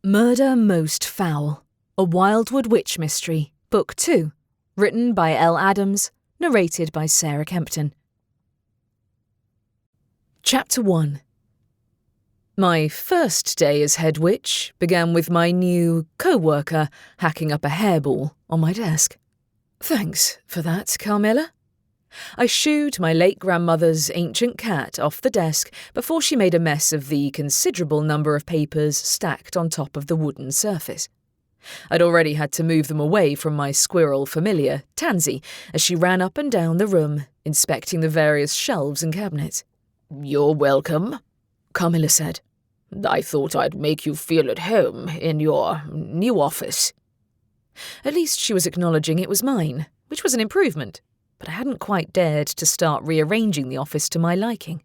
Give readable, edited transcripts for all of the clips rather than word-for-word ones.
Murder Most Fowl, a Wildwood Witch Mystery, Book 2, written by L. Adams, narrated by Sarah Kempton. Chapter 1. My first day as head witch began with my new co-worker hacking up a hairball on my desk. Thanks for that, Carmilla. I shooed my late grandmother's ancient cat off the desk before she made a mess of the considerable number of papers stacked on top of the wooden surface. I'd already had to move them away from my squirrel familiar, Tansy, as she ran up and down the room, inspecting the various shelves and cabinets. "You're welcome," Carmilla said. "I thought I'd make you feel at home in your new office." At least she was acknowledging it was mine, which was an improvement, but I hadn't quite dared to start rearranging the office to my liking.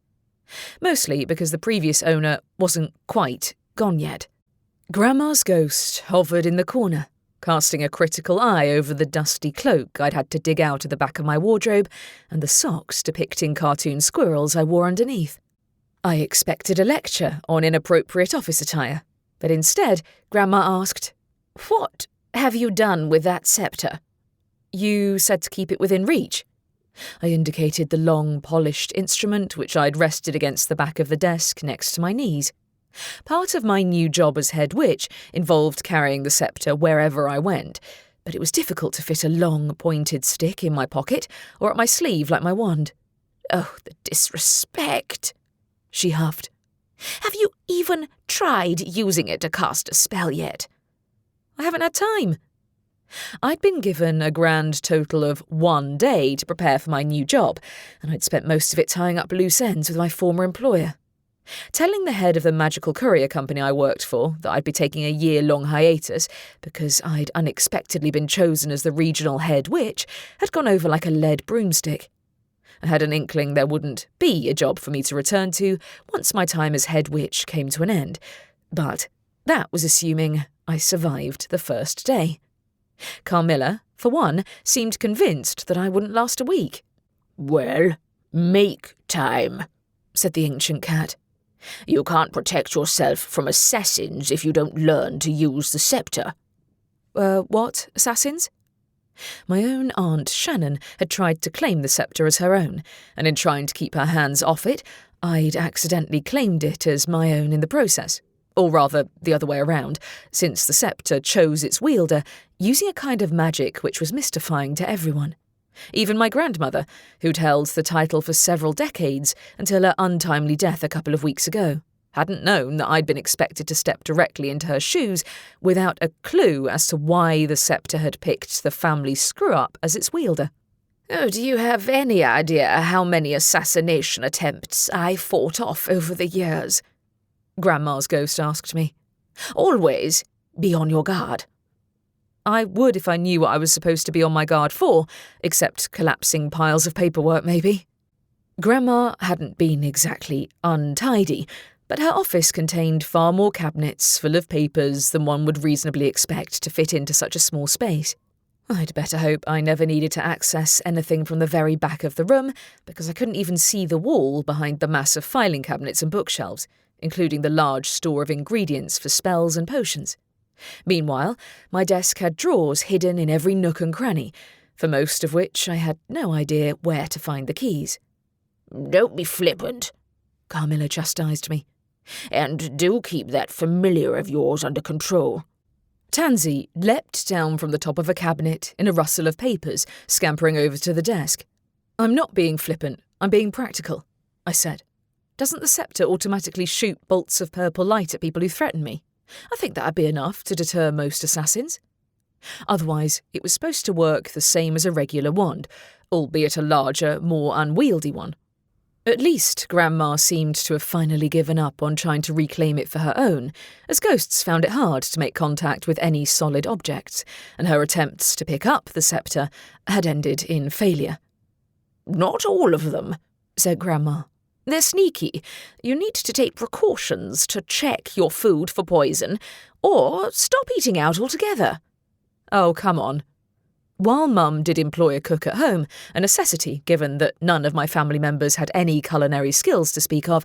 Mostly because the previous owner wasn't quite gone yet. Grandma's ghost hovered in the corner, casting a critical eye over the dusty cloak I'd had to dig out of the back of my wardrobe and the socks depicting cartoon squirrels I wore underneath. I expected a lecture on inappropriate office attire, but instead Grandma asked, "What have you done with that scepter?" "You said to keep it within reach." I indicated the long, polished instrument which I'd rested against the back of the desk next to my knees. Part of my new job as head witch involved carrying the scepter wherever I went, but it was difficult to fit a long, pointed stick in my pocket or at my sleeve like my wand. "Oh, the disrespect," she huffed. "Have you even tried using it to cast a spell yet?" "I haven't had time." I'd been given a grand total of 1 day to prepare for my new job, and I'd spent most of it tying up loose ends with my former employer. Telling the head of the magical courier company I worked for that I'd be taking a year-long hiatus because I'd unexpectedly been chosen as the regional head witch had gone over like a lead broomstick. I had an inkling there wouldn't be a job for me to return to once my time as head witch came to an end, but that was assuming I survived the first day. Carmilla, for one, seemed convinced that I wouldn't last a week. "Well, make time," said the ancient cat. "You can't protect yourself from assassins if you don't learn to use the scepter." What? Assassins? My own Aunt Shannon had tried to claim the scepter as her own, and in trying to keep her hands off it, I'd accidentally claimed it as my own in the process. Or rather, the other way around, since the scepter chose its wielder, using a kind of magic which was mystifying to everyone. Even my grandmother, who'd held the title for several decades until her untimely death a couple of weeks ago, hadn't known that I'd been expected to step directly into her shoes without a clue as to why the scepter had picked the family screw-up as its wielder. "Oh, do you have any idea how many assassination attempts I fought off over the years?" Grandma's ghost asked me. "Always be on your guard." I would if I knew what I was supposed to be on my guard for, except collapsing piles of paperwork, maybe. Grandma hadn't been exactly untidy, but her office contained far more cabinets full of papers than one would reasonably expect to fit into such a small space. I'd better hope I never needed to access anything from the very back of the room, because I couldn't even see the wall behind the massive filing cabinets and bookshelves, including the large store of ingredients for spells and potions. Meanwhile, my desk had drawers hidden in every nook and cranny, for most of which I had no idea where to find the keys. "Don't be flippant," Carmilla chastised me. "And do keep that familiar of yours under control." Tansy leapt down from the top of a cabinet in a rustle of papers, scampering over to the desk. "I'm not being flippant, I'm being practical," I said. "Doesn't the scepter automatically shoot bolts of purple light at people who threaten me? I think that'd be enough to deter most assassins. Otherwise, it was supposed to work the same as a regular wand, albeit a larger, more unwieldy one. At least Grandma seemed to have finally given up on trying to reclaim it for her own, as ghosts found it hard to make contact with any solid objects, and her attempts to pick up the scepter had ended in failure. "Not all of them," said Grandma. "They're sneaky. You need to take precautions to check your food for poison, or stop eating out altogether." "Oh, come on." While Mum did employ a cook at home, a necessity given that none of my family members had any culinary skills to speak of,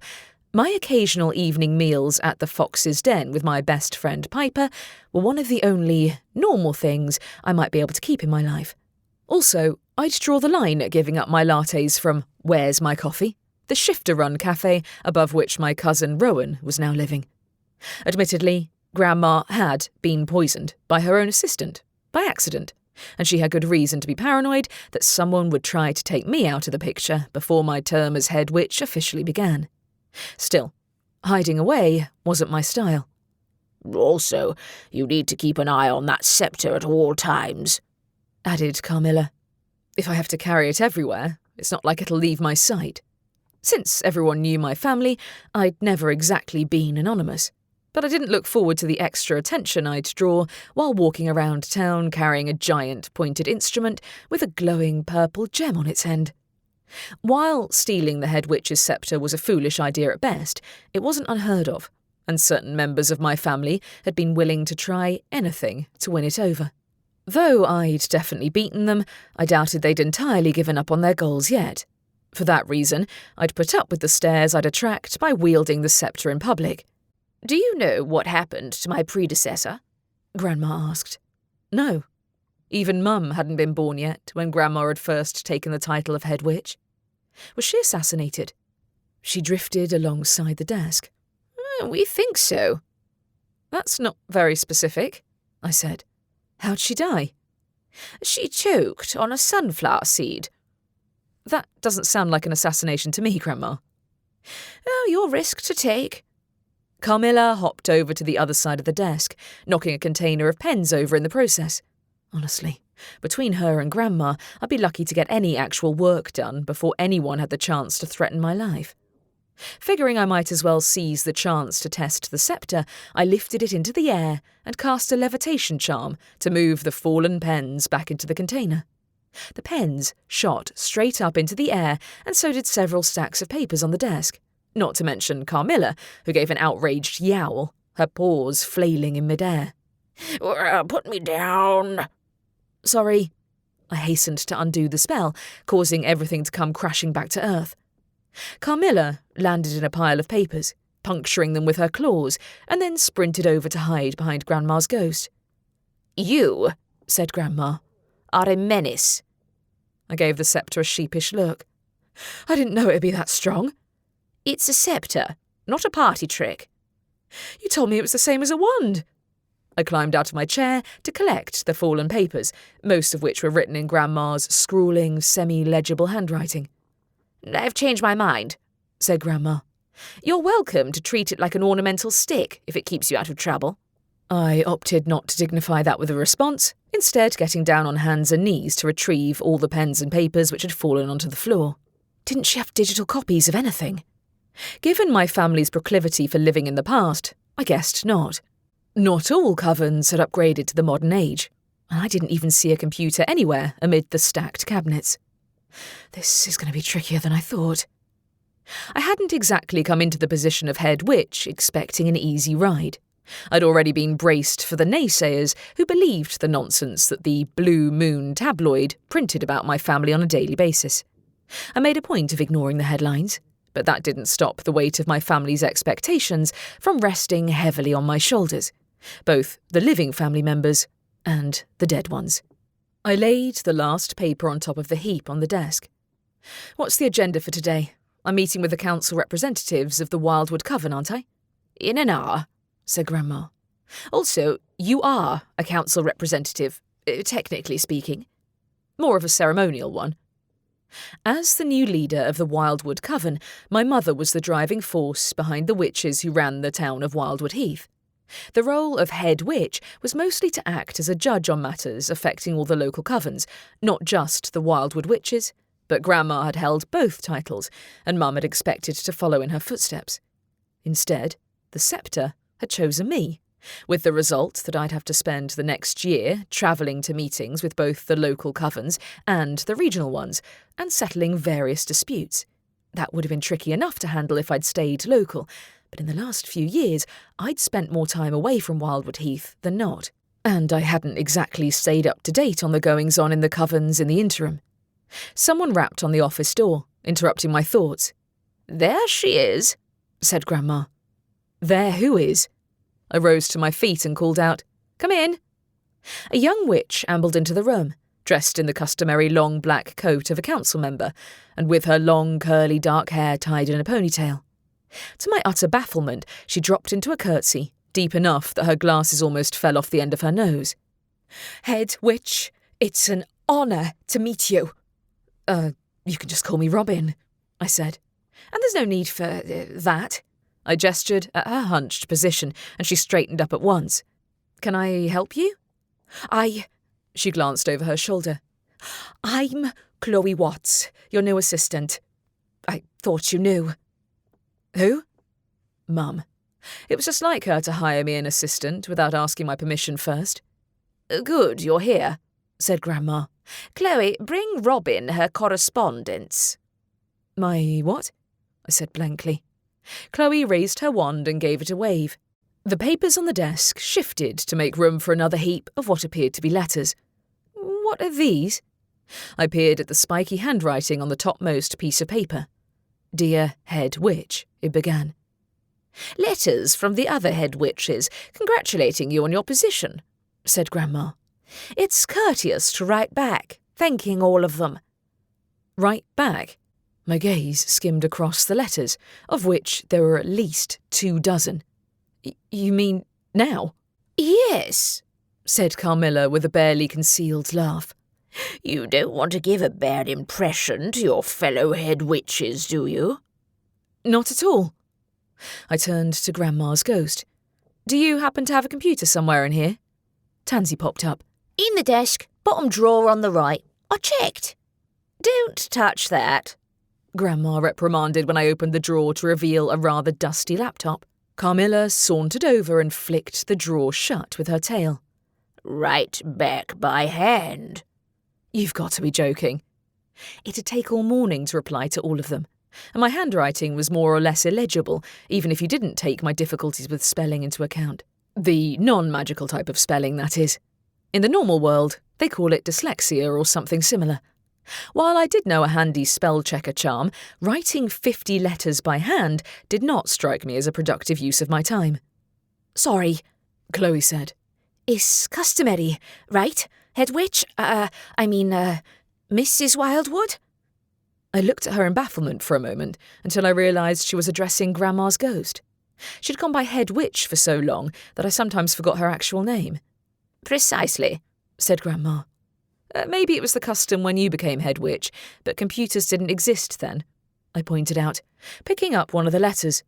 My occasional evening meals at the Fox's Den with my best friend Piper were one of the only normal things I might be able to keep in my life. Also, I'd draw the line at giving up my lattes from Where's My Coffee, the shifter-run cafe above which my cousin Rowan was now living. Admittedly, Grandma had been poisoned by her own assistant, by accident, and she had good reason to be paranoid that someone would try to take me out of the picture before my term as head witch officially began. Still, hiding away wasn't my style. Also, you need to keep an eye on that sceptre at all times, added Carmilla. If I have to carry it everywhere, it's not like it'll leave my sight. Since everyone knew my family, I'd never exactly been anonymous. But I didn't look forward to the extra attention I'd draw while walking around town carrying a giant pointed instrument with a glowing purple gem on its end. While stealing the head witch's sceptre was a foolish idea at best, it wasn't unheard of, and certain members of my family had been willing to try anything to win it over. Though I'd definitely beaten them, I doubted they'd entirely given up on their goals yet. For that reason, I'd put up with the stares I'd attract by wielding the sceptre in public. "Do you know what happened to my predecessor?" Grandma asked. No. Even Mum hadn't been born yet when Grandma had first taken the title of head witch. Was she assassinated? She drifted alongside the desk. We think so." That's not very specific, I said. How'd she die? "She choked on a sunflower seed." That doesn't sound like an assassination to me, Grandma. "Oh, your risk to take." Carmilla hopped over to the other side of the desk, knocking a container of pens over in the process. Honestly, between her and Grandma, I'd be lucky to get any actual work done before anyone had the chance to threaten my life. Figuring I might as well seize the chance to test the sceptre, I lifted it into the air and cast a levitation charm to move the fallen pens back into the container. The pens shot straight up into the air, and so did several stacks of papers on the desk, not to mention Carmilla, who gave an outraged yowl, her paws flailing in midair. "Put me down." Sorry. I hastened to undo the spell, causing everything to come crashing back to earth. Carmilla landed in a pile of papers, puncturing them with her claws, and then sprinted over to hide behind Grandma's ghost. "You," said Grandma, "are a menace." I gave the sceptre a sheepish look. I didn't know it'd be that strong. "It's a sceptre, not a party trick." You told me it was the same as a wand. I climbed out of my chair to collect the fallen papers, most of which were written in Grandma's scrawling, semi-legible handwriting. "I've changed my mind," said Grandma. "You're welcome to treat it like an ornamental stick if it keeps you out of trouble." I opted not to dignify that with a response, instead getting down on hands and knees to retrieve all the pens and papers which had fallen onto the floor. Didn't she have digital copies of anything? Given my family's proclivity for living in the past, I guessed not. Not all covens had upgraded to the modern age, and I didn't even see a computer anywhere amid the stacked cabinets. This is going to be trickier than I thought. I hadn't exactly come into the position of head witch expecting an easy ride. I'd already been braced for the naysayers who believed the nonsense that the Blue Moon tabloid printed about my family on a daily basis. I made a point of ignoring the headlines, but that didn't stop the weight of my family's expectations from resting heavily on my shoulders, both the living family members and the dead ones. I laid the last paper on top of the heap on the desk. What's the agenda for today? I'm meeting with the council representatives of the Wildwood Coven, aren't I? "In an hour," said Grandma. "Also, you are a council representative, technically speaking. More of a ceremonial one." As the new leader of the Wildwood Coven, my mother was the driving force behind the witches who ran the town of Wildwood Heath. The role of head witch was mostly to act as a judge on matters affecting all the local covens, not just the Wildwood witches, but Grandma had held both titles, and Mum had expected to follow in her footsteps. Instead, the sceptre had chosen me, with the result that I'd have to spend the next year travelling to meetings with both the local covens and the regional ones, and settling various disputes. That would have been tricky enough to handle if I'd stayed local, but in the last few years I'd spent more time away from Wildwood Heath than not, and I hadn't exactly stayed up to date on the goings-on in the covens in the interim. Someone rapped on the office door, interrupting my thoughts. "There she is," said Grandma. There who is? I rose to my feet and called out, Come in. A young witch ambled into the room, dressed in the customary long black coat of a council member, and with her long curly dark hair tied in a ponytail. To my utter bafflement, she dropped into a curtsy, deep enough that her glasses almost fell off the end of her nose. Head witch, it's an honour to meet you. You can just call me Robin, I said. And there's no need for that. I gestured at her hunched position, and she straightened up at once. Can I help you? She glanced over her shoulder. I'm Chloe Watts, your new assistant. I thought you knew. Who? Mum. It was just like her to hire me an assistant without asking my permission first. Good, you're here, said Grandma. Chloe, bring Robin her correspondence. My what? I said blankly. Chloe raised her wand and gave it a wave. The papers on the desk shifted to make room for another heap of what appeared to be letters. What are these? I peered at the spiky handwriting on the topmost piece of paper. Dear Head Witch, it began. Letters from the other head witches congratulating you on your position, said Grandma. It's courteous to write back, thanking all of them. Write back? My gaze skimmed across the letters, of which there were at least 24. You mean now? Yes, said Carmilla with a barely concealed laugh. You don't want to give a bad impression to your fellow head witches, do you? Not at all. I turned to Grandma's ghost. Do you happen to have a computer somewhere in here? Tansy popped up. In the desk, bottom drawer on the right. I checked. Don't touch that, Grandma reprimanded when I opened the drawer to reveal a rather dusty laptop. Carmilla sauntered over and flicked the drawer shut with her tail. Write back by hand. You've got to be joking. It'd take all morning to reply to all of them, and my handwriting was more or less illegible, even if you didn't take my difficulties with spelling into account. The non-magical type of spelling, that is. In the normal world, they call it dyslexia or something similar. While I did know a handy spell checker charm, writing 50 letters by hand did not strike me as a productive use of my time. Sorry, Chloe said. It's customary, right? Head witch? Mrs. Wildwood? I looked at her in bafflement for a moment until I realised she was addressing Grandma's ghost. She'd gone by head witch for so long that I sometimes forgot her actual name. Precisely, said Grandma. Maybe it was the custom when you became head witch, but computers didn't exist then, I pointed out, picking up one of the letters.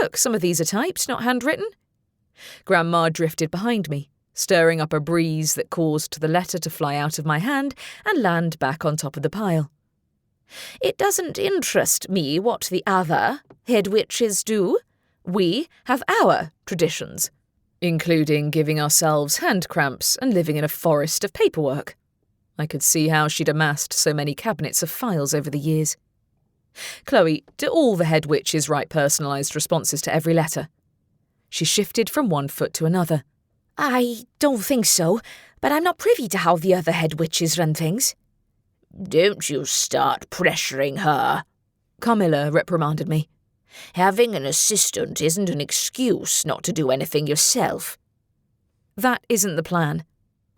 Look, some of these are typed, not handwritten. Grandma drifted behind me, stirring up a breeze that caused the letter to fly out of my hand and land back on top of the pile. It doesn't interest me what the other head witches do. We have our traditions, including giving ourselves hand cramps and living in a forest of paperwork. I could see how she'd amassed so many cabinets of files over the years. Chloe, do all the head witches write personalised responses to every letter? She shifted from one foot to another. I don't think so, but I'm not privy to how the other head witches run things. Don't you start pressuring her, Carmilla reprimanded me. Having an assistant isn't an excuse not to do anything yourself. That isn't the plan.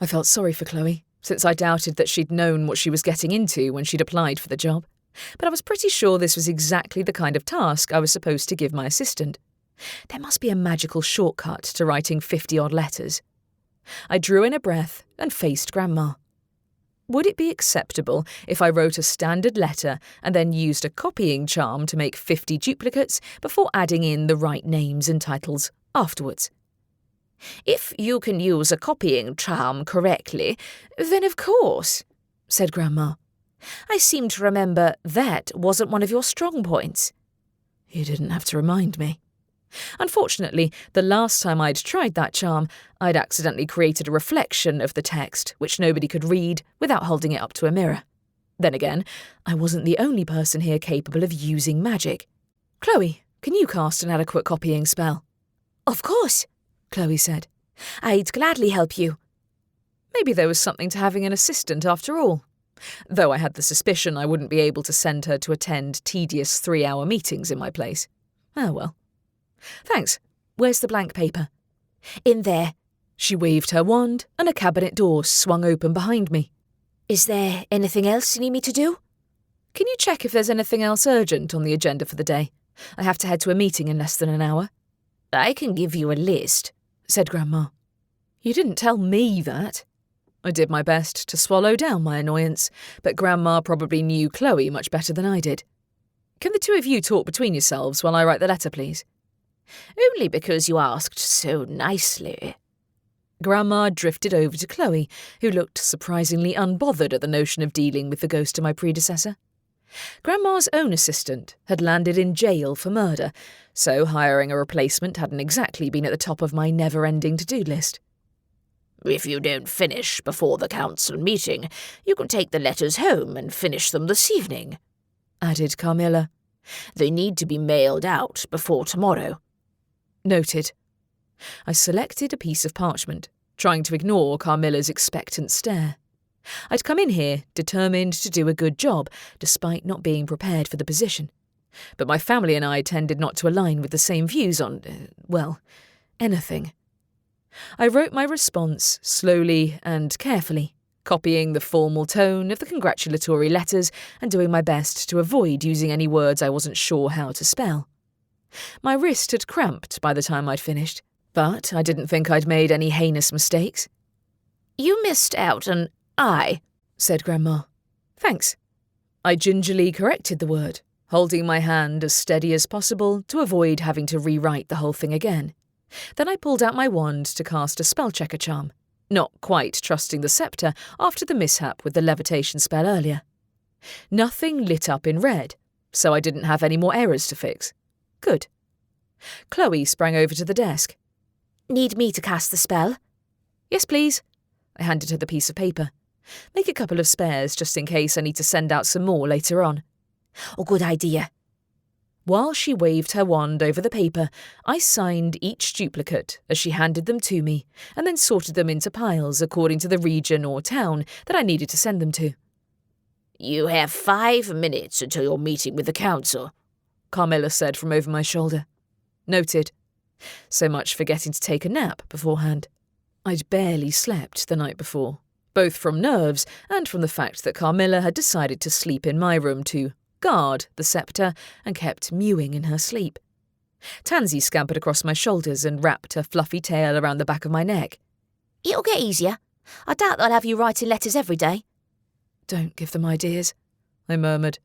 I felt sorry for Chloe, since I doubted that she'd known what she was getting into when she'd applied for the job. But I was pretty sure this was exactly the kind of task I was supposed to give my assistant. There must be a magical shortcut to writing 50-odd letters. I drew in a breath and faced Grandma. Would it be acceptable if I wrote a standard letter and then used a copying charm to make 50 duplicates before adding in the right names and titles afterwards? If you can use a copying charm correctly, then of course, said Grandma. I seem to remember that wasn't one of your strong points. You didn't have to remind me. Unfortunately, the last time I'd tried that charm, I'd accidentally created a reflection of the text which nobody could read without holding it up to a mirror. Then again, I wasn't the only person here capable of using magic. Chloe, can you cast an adequate copying spell? Of course, Chloe said. I'd gladly help you. Maybe there was something to having an assistant after all, though I had the suspicion I wouldn't be able to send her to attend tedious 3-hour meetings in my place. Oh well, Thanks. Where's the blank paper? In there. She waved her wand and a cabinet door swung open behind me. Is there anything else you need me to do? Can you check if there's anything else urgent on the agenda for the day? I have to head to a meeting in less than an hour. I can give you a list, said Grandma. You didn't tell me that. I did my best to swallow down my annoyance, but Grandma probably knew Chloe much better than I did. Can the two of you talk between yourselves while I write the letter, please? Only because you asked so nicely. Grandma drifted over to Chloe, who looked surprisingly unbothered at the notion of dealing with the ghost of my predecessor. Grandma's own assistant had landed in jail for murder, so hiring a replacement hadn't exactly been at the top of my never-ending to-do list. If you don't finish before the council meeting, you can take the letters home and finish them this evening, added Carmilla. They need to be mailed out before tomorrow. Noted. I selected a piece of parchment, trying to ignore Carmilla's expectant stare. I'd come in here determined to do a good job, despite not being prepared for the position. But my family and I tended not to align with the same views on, anything. I wrote my response slowly and carefully, copying the formal tone of the congratulatory letters and doing my best to avoid using any words I wasn't sure how to spell. My wrist had cramped by the time I'd finished, but I didn't think I'd made any heinous mistakes. You missed out an I, said Grandma. Thanks. I gingerly corrected the word, holding my hand as steady as possible to avoid having to rewrite the whole thing again. Then I pulled out my wand to cast a spell-checker charm, not quite trusting the sceptre after the mishap with the levitation spell earlier. Nothing lit up in red, so I didn't have any more errors to fix. Good. Chloe sprang over to the desk. Need me to cast the spell? Yes, please. I handed her the piece of paper. Make a couple of spares just in case I need to send out some more later on. Oh, good idea. While she waved her wand over the paper, I signed each duplicate as she handed them to me and then sorted them into piles according to the region or town that I needed to send them to. You have 5 minutes until your meeting with the council, Carmilla said from over my shoulder. Noted. So much for getting to take a nap beforehand. I'd barely slept the night before, both from nerves and from the fact that Carmilla had decided to sleep in my room to guard the sceptre and kept mewing in her sleep. Tansy scampered across my shoulders and wrapped her fluffy tail around the back of my neck. It'll get easier. I doubt they'll have you writing letters every day. Don't give them ideas, I murmured.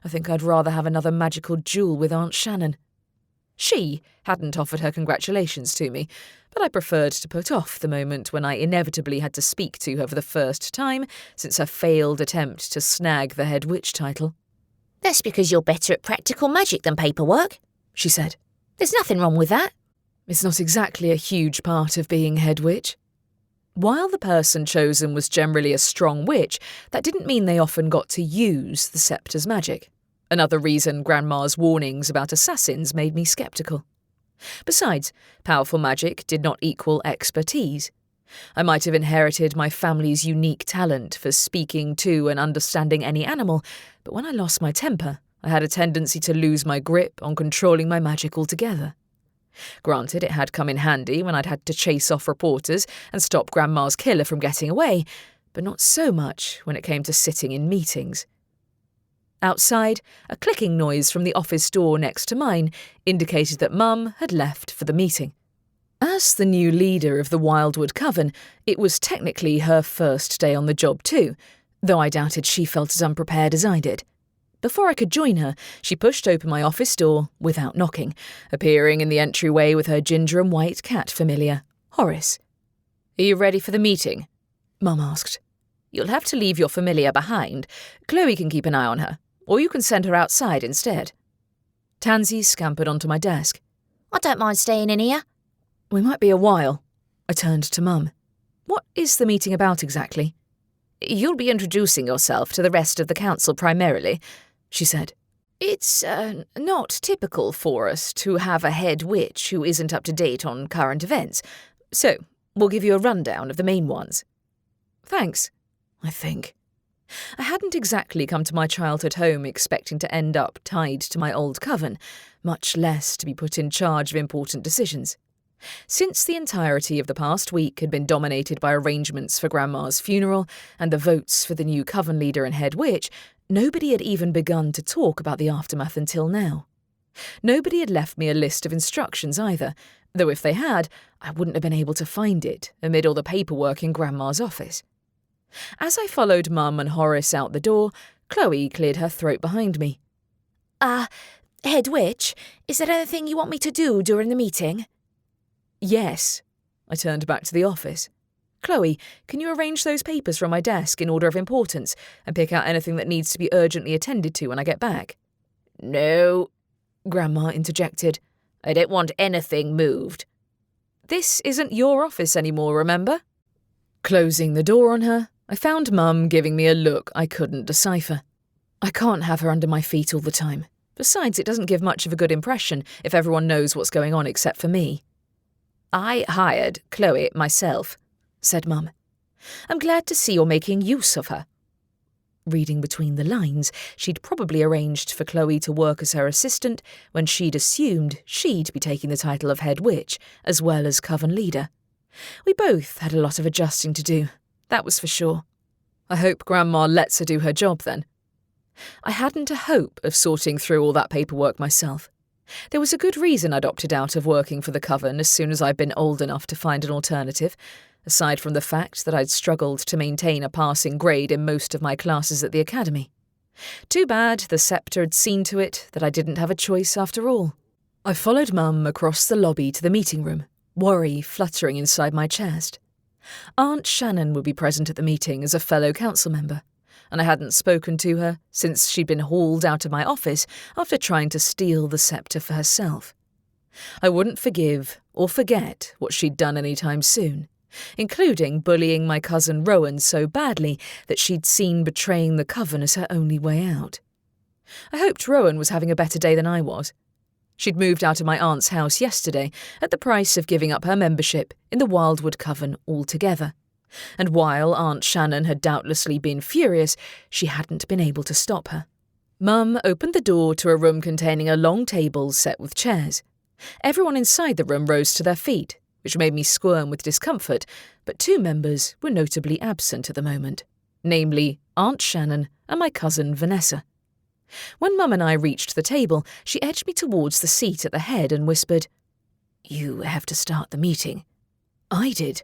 I think I'd rather have another magical duel with Aunt Shannon. She hadn't offered her congratulations to me, but I preferred to put off the moment when I inevitably had to speak to her for the first time since her failed attempt to snag the head witch title. That's because you're better at practical magic than paperwork, she said. There's nothing wrong with that. It's not exactly a huge part of being head witch. While the person chosen was generally a strong witch, that didn't mean they often got to use the sceptre's magic. Another reason Grandma's warnings about assassins made me sceptical. Besides, powerful magic did not equal expertise. I might have inherited my family's unique talent for speaking to and understanding any animal, but when I lost my temper, I had a tendency to lose my grip on controlling my magic altogether. Granted, it had come in handy when I'd had to chase off reporters and stop Grandma's killer from getting away, but not so much when it came to sitting in meetings. Outside, a clicking noise from the office door next to mine indicated that Mum had left for the meeting. As the new leader of the Wildwood Coven, it was technically her first day on the job too, though I doubted she felt as unprepared as I did. Before I could join her, she pushed open my office door without knocking, appearing in the entryway with her ginger and white cat familiar, Horace. "Are you ready for the meeting?" Mum asked. "You'll have to leave your familiar behind. Chloe can keep an eye on her, or you can send her outside instead." Tansy scampered onto my desk. I don't mind staying in here. "We might be a while." I turned to Mum. "What is the meeting about exactly?" "You'll be introducing yourself to the rest of the council primarily," she said. "It's not typical for us to have a head witch who isn't up to date on current events, so we'll give you a rundown of the main ones." "Thanks," I think. I hadn't exactly come to my childhood home expecting to end up tied to my old coven, much less to be put in charge of important decisions. Since the entirety of the past week had been dominated by arrangements for Grandma's funeral and the votes for the new coven leader and head witch, nobody had even begun to talk about the aftermath until now. Nobody had left me a list of instructions either, though if they had, I wouldn't have been able to find it amid all the paperwork in Grandma's office. As I followed Mum and Horace out the door, Chloe cleared her throat behind me. Head witch, is there anything you want me to do during the meeting? Yes. I turned back to the office. Chloe, can you arrange those papers from my desk in order of importance and pick out anything that needs to be urgently attended to when I get back? No, Grandma interjected. I don't want anything moved. This isn't your office anymore, remember? Closing the door on her, I found Mum giving me a look I couldn't decipher. I can't have her under my feet all the time. Besides, it doesn't give much of a good impression if everyone knows what's going on except for me. I hired Chloe myself, said Mum. I'm glad to see you're making use of her. Reading between the lines, she'd probably arranged for Chloe to work as her assistant when she'd assumed she'd be taking the title of head witch as well as coven leader. We both had a lot of adjusting to do, that was for sure. I hope Grandma lets her do her job then. I hadn't a hope of sorting through all that paperwork myself. There was a good reason I'd opted out of working for the coven as soon as I'd been old enough to find an alternative, aside from the fact that I'd struggled to maintain a passing grade in most of my classes at the academy. Too bad the sceptre had seen to it that I didn't have a choice after all. I followed Mum across the lobby to the meeting room, worry fluttering inside my chest. Aunt Shannon would be present at the meeting as a fellow council member, and I hadn't spoken to her since she'd been hauled out of my office after trying to steal the sceptre for herself. I wouldn't forgive or forget what she'd done any time soon, including bullying my cousin Rowan so badly that she'd seen betraying the coven as her only way out. I hoped Rowan was having a better day than I was. She'd moved out of my aunt's house yesterday at the price of giving up her membership in the Wildwood Coven altogether. And while Aunt Shannon had doubtlessly been furious, she hadn't been able to stop her. Mum opened the door to a room containing a long table set with chairs. Everyone inside the room rose to their feet, which made me squirm with discomfort, but two members were notably absent at the moment, namely Aunt Shannon and my cousin Vanessa. When Mum and I reached the table, she edged me towards the seat at the head and whispered, "You have to start the meeting." I did.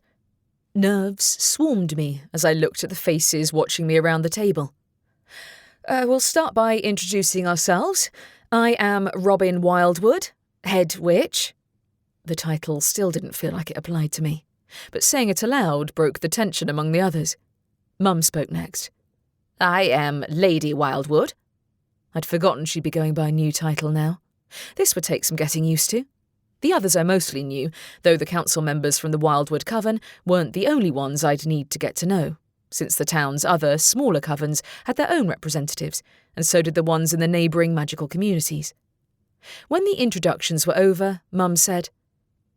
Nerves swarmed me as I looked at the faces watching me around the table. We'll start by introducing ourselves. I am Robin Wildwood, head witch. The title still didn't feel like it applied to me, but saying it aloud broke the tension among the others. Mum spoke next. I am Lady Wildwood. I'd forgotten she'd be going by a new title now. This would take some getting used to. The others I mostly knew, though the council members from the Wildwood Coven weren't the only ones I'd need to get to know, since the town's other, smaller covens had their own representatives, and so did the ones in the neighbouring magical communities. When the introductions were over, Mum said,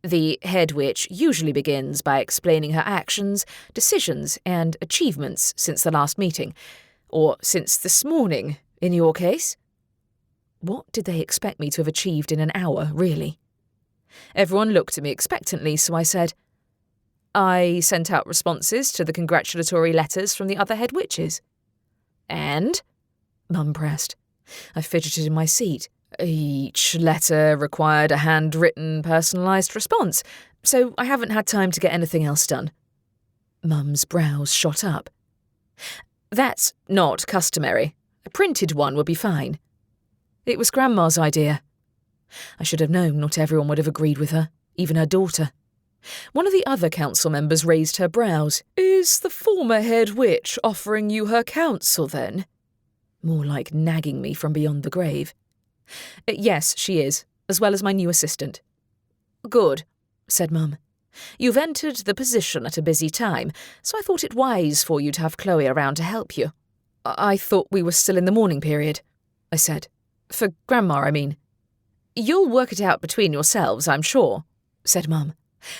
"The head witch usually begins by explaining her actions, decisions, and achievements since the last meeting, or since this morning, in your case." What did they expect me to have achieved in an hour, really? Everyone looked at me expectantly, so I said, "I sent out responses to the congratulatory letters from the other head witches." "And?" Mum pressed. I fidgeted in my seat. Each letter required a handwritten, personalised response, so I haven't had time to get anything else done. Mum's brows shot up. "That's not customary. A printed one would be fine." It was Grandma's idea. I should have known not everyone would have agreed with her, even her daughter. One of the other council members raised her brows. "Is the former head witch offering you her counsel, then?" More like nagging me from beyond the grave. "Yes, she is, as well as my new assistant." "Good," said Mum. "You've entered the position at a busy time, so I thought it wise for you to have Chloe around to help you." "I thought we were still in the mourning period," I said. "For Grandma, I mean." "You'll work it out between yourselves, I'm sure," said Mum.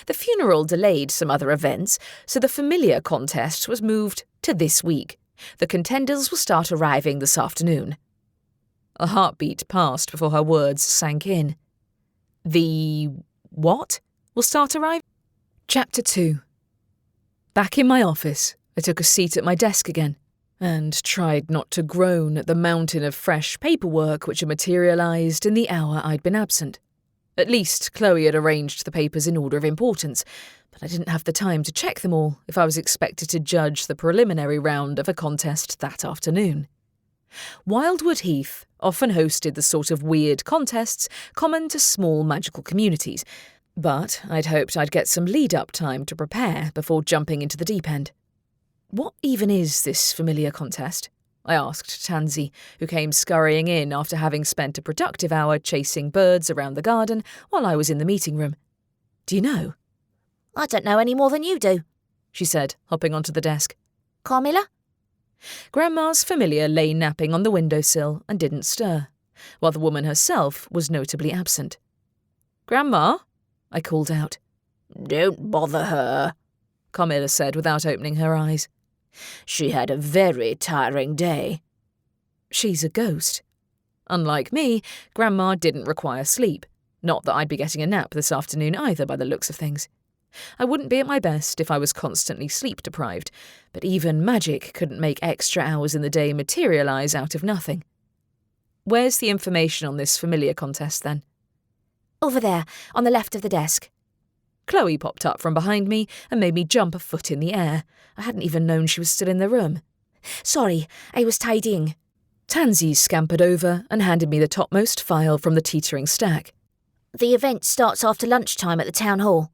"The funeral delayed some other events, so the familiar contest was moved to this week. The contenders will start arriving this afternoon. A heartbeat passed before her words sank in. The what will start arriving? Chapter 2. Back in my office, I took a seat at my desk again and tried not to groan at the mountain of fresh paperwork which had materialised in the hour I'd been absent. At least Chloe had arranged the papers in order of importance, but I didn't have the time to check them all if I was expected to judge the preliminary round of a contest that afternoon. Wildwood Heath often hosted the sort of weird contests common to small magical communities, but I'd hoped I'd get some lead-up time to prepare before jumping into the deep end. What even is this familiar contest? I asked Tansy, who came scurrying in after having spent a productive hour chasing birds around the garden while I was in the meeting room. Do you know? I don't know any more than you do, she said, hopping onto the desk. Carmilla? Grandma's familiar lay napping on the windowsill and didn't stir, while the woman herself was notably absent. Grandma? I called out. Don't bother her, Carmilla said without opening her eyes. She had a very tiring day. She's a ghost. Unlike me, Grandma didn't require sleep. Not that I'd be getting a nap this afternoon either by the looks of things. I wouldn't be at my best if I was constantly sleep-deprived, but even magic couldn't make extra hours in the day materialise out of nothing. Where's the information on this familiar contest, then? Over there, on the left of the desk. Chloe popped up from behind me and made me jump a foot in the air. I hadn't even known she was still in the room. Sorry, I was tidying. Tansy scampered over and handed me the topmost file from the teetering stack. The event starts after lunchtime at the town hall.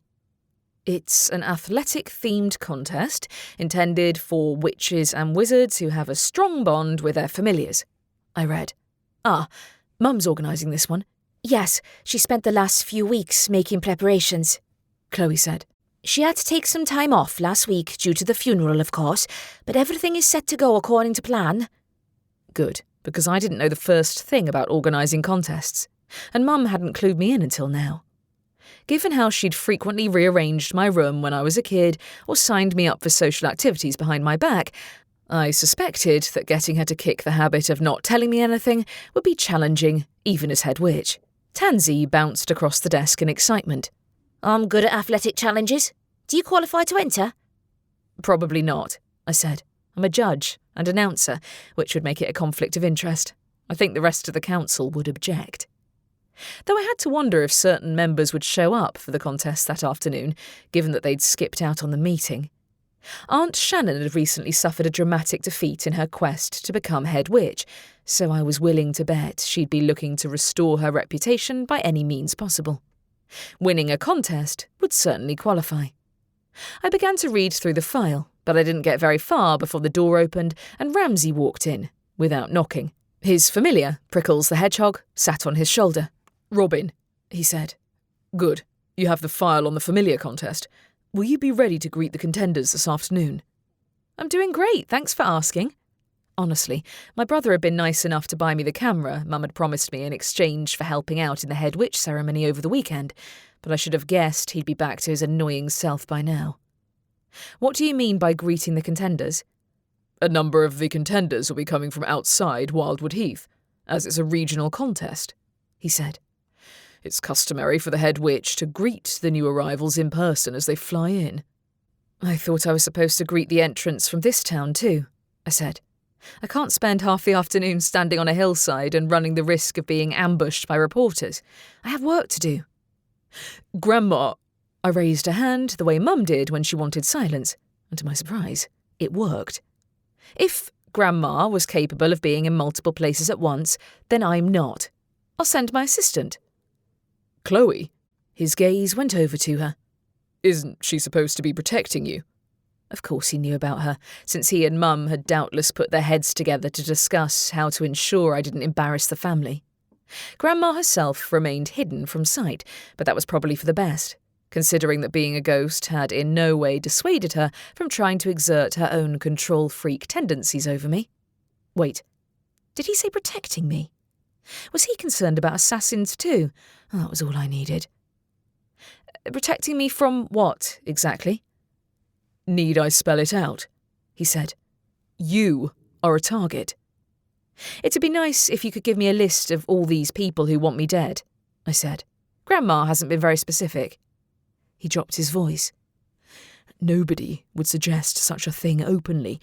It's an athletic-themed contest intended for witches and wizards who have a strong bond with their familiars, I read. Mum's organising this one. Yes, she spent the last few weeks making preparations, Chloe said. She had to take some time off last week due to the funeral, of course, but everything is set to go according to plan. Good, because I didn't know the first thing about organising contests, and Mum hadn't clued me in until now. Given how she'd frequently rearranged my room when I was a kid or signed me up for social activities behind my back, I suspected that getting her to kick the habit of not telling me anything would be challenging, even as head witch. Tansy bounced across the desk in excitement. I'm good at athletic challenges. Do you qualify to enter? Probably not, I said. I'm a judge and announcer, which would make it a conflict of interest. I think the rest of the council would object. Though I had to wonder if certain members would show up for the contest that afternoon, given that they'd skipped out on the meeting. Aunt Shannon had recently suffered a dramatic defeat in her quest to become head witch, so I was willing to bet she'd be looking to restore her reputation by any means possible. Winning a contest would certainly qualify. I began to read through the file, but I didn't get very far before the door opened and Ramsay walked in, without knocking. His familiar, Prickles the hedgehog, sat on his shoulder. "Robin," he said. "Good. You have the file on the familiar contest. Will you be ready to greet the contenders this afternoon?" "I'm doing great, thanks for asking." Honestly, my brother had been nice enough to buy me the camera Mum had promised me in exchange for helping out in the head witch ceremony over the weekend, but I should have guessed he'd be back to his annoying self by now. "What do you mean by greeting the contenders?" "A number of the contenders will be coming from outside Wildwood Heath, as it's a regional contest," he said. "It's customary for the head witch to greet the new arrivals in person as they fly in." "I thought I was supposed to greet the entrants from this town too," I said. "I can't spend half the afternoon standing on a hillside and running the risk of being ambushed by reporters. I have work to do." "Grandma," I raised a hand the way Mum did when she wanted silence, and to my surprise, it worked. If Grandma was capable of being in multiple places at once, then I'm not. I'll send my assistant. "Chloe," his gaze went over to her. "Isn't she supposed to be protecting you?" Of course he knew about her, since he and Mum had doubtless put their heads together to discuss how to ensure I didn't embarrass the family. Grandma herself remained hidden from sight, but that was probably for the best, considering that being a ghost had in no way dissuaded her from trying to exert her own control-freak tendencies over me. Wait, did he say protecting me? Was he concerned about assassins too? Oh, that was all I needed. Protecting me from what, exactly? "Need I spell it out?" he said. "You are a target. It'd be nice if you could give me a list of all these people who want me dead, I said. Grandma hasn't been very specific. He dropped his voice. Nobody would suggest such a thing openly,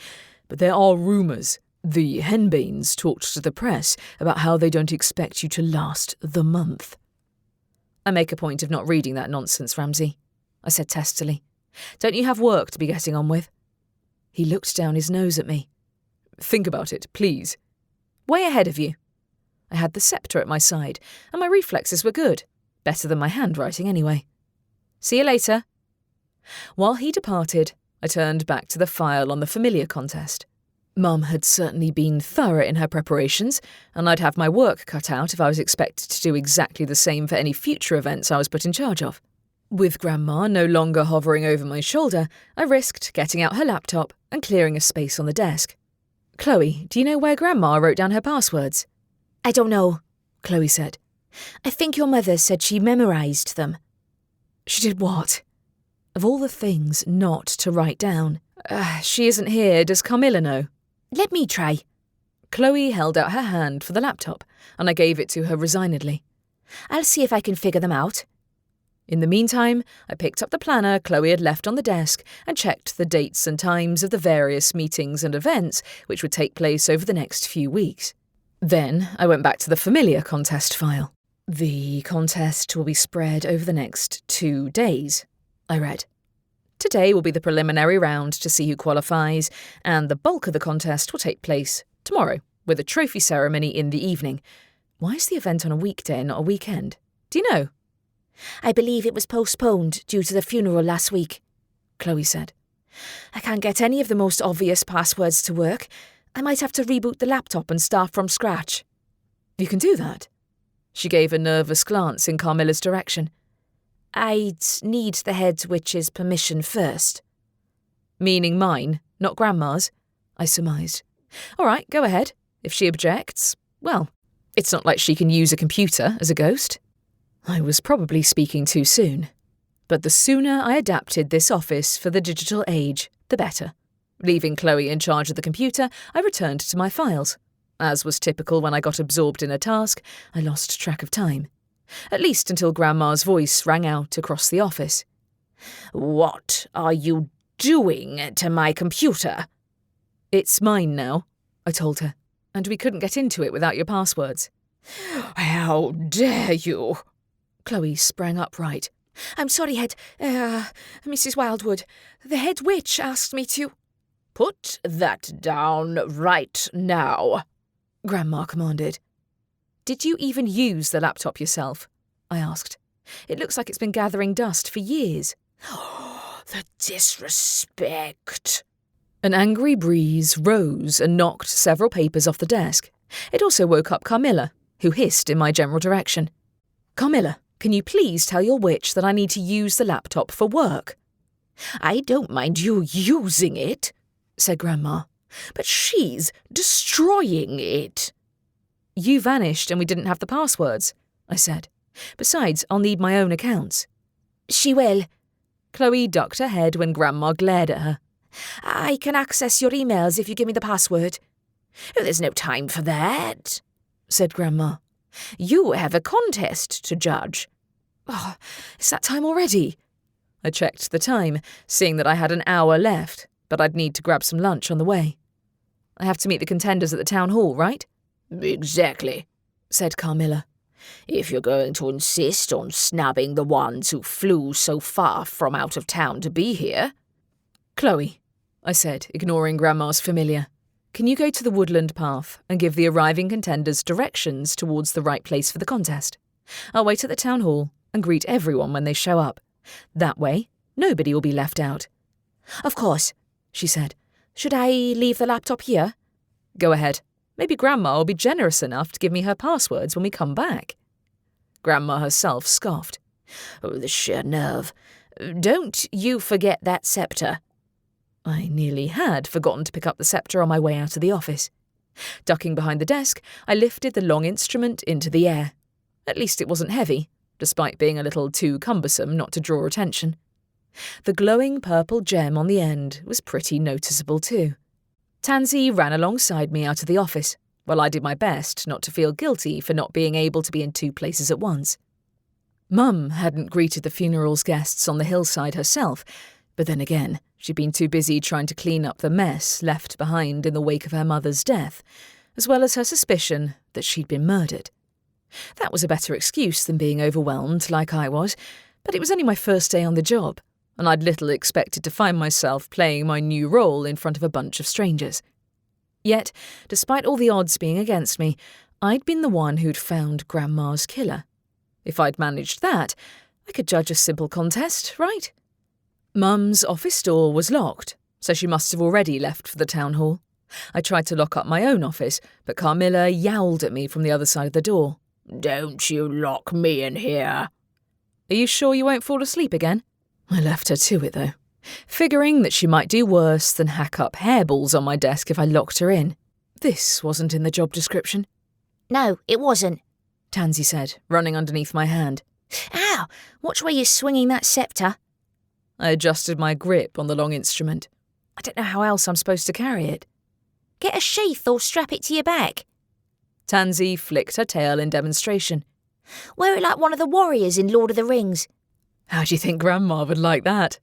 but there are rumours. The Henbanes talked to the press about how they don't expect you to last the month. I make a point of not reading that nonsense, Ramsay, I said testily. Don't you have work to be getting on with? He looked down his nose at me. Think about it, please. Way ahead of you. I had the sceptre at my side, and my reflexes were good. Better than my handwriting, anyway. See you later. While he departed, I turned back to the file on the familiar contest. Mum had certainly been thorough in her preparations, and I'd have my work cut out if I was expected to do exactly the same for any future events I was put in charge of. With Grandma no longer hovering over my shoulder, I risked getting out her laptop and clearing a space on the desk. Chloe, do you know where Grandma wrote down her passwords? I don't know, Chloe said. I think your mother said she memorised them. She did what? Of all the things not to write down. She isn't here. Does Carmilla know? Let me try. Chloe held out her hand for the laptop, and I gave it to her resignedly. I'll see if I can figure them out. In the meantime, I picked up the planner Chloe had left on the desk and checked the dates and times of the various meetings and events which would take place over the next few weeks. Then I went back to the familiar contest file. The contest will be spread over the next 2 days, I read. Today will be the preliminary round to see who qualifies, and the bulk of the contest will take place tomorrow, with a trophy ceremony in the evening. Why is the event on a weekday and not a weekend? Do you know? I believe it was postponed due to the funeral last week, Chloe said. I can't get any of the most obvious passwords to work. I might have to reboot the laptop and start from scratch. You can do that. She gave a nervous glance in Carmilla's direction. I'd need the head witch's permission first. Meaning mine, not Grandma's, I surmised. All right, go ahead. If she objects, well, it's not like she can use a computer as a ghost. I was probably speaking too soon. But the sooner I adapted this office for the digital age, the better. Leaving Chloe in charge of the computer, I returned to my files. As was typical when I got absorbed in a task, I lost track of time. At least until Grandma's voice rang out across the office. What are you doing to my computer? It's mine now, I told her, and we couldn't get into it without your passwords. How dare you? Chloe sprang upright. I'm sorry, Mrs. Wildwood. The head witch asked me to... Put that down right now, Grandma commanded. Did you even use the laptop yourself? I asked. It looks like it's been gathering dust for years. The disrespect. An angry breeze rose and knocked several papers off the desk. It also woke up Carmilla, who hissed in my general direction. Carmilla, can you please tell your witch that I need to use the laptop for work? I don't mind you using it, said Grandma, but she's destroying it. You vanished and we didn't have the passwords, I said. Besides, I'll need my own accounts. She will. Chloe ducked her head when Grandma glared at her. I can access your emails if you give me the password. There's no time for that, said Grandma. You have a contest to judge. Oh, it's that time already. I checked the time, seeing that I had an hour left, but I'd need to grab some lunch on the way. I have to meet the contenders at the town hall, right? Exactly, said Carmilla. If you're going to insist on snabbing the ones who flew so far from out of town to be here. Chloe, I said, ignoring Grandma's familiar, can you go to the woodland path and give the arriving contenders directions towards the right place for the contest? I'll wait at the town hall and greet everyone when they show up. That way, nobody will be left out. Of course, she said. Should I leave the laptop here? Go ahead. Maybe Grandma will be generous enough to give me her passwords when we come back. Grandma herself scoffed. Oh, the sheer nerve. Don't you forget that sceptre. I nearly had forgotten to pick up the sceptre on my way out of the office. Ducking behind the desk, I lifted the long instrument into the air. At least it wasn't heavy, despite being a little too cumbersome not to draw attention. The glowing purple gem on the end was pretty noticeable too. Tansy ran alongside me out of the office, while I did my best not to feel guilty for not being able to be in 2 places at once. Mum hadn't greeted the funeral's guests on the hillside herself, but then again, she'd been too busy trying to clean up the mess left behind in the wake of her mother's death, as well as her suspicion that she'd been murdered. That was a better excuse than being overwhelmed like I was, but it was only my first day on the job, and I'd little expected to find myself playing my new role in front of a bunch of strangers. Yet, despite all the odds being against me, I'd been the one who'd found Grandma's killer. If I'd managed that, I could judge a simple contest, right? Mum's office door was locked, so she must have already left for the town hall. I tried to lock up my own office, but Carmilla yowled at me from the other side of the door. "Don't you lock me in here." "Are you sure you won't fall asleep again?" I left her to it, though, figuring that she might do worse than hack up hairballs on my desk if I locked her in. This wasn't in the job description. "No, it wasn't," Tansy said, running underneath my hand. "Ow! Watch where you're swinging that sceptre." I adjusted my grip on the long instrument. I don't know how else I'm supposed to carry it. "Get a sheath or strap it to your back." Tansy flicked her tail in demonstration. "Wear it like one of the warriors in Lord of the Rings." How do you think Grandma would like that?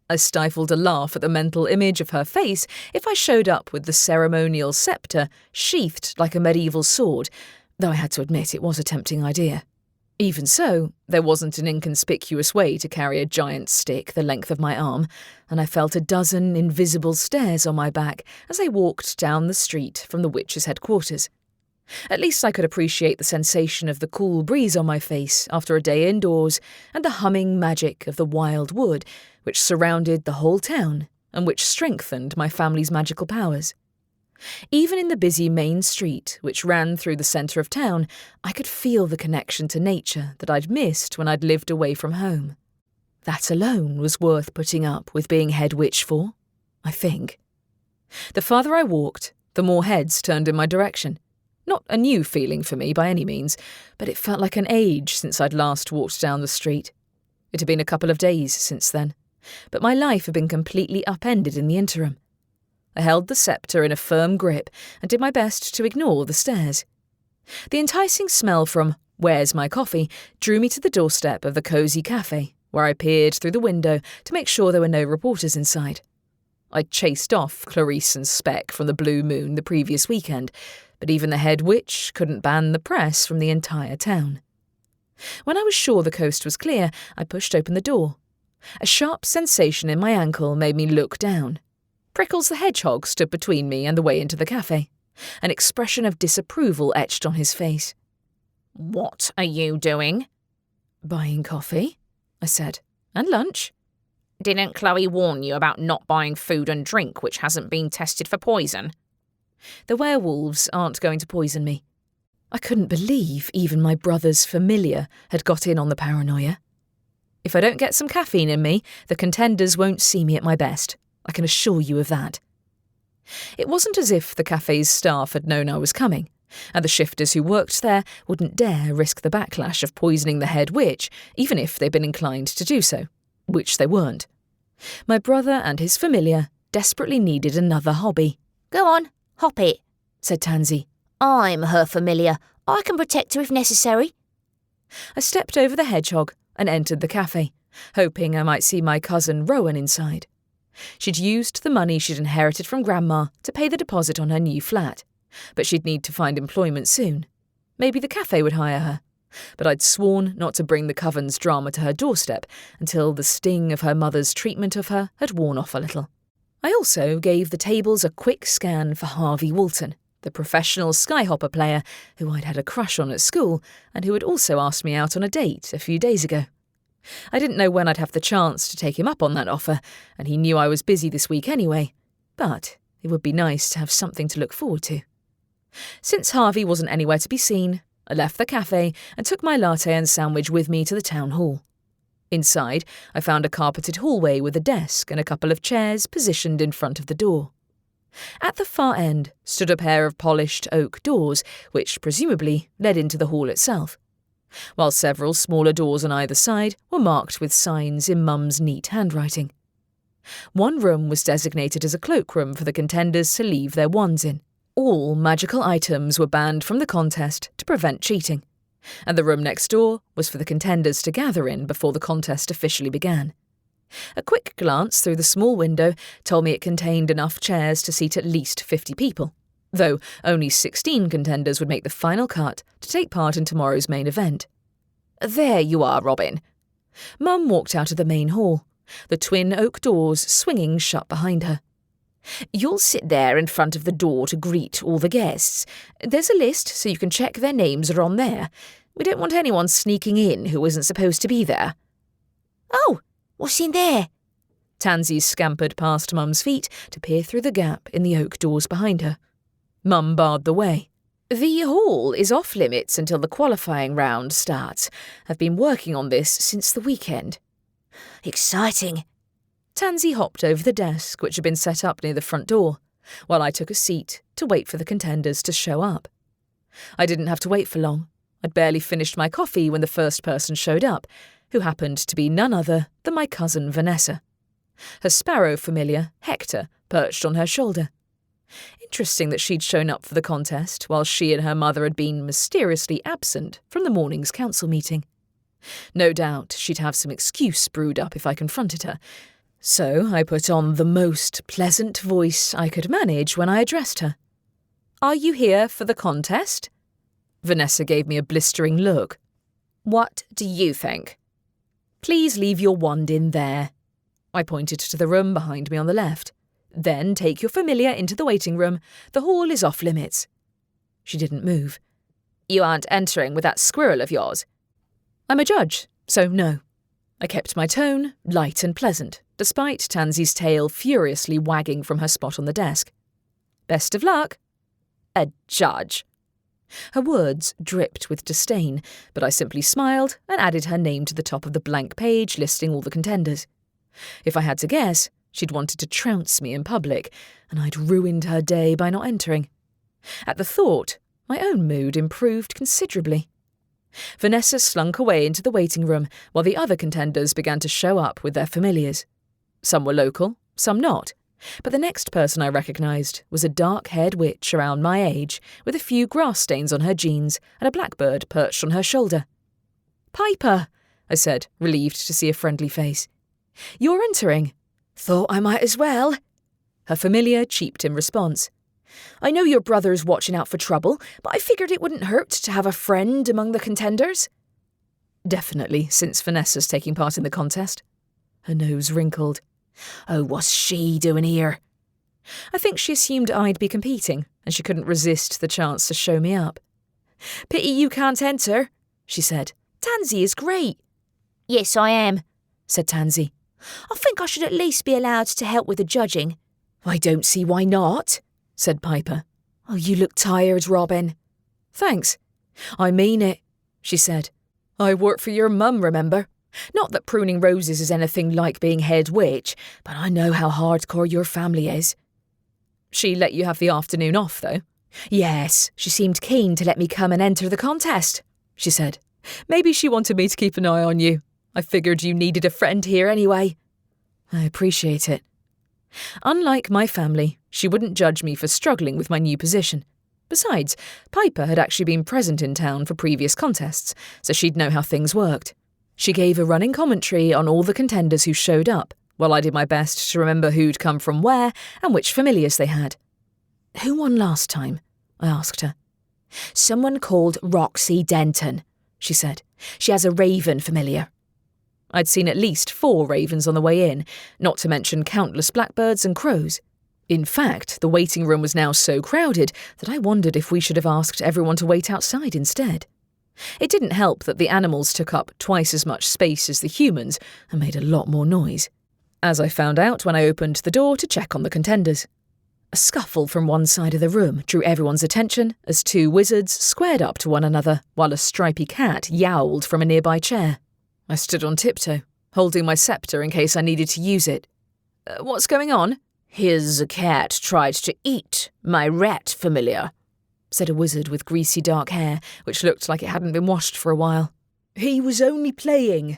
I stifled a laugh at the mental image of her face if I showed up with the ceremonial sceptre sheathed like a medieval sword, though I had to admit it was a tempting idea. Even so, there wasn't an inconspicuous way to carry a giant stick the length of my arm, and I felt a dozen invisible stares on my back as I walked down the street from the witch's headquarters. At least I could appreciate the sensation of the cool breeze on my face after a day indoors and the humming magic of the Wildwood, which surrounded the whole town and which strengthened my family's magical powers. Even in the busy main street, which ran through the centre of town, I could feel the connection to nature that I'd missed when I'd lived away from home. That alone was worth putting up with being head witch for, I think. The farther I walked, the more heads turned in my direction. Not a new feeling for me by any means, but it felt like an age since I'd last walked down the street. It had been a couple of days since then, but my life had been completely upended in the interim. I held the sceptre in a firm grip and did my best to ignore the stares. The enticing smell from "Where's my coffee?" drew me to the doorstep of the cosy cafe, where I peered through the window to make sure there were no reporters inside. I'd chased off Clarice and Speck from the Blue Moon the previous weekend, but even the head witch couldn't ban the press from the entire town. When I was sure the coast was clear, I pushed open the door. A sharp sensation in my ankle made me look down. Prickles the hedgehog stood between me and the way into the cafe. An expression of disapproval etched on his face. "What are you doing?" "Buying coffee," I said. "And lunch." "Didn't Chloe warn you about not buying food and drink which hasn't been tested for poison?" "The werewolves aren't going to poison me." I couldn't believe even my brother's familiar had got in on the paranoia. If I don't get some caffeine in me, the contenders won't see me at my best. I can assure you of that. It wasn't as if the cafe's staff had known I was coming, and the shifters who worked there wouldn't dare risk the backlash of poisoning the head witch, even if they'd been inclined to do so, which they weren't. My brother and his familiar desperately needed another hobby. "Go on, hop it," said Tansy. "I'm her familiar. I can protect her if necessary." I stepped over the hedgehog and entered the cafe, hoping I might see my cousin Rowan inside. She'd used the money she'd inherited from Grandma to pay the deposit on her new flat, but she'd need to find employment soon. Maybe the cafe would hire her, but I'd sworn not to bring the Coven's drama to her doorstep until the sting of her mother's treatment of her had worn off a little. I also gave the tables a quick scan for Harvey Walton, the professional skyhopper player who I'd had a crush on at school and who had also asked me out on a date a few days ago. I didn't know when I'd have the chance to take him up on that offer, and he knew I was busy this week anyway, but it would be nice to have something to look forward to. Since Harvey wasn't anywhere to be seen, I left the cafe and took my latte and sandwich with me to the town hall. Inside, I found a carpeted hallway with a desk and a couple of chairs positioned in front of the door. At the far end stood a pair of polished oak doors, which presumably led into the hall itself, while several smaller doors on either side were marked with signs in Mum's neat handwriting. One room was designated as a cloakroom for the contenders to leave their wands in. All magical items were banned from the contest to prevent cheating, and the room next door was for the contenders to gather in before the contest officially began. A quick glance through the small window told me it contained enough chairs to seat at least 50 people, though only 16 contenders would make the final cut to take part in tomorrow's main event. "There you are, Robin." Mum walked out of the main hall, the twin oak doors swinging shut behind her. "You'll sit there in front of the door to greet all the guests. There's a list so you can check their names are on there. We don't want anyone sneaking in who isn't supposed to be there." "Oh, what's in there?" Tansy scampered past Mum's feet to peer through the gap in the oak doors behind her. Mum barred the way. "The hall is off limits until the qualifying round starts. I've been working on this since the weekend." "Exciting." Tansy hopped over the desk which had been set up near the front door, while I took a seat to wait for the contenders to show up. I didn't have to wait for long. I'd barely finished my coffee when the first person showed up, who happened to be none other than my cousin Vanessa. Her sparrow familiar, Hector, perched on her shoulder. Interesting that she'd shown up for the contest while she and her mother had been mysteriously absent from the morning's council meeting. No doubt she'd have some excuse brewed up if I confronted her, so I put on the most pleasant voice I could manage when I addressed her. "Are you here for the contest?" Vanessa gave me a blistering look. "What do you think?" "Please leave your wand in there." I pointed to the room behind me on the left. "Then take your familiar into the waiting room. The hall is off limits." She didn't move. "You aren't entering with that squirrel of yours?" "I'm a judge, so no." I kept my tone light and pleasant, despite Tansy's tail furiously wagging from her spot on the desk. "Best of luck." "A judge." Her words dripped with disdain, but I simply smiled and added her name to the top of the blank page listing all the contenders. If I had to guess, she'd wanted to trounce me in public, and I'd ruined her day by not entering. At the thought, my own mood improved considerably. Vanessa slunk away into the waiting room while the other contenders began to show up with their familiars. Some were local, some not, but the next person I recognised was a dark-haired witch around my age with a few grass stains on her jeans and a blackbird perched on her shoulder. "Piper," I said, relieved to see a friendly face. "You're entering." "Thought I might as well." Her familiar cheeped in response. "I know your brother's watching out for trouble, but I figured it wouldn't hurt to have a friend among the contenders." "Definitely, since Vanessa's taking part in the contest." Her nose wrinkled. "Oh, what's she doing here?" I think she assumed I'd be competing, and she couldn't resist the chance to show me up. "Pity you can't enter," she said. "Tansy is great." "Yes, I am," said Tansy. "I think I should at least be allowed to help with the judging." "I don't see why not," said Piper. "Oh, you look tired, Robin." "Thanks. I mean it," she said. "I work for your mum, remember? Not that pruning roses is anything like being head witch, but I know how hardcore your family is." "She let you have the afternoon off, though?" "Yes, she seemed keen to let me come and enter the contest," she said. "Maybe she wanted me to keep an eye on you. I figured you needed a friend here anyway." "I appreciate it." Unlike my family, she wouldn't judge me for struggling with my new position. Besides, Piper had actually been present in town for previous contests, so she'd know how things worked. She gave a running commentary on all the contenders who showed up, while I did my best to remember who'd come from where and which familiars they had. "Who won last time?" I asked her. "Someone called Roxy Denton," she said. "She has a raven familiar." I'd seen at least 4 ravens on the way in, not to mention countless blackbirds and crows. In fact, the waiting room was now so crowded that I wondered if we should have asked everyone to wait outside instead. It didn't help that the animals took up twice as much space as the humans and made a lot more noise, as I found out when I opened the door to check on the contenders. A scuffle from one side of the room drew everyone's attention as 2 wizards squared up to one another while a stripy cat yowled from a nearby chair. I stood on tiptoe, holding my sceptre in case I needed to use it. "What's going on?" "His cat tried to eat my rat familiar," said a wizard with greasy dark hair, which looked like it hadn't been washed for a while. "He was only playing,"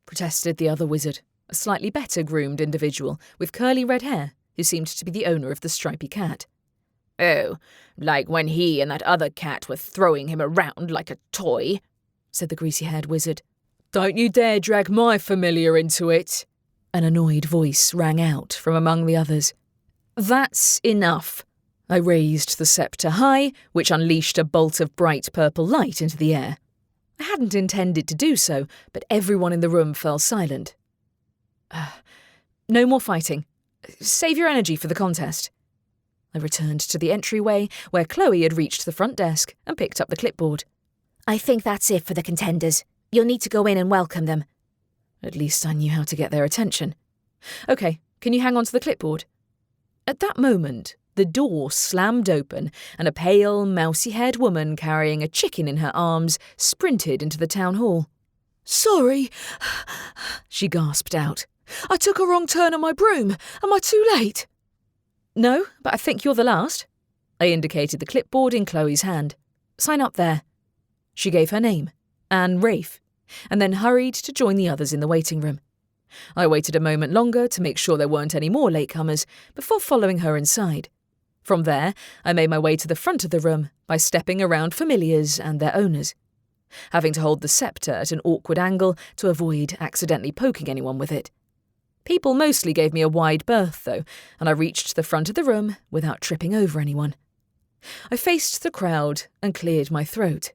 protested the other wizard. a slightly better groomed individual with curly red hair who seemed to be the owner of the stripy cat. "Oh, like when he and that other cat were throwing him around like a toy," said the greasy-haired wizard. "Don't you dare drag my familiar into it," an annoyed voice rang out from among the others. "That's enough." I raised the sceptre high, which unleashed a bolt of bright purple light into the air. I hadn't intended to do so, but everyone in the room fell silent. No more fighting. Save your energy for the contest." I returned to the entryway, where Chloe had reached the front desk and picked up the clipboard. "I think that's it for the contenders. You'll need to go in and welcome them." At least I knew how to get their attention. "Okay, can you hang on to the clipboard?" At that moment, the door slammed open and a pale, mousy-haired woman carrying a chicken in her arms sprinted into the town hall. "Sorry," she gasped out. "I took a wrong turn on my broom. Am I too late?" "No, but I think you're the last." I indicated the clipboard in Chloe's hand. "Sign up there." She gave her name, Anne Rafe, and then hurried to join the others in the waiting room. I waited a moment longer to make sure there weren't any more latecomers before following her inside. From there, I made my way to the front of the room by stepping around familiars and their owners, having to hold the sceptre at an awkward angle to avoid accidentally poking anyone with it. People mostly gave me a wide berth, though, and I reached the front of the room without tripping over anyone. I faced the crowd and cleared my throat.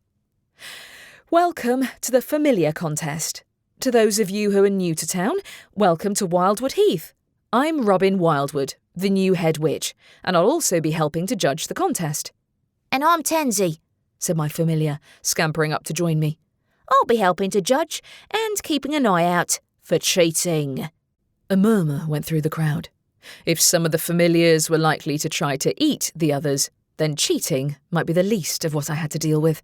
"Welcome to the Familiar Contest. To those of you who are new to town, welcome to Wildwood Heath. I'm Robin Wildwood, the new head witch, and I'll also be helping to judge the contest." "And I'm Tansy," said my familiar, scampering up to join me. "I'll be helping to judge and keeping an eye out for cheating." A murmur went through the crowd. If some of the familiars were likely to try to eat the others, then cheating might be the least of what I had to deal with.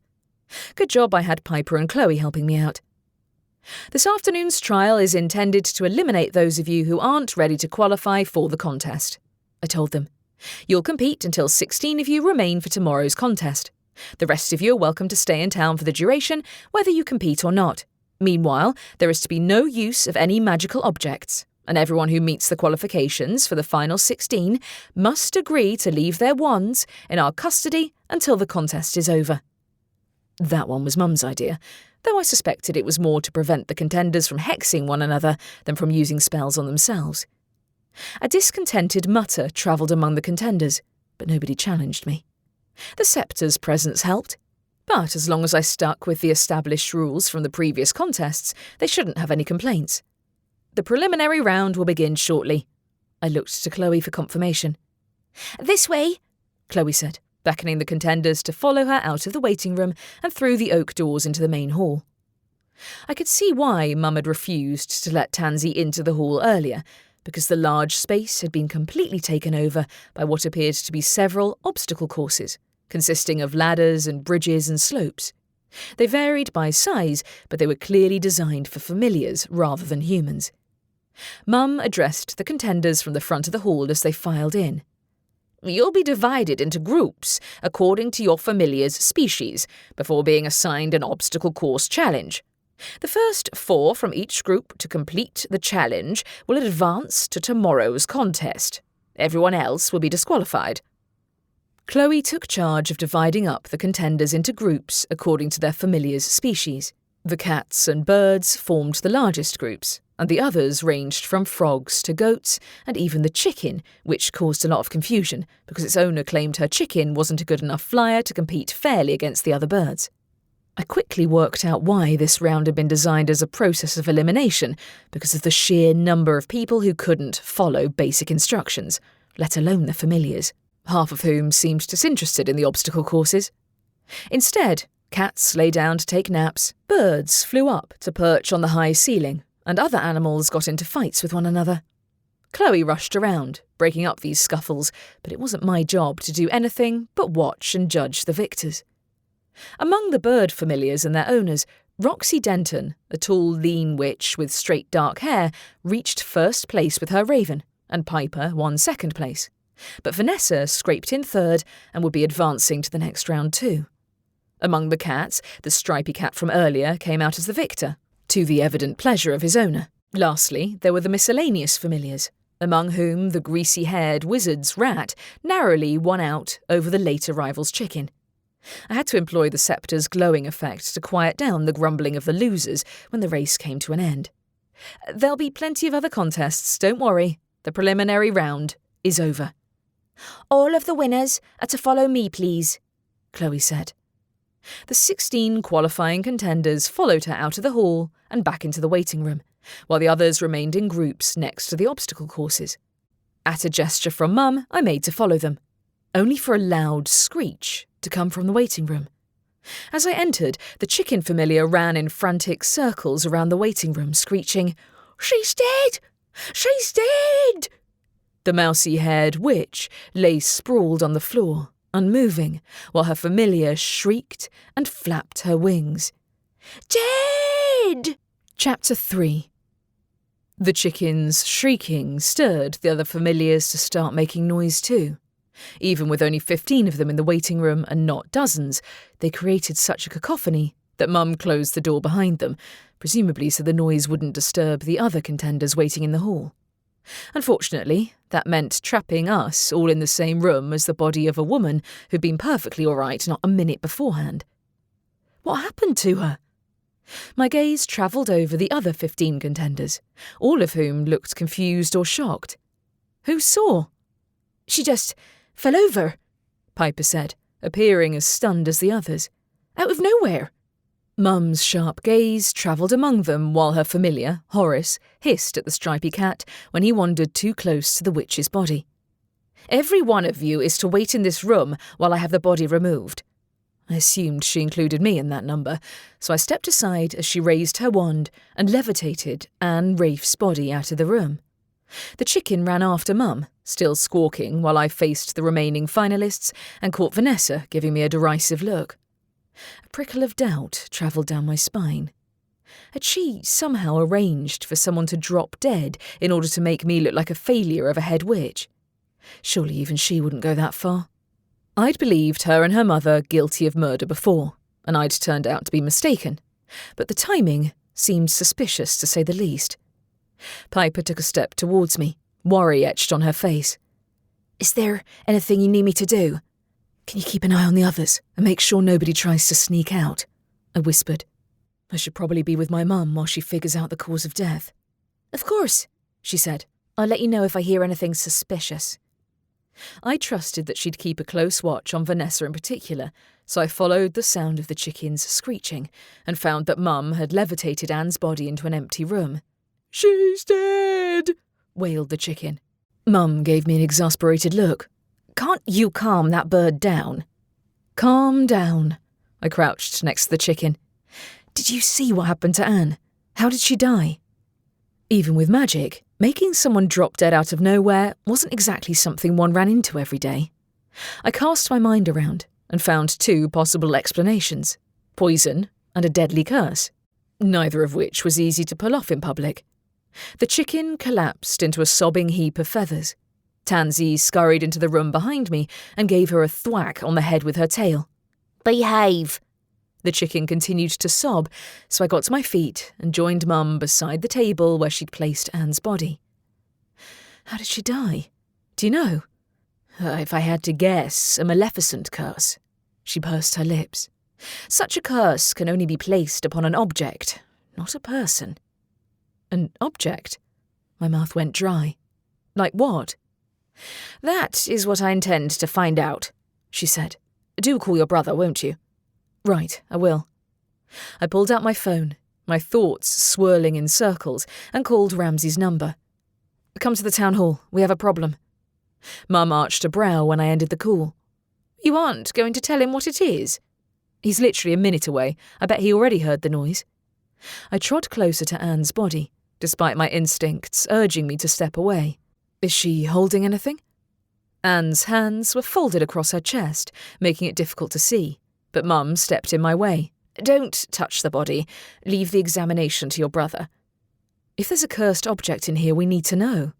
Good job I had Piper and Chloe helping me out. "This afternoon's trial is intended to eliminate those of you who aren't ready to qualify for the contest," I told them. "You'll compete until 16 of you remain for tomorrow's contest. The rest of you are welcome to stay in town for the duration, whether you compete or not. Meanwhile, there is to be no use of any magical objects, and everyone who meets the qualifications for the final 16 must agree to leave their wands in our custody until the contest is over." That one was Mum's idea, though I suspected it was more to prevent the contenders from hexing one another than from using spells on themselves. A discontented mutter travelled among the contenders, but nobody challenged me. The sceptre's presence helped, but as long as I stuck with the established rules from the previous contests, they shouldn't have any complaints. "The preliminary round will begin shortly." I looked to Chloe for confirmation. "This way," Chloe said, beckoning the contenders to follow her out of the waiting room and through the oak doors into the main hall. I could see why Mum had refused to let Tansy into the hall earlier, because the large space had been completely taken over by what appeared to be several obstacle courses, consisting of ladders and bridges and slopes. They varied by size, but they were clearly designed for familiars rather than humans. Mum addressed the contenders from the front of the hall as they filed in. "You'll be divided into groups according to your familiar's species, before being assigned an obstacle course challenge. The first 4 from each group to complete the challenge will advance to tomorrow's contest. Everyone else will be disqualified." Chloe took charge of dividing up the contenders into groups according to their familiar's species. The cats and birds formed the largest groups, and the others ranged from frogs to goats, and even the chicken, which caused a lot of confusion because its owner claimed her chicken wasn't a good enough flyer to compete fairly against the other birds. I quickly worked out why this round had been designed as a process of elimination, because of the sheer number of people who couldn't follow basic instructions, let alone their familiars, half of whom seemed disinterested in the obstacle courses. Instead, cats lay down to take naps, birds flew up to perch on the high ceiling, and other animals got into fights with one another. Chloe rushed around, breaking up these scuffles, but it wasn't my job to do anything but watch and judge the victors. Among the bird familiars and their owners, Roxy Denton, a tall, lean witch with straight dark hair, reached first place with her raven, and Piper won second place. But Vanessa scraped in third and would be advancing to the next round too. Among the cats, the stripy cat from earlier came out as the victor, to the evident pleasure of his owner, Lastly, there were the miscellaneous familiars, among whom the greasy-haired wizard's rat narrowly won out over the late arrival's chicken. I had to employ the scepter's glowing effect to quiet down the grumbling of the losers when the race came to an end. There'll be plenty of other contests, don't worry. The preliminary round is over. All of the winners are to follow me, please, Chloe said. The 16 qualifying contenders followed her out of the hall and back into the waiting room, while the others remained in groups next to the obstacle courses. At a gesture from Mum, I made to follow them, only for a loud screech to come from the waiting room. As I entered, the chicken familiar ran in frantic circles around the waiting room, screeching, "She's dead! She's dead!" The mousy-haired witch lay sprawled on the floor, unmoving, while her familiar shrieked and flapped her wings. "Dead!" Chapter 3. The chickens' shrieking stirred the other familiars to start making noise too. Even with only 15 of them in the waiting room and not dozens, they created such a cacophony that Mum closed the door behind them, presumably so the noise wouldn't disturb the other contenders waiting in the hall. Unfortunately, that meant trapping us all in the same room as the body of a woman who'd been perfectly all right not a minute beforehand. What happened to her? My gaze travelled over the other 15 contenders, all of whom looked confused or shocked. Who saw? She just fell over, Piper said, appearing as stunned as the others. Out of nowhere. Mum's sharp gaze travelled among them while her familiar, Horace, hissed at the stripy cat when he wandered too close to the witch's body. "Every one of you is to wait in this room while I have the body removed." I assumed she included me in that number, so I stepped aside as she raised her wand and levitated Anne Rafe's body out of the room. The chicken ran after Mum, still squawking while I faced the remaining finalists and caught Vanessa giving me a derisive look. A prickle of doubt travelled down my spine. Had she somehow arranged for someone to drop dead in order to make me look like a failure of a head witch? Surely even she wouldn't go that far. I'd believed her and her mother guilty of murder before, and I'd turned out to be mistaken, but the timing seemed suspicious to say the least. Piper took a step towards me, worry etched on her face. "Is there anything you need me to do?" "Can you keep an eye on the others and make sure nobody tries to sneak out?" I whispered. "I should probably be with my mum while she figures out the cause of death." "Of course," she said. "I'll let you know if I hear anything suspicious." I trusted that she'd keep a close watch on Vanessa in particular, so I followed the sound of the chickens screeching and found that Mum had levitated Anne's body into an empty room. "She's dead!" wailed the chicken. Mum gave me an exasperated look. "Can't you calm that bird down?" "Calm down." I crouched next to the chicken. "Did you see what happened to Anne? How did she die?" Even with magic, making someone drop dead out of nowhere wasn't exactly something one ran into every day. I cast my mind around and found 2 possible explanations: poison and a deadly curse, neither of which was easy to pull off in public. The chicken collapsed into a sobbing heap of feathers. Tansy scurried into the room behind me and gave her a thwack on the head with her tail. "Behave!" The chicken continued to sob, so I got to my feet and joined Mum beside the table where she'd placed Anne's body. "How did she die? Do you know?" "If I had to guess, a maleficent curse." She pursed her lips. "Such a curse can only be placed upon an object, not a person." "An object?" My mouth went dry. "Like what?" "That is what I intend to find out," she said. "Do call your brother, won't you?" "Right, I will." I pulled out my phone, my thoughts swirling in circles, and called Ramsay's number. "Come to the town hall, we have a problem." Mum arched a brow when I ended the call. "You aren't going to tell him what it is?" "He's literally a minute away. I bet he already heard the noise." I trod closer to Anne's body, despite my instincts urging me to step away. "Is she holding anything?" Anne's hands were folded across her chest, making it difficult to see, but Mum stepped in my way. "Don't touch the body. Leave the examination to your brother." "If there's a cursed object in here, we need to know."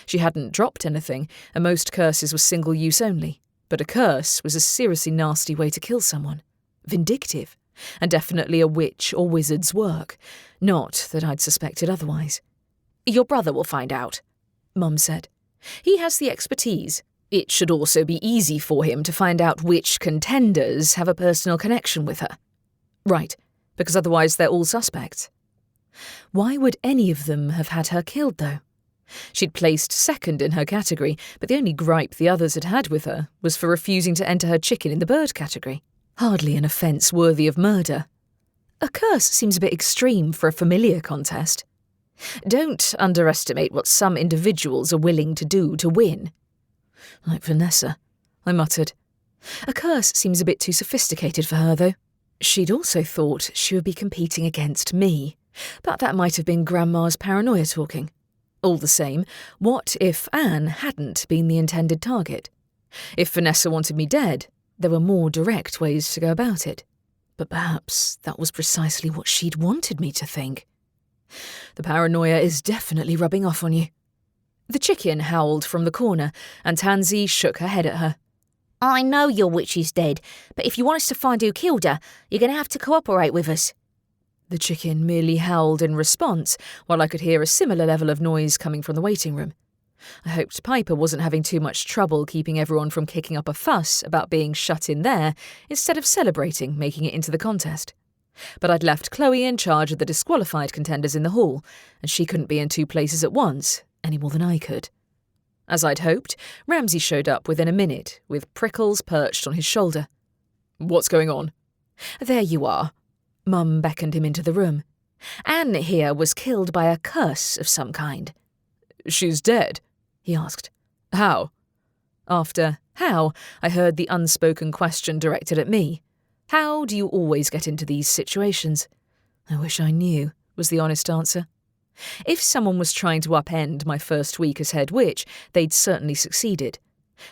She hadn't dropped anything, and most curses were single-use only, but a curse was a seriously nasty way to kill someone. Vindictive, and definitely a witch or wizard's work. Not that I'd suspected otherwise. Your brother will find out, Mum said. He has the expertise. It should also be easy for him to find out which contenders have a personal connection with her. Right, because otherwise they're all suspects. Why would any of them have had her killed, though? She'd placed second in her category, but the only gripe the others had had with her was for refusing to enter her chicken in the bird category. Hardly an offence worthy of murder. A curse seems a bit extreme for a familiar contest. Don't underestimate what some individuals are willing to do to win. Like Vanessa, I muttered. A curse seems a bit too sophisticated for her, though. She'd also thought she would be competing against me, but that might have been Grandma's paranoia talking. All the same, what if Anne hadn't been the intended target? If Vanessa wanted me dead, there were more direct ways to go about it. But perhaps that was precisely what she'd wanted me to think. The paranoia is definitely rubbing off on you. The chicken howled from the corner, and Tansy shook her head at her. I know your witch is dead, but if you want us to find who killed her, you're going to have to cooperate with us. The chicken merely howled in response, while I could hear a similar level of noise coming from the waiting room. I hoped Piper wasn't having too much trouble keeping everyone from kicking up a fuss about being shut in there, instead of celebrating making it into the contest. But I'd left Chloe in charge of the disqualified contenders in the hall, and she couldn't be in two places at once, any more than I could. As I'd hoped, Ramsay showed up within a minute, with prickles perched on his shoulder. What's going on? There you are. Mum beckoned him into the room. Anne here was killed by a curse of some kind. She's dead? He asked. How? After how, I heard the unspoken question directed at me. How do you always get into these situations? I wish I knew, was the honest answer. If someone was trying to upend my first week as head witch, they'd certainly succeeded.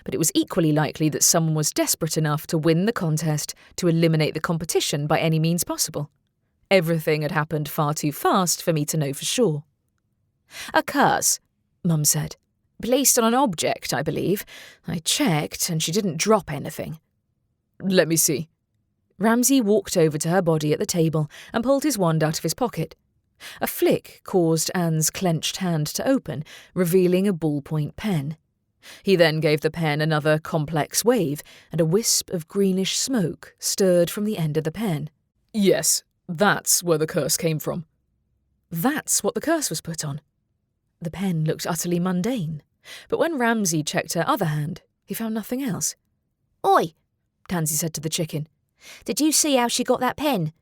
But it was equally likely that someone was desperate enough to win the contest to eliminate the competition by any means possible. Everything had happened far too fast for me to know for sure. A curse, Mum said. Placed on an object, I believe. I checked, and she didn't drop anything. Let me see. Ramsay walked over to her body at the table and pulled his wand out of his pocket. A flick caused Anne's clenched hand to open, revealing a ballpoint pen. He then gave the pen another complex wave, and a wisp of greenish smoke stirred from the end of the pen. Yes, that's where the curse came from. That's what the curse was put on. The pen looked utterly mundane, but when Ramsay checked her other hand, he found nothing else. Oi, Tansy said to the chicken. Did you see how she got that pen?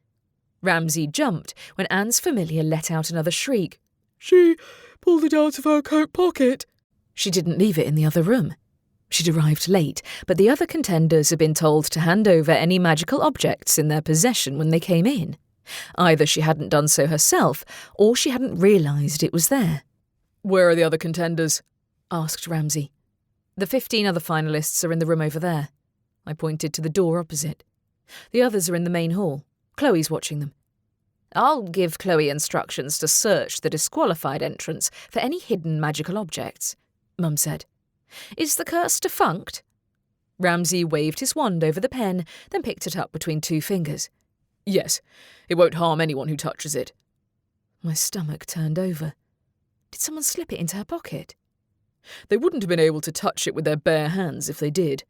Ramsay jumped when Anne's familiar let out another shriek. She pulled it out of her coat pocket. She didn't leave it in the other room. She'd arrived late, but the other contenders had been told to hand over any magical objects in their possession when they came in. Either she hadn't done so herself, or she hadn't realised it was there. Where are the other contenders? Asked Ramsay. The 15 other finalists are in the room over there. I pointed to the door opposite. The others are in the main hall. Chloe's watching them. I'll give Chloe instructions to search the disqualified entrance for any hidden magical objects, Mum said. Is the curse defunct? Ramsay waved his wand over the pen, then picked it up between two fingers. Yes, it won't harm anyone who touches it. My stomach turned over. Did someone slip it into her pocket? They wouldn't have been able to touch it with their bare hands if they did,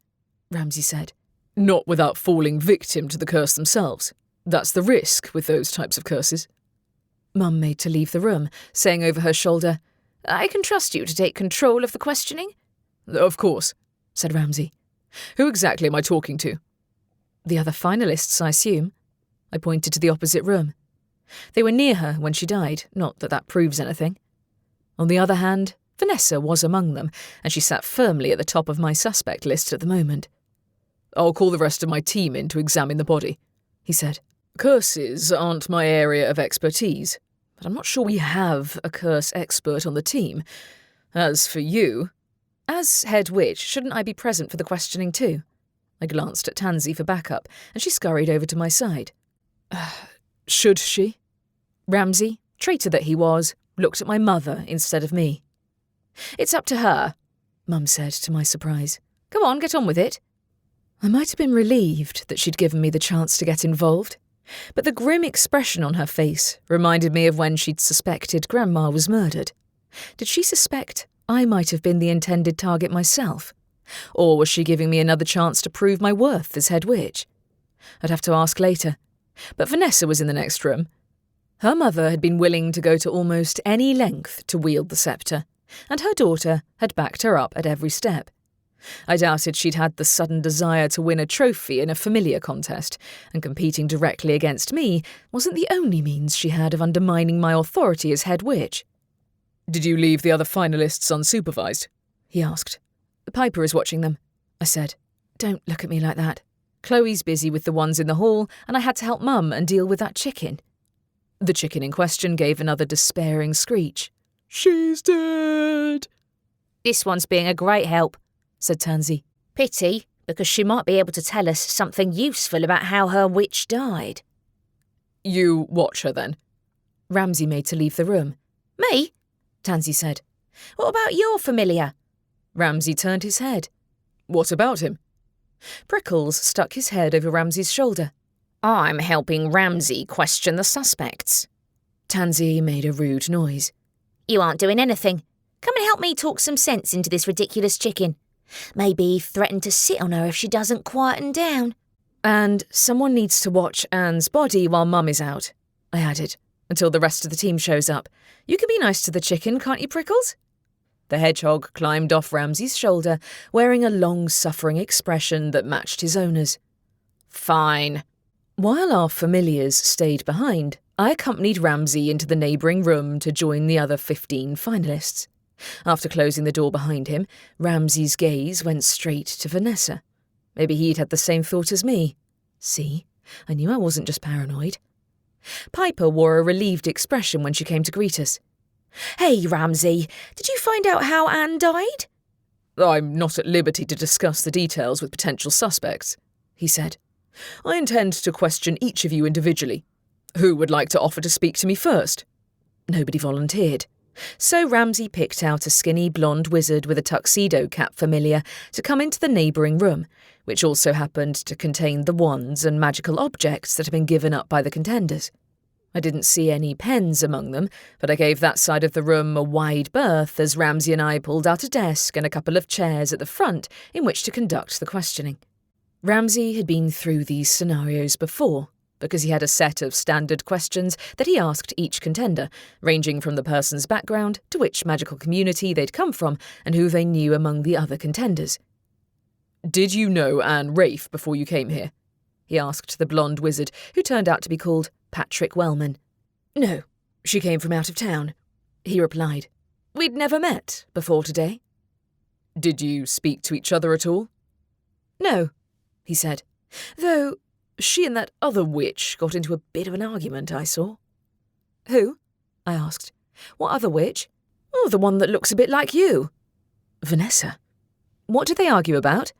Ramsay said. Not without falling victim to the curse themselves. That's the risk with those types of curses. Mum made to leave the room, saying over her shoulder, I can trust you to take control of the questioning? Of course, said Ramsay. Who exactly am I talking to? The other finalists, I assume. I pointed to the opposite room. They were near her when she died, not that that proves anything. On the other hand, Vanessa was among them, and she sat firmly at the top of my suspect list at the moment. I'll call the rest of my team in to examine the body, he said. Curses aren't my area of expertise, but I'm not sure we have a curse expert on the team. As for you... As head witch, shouldn't I be present for the questioning too? I glanced at Tansy for backup, and she scurried over to my side. Should she? Ramsay, traitor that he was, looked at my mother instead of me. It's up to her, Mum said to my surprise. Come on, get on with it. I might have been relieved that she'd given me the chance to get involved. But the grim expression on her face reminded me of when she'd suspected Grandma was murdered. Did she suspect I might have been the intended target myself? Or was she giving me another chance to prove my worth as head witch? I'd have to ask later. But Vanessa was in the next room. Her mother had been willing to go to almost any length to wield the sceptre, and her daughter had backed her up at every step. I doubted she'd had the sudden desire to win a trophy in a familiar contest, and competing directly against me wasn't the only means she had of undermining my authority as head witch. "Did you leave the other finalists unsupervised?" he asked. "Piper is watching them," I said. "Don't look at me like that. Chloe's busy with the ones in the hall, and I had to help Mum and deal with that chicken." The chicken in question gave another despairing screech. "She's dead." "This one's being a great help," said Tansy. "Pity, because she might be able to tell us something useful about how her witch died." "You watch her, then?" Ramsay made to leave the room. "Me?" Tansy said. "What about your familiar?" Ramsay turned his head. "What about him?" Prickles stuck his head over Ramsay's shoulder. "I'm helping Ramsay question the suspects." Tansy made a rude noise. "You aren't doing anything. Come and help me talk some sense into this ridiculous chicken. Maybe threaten to sit on her if she doesn't quieten down." "And someone needs to watch Anne's body while Mum is out," I added, "until the rest of the team shows up. You can be nice to the chicken, can't you, Prickles?" The hedgehog climbed off Ramsay's shoulder, wearing a long-suffering expression that matched his owner's. "Fine." While our familiars stayed behind, I accompanied Ramsay into the neighbouring room to join the other 15 finalists. After closing the door behind him, Ramsay's gaze went straight to Vanessa. Maybe he'd had the same thought as me. See, I knew I wasn't just paranoid. Piper wore a relieved expression when she came to greet us. "Hey, Ramsay, did you find out how Anne died?" "I'm not at liberty to discuss the details with potential suspects," he said. "I intend to question each of you individually. Who would like to offer to speak to me first?" Nobody volunteered. So Ramsay picked out a skinny blonde wizard with a tuxedo cap familiar to come into the neighbouring room, which also happened to contain the wands and magical objects that had been given up by the contenders. I didn't see any pens among them, but I gave that side of the room a wide berth as Ramsay and I pulled out a desk and a couple of chairs at the front in which to conduct the questioning. Ramsay had been through these scenarios before, because he had a set of standard questions that he asked each contender, ranging from the person's background to which magical community they'd come from and who they knew among the other contenders. "Did you know Anne Rafe before you came here?" he asked the blonde wizard, who turned out to be called Patrick Wellman. "No, she came from out of town," he replied. "We'd never met before today." "Did you speak to each other at all?" "No," he said, "though she and that other witch got into a bit of an argument, I saw." "Who?" I asked. "What other witch?" "Oh, the one that looks a bit like you." "Vanessa. What did they argue about?"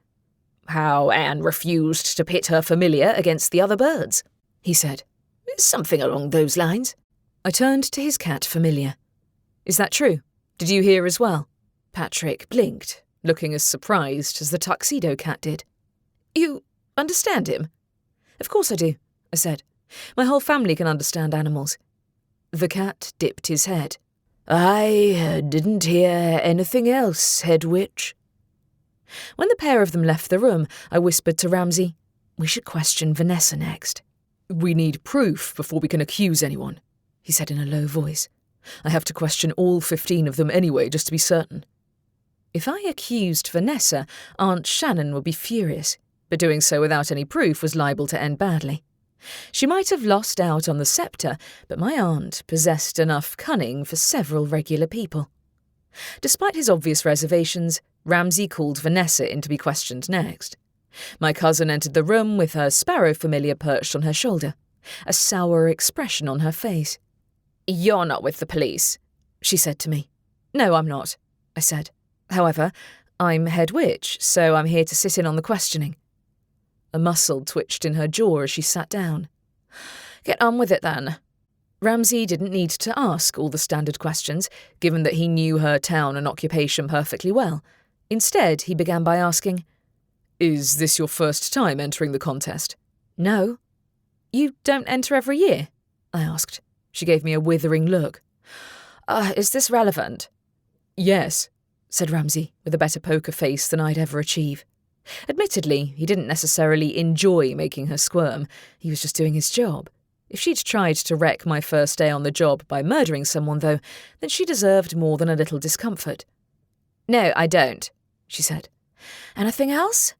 "How Anne refused to pit her familiar against the other birds," he said. "Something along those lines." I turned to his cat familiar. "Is that true? Did you hear as well?" Patrick blinked, looking as surprised as the tuxedo cat did. "You understand him?" "Of course I do," I said. "My whole family can understand animals." The cat dipped his head. "I didn't hear anything else, head witch." When the pair of them left the room, I whispered to Ramsay, "We should question Vanessa next." "We need proof before we can accuse anyone," he said in a low voice. "I have to question all 15 of them anyway, just to be certain." If I accused Vanessa, Aunt Shannon would be furious, but doing so without any proof was liable to end badly. She might have lost out on the sceptre, but my aunt possessed enough cunning for several regular people. Despite his obvious reservations, Ramsay called Vanessa in to be questioned next. My cousin entered the room with her sparrow familiar perched on her shoulder, a sour expression on her face. "You're not with the police," she said to me. "No, I'm not," I said. "However, I'm head witch, so I'm here to sit in on the questioning." A muscle twitched in her jaw as she sat down. "Get on with it, then." Ramsay didn't need to ask all the standard questions, given that he knew her town and occupation perfectly well. Instead, he began by asking, "Is this your first time entering the contest?" "No." You don't enter every year? I asked. She gave me a withering look. Is this relevant? Yes, said Ramsay, with a better poker face than I'd ever achieve. Admittedly, he didn't necessarily enjoy making her squirm. He was just doing his job. If she'd tried to wreck my first day on the job by murdering someone, though, then she deserved more than a little discomfort. No, I don't, she said. Anything else?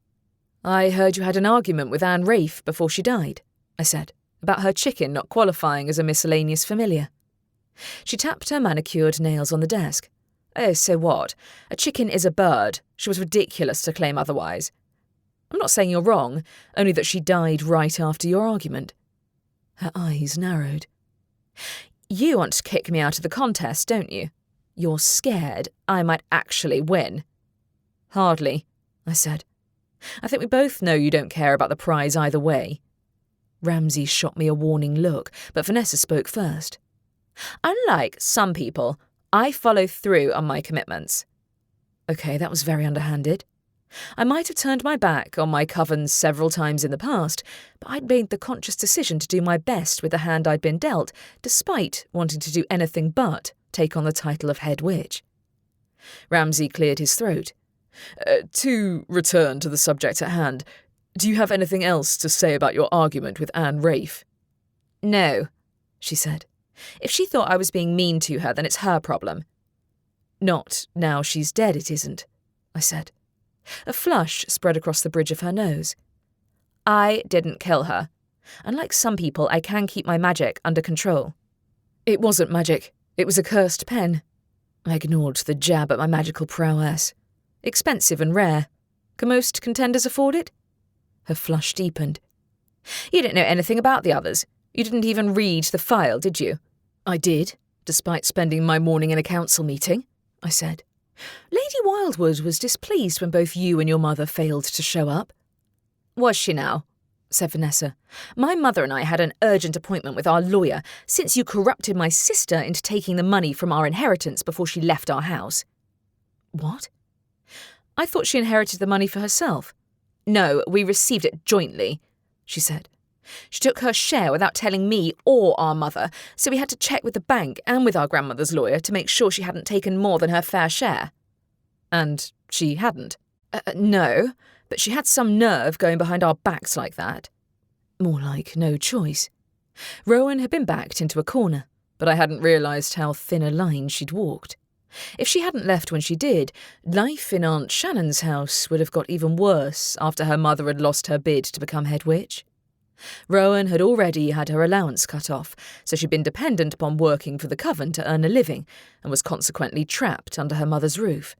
I heard you had an argument with Anne Rafe before she died, I said, about her chicken not qualifying as a miscellaneous familiar. She tapped her manicured nails on the desk. Oh, so what? A chicken is a bird. She was ridiculous to claim otherwise. I'm not saying you're wrong, only that she died right after your argument. Her eyes narrowed. You want to kick me out of the contest, don't you? You're scared I might actually win. Hardly, I said. I think we both know you don't care about the prize either way. Ramsay shot me a warning look, but Vanessa spoke first. Unlike some people, I follow through on my commitments. Okay, that was very underhanded. I might have turned my back on my covens several times in the past, but I'd made the conscious decision to do my best with the hand I'd been dealt, despite wanting to do anything but take on the title of head witch. Ramsay cleared his throat. To return to the subject at hand, do you have anything else to say about your argument with Anne Rafe? No, she said. If she thought I was being mean to her, then it's her problem. Not now she's dead, it isn't, I said. A flush spread across the bridge of her nose. I didn't kill her. Unlike some people, I can keep my magic under control. It wasn't magic. It was a cursed pen. I ignored the jab at my magical prowess. Expensive and rare. Can most contenders afford it? Her flush deepened. You didn't know anything about the others. You didn't even read the file, did you? I did, despite spending my morning in a council meeting, I said. Lady Wildwood was displeased when both you and your mother failed to show up. Was she now? Said Vanessa. My mother and I had an urgent appointment with our lawyer since you corrupted my sister into taking the money from our inheritance before she left our house. What? I thought she inherited the money for herself. No, we received it jointly, she said. She took her share without telling me or our mother, so we had to check with the bank and with our grandmother's lawyer to make sure she hadn't taken more than her fair share. And she hadn't. No, but she had some nerve going behind our backs like that. More like no choice. Rowan had been backed into a corner, but I hadn't realised how thin a line she'd walked. If she hadn't left when she did, life in Aunt Shannon's house would have got even worse after her mother had lost her bid to become head witch. Rowan had already had her allowance cut off, so she'd been dependent upon working for the coven to earn a living, and was consequently trapped under her mother's roof.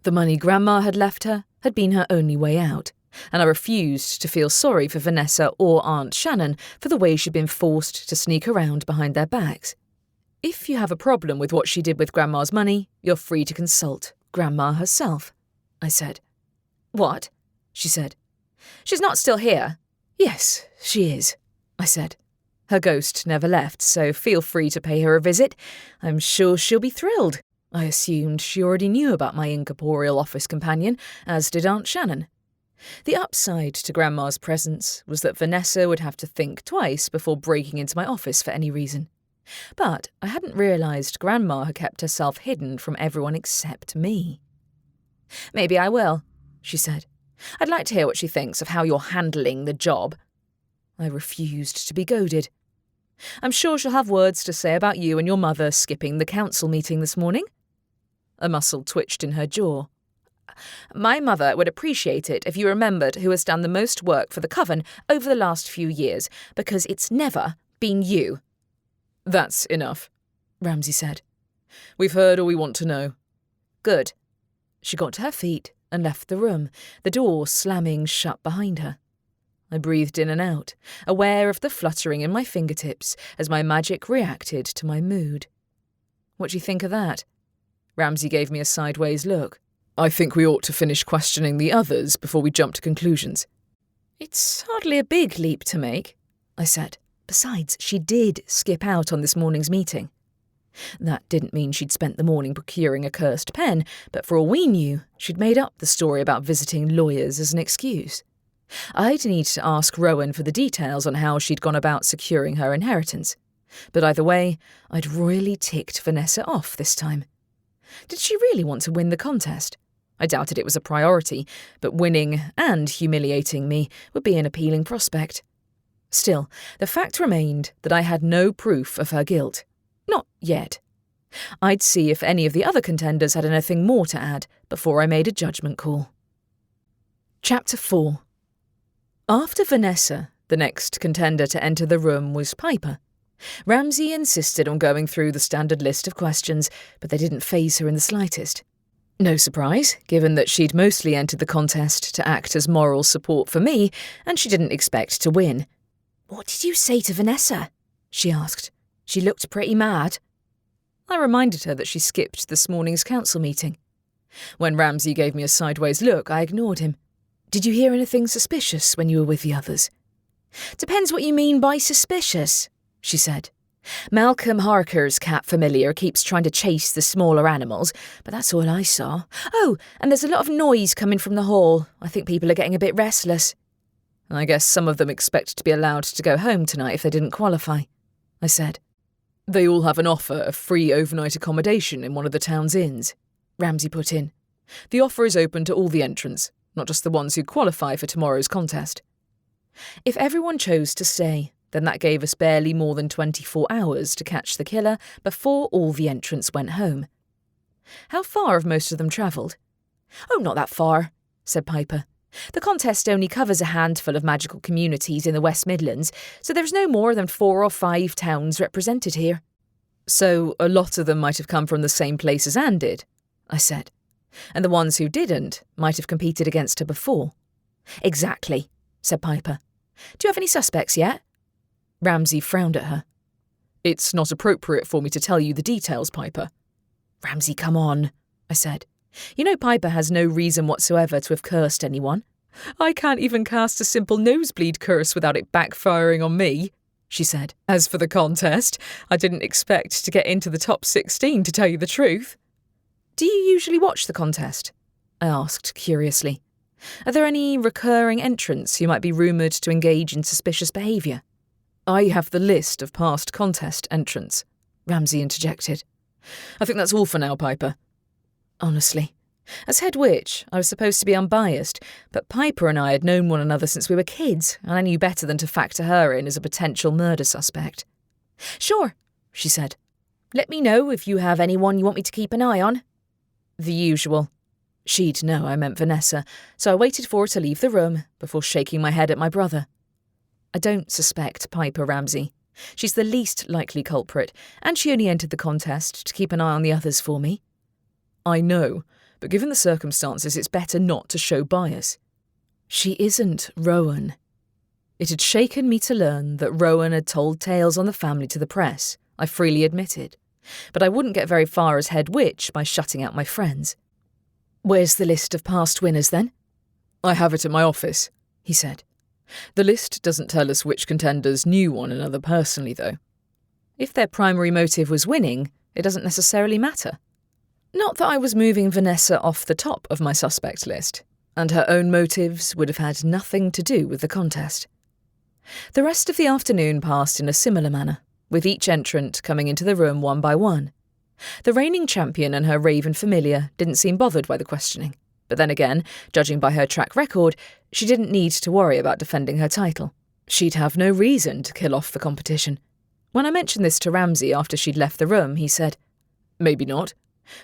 The money Grandma had left her had been her only way out, and I refused to feel sorry for Vanessa or Aunt Shannon for the way she'd been forced to sneak around behind their backs. If you have a problem with what she did with Grandma's money, you're free to consult Grandma herself, I said. What? She said. She's not still here. Yes, she is, I said. Her ghost never left, so feel free to pay her a visit. I'm sure she'll be thrilled. I assumed she already knew about my incorporeal office companion, as did Aunt Shannon. The upside to Grandma's presence was that Vanessa would have to think twice before breaking into my office for any reason. But I hadn't realised Grandma had kept herself hidden from everyone except me. Maybe I will, she said. I'd like to hear what she thinks of how you're handling the job. I refused to be goaded. I'm sure she'll have words to say about you and your mother skipping the council meeting this morning. A muscle twitched in her jaw. My mother would appreciate it if you remembered who has done the most work for the coven over the last few years, because it's never been you. That's enough, Ramsay said. We've heard all we want to know. Good. She got to her feet and left the room, the door slamming shut behind her. I breathed in and out, aware of the fluttering in my fingertips as my magic reacted to my mood. What do you think of that? Ramsay gave me a sideways look. I think we ought to finish questioning the others before we jump to conclusions. It's hardly a big leap to make, I said. Besides, she did skip out on this morning's meeting. That didn't mean she'd spent the morning procuring a cursed pen, but for all we knew, she'd made up the story about visiting lawyers as an excuse. I'd need to ask Rowan for the details on how she'd gone about securing her inheritance. But either way, I'd royally ticked Vanessa off this time. Did she really want to win the contest? I doubted it was a priority, but winning and humiliating me would be an appealing prospect. Still, the fact remained that I had no proof of her guilt. Not yet. I'd see if any of the other contenders had anything more to add before I made a judgment call. Chapter 4. After Vanessa, the next contender to enter the room was Piper. Ramsay insisted on going through the standard list of questions, but they didn't faze her in the slightest. No surprise, given that she'd mostly entered the contest to act as moral support for me, and she didn't expect to win. "What did you say to Vanessa?" she asked. "She looked pretty mad." I reminded her that she skipped this morning's council meeting. When Ramsay gave me a sideways look, I ignored him. "Did you hear anything suspicious when you were with the others?" "Depends what you mean by suspicious," she said. "Malcolm Harker's cat familiar keeps trying to chase the smaller animals, but that's all I saw. Oh, and there's a lot of noise coming from the hall. I think people are getting a bit restless." "I guess some of them expect to be allowed to go home tonight if they didn't qualify," I said. "They all have an offer of free overnight accommodation in one of the town's inns," Ramsay put in. "The offer is open to all the entrants, not just the ones who qualify for tomorrow's contest." If everyone chose to stay, then that gave us barely more than 24 hours to catch the killer before all the entrants went home. How far have most of them travelled? "Oh, not that far," said Piper. "The contest only covers a handful of magical communities in the West Midlands, so there's no more than 4 or 5 towns represented here." "So a lot of them might have come from the same place as Anne did," I said. "And the ones who didn't might have competed against her before." "Exactly," said Piper. "Do you have any suspects yet?" Ramsay frowned at her. "It's not appropriate for me to tell you the details, Piper." "Ramsay, come on," I said. "You know Piper has no reason whatsoever to have cursed anyone. I can't even cast a simple nosebleed curse without it backfiring on me," she said. "As for the contest, I didn't expect to get into the top 16, to tell you the truth." "Do you usually watch the contest?" I asked curiously. "Are there any recurring entrants who might be rumoured to engage in suspicious behaviour?" "I have the list of past contest entrants," Ramsay interjected. "I think that's all for now, Piper." Honestly, as head witch, I was supposed to be unbiased, but Piper and I had known one another since we were kids, and I knew better than to factor her in as a potential murder suspect. "Sure," she said. "Let me know if you have anyone you want me to keep an eye on." The usual. She'd know I meant Vanessa, so I waited for her to leave the room before shaking my head at my brother. "I don't suspect Piper, Ramsay. She's the least likely culprit, and she only entered the contest to keep an eye on the others for me." "I know, but given the circumstances, it's better not to show bias." "She isn't Rowan." It had shaken me to learn that Rowan had told tales on the family to the press, I freely admitted, but I wouldn't get very far as head witch by shutting out my friends. "Where's the list of past winners, then?" "I have it at my office," he said. "The list doesn't tell us which contenders knew one another personally, though. If their primary motive was winning, it doesn't necessarily matter. Not that I was moving Vanessa off the top of my suspect list, and her own motives would have had nothing to do with the contest." The rest of the afternoon passed in a similar manner, with each entrant coming into the room one by one. The reigning champion and her raven familiar didn't seem bothered by the questioning, but then again, judging by her track record, she didn't need to worry about defending her title. She'd have no reason to kill off the competition. When I mentioned this to Ramsay after she'd left the room, he said, "Maybe not,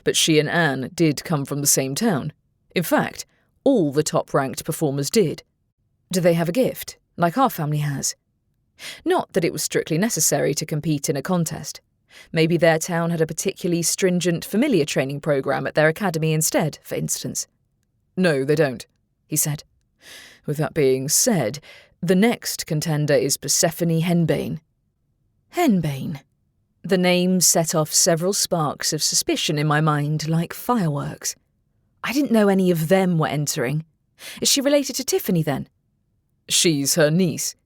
but she and Anne did come from the same town. In fact, all the top-ranked performers did. Do they have a gift, like our family has?" Not that it was strictly necessary to compete in a contest. Maybe their town had a particularly stringent familiar training program at their academy instead, for instance. "No, they don't," he said. "With that being said, the next contender is Persephone Henbane." Henbane. The name set off several sparks of suspicion in my mind like fireworks. I didn't know any of them were entering. Is she related to Tiffany then? "She's her niece."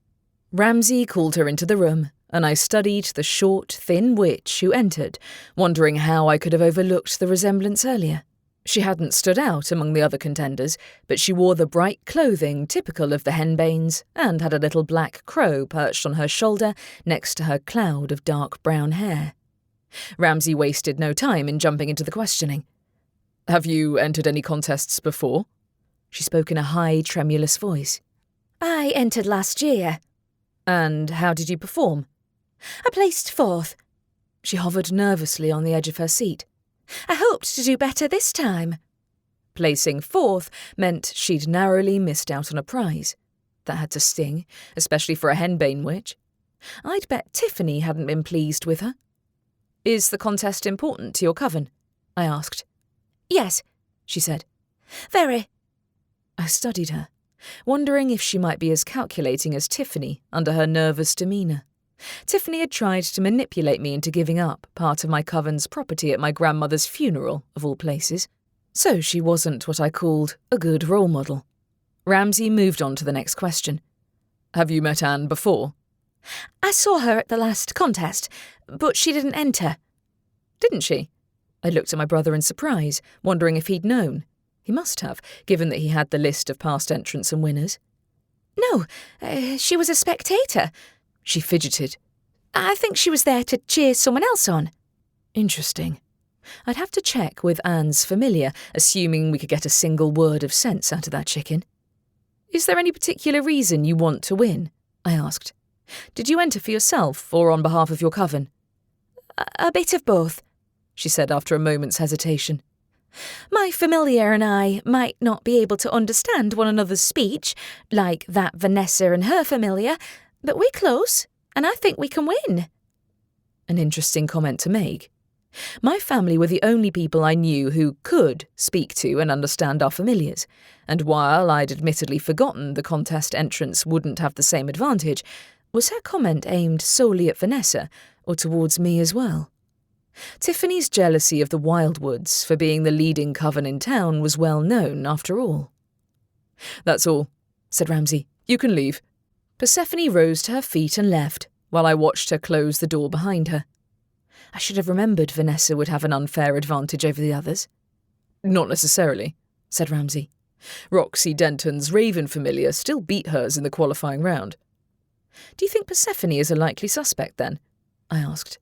Ramsay called her into the room, and I studied the short, thin witch who entered, wondering how I could have overlooked the resemblance earlier. She hadn't stood out among the other contenders, but she wore the bright clothing typical of the henbanes and had a little black crow perched on her shoulder next to her cloud of dark brown hair. Ramsay wasted no time in jumping into the questioning. "Have you entered any contests before?" She spoke in a high, tremulous voice. "I entered last year." "And how did you perform?" "I placed 4th. She hovered nervously on the edge of her seat. "I hoped to do better this time." Placing 4th meant she'd narrowly missed out on a prize. That had to sting, especially for a henbane witch. I'd bet Tiffany hadn't been pleased with her. "Is the contest important to your coven?" I asked. "Yes," she said. "Very." I studied her, wondering if she might be as calculating as Tiffany under her nervous demeanour. Tiffany had tried to manipulate me into giving up part of my coven's property at my grandmother's funeral, of all places. So she wasn't what I called a good role model. Ramsay moved on to the next question. "Have you met Anne before?" "I saw her at the last contest, but she didn't enter." "Didn't she?" I looked at my brother in surprise, wondering if he'd known. He must have, given that he had the list of past entrants and winners. "No, she was a spectator." She fidgeted. "I think she was there to cheer someone else on." Interesting. I'd have to check with Anne's familiar, assuming we could get a single word of sense out of that chicken. "Is there any particular reason you want to win?" I asked. "Did you enter for yourself or on behalf of your coven?" A bit of both," she said after a moment's hesitation. "My familiar and I might not be able to understand one another's speech, like that Vanessa and her familiar, but we're close, and I think we can win." An interesting comment to make. My family were the only people I knew who could speak to and understand our familiars, and while I'd admittedly forgotten the contest entrants wouldn't have the same advantage, was her comment aimed solely at Vanessa or towards me as well? Tiffany's jealousy of the Wildwoods for being the leading coven in town was well known, after all. "That's all," said Ramsay. "You can leave." Persephone rose to her feet and left, while I watched her close the door behind her. I should have remembered Vanessa would have an unfair advantage over the others. "Not necessarily," said Ramsay. "Roxy Denton's Raven familiar still beat hers in the qualifying round." "Do you think Persephone is a likely suspect, then?" I asked.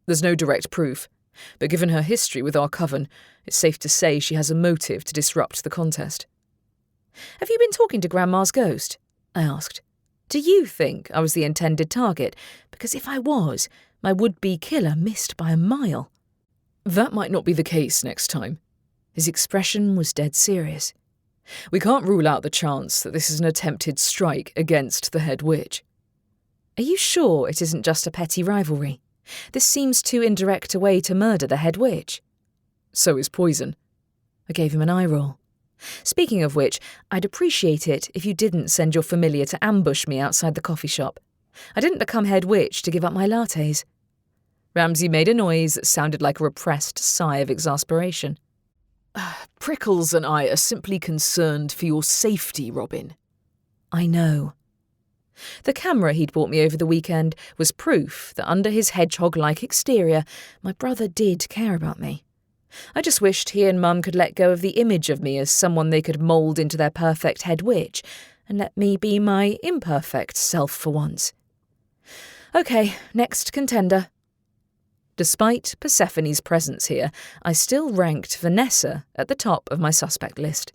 "There's no direct proof, but given her history with our coven, it's safe to say she has a motive to disrupt the contest." "Have you been talking to Grandma's ghost?" I asked. "Do you think I was the intended target? Because if I was, my would-be killer missed by a mile." "That might not be the case next time." His expression was dead serious. "We can't rule out the chance that this is an attempted strike against the head witch." "Are you sure it isn't just a petty rivalry? This seems too indirect a way to murder the head witch." "So is poison." I gave him an eye roll. "Speaking of which, I'd appreciate it if you didn't send your familiar to ambush me outside the coffee shop. I didn't become head witch to give up my lattes." Ramsay made a noise that sounded like a repressed sigh of exasperation. "Prickles and I are simply concerned for your safety, Robin." "I know." The camera he'd bought me over the weekend was proof that under his hedgehog-like exterior, my brother did care about me. I just wished he and Mum could let go of the image of me as someone they could mould into their perfect head witch, and let me be my imperfect self for once. "Okay, next contender." Despite Persephone's presence here, I still ranked Vanessa at the top of my suspect list.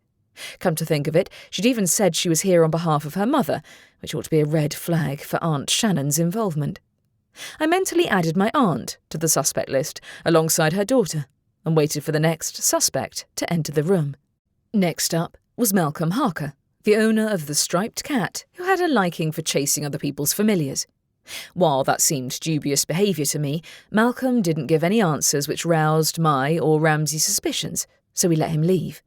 Come to think of it, she'd even said she was here on behalf of her mother, which ought to be a red flag for Aunt Shannon's involvement. I mentally added my aunt to the suspect list alongside her daughter and waited for the next suspect to enter the room. Next up was Malcolm Harker, the owner of the striped cat who had a liking for chasing other people's familiars. While that seemed dubious behaviour to me, Malcolm didn't give any answers which roused my or Ramsay's suspicions, so we let him leave.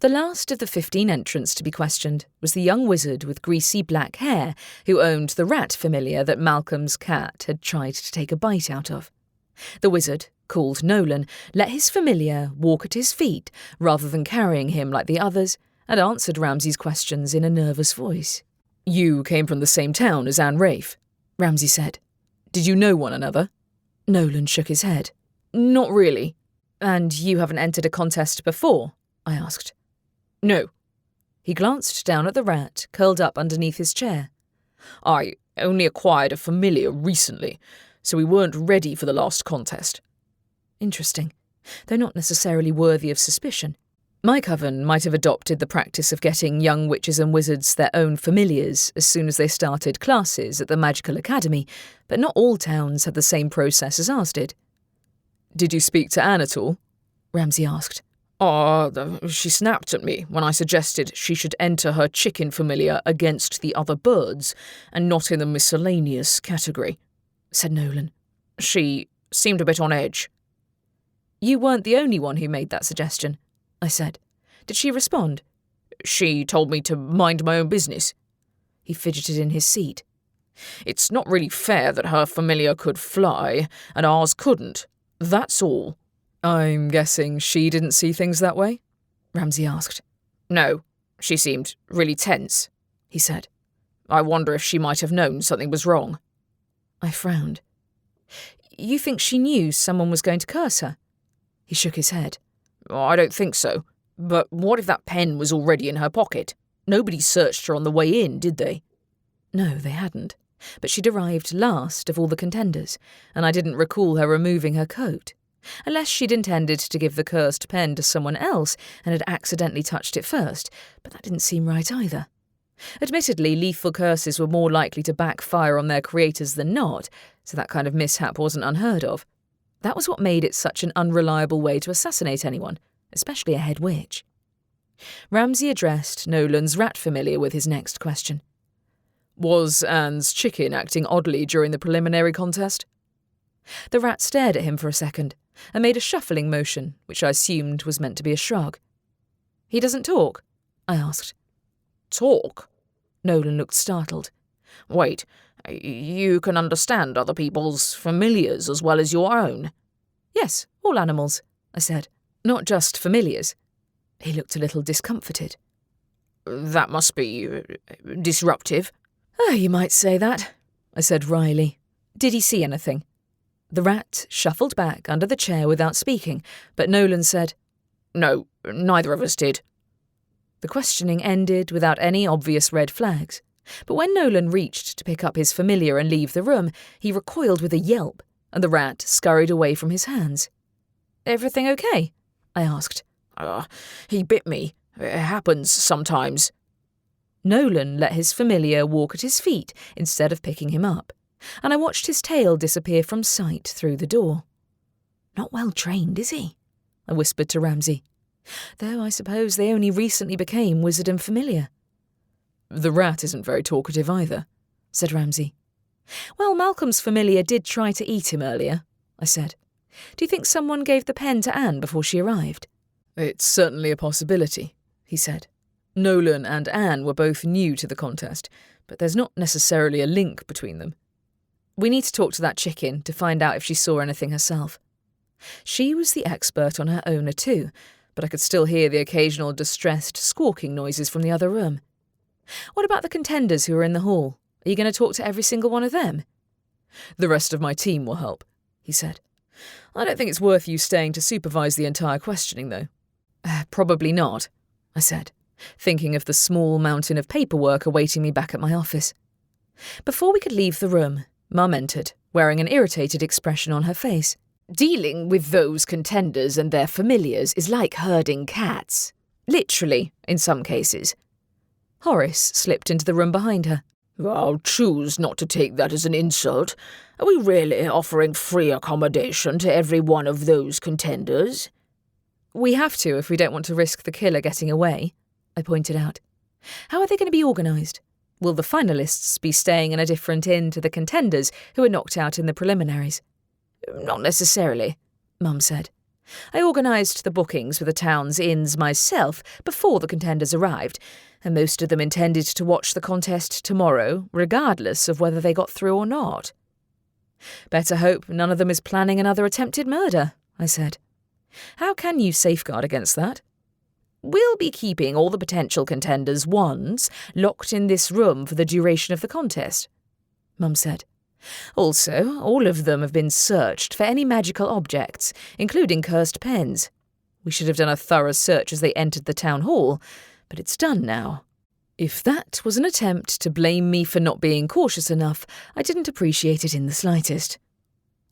The last of the 15 entrants to be questioned was the young wizard with greasy black hair who owned the rat familiar that Malcolm's cat had tried to take a bite out of. The wizard, called Nolan, let his familiar walk at his feet rather than carrying him like the others, and answered Ramsay's questions in a nervous voice. "You came from the same town as Anne Rafe," Ramsay said. "Did you know one another?" Nolan shook his head. "Not really." And you haven't entered a contest before? I asked. No. He glanced down at the rat, curled up underneath his chair. I only acquired a familiar recently, so we weren't ready for the last contest. Interesting, though not necessarily worthy of suspicion. My coven might have adopted the practice of getting young witches and wizards their own familiars as soon as they started classes at the magical academy, but not all towns had the same process as ours did. Did you speak to Anne at all? Ramsay asked. She snapped at me when I suggested she should enter her chicken familiar against the other birds and not in the miscellaneous category, said Nolan. She seemed a bit on edge. You weren't the only one who made that suggestion, I said. Did she respond? She told me to mind my own business. He fidgeted in his seat. It's not really fair that her familiar could fly and ours couldn't. That's all. I'm guessing she didn't see things that way? Ramsay asked. No, she seemed really tense, he said. I wonder if she might have known something was wrong. I frowned. You think she knew someone was going to curse her? He shook his head. I don't think so. But what if that pen was already in her pocket? Nobody searched her on the way in, did they? No, they hadn't. But she'd arrived last of all the contenders, and I didn't recall her removing her coat. Unless she'd intended to give the cursed pen to someone else and had accidentally touched it first, but that didn't seem right either. Admittedly, lethal curses were more likely to backfire on their creators than not, so that kind of mishap wasn't unheard of. That was what made it such an unreliable way to assassinate anyone, especially a head witch. Ramsay addressed Nolan's rat familiar with his next question. Was Anne's chicken acting oddly during the preliminary contest? The rat stared at him for a second and made a shuffling motion, which I assumed was meant to be a shrug. He doesn't talk? I asked. Talk? Nolan looked startled. Wait, you can understand other people's familiars as well as your own? Yes, all animals, I said. Not just familiars. He looked a little discomfited. That must be disruptive. You might say that, I said wryly. Did he see anything? The rat shuffled back under the chair without speaking, but Nolan said, No, neither of us did. The questioning ended without any obvious red flags, but when Nolan reached to pick up his familiar and leave the room, he recoiled with a yelp, and the rat scurried away from his hands. Everything okay? I asked. He bit me. It happens sometimes. Nolan let his familiar walk at his feet instead of picking him up, and I watched his tail disappear from sight through the door. Not well trained, is he? I whispered to Ramsay. Though I suppose they only recently became wizard and familiar. The rat isn't very talkative either, said Ramsay. Well, Malcolm's familiar did try to eat him earlier, I said. Do you think someone gave the pen to Anne before she arrived? It's certainly a possibility, he said. Nolan and Anne were both new to the contest, but there's not necessarily a link between them. We need to talk to that chicken to find out if she saw anything herself. She was the expert on her owner too, but I could still hear the occasional distressed squawking noises from the other room. What about the contenders who are in the hall? Are you going to talk to every single one of them? The rest of my team will help, he said. I don't think it's worth you staying to supervise the entire questioning, though. Probably not, I said, thinking of the small mountain of paperwork awaiting me back at my office. Before we could leave the room, Mum entered, wearing an irritated expression on her face. Dealing with those contenders and their familiars is like herding cats. Literally, in some cases. Horace slipped into the room behind her. I'll choose not to take that as an insult. Are we really offering free accommodation to every one of those contenders? We have to if we don't want to risk the killer getting away, I pointed out. How are they going to be organised? Will the finalists be staying in a different inn to the contenders who were knocked out in the preliminaries? Not necessarily, Mum said. I organised the bookings for the town's inns myself before the contenders arrived, and most of them intended to watch the contest tomorrow, regardless of whether they got through or not. Better hope none of them is planning another attempted murder, I said. How can you safeguard against that? We'll be keeping all the potential contenders' wands locked in this room for the duration of the contest, Mum said. Also, all of them have been searched for any magical objects, including cursed pens. We should have done a thorough search as they entered the town hall, but it's done now. If that was an attempt to blame me for not being cautious enough, I didn't appreciate it in the slightest.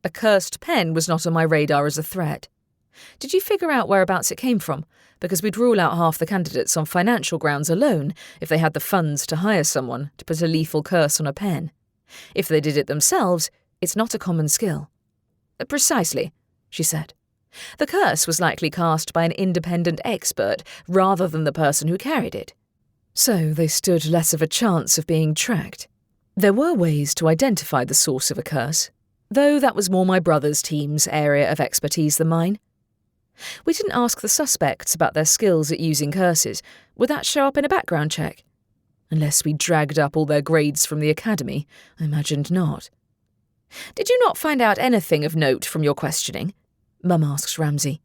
A cursed pen was not on my radar as a threat. Did you figure out whereabouts it came from? Because we'd rule out half the candidates on financial grounds alone if they had the funds to hire someone to put a lethal curse on a pen. If they did it themselves, it's not a common skill. Precisely, she said. The curse was likely cast by an independent expert rather than the person who carried it. So they stood less of a chance of being tracked. There were ways to identify the source of a curse, though that was more my brother's team's area of expertise than mine. We didn't ask the suspects about their skills at using curses. Would that show up in a background check? Unless we dragged up all their grades from the academy, I imagined not. Did you not find out anything of note from your questioning? Mum asked Ramsay.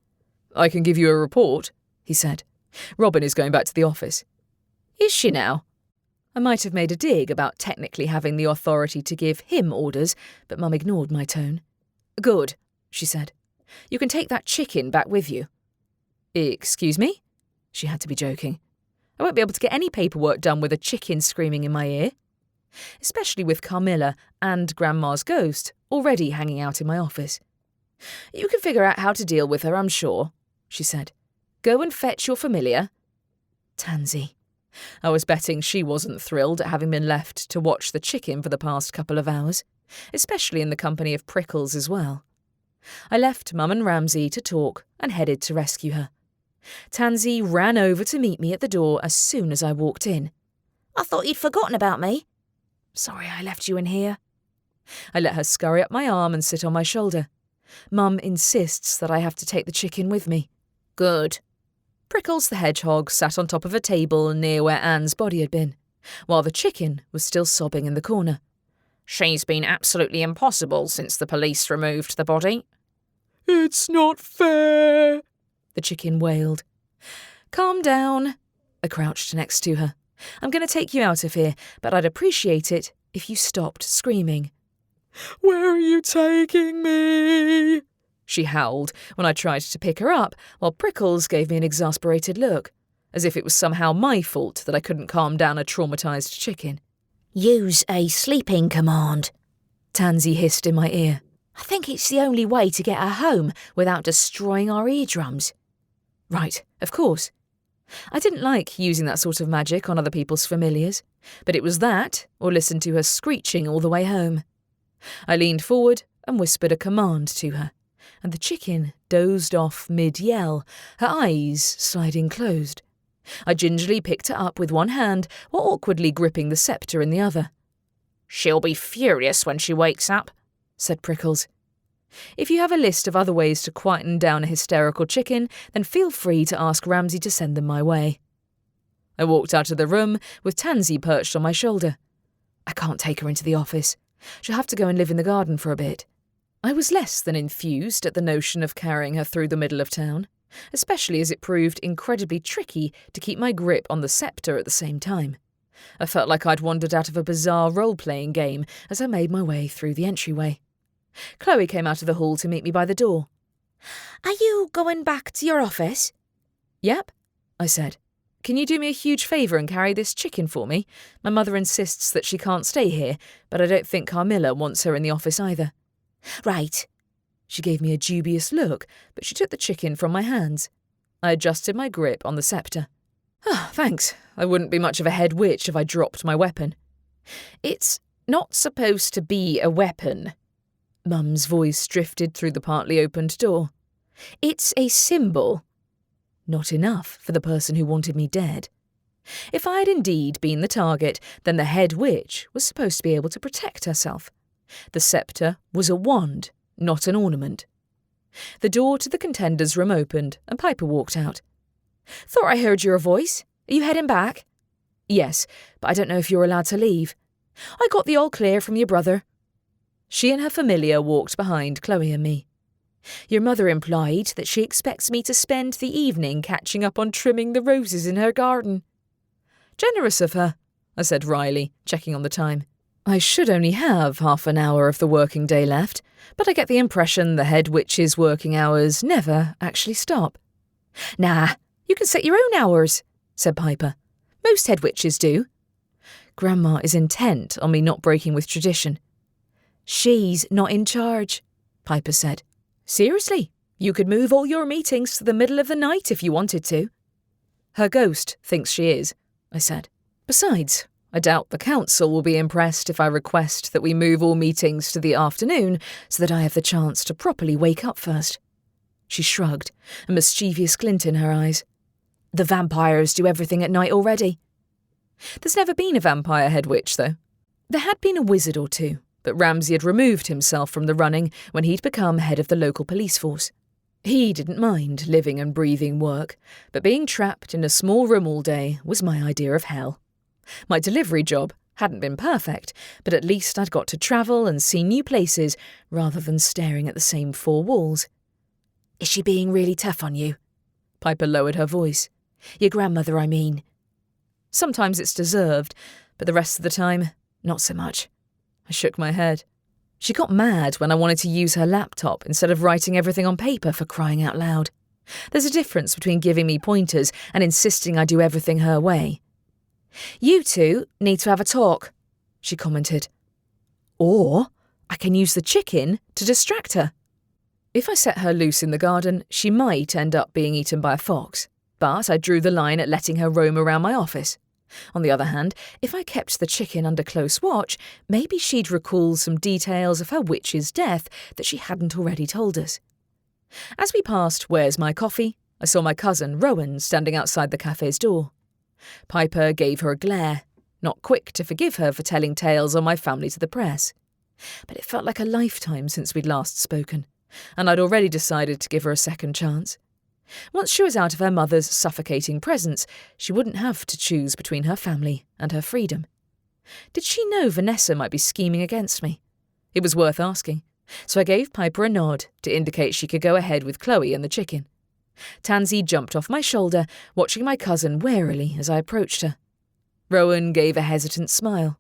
I can give you a report, he said. Robin is going back to the office. Is she now? I might have made a dig about technically having the authority to give him orders, but Mum ignored my tone. Good, she said. You can take that chicken back with you. Excuse me? She had to be joking. I won't be able to get any paperwork done with a chicken screaming in my ear. Especially with Carmilla and Grandma's ghost already hanging out in my office. You can figure out how to deal with her, I'm sure, she said. Go and fetch your familiar. Tansy. I was betting she wasn't thrilled at having been left to watch the chicken for the past couple of hours, especially in the company of Prickles as well. I left Mum and Ramsay to talk and headed to rescue her. Tansy ran over to meet me at the door as soon as I walked in. I thought you'd forgotten about me. Sorry I left you in here. I let her scurry up my arm and sit on my shoulder. Mum insists that I have to take the chicken with me. Good. Prickles the hedgehog sat on top of a table near where Anne's body had been, while the chicken was still sobbing in the corner. She's been absolutely impossible since the police removed the body. It's not fair, the chicken wailed. Calm down. I crouched next to her. I'm going to take you out of here, but I'd appreciate it if you stopped screaming. Where are you taking me? She howled when I tried to pick her up, while Prickles gave me an exasperated look, as if it was somehow my fault that I couldn't calm down a traumatised chicken. Use a sleeping command, Tansy hissed in my ear. I think it's the only way to get her home without destroying our eardrums. Right, of course. I didn't like using that sort of magic on other people's familiars, but it was that or listen to her screeching all the way home. I leaned forward and whispered a command to her, and the chicken dozed off mid-yell, her eyes sliding closed. I gingerly picked her up with one hand while awkwardly gripping the sceptre in the other. She'll be furious when she wakes up, said Prickles. If you have a list of other ways to quieten down a hysterical chicken, then feel free to ask Ramsay to send them my way. I walked out of the room with Tansy perched on my shoulder. I can't take her into the office. She'll have to go and live in the garden for a bit. I was less than enthused at the notion of carrying her through the middle of town, especially as it proved incredibly tricky to keep my grip on the sceptre at the same time. I felt like I'd wandered out of a bizarre role-playing game as I made my way through the entryway. Chloe came out of the hall to meet me by the door. Are you going back to your office? Yep, I said. Can you do me a huge favour and carry this chicken for me? My mother insists that she can't stay here, but I don't think Carmilla wants her in the office either. Right. She gave me a dubious look, but she took the chicken from my hands. I adjusted my grip on the sceptre. Thanks. I wouldn't be much of a head witch if I dropped my weapon. It's not supposed to be a weapon. Mum's voice drifted through the partly opened door. It's a symbol. Not enough for the person who wanted me dead. If I had indeed been the target, then the head witch was supposed to be able to protect herself. The sceptre was a wand, not an ornament. The door to the contenders' room opened, and Piper walked out. Thought I heard your voice. Are you heading back? Yes, but I don't know if you're allowed to leave. I got the all clear from your brother. She and her familiar walked behind Chloe and me. Your mother implied that she expects me to spend the evening catching up on trimming the roses in her garden. Generous of her, I said wryly, checking on the time. I should only have half an hour of the working day left, but I get the impression the head witch's working hours never actually stop. Nah, you can set your own hours, said Piper. Most head witches do. Grandma is intent on me not breaking with tradition. She's not in charge, Piper said. Seriously, you could move all your meetings to the middle of the night if you wanted to. Her ghost thinks she is, I said. Besides, I doubt the council will be impressed if I request that we move all meetings to the afternoon so that I have the chance to properly wake up first. She shrugged, a mischievous glint in her eyes. The vampires do everything at night already. There's never been a vampire head witch, though. There had been a wizard or two, but Ramsay had removed himself from the running when he'd become head of the local police force. He didn't mind living and breathing work, but being trapped in a small room all day was my idea of hell. My delivery job hadn't been perfect, but at least I'd got to travel and see new places rather than staring at the same four walls. Is she being really tough on you? Piper lowered her voice. Your grandmother, I mean. Sometimes it's deserved, but the rest of the time, not so much. I shook my head. She got mad when I wanted to use her laptop instead of writing everything on paper, for crying out loud. There's a difference between giving me pointers and insisting I do everything her way. You two need to have a talk, she commented. Or I can use the chicken to distract her. If I set her loose in the garden, she might end up being eaten by a fox, but I drew the line at letting her roam around my office. On the other hand, if I kept the chicken under close watch, maybe she'd recall some details of her witch's death that she hadn't already told us. As we passed Where's My Coffee, I saw my cousin, Rowan, standing outside the cafe's door. Piper gave her a glare, not quick to forgive her for telling tales on my family to the press. But it felt like a lifetime since we'd last spoken, and I'd already decided to give her a second chance. Once she was out of her mother's suffocating presence, she wouldn't have to choose between her family and her freedom. Did she know Vanessa might be scheming against me? It was worth asking, so I gave Piper a nod to indicate she could go ahead with Chloe and the chicken. Tansy jumped off my shoulder, watching my cousin warily as I approached her. Rowan gave a hesitant smile.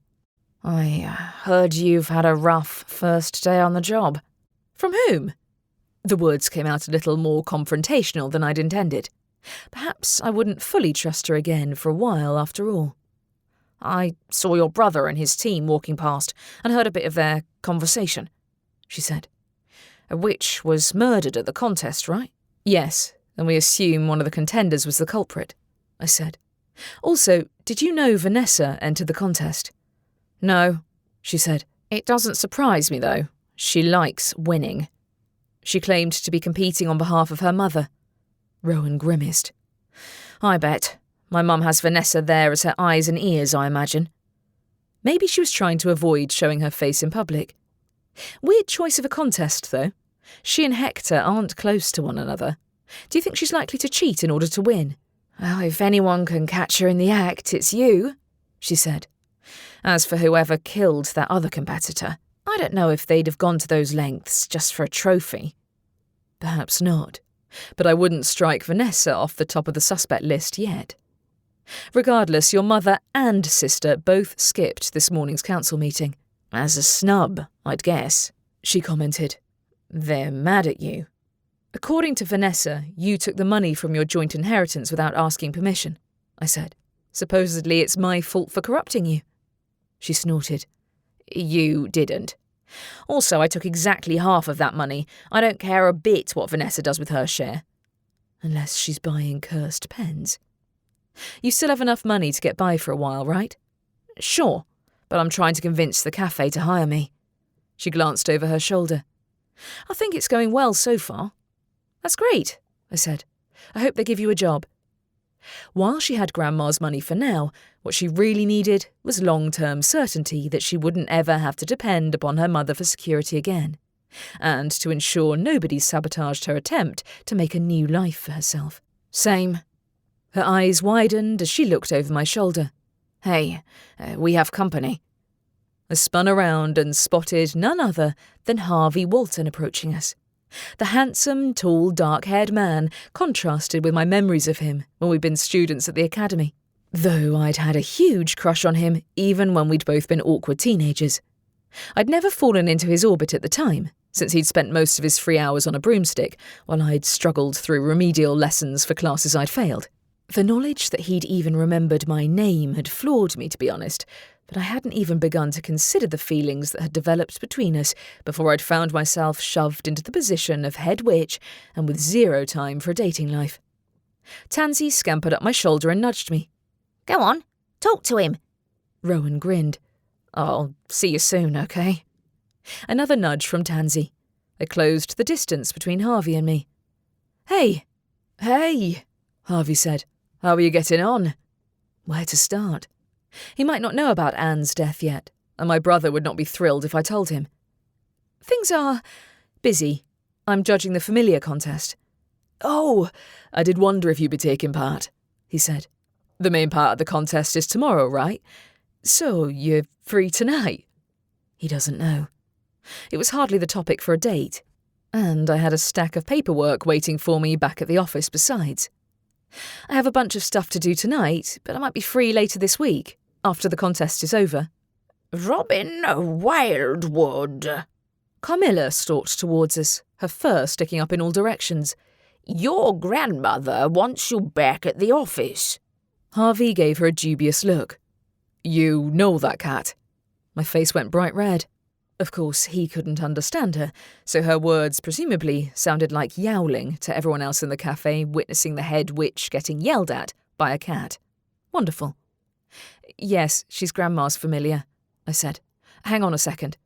I heard you've had a rough first day on the job. From whom? The words came out a little more confrontational than I'd intended. Perhaps I wouldn't fully trust her again for a while after all. I saw your brother and his team walking past and heard a bit of their conversation, she said. A witch was murdered at the contest, right? Yes, and we assume one of the contenders was the culprit, I said. Also, did you know Vanessa entered the contest? No, she said. It doesn't surprise me, though. She likes winning. She claimed to be competing on behalf of her mother. Rowan grimaced. I bet. My mum has Vanessa there as her eyes and ears, I imagine. Maybe she was trying to avoid showing her face in public. Weird choice of a contest, though. She and Hector aren't close to one another. Do you think she's likely to cheat in order to win? Well, if anyone can catch her in the act, it's you, she said. As for whoever killed that other competitor, I don't know if they'd have gone to those lengths just for a trophy. Perhaps not, but I wouldn't strike Vanessa off the top of the suspect list yet. Regardless, your mother and sister both skipped this morning's council meeting. As a snub, I'd guess, she commented. They're mad at you. According to Vanessa, you took the money from your joint inheritance without asking permission, I said. Supposedly it's my fault for corrupting you. She snorted. You didn't. Also, I took exactly half of that money. I don't care a bit what Vanessa does with her share. Unless she's buying cursed pens. You still have enough money to get by for a while, right? Sure, but I'm trying to convince the cafe to hire me. She glanced over her shoulder. I think it's going well so far. That's great, I said. I hope they give you a job. While she had Grandma's money for now, what she really needed was long-term certainty that she wouldn't ever have to depend upon her mother for security again, and to ensure nobody sabotaged her attempt to make a new life for herself. Same. Her eyes widened as she looked over my shoulder. Hey, we have company. I spun around and spotted none other than Harvey Walton approaching us. The handsome, tall, dark-haired man contrasted with my memories of him when we'd been students at the academy. though I'd had a huge crush on him even when we'd both been awkward teenagers. I'd never fallen into his orbit at the time, since he'd spent most of his free hours on a broomstick while I'd struggled through remedial lessons for classes I'd failed. The knowledge that he'd even remembered my name had floored me, to be honest, but I hadn't even begun to consider the feelings that had developed between us before I'd found myself shoved into the position of head witch and with zero time for a dating life. Tansy scampered up my shoulder and nudged me. Go on, talk to him. Rowan grinned. I'll see you soon, okay? Another nudge from Tansy. It closed the distance between Harvey and me. Hey, Harvey said. How are you getting on? Where to start? He might not know about Anne's death yet, and my brother would not be thrilled if I told him. Things are busy. I'm judging the familiar contest. Oh, I did wonder if you'd be taking part, he said. The main part of the contest is tomorrow, right? So you're free tonight? He doesn't know. It was hardly the topic for a date, and I had a stack of paperwork waiting for me back at the office besides. I have a bunch of stuff to do tonight, but I might be free later this week, after the contest is over. Robin Wildwood. Carmilla stalked towards us, her fur sticking up in all directions. Your grandmother wants you back at the office. Harvey gave her a dubious look. You know that cat? My face went bright red. Of course, he couldn't understand her, so her words presumably sounded like yowling to everyone else in the cafe witnessing the head witch getting yelled at by a cat. Wonderful. Yes, she's Grandma's familiar, I said. Hang on a second.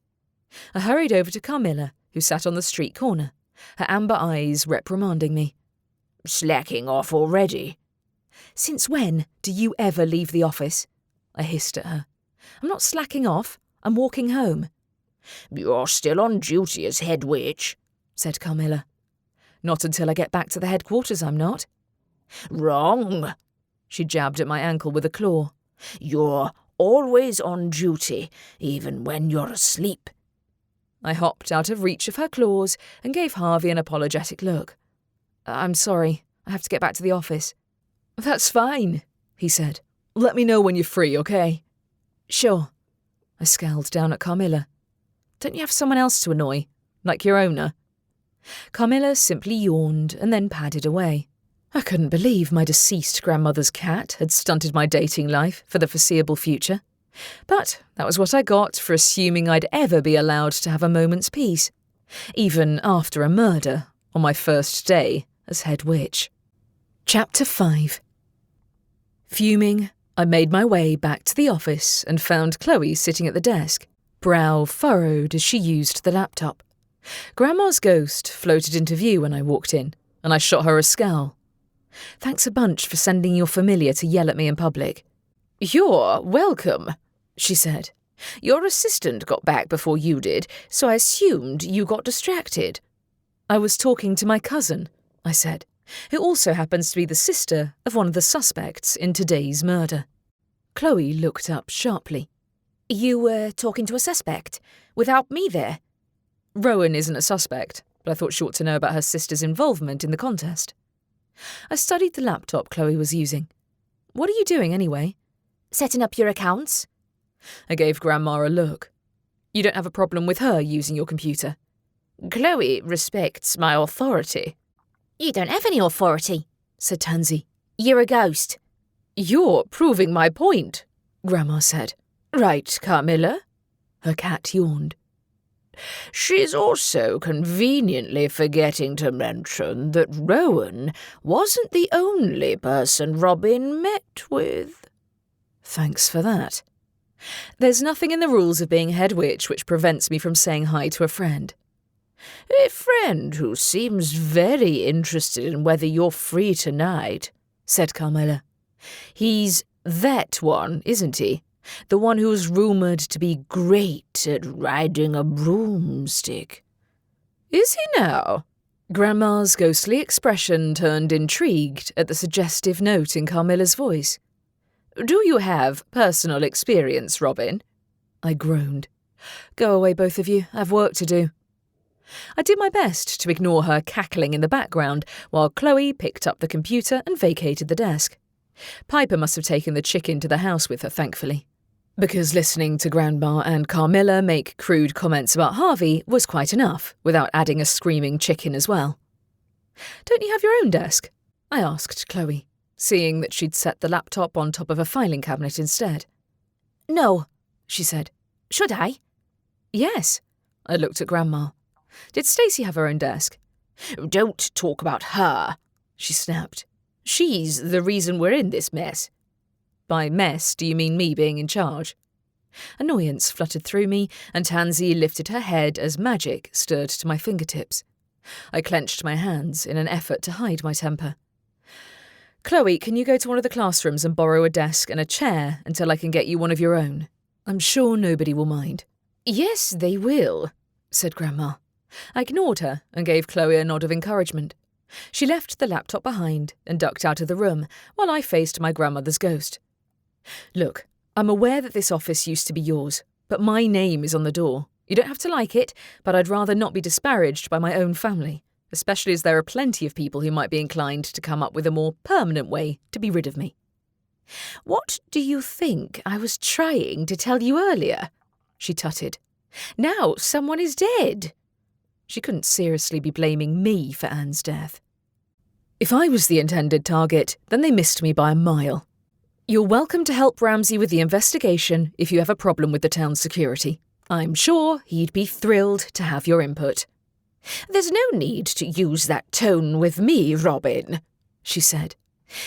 I hurried over to Carmilla, who sat on the street corner, her amber eyes reprimanding me. Slacking off already? Since when do you ever leave the office? I hissed at her. I'm not slacking off. I'm walking home. You're still on duty as head witch, said Carmilla. Not until I get back to the headquarters, I'm not. Wrong. She jabbed at my ankle with a claw. You're always on duty, even when you're asleep. I hopped out of reach of her claws and gave Harvey an apologetic look. I'm sorry. I have to get back to the office. That's fine, he said. Let me know when you're free, okay? Sure. I scowled down at Carmilla. Don't you have someone else to annoy, like your owner? Carmilla simply yawned and then padded away. I couldn't believe my deceased grandmother's cat had stunted my dating life for the foreseeable future. But that was what I got for assuming I'd ever be allowed to have a moment's peace, even after a murder on my first day as head witch. Chapter 5. Fuming, I made my way back to the office and found Chloe sitting at the desk, brow furrowed as she used the laptop. Grandma's ghost floated into view when I walked in, and I shot her a scowl. Thanks a bunch for sending your familiar to yell at me in public. You're welcome, she said. Your assistant got back before you did, so I assumed you got distracted. I was talking to my cousin, I said, who also happens to be the sister of one of the suspects in today's murder. Chloe looked up sharply. You were talking to a suspect, without me there? Rowan isn't a suspect, but I thought she ought to know about her sister's involvement in the contest. I studied the laptop Chloe was using. What are you doing anyway? Setting up your accounts. I gave Grandma a look. You don't have a problem with her using your computer? Chloe respects my authority. You don't have any authority, said Tansy. You're a ghost. You're proving my point, Grandma said. Right, Carmilla? Her cat yawned. She's also conveniently forgetting to mention that Rowan wasn't the only person Robin met with. Thanks for that. There's nothing in the rules of being head witch which prevents me from saying hi to a friend. A friend who seems very interested in whether you're free tonight, said Carmilla. He's that one, isn't he? The one who's rumoured to be great at riding a broomstick. Is he now? Grandma's ghostly expression turned intrigued at the suggestive note in Carmilla's voice. Do you have personal experience, Robin? I groaned. Go away, both of you. I've work to do. I did my best to ignore her cackling in the background while Chloe picked up the computer and vacated the desk. Piper must have taken the chicken to the house with her, thankfully, because listening to Grandma and Carmilla make crude comments about Harvey was quite enough, without adding a screaming chicken as well. "Don't you have your own desk?" I asked Chloe, seeing that she'd set the laptop on top of a filing cabinet instead. "No," she said. "Should I?" "Yes." I looked at Grandma. "Did Stacey have her own desk?" "Don't talk about her," she snapped. "She's the reason we're in this mess." "By mess, do you mean me being in charge?" Annoyance fluttered through me, and Tansy lifted her head as magic stirred to my fingertips. I clenched my hands in an effort to hide my temper. "Chloe, can you go to one of the classrooms and borrow a desk and a chair until I can get you one of your own? I'm sure nobody will mind." "Yes, they will," said Grandma. I ignored her and gave Chloe a nod of encouragement. She left the laptop behind and ducked out of the room while I faced my grandmother's ghost. "Look, I'm aware that this office used to be yours, but my name is on the door. You don't have to like it, but I'd rather not be disparaged by my own family, especially as there are plenty of people who might be inclined to come up with a more permanent way to be rid of me." "What do you think I was trying to tell you earlier?" she tutted. "Now someone is dead." She couldn't seriously be blaming me for Anne's death. If I was the intended target, then they missed me by a mile. "You're welcome to help Ramsay with the investigation if you have a problem with the town's security. I'm sure he'd be thrilled to have your input." "There's no need to use that tone with me, Robin," she said.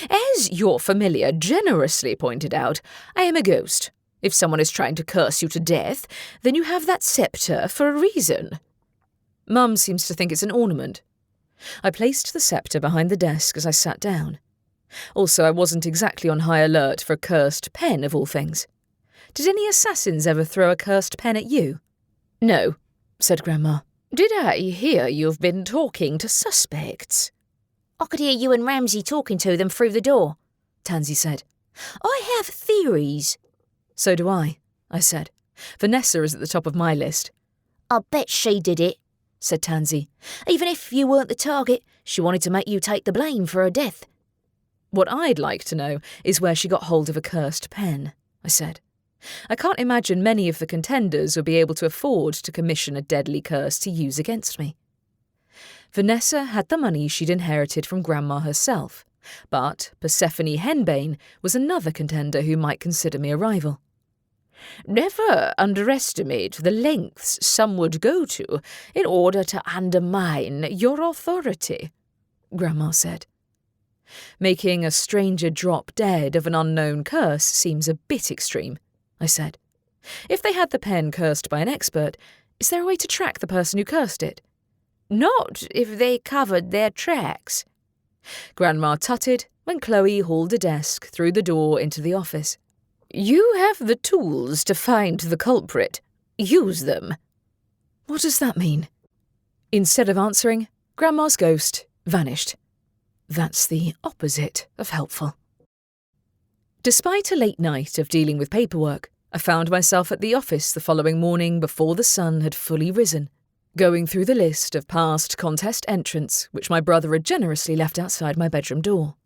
"As your familiar generously pointed out, I am a ghost. If someone is trying to curse you to death, then you have that sceptre for a reason." Mum seems to think it's an ornament. I placed the sceptre behind the desk as I sat down. Also, I wasn't exactly on high alert for a cursed pen, of all things. Did any assassins ever throw a cursed pen at you? "No," said Grandma. "Did I hear you've been talking to suspects?" "I could hear you and Ramsay talking to them through the door," Tansy said. "I have theories." "So do I said. "Vanessa is at the top of my list." "I bet she did it," said Tansy. "Even if you weren't the target, she wanted to make you take the blame for her death." "What I'd like to know is where she got hold of a cursed pen," I said. "I can't imagine many of the contenders would be able to afford to commission a deadly curse to use against me." Vanessa had the money she'd inherited from Grandma herself, but Persephone Henbane was another contender who might consider me a rival. "Never underestimate the lengths some would go to in order to undermine your authority," Grandma said. "Making a stranger drop dead of an unknown curse seems a bit extreme," I said. "If they had the pen cursed by an expert, is there a way to track the person who cursed it?" "Not if they covered their tracks." Grandma tutted when Chloe hauled a desk through the door into the office. "You have the tools to find the culprit. Use them." "What does that mean?" Instead of answering, Grandma's ghost vanished. That's the opposite of helpful. Despite a late night of dealing with paperwork, I found myself at the office the following morning before the sun had fully risen, going through the list of past contest entrants which my brother had generously left outside my bedroom door.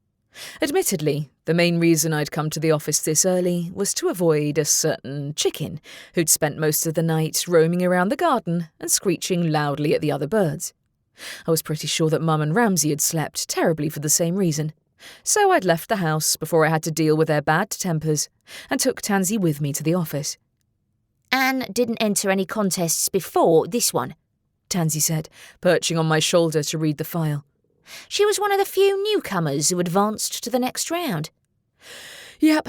Admittedly, the main reason I'd come to the office this early was to avoid a certain chicken who'd spent most of the night roaming around the garden and screeching loudly at the other birds. I was pretty sure that Mum and Ramsay had slept terribly for the same reason, so I'd left the house before I had to deal with their bad tempers and took Tansy with me to the office. "Anne didn't enter any contests before this one," Tansy said, perching on my shoulder to read the file. "She was one of the few newcomers who advanced to the next round." "Yep."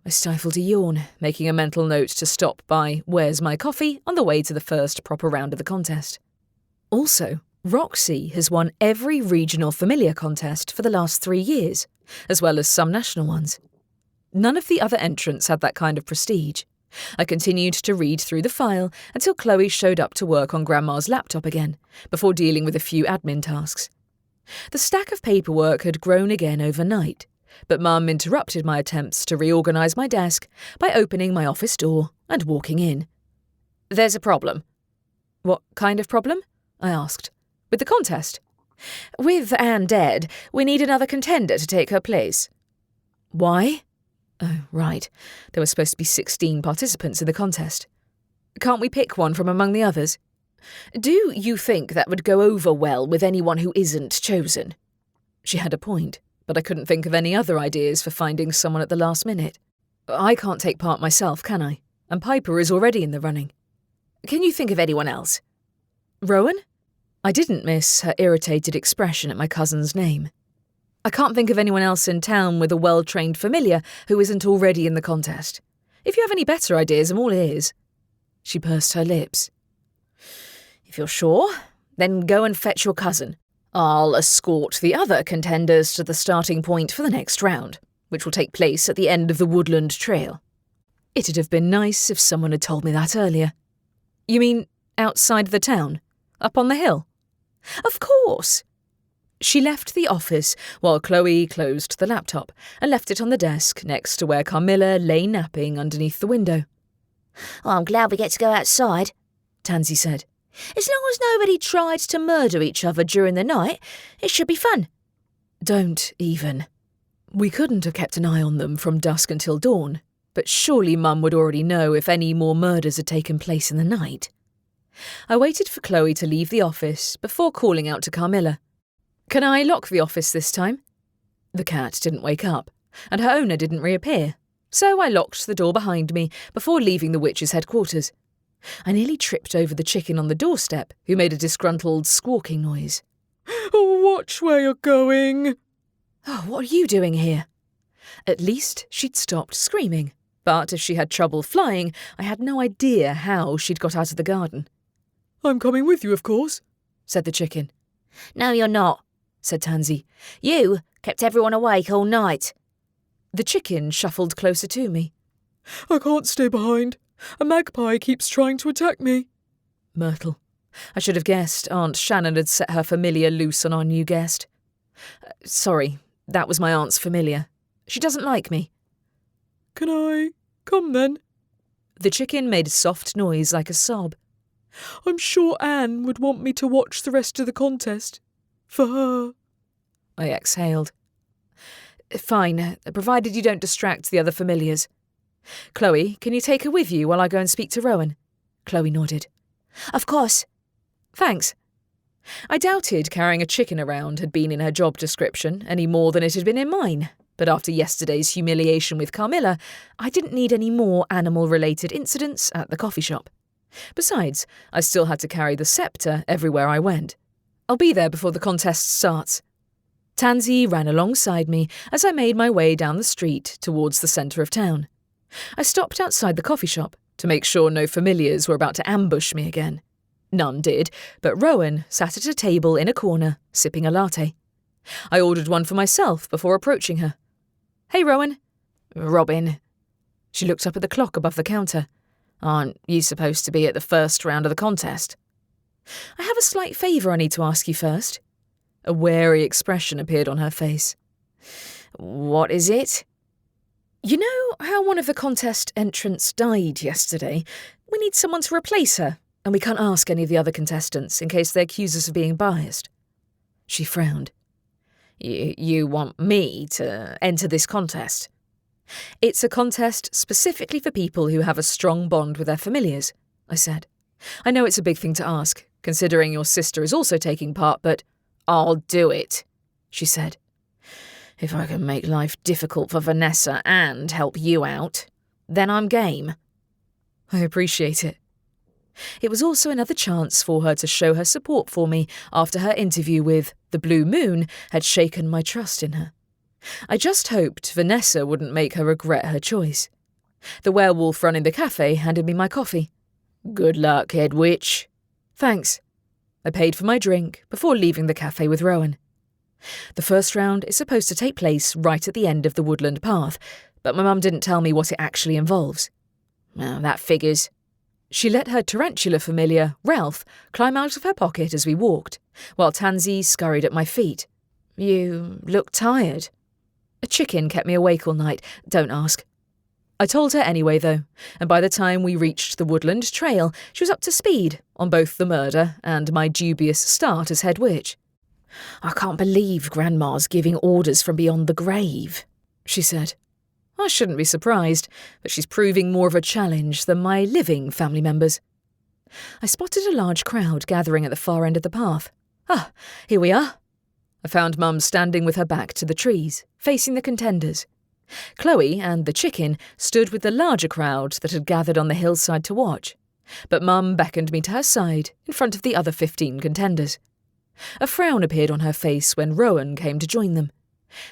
I stifled a yawn, making a mental note to stop by Where's My Coffee on the way to the first proper round of the contest. Also, Roxy has won every regional familiar contest for the last 3 years, as well as some national ones. None of the other entrants had that kind of prestige. I continued to read through the file until Chloe showed up to work on Grandma's laptop again, before dealing with a few admin tasks. The stack of paperwork had grown again overnight, but Mum interrupted my attempts to reorganise my desk by opening my office door and walking in. "There's a problem." "What kind of problem?" I asked. "With the contest?" "With Anne dead, we need another contender to take her place." Why? Oh, right. There were supposed to be 16 participants in the contest. Can't we pick one from among the others? Do you think that would go over well with anyone who isn't chosen? She had a point, but I couldn't think of any other ideas for finding someone at the last minute. I can't take part myself, can I? And Piper is already in the running. Can you think of anyone else? Rowan? I didn't miss her irritated expression at my cousin's name. I can't think of anyone else in town with a well-trained familiar who isn't already in the contest. If you have any better ideas, I'm all ears. She pursed her lips. If you're sure, then go and fetch your cousin. I'll escort the other contenders to the starting point for the next round, which will take place at the end of the woodland trail. It'd have been nice if someone had told me that earlier. You mean outside the town? Up on the hill? Of course. She left the office while Chloe closed the laptop and left it on the desk next to where Carmilla lay napping underneath the window. Oh, I'm glad we get to go outside, Tansy said. As long as nobody tried to murder each other during the night, it should be fun. Don't even. We couldn't have kept an eye on them from dusk until dawn, but surely Mum would already know if any more murders had taken place in the night. I waited for Chloe to leave the office before calling out to Carmilla. Can I lock the office this time? The cat didn't wake up, and her owner didn't reappear, so I locked the door behind me before leaving the witch's headquarters. I nearly tripped over the chicken on the doorstep, who made a disgruntled squawking noise. Oh, watch where you're going. Oh, what are you doing here? At least she'd stopped screaming, but if she had trouble flying, I had no idea how she'd got out of the garden. I'm coming with you, of course, said the chicken. No, you're not, said Tansy. You kept everyone awake all night. The chicken shuffled closer to me. I can't stay behind. A magpie keeps trying to attack me. Myrtle. I should have guessed Aunt Shannon had set her familiar loose on our new guest. Sorry, that was my aunt's familiar. She doesn't like me. Can I come then? The chicken made a soft noise like a sob. I'm sure Anne would want me to watch the rest of the contest. For her. I exhaled. Fine, provided you don't distract the other familiars. Chloe, can you take her with you while I go and speak to Rowan? Chloe nodded. Of course. Thanks. I doubted carrying a chicken around had been in her job description any more than it had been in mine, but after yesterday's humiliation with Carmilla, I didn't need any more animal-related incidents at the coffee shop. Besides, I still had to carry the sceptre everywhere I went. I'll be there before the contest starts. Tansy ran alongside me as I made my way down the street towards the centre of town. I stopped outside the coffee shop to make sure no familiars were about to ambush me again. None did, but Rowan sat at a table in a corner, sipping a latte. I ordered one for myself before approaching her. Hey, Rowan. Robin. She looked up at the clock above the counter. Aren't you supposed to be at the first round of the contest? I have a slight favour I need to ask you first. A wary expression appeared on her face. What is it? You know how one of the contest entrants died yesterday? We need someone to replace her, and we can't ask any of the other contestants in case they accuse us of being biased. She frowned. You want me to enter this contest? It's a contest specifically for people who have a strong bond with their familiars, I said. I know it's a big thing to ask, considering your sister is also taking part, but I'll do it, she said. If I can make life difficult for Vanessa and help you out, then I'm game. I appreciate it. It was also another chance for her to show her support for me after her interview with the Blue Moon had shaken my trust in her. I just hoped Vanessa wouldn't make her regret her choice. The werewolf running the cafe handed me my coffee. Good luck, head witch. Thanks. I paid for my drink before leaving the cafe with Rowan. The first round is supposed to take place right at the end of the woodland path, but my mum didn't tell me what it actually involves. Well, that figures. She let her tarantula familiar, Ralph, climb out of her pocket as we walked, while Tansy scurried at my feet. You look tired. A chicken kept me awake all night, don't ask. I told her anyway, though, and by the time we reached the woodland trail, she was up to speed on both the murder and my dubious start as head witch. I can't believe Grandma's giving orders from beyond the grave, she said, I shouldn't be surprised, but she's proving more of a challenge than my living family members. I spotted a large crowd gathering at the far end of the path. Ah, here we are. I found Mum standing with her back to the trees, facing the contenders. Chloe and the chicken stood with the larger crowd that had gathered on the hillside to watch, but Mum beckoned me to her side in front of the other 15 contenders. A frown appeared on her face when Rowan came to join them.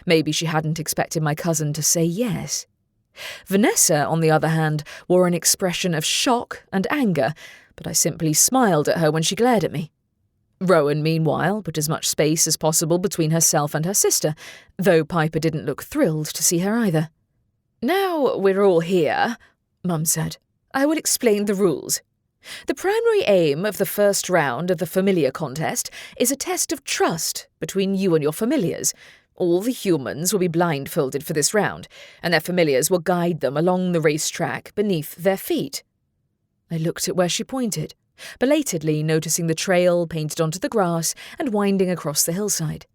Maybe she hadn't expected my cousin to say yes. Vanessa, on the other hand, wore an expression of shock and anger, but I simply smiled at her when she glared at me. Rowan, meanwhile, put as much space as possible between herself and her sister, though Piper didn't look thrilled to see her either. "Now we're all here," Mum said, "I will explain the rules. The primary aim of the first round of the familiar contest is a test of trust between you and your familiars. All the humans will be blindfolded for this round, and their familiars will guide them along the racetrack beneath their feet." I looked at where she pointed, belatedly noticing the trail painted onto the grass and winding across the hillside.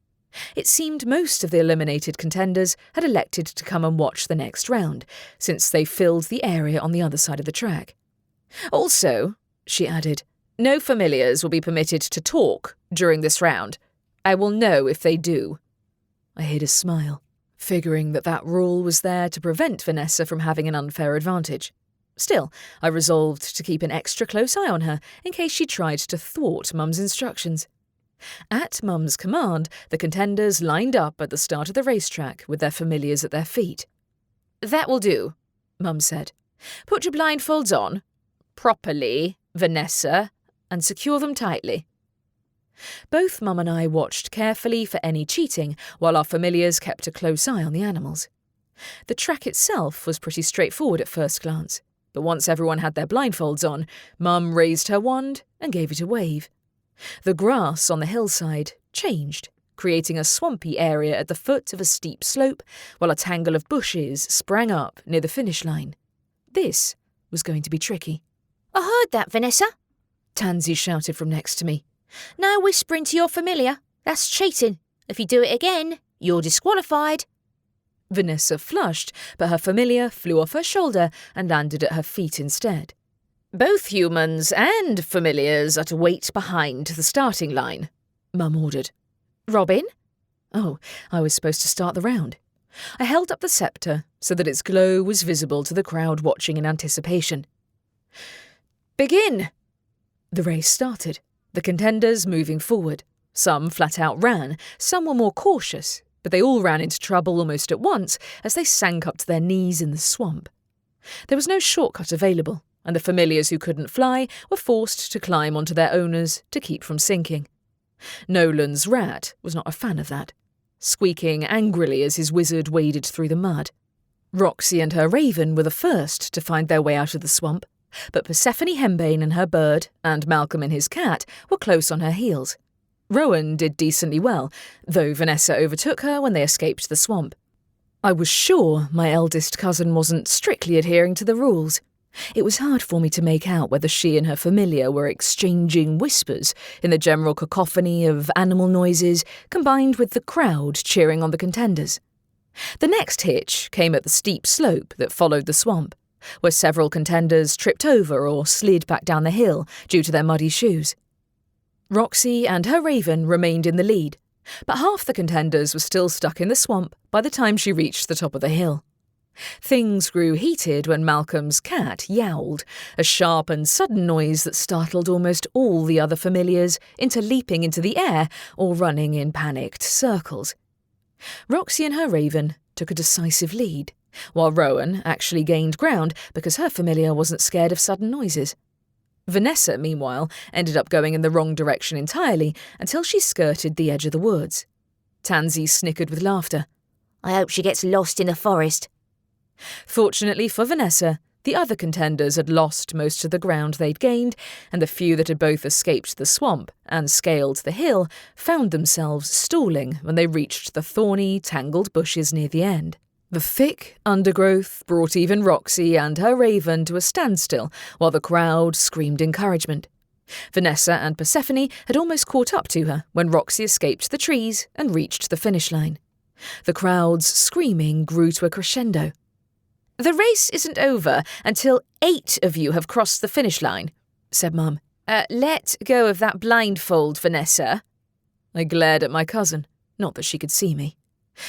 It seemed most of the eliminated contenders had elected to come and watch the next round, since they filled the area on the other side of the track. "Also," she added, "no familiars will be permitted to talk during this round. I will know if they do." I hid a smile, figuring that rule was there to prevent Vanessa from having an unfair advantage. Still, I resolved to keep an extra close eye on her in case she tried to thwart Mum's instructions. At Mum's command, the contenders lined up at the start of the racetrack with their familiars at their feet. "That will do," Mum said. "Put your blindfolds on. Properly, Vanessa, and secure them tightly." Both Mum and I watched carefully for any cheating, while our familiars kept a close eye on the animals. The track itself was pretty straightforward at first glance, but once everyone had their blindfolds on, Mum raised her wand and gave it a wave. The grass on the hillside changed, creating a swampy area at the foot of a steep slope, while a tangle of bushes sprang up near the finish line. This was going to be tricky. "I heard that, Vanessa," Tansy shouted from next to me. "No whispering to your familiar. That's cheating. If you do it again, you're disqualified." Vanessa flushed, but her familiar flew off her shoulder and landed at her feet instead. "Both humans and familiars are to wait behind the starting line," Mum ordered. "Robin?" Oh, I was supposed to start the round. I held up the sceptre so that its glow was visible to the crowd watching in anticipation. "Begin!" The race started, the contenders moving forward. Some flat out ran, some were more cautious, but they all ran into trouble almost at once as they sank up to their knees in the swamp. There was no shortcut available, and the familiars who couldn't fly were forced to climb onto their owners to keep from sinking. Nolan's rat was not a fan of that, squeaking angrily as his wizard waded through the mud. Roxy and her raven were the first to find their way out of the swamp, but Persephone Hembane and her bird, and Malcolm and his cat, were close on her heels. Rowan did decently well, though Vanessa overtook her when they escaped the swamp. I was sure my eldest cousin wasn't strictly adhering to the rules. It was hard for me to make out whether she and her familiar were exchanging whispers in the general cacophony of animal noises combined with the crowd cheering on the contenders. The next hitch came at the steep slope that followed the swamp, where several contenders tripped over or slid back down the hill due to their muddy shoes. Roxy and her raven remained in the lead, but half the contenders were still stuck in the swamp by the time she reached the top of the hill. Things grew heated when Malcolm's cat yowled, a sharp and sudden noise that startled almost all the other familiars into leaping into the air or running in panicked circles. Roxy and her raven took a decisive lead, while Rowan actually gained ground because her familiar wasn't scared of sudden noises. Vanessa, meanwhile, ended up going in the wrong direction entirely until she skirted the edge of the woods. Tansy snickered with laughter. "I hope she gets lost in the forest." Fortunately for Vanessa, the other contenders had lost most of the ground they'd gained, and the few that had both escaped the swamp and scaled the hill found themselves stalling when they reached the thorny, tangled bushes near the end. The thick undergrowth brought even Roxy and her raven to a standstill while the crowd screamed encouragement. Vanessa and Persephone had almost caught up to her when Roxy escaped the trees and reached the finish line. The crowd's screaming grew to a crescendo. The race isn't over until 8 of you have crossed the finish line, said Mum. Let go of that blindfold, Vanessa. I glared at my cousin, not that she could see me.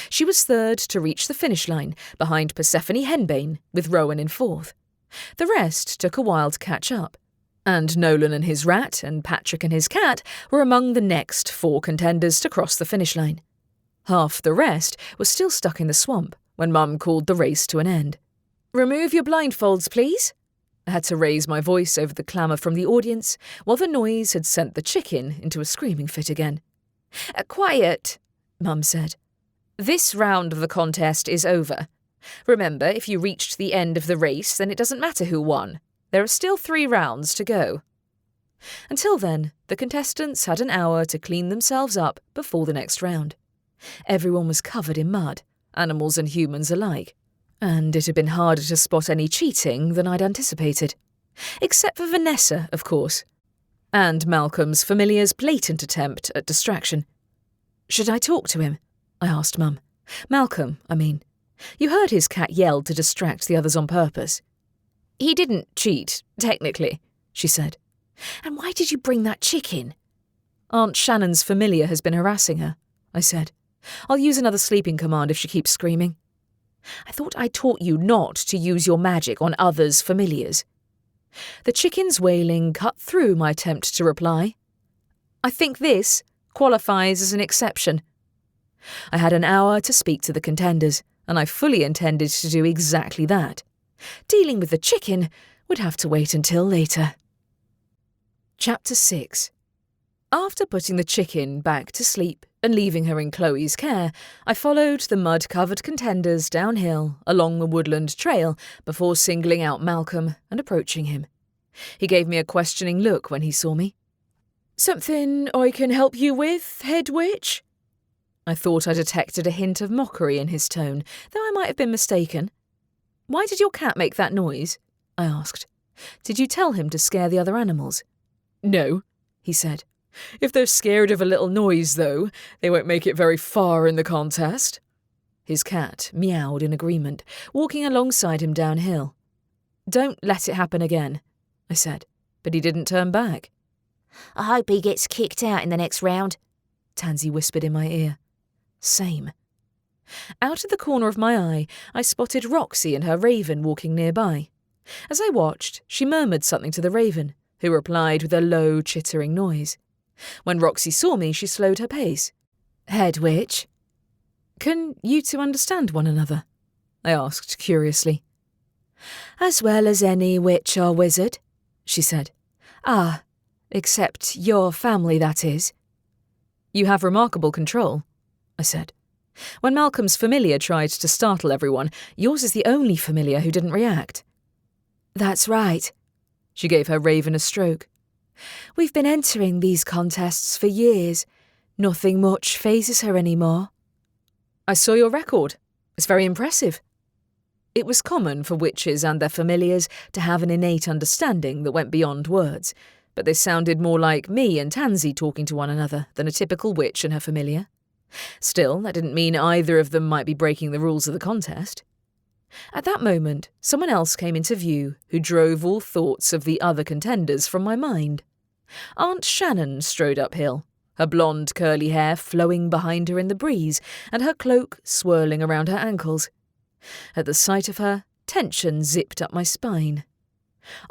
She was third to reach the finish line, behind Persephone Henbane, with Rowan in fourth. The rest took a while to catch up, and Nolan and his rat and Patrick and his cat were among the next 4 contenders to cross the finish line. Half the rest was still stuck in the swamp when Mum called the race to an end. Remove your blindfolds, please. I had to raise my voice over the clamour from the audience, while the noise had sent the chicken into a screaming fit again. Quiet, Mum said. This round of the contest is over. Remember, if you reached the end of the race, then it doesn't matter who won. There are still 3 rounds to go. Until then, the contestants had an hour to clean themselves up before the next round. Everyone was covered in mud, animals and humans alike, and it had been harder to spot any cheating than I'd anticipated. Except for Vanessa, of course, and Malcolm's familiar's blatant attempt at distraction. Should I talk to him? I asked Mum. Malcolm, I mean. You heard his cat yell to distract the others on purpose. He didn't cheat, technically, she said. And why did you bring that chicken? Aunt Shannon's familiar has been harassing her, I said. I'll use another sleeping command if she keeps screaming. I thought I taught you not to use your magic on others' familiars. The chicken's wailing cut through my attempt to reply. I think this qualifies as an exception. I had an hour to speak to the contenders, and I fully intended to do exactly that. Dealing with the chicken would have to wait until later. Chapter 6. After putting the chicken back to sleep and leaving her in Chloe's care, I followed the mud-covered contenders downhill along the woodland trail before singling out Malcolm and approaching him. He gave me a questioning look when he saw me. Something I can help you with, head witch? I thought I detected a hint of mockery in his tone, though I might have been mistaken. Why did your cat make that noise? I asked. Did you tell him to scare the other animals? No, he said. If they're scared of a little noise, though, they won't make it very far in the contest. His cat meowed in agreement, walking alongside him downhill. Don't let it happen again, I said, but he didn't turn back. I hope he gets kicked out in the next round, Tansy whispered in my ear. Same. Out of the corner of my eye, I spotted Roxy and her raven walking nearby. As I watched, she murmured something to the raven, who replied with a low, chittering noise. When Roxy saw me, she slowed her pace. Head witch? Can you two understand one another? I asked curiously. As well as any witch or wizard, she said. Ah, except your family, that is. You have remarkable control, I said. When Malcolm's familiar tried to startle everyone, yours is the only familiar who didn't react. That's right. She gave her raven a stroke. We've been entering these contests for years. Nothing much phases her anymore. I saw your record. It's very impressive. It was common for witches and their familiars to have an innate understanding that went beyond words, but they sounded more like me and Tansy talking to one another than a typical witch and her familiar. Still, that didn't mean either of them might be breaking the rules of the contest. At that moment, someone else came into view who drove all thoughts of the other contenders from my mind. Aunt Shannon strode uphill, her blonde curly hair flowing behind her in the breeze and her cloak swirling around her ankles. At the sight of her, tension zipped up my spine.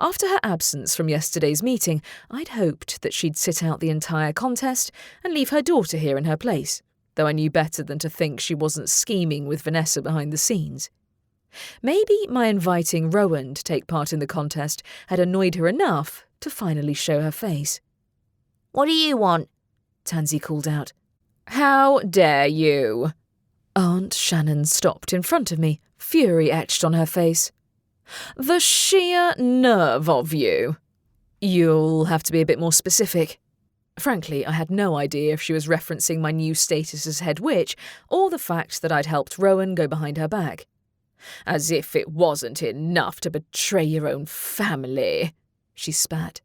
After her absence from yesterday's meeting, I'd hoped that she'd sit out the entire contest and leave her daughter here in her place, though I knew better than to think she wasn't scheming with Vanessa behind the scenes. Maybe my inviting Rowan to take part in the contest had annoyed her enough to finally show her face. What do you want? Tansy called out. How dare you? Aunt Shannon stopped in front of me, fury etched on her face. The sheer nerve of you. You'll have to be a bit more specific. Frankly, I had no idea if she was referencing my new status as head witch or the fact that I'd helped Rowan go behind her back. As if it wasn't enough to betray your own family, she spat.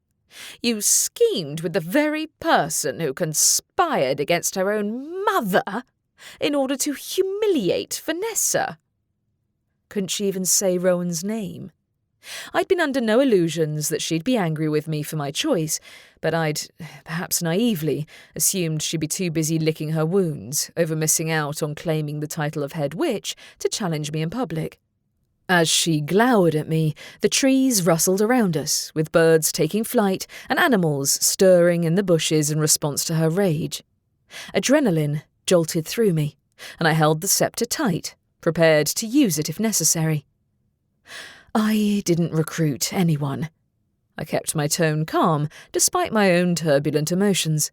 You schemed with the very person who conspired against her own mother in order to humiliate Vanessa. Couldn't she even say Rowan's name? I'd been under no illusions that she'd be angry with me for my choice, but I'd, perhaps naively, assumed she'd be too busy licking her wounds over missing out on claiming the title of head witch to challenge me in public. As she glowered at me, the trees rustled around us, with birds taking flight and animals stirring in the bushes in response to her rage. Adrenaline jolted through me, and I held the sceptre tight, prepared to use it if necessary. I didn't recruit anyone. I kept my tone calm, despite my own turbulent emotions.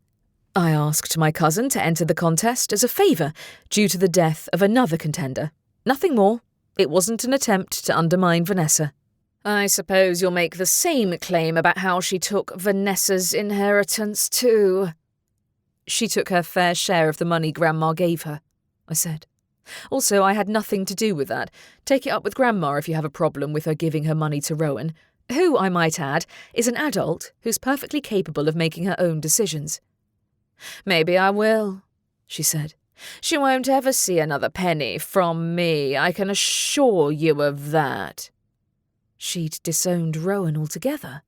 I asked my cousin to enter the contest as a favour due to the death of another contender. Nothing more. It wasn't an attempt to undermine Vanessa. I suppose you'll make the same claim about how she took Vanessa's inheritance too. She took her fair share of the money Grandma gave her, I said. Also, I had nothing to do with that. Take it up with Grandma if you have a problem with her giving her money to Rowan, who, I might add, is an adult who's perfectly capable of making her own decisions. Maybe I will, she said. She won't ever see another penny from me, I can assure you of that. She'd disowned Rowan altogether.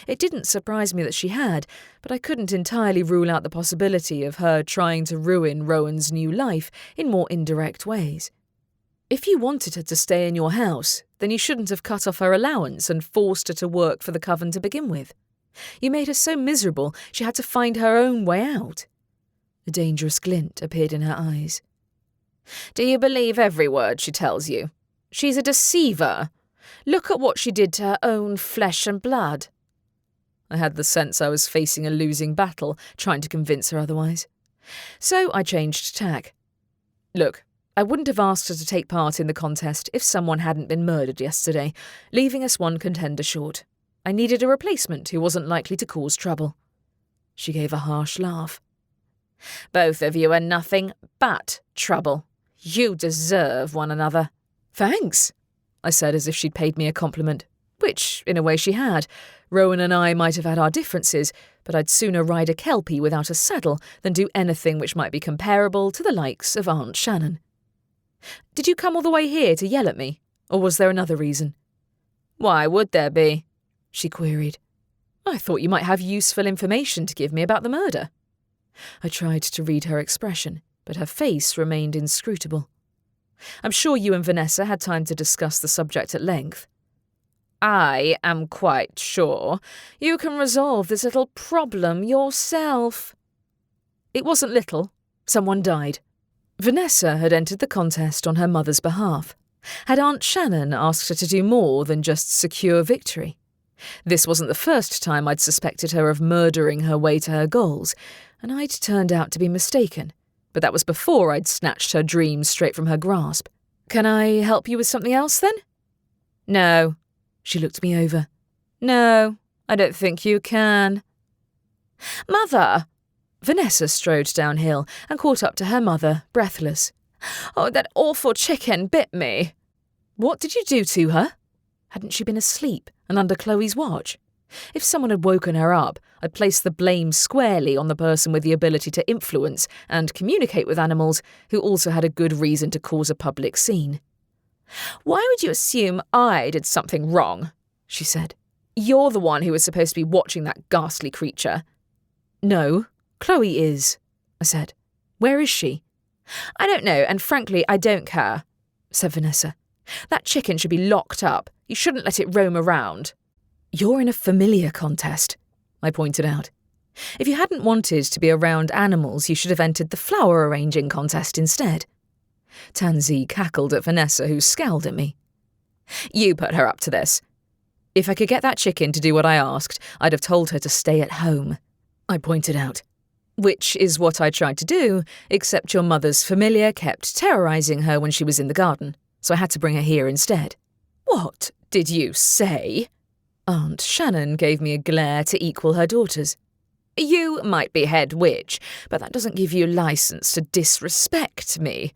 It didn't surprise me that she had, but I couldn't entirely rule out the possibility of her trying to ruin Rowan's new life in more indirect ways. If you wanted her to stay in your house, then you shouldn't have cut off her allowance and forced her to work for the coven to begin with. You made her so miserable she had to find her own way out. A dangerous glint appeared in her eyes. Do you believe every word she tells you? She's a deceiver. Look at what she did to her own flesh and blood. I had the sense I was facing a losing battle, trying to convince her otherwise. So I changed tack. Look, I wouldn't have asked her to take part in the contest if someone hadn't been murdered yesterday, leaving us one contender short. I needed a replacement who wasn't likely to cause trouble. She gave a harsh laugh. Both of you are nothing but trouble. You deserve one another. Thanks, I said as if she'd paid me a compliment, which, in a way, she had. Rowan and I might have had our differences, but I'd sooner ride a kelpie without a saddle than do anything which might be comparable to the likes of Aunt Shannon. Did you come all the way here to yell at me, or was there another reason? Why would there be? She queried. I thought you might have useful information to give me about the murder. I tried to read her expression, but her face remained inscrutable. I'm sure you and Vanessa had time to discuss the subject at length. I am quite sure you can resolve this little problem yourself. It wasn't little. Someone died. Vanessa had entered the contest on her mother's behalf. Had Aunt Shannon asked her to do more than just secure victory? This wasn't the first time I'd suspected her of murdering her way to her goals, and I'd turned out to be mistaken. But that was before I'd snatched her dreams straight from her grasp. Can I help you with something else, then? No. She looked me over. No, I don't think you can. Mother! Vanessa strode downhill and caught up to her mother, breathless. Oh, that awful chicken bit me. What did you do to her? Hadn't she been asleep and under Chloe's watch? If someone had woken her up, I'd place the blame squarely on the person with the ability to influence and communicate with animals who also had a good reason to cause a public scene. Why would you assume I did something wrong? She said. You're the one who was supposed to be watching that ghastly creature. No, Chloe is, I said. Where is she? I don't know, and frankly, I don't care, said Vanessa. That chicken should be locked up. You shouldn't let it roam around. You're in a familiar contest, I pointed out. If you hadn't wanted to be around animals, you should have entered the flower arranging contest instead. Tansy cackled at Vanessa, who scowled at me. You put her up to this. If I could get that chicken to do what I asked, I'd have told her to stay at home, I pointed out. Which is what I tried to do, except your mother's familiar kept terrorising her when she was in the garden, so I had to bring her here instead. What did you say? Aunt Shannon gave me a glare to equal her daughter's. You might be head witch, but that doesn't give you licence to disrespect me.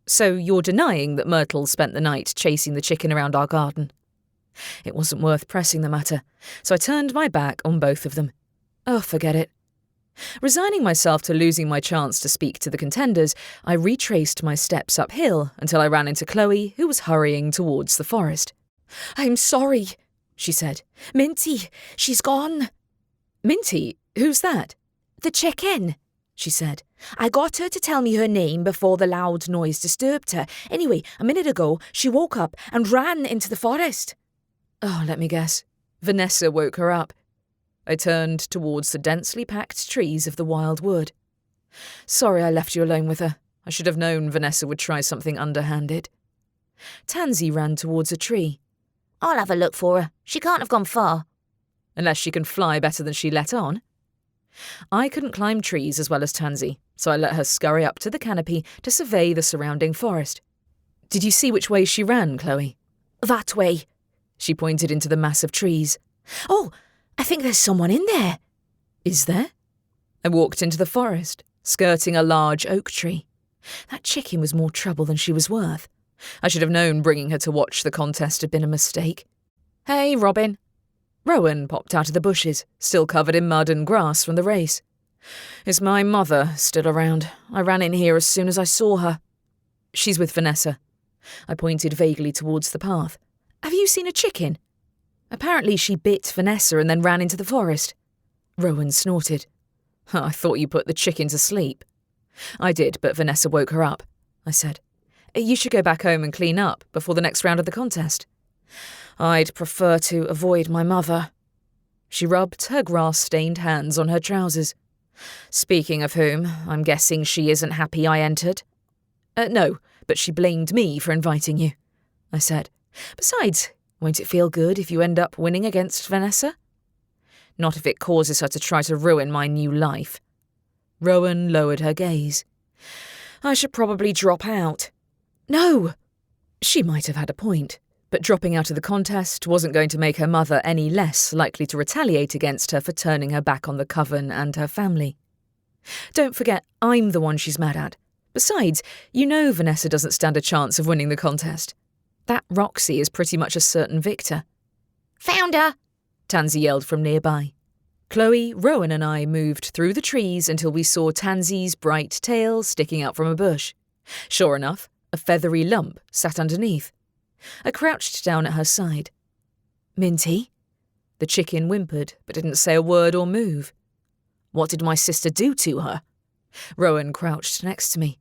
So you're denying that Myrtle spent the night chasing the chicken around our garden? It wasn't worth pressing the matter, so I turned my back on both of them. Oh, forget it. Resigning myself to losing my chance to speak to the contenders, I retraced my steps uphill until I ran into Chloe, who was hurrying towards the forest. "I'm sorry," she said. "Minty, she's gone." "Minty? Who's that?" "The chicken," she said. "I got her to tell me her name before the loud noise disturbed her. Anyway, a minute ago, she woke up and ran into the forest." Oh, let me guess. Vanessa woke her up. I turned towards the densely packed trees of the Wildwood. Sorry I left you alone with her. I should have known Vanessa would try something underhanded. Tansy ran towards a tree. "I'll have a look for her. She can't have gone far." Unless she can fly better than she let on. I couldn't climb trees as well as Tansy, so I let her scurry up to the canopy to survey the surrounding forest. Did you see which way she ran, Chloe? "That way." She pointed into the mass of trees. "Oh, I think there's someone in there." Is there? I walked into the forest, skirting a large oak tree. That chicken was more trouble than she was worth. I should have known bringing her to watch the contest had been a mistake. "Hey, Robin." Rowan popped out of the bushes, still covered in mud and grass from the race. "Is my mother still around? I ran in here as soon as I saw her." "She's with Vanessa." I pointed vaguely towards the path. "Have you seen a chicken?" "Apparently she bit Vanessa and then ran into the forest." Rowan snorted. "I thought you put the chicken to sleep." "I did, but Vanessa woke her up," I said. "You should go back home and clean up before the next round of the contest." "I'd prefer to avoid my mother." She rubbed her grass-stained hands on her trousers. "Speaking of whom, I'm guessing she isn't happy I entered." No, but she blamed me for inviting you," I said. "Besides, won't it feel good if you end up winning against Vanessa?" "Not if it causes her to try to ruin my new life." Rowan lowered her gaze. "I should probably drop out." "No!" She might have had a point, but dropping out of the contest wasn't going to make her mother any less likely to retaliate against her for turning her back on the coven and her family. "Don't forget, I'm the one she's mad at. Besides, you know Vanessa doesn't stand a chance of winning the contest. That Roxy is pretty much a certain victor." "Found her!" Tansy yelled from nearby. Chloe, Rowan and I moved through the trees until we saw Tansy's bright tail sticking out from a bush. Sure enough, a feathery lump sat underneath. I crouched down at her side. "Minty?" The chicken whimpered, but didn't say a word or move. "What did my sister do to her?" Rowan crouched next to me.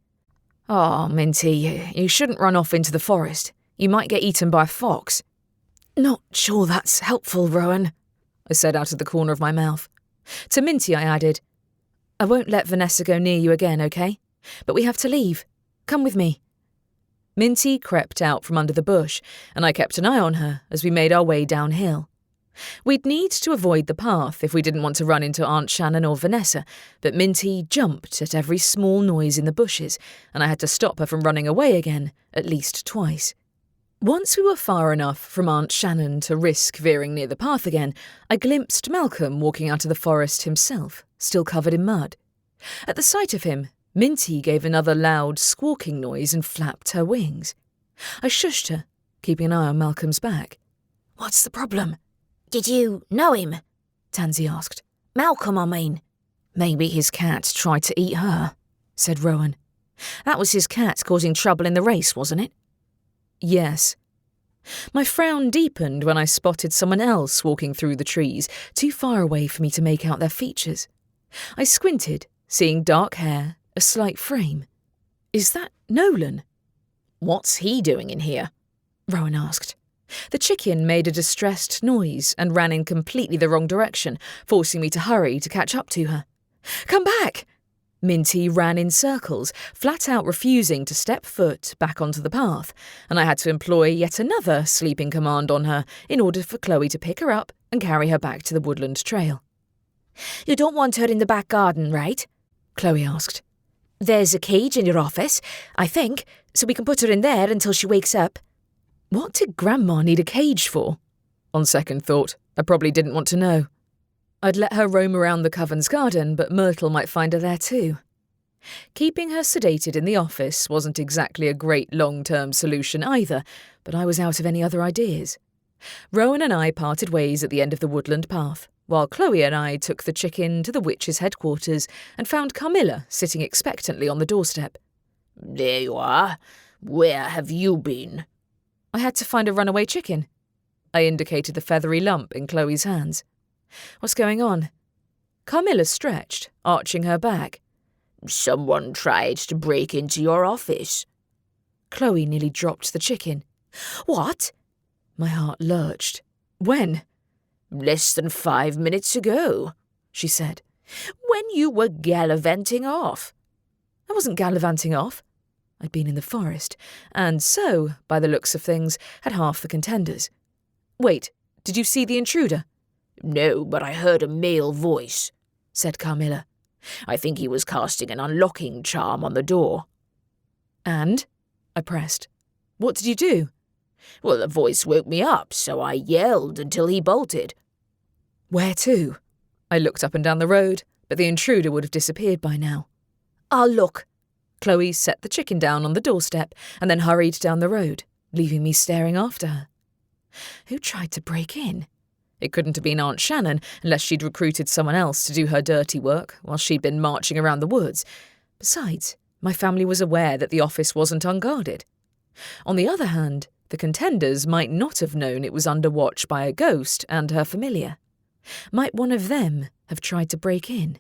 "Oh, Minty, you shouldn't run off into the forest. You might get eaten by a fox." "Not sure that's helpful, Rowan," I said out of the corner of my mouth. To Minty I added, "I won't let Vanessa go near you again, okay? But we have to leave. Come with me." Minty crept out from under the bush, and I kept an eye on her as we made our way downhill. We'd need to avoid the path if we didn't want to run into Aunt Shannon or Vanessa, but Minty jumped at every small noise in the bushes, and I had to stop her from running away again, at least twice. Once we were far enough from Aunt Shannon to risk veering near the path again, I glimpsed Malcolm walking out of the forest himself, still covered in mud. At the sight of him, Minty gave another loud squawking noise and flapped her wings. I shushed her, keeping an eye on Malcolm's back. "What's the problem?" "Did you know him?" Tansy asked. "Malcolm, I mean." "Maybe his cat tried to eat her," said Rowan. "That was his cat causing trouble in the race, wasn't it?" "Yes." My frown deepened when I spotted someone else walking through the trees, too far away for me to make out their features. I squinted, seeing dark hair, a slight frame. "Is that Nolan?" "What's he doing in here?" Rowan asked. The chicken made a distressed noise and ran in completely the wrong direction, forcing me to hurry to catch up to her. "Come back!" Minty ran in circles, flat out refusing to step foot back onto the path, and I had to employ yet another sleeping command on her in order for Chloe to pick her up and carry her back to the woodland trail. "You don't want her in the back garden, right?" Chloe asked. "There's a cage in your office, I think, so we can put her in there until she wakes up." What did Grandma need a cage for? On second thought, I probably didn't want to know. I'd let her roam around the coven's garden, but Myrtle might find her there too. Keeping her sedated in the office wasn't exactly a great long-term solution either, but I was out of any other ideas. Rowan and I parted ways at the end of the woodland path, while Chloe and I took the chicken to the witch's headquarters and found Carmilla sitting expectantly on the doorstep. "There you are. Where have you been?" "I had to find a runaway chicken." I indicated the feathery lump in Chloe's hands. "What's going on?" Carmilla stretched, arching her back. "Someone tried to break into your office." Chloe nearly dropped the chicken. What? My heart lurched. "When?" "Less than 5 minutes ago," she said. "When you were gallivanting off." I wasn't gallivanting off. I'd been in the forest, and so, by the looks of things, had half the contenders. "Wait, did you see the intruder?" "No, but I heard a male voice," said Carmilla. "I think he was casting an unlocking charm on the door." "And?" I pressed. "What did you do?" "Well, the voice woke me up, so I yelled until he bolted." "Where to?" I looked up and down the road, but the intruder would have disappeared by now. I'll look. Chloe set the chicken down on the doorstep and then hurried down the road, leaving me staring after her. Who tried to break in? It couldn't have been Aunt Shannon unless she'd recruited someone else to do her dirty work while she'd been marching around the woods. Besides, my family was aware that the office wasn't unguarded. On the other hand, the contenders might not have known it was under watch by a ghost and her familiar. Might one of them have tried to break in?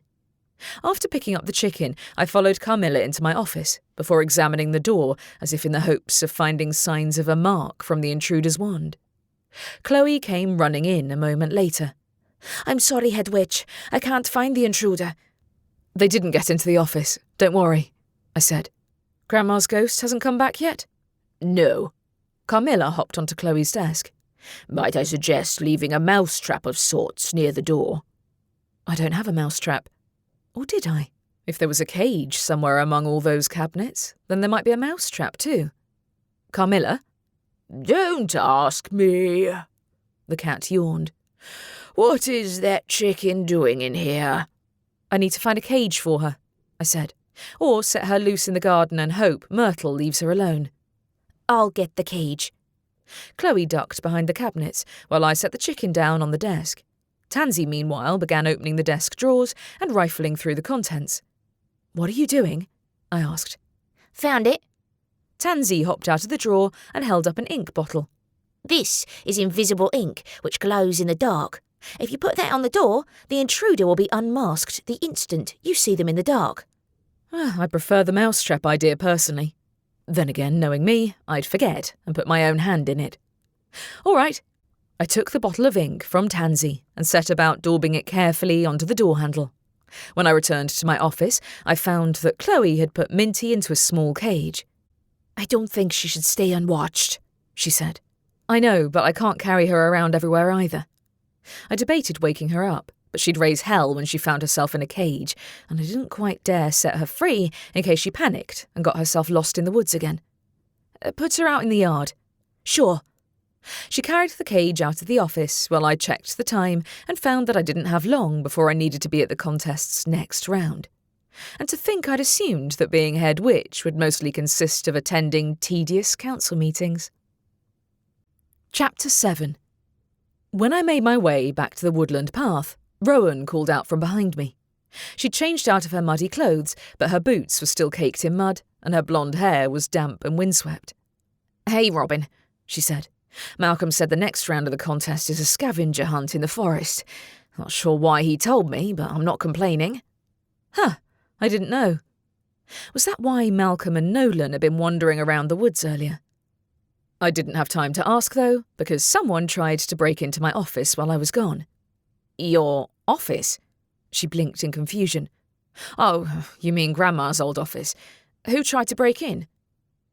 After picking up the chicken, I followed Carmilla into my office before examining the door as if in the hopes of finding signs of a mark from the intruder's wand. Chloe came running in a moment later. I'm sorry, Head Witch. I can't find the intruder. They didn't get into the office. Don't worry, I said. Grandma's ghost hasn't come back yet? No. Carmilla hopped onto Chloe's desk. Might I suggest leaving a mousetrap of sorts near the door? I don't have a mousetrap. Or did I? If there was a cage somewhere among all those cabinets, then there might be a mousetrap too. Carmilla? Don't ask me. The cat yawned. What is that chicken doing in here? I need to find a cage for her, I said, or set her loose in the garden and hope Myrtle leaves her alone. I'll get the cage. Chloe ducked behind the cabinets while I set the chicken down on the desk. Tansy, meanwhile, began opening the desk drawers and rifling through the contents. What are you doing? I asked. Found it. Tansy hopped out of the drawer and held up an ink bottle. This is invisible ink, which glows in the dark. If you put that on the door, the intruder will be unmasked the instant you see them in the dark. I prefer the mousetrap idea personally. Then again, knowing me, I'd forget and put my own hand in it. All right. I took the bottle of ink from Tansy and set about daubing it carefully onto the door handle. When I returned to my office, I found that Chloe had put Minty into a small cage. I don't think she should stay unwatched, she said. I know, but I can't carry her around everywhere either. I debated waking her up, but she'd raise hell when she found herself in a cage, and I didn't quite dare set her free in case she panicked and got herself lost in the woods again. Put her out in the yard. Sure. She carried the cage out of the office while I checked the time and found that I didn't have long before I needed to be at the contest's next round. And to think I'd assumed that being head witch would mostly consist of attending tedious council meetings. Chapter 7. When I made my way back to the woodland path, Rowan called out from behind me. She'd changed out of her muddy clothes, but her boots were still caked in mud, and her blonde hair was damp and windswept. Hey, Robin, she said. Malcolm said the next round of the contest is a scavenger hunt in the forest. Not sure why he told me, but I'm not complaining. Huh, I didn't know. Was that why Malcolm and Nolan had been wandering around the woods earlier? I didn't have time to ask, though, because someone tried to break into my office while I was gone. Your office? She blinked in confusion. Oh, you mean Grandma's old office. Who tried to break in?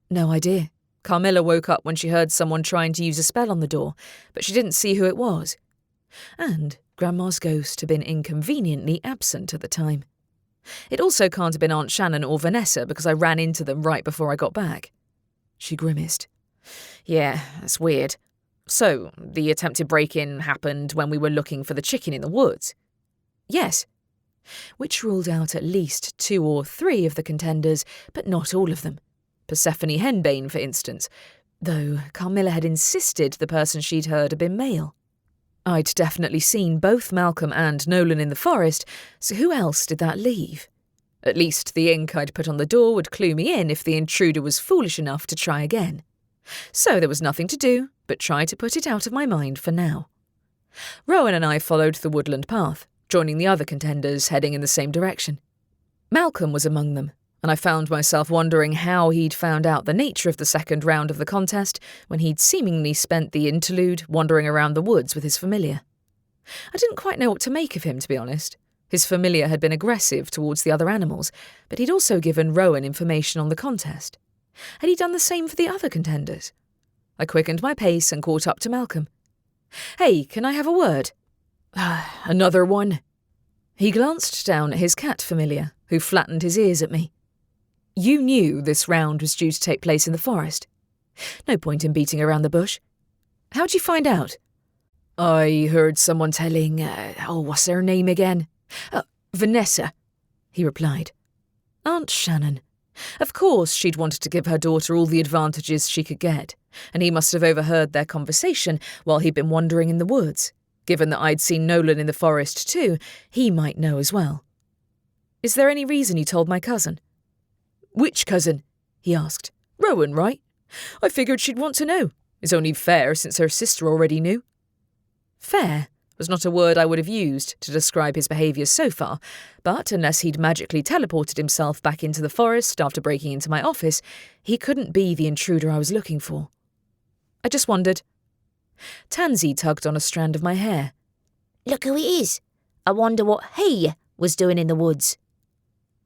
No idea. Carmilla woke up when she heard someone trying to use a spell on the door, but she didn't see who it was. And Grandma's ghost had been inconveniently absent at the time. It also can't have been Aunt Shannon or Vanessa because I ran into them right before I got back. She grimaced. Yeah, that's weird. So, the attempted break-in happened when we were looking for the chicken in the woods? Yes. Which ruled out at least 2 or 3 of the contenders, but not all of them. Persephone Henbane, for instance, though Carmilla had insisted the person she'd heard had been male. I'd definitely seen both Malcolm and Nolan in the forest, so who else did that leave? At least the ink I'd put on the door would clue me in if the intruder was foolish enough to try again. So there was nothing to do but try to put it out of my mind for now. Rowan and I followed the woodland path, joining the other contenders heading in the same direction. Malcolm was among them, and I found myself wondering how he'd found out the nature of the second round of the contest when he'd seemingly spent the interlude wandering around the woods with his familiar. I didn't quite know what to make of him, to be honest. His familiar had been aggressive towards the other animals, but he'd also given Rowan information on the contest. Had he done the same for the other contenders? I quickened my pace and caught up to Malcolm. "Hey, can I have a word?" "Another one?" He glanced down at his cat familiar, who flattened his ears at me. "You knew this round was due to take place in the forest. No point in beating around the bush. How'd you find out?" "I heard someone telling, what's her name again? Vanessa," he replied. Aunt Shannon. Of course she'd wanted to give her daughter all the advantages she could get, and he must have overheard their conversation while he'd been wandering in the woods. Given that I'd seen Nolan in the forest too, he might know as well. "Is there any reason you told my cousin?" "Which cousin?" he asked. "Rowan, right? I figured she'd want to know. It's only fair since her sister already knew." Fair was not a word I would have used to describe his behaviour so far, but unless he'd magically teleported himself back into the forest after breaking into my office, he couldn't be the intruder I was looking for. I just wondered. Tansy tugged on a strand of my hair. "Look who it is. I wonder what he was doing in the woods."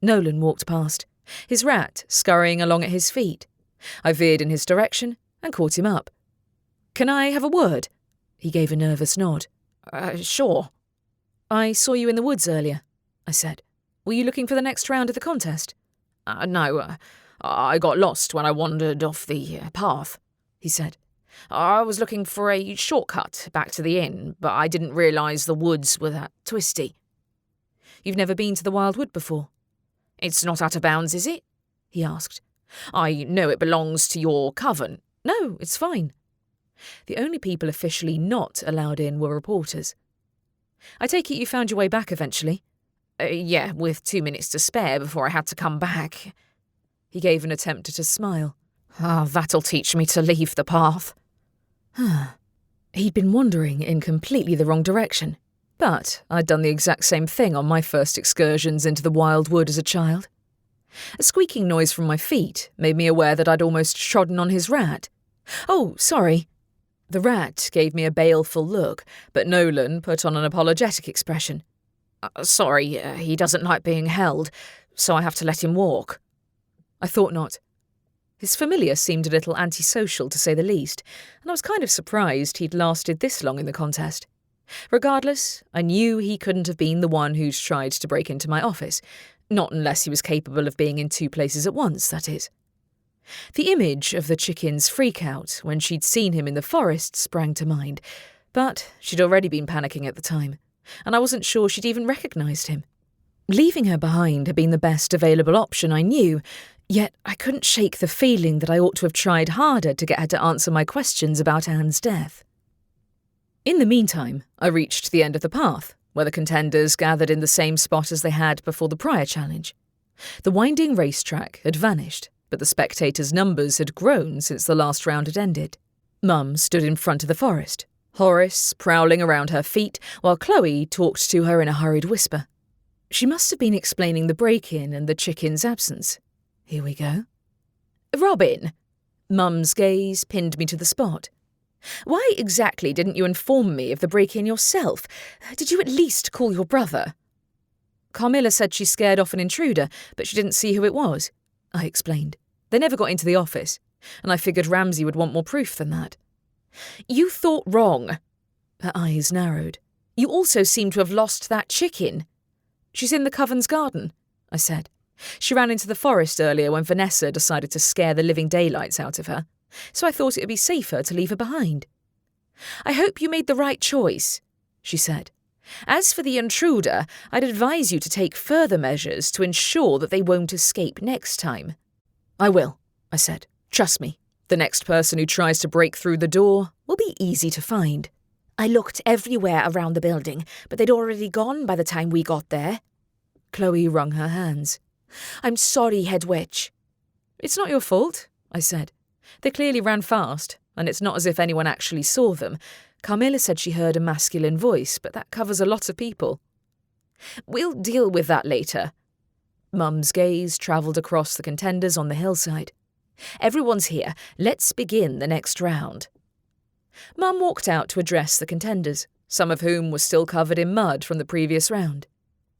Nolan walked past, his rat scurrying along at his feet. I veered in his direction and caught him up. "Can I have a word?" He gave a nervous nod. Sure. "I saw you in the woods earlier," I said. "Were you looking for the next round of the contest?" No, I got lost when I wandered off the path," he said. "I was looking for a shortcut back to the inn, but I didn't realise the woods were that twisty." "You've never been to the Wildwood before?" "It's not out of bounds, is it?" he asked. "I know it belongs to your coven." "No, it's fine." The only people officially not allowed in were reporters. "I take it you found your way back eventually?" Yeah, with 2 minutes to spare before I had to come back." He gave an attempt at a smile. That'll teach me to leave the path." He'd been wandering in completely the wrong direction, but I'd done the exact same thing on my first excursions into the Wildwood as a child. A squeaking noise from my feet made me aware that I'd almost trodden on his rat. "Oh, sorry." The rat gave me a baleful look, but Nolan put on an apologetic expression. Sorry, he doesn't like being held, so I have to let him walk." I thought not. His familiar seemed a little antisocial, to say the least, and I was kind of surprised he'd lasted this long in the contest. Regardless, I knew he couldn't have been the one who'd tried to break into my office, not unless he was capable of being in 2 places at once, that is. The image of the chicken's freak-out when she'd seen him in the forest sprang to mind, but she'd already been panicking at the time, and I wasn't sure she'd even recognised him. Leaving her behind had been the best available option I knew, yet I couldn't shake the feeling that I ought to have tried harder to get her to answer my questions about Anne's death. In the meantime, I reached the end of the path, where the contenders gathered in the same spot as they had before the prior challenge. The winding racetrack had vanished, but the spectators' numbers had grown since the last round had ended. Mum stood in front of the forest, Horace prowling around her feet, while Chloe talked to her in a hurried whisper. She must have been explaining the break-in and the chicken's absence. Here we go. "Robin." Mum's gaze pinned me to the spot. "Why exactly didn't you inform me of the break-in yourself? Did you at least call your brother?" "Carmilla said she scared off an intruder, but she didn't see who it was," I explained. "They never got into the office, and I figured Ramsay would want more proof than that." "You thought wrong." Her eyes narrowed. "You also seem to have lost that chicken." "She's in the coven's garden," I said. "She ran into the forest earlier when Vanessa decided to scare the living daylights out of her, so I thought it would be safer to leave her behind." "I hope you made the right choice," she said. "As for the intruder, I'd advise you to take further measures to ensure that they won't escape next time." "I will," I said. "Trust me, the next person who tries to break through the door will be easy to find." I looked everywhere around the building, but they'd already gone by the time we got there. Chloe wrung her hands. I'm sorry, Head Witch. It's not your fault, I said. They clearly ran fast, and it's not as if anyone actually saw them. Carmilla said she heard a masculine voice, but that covers a lot of people. We'll deal with that later. Mum's gaze travelled across the contenders on the hillside. Everyone's here. Let's begin the next round. Mum walked out to address the contenders, some of whom were still covered in mud from the previous round.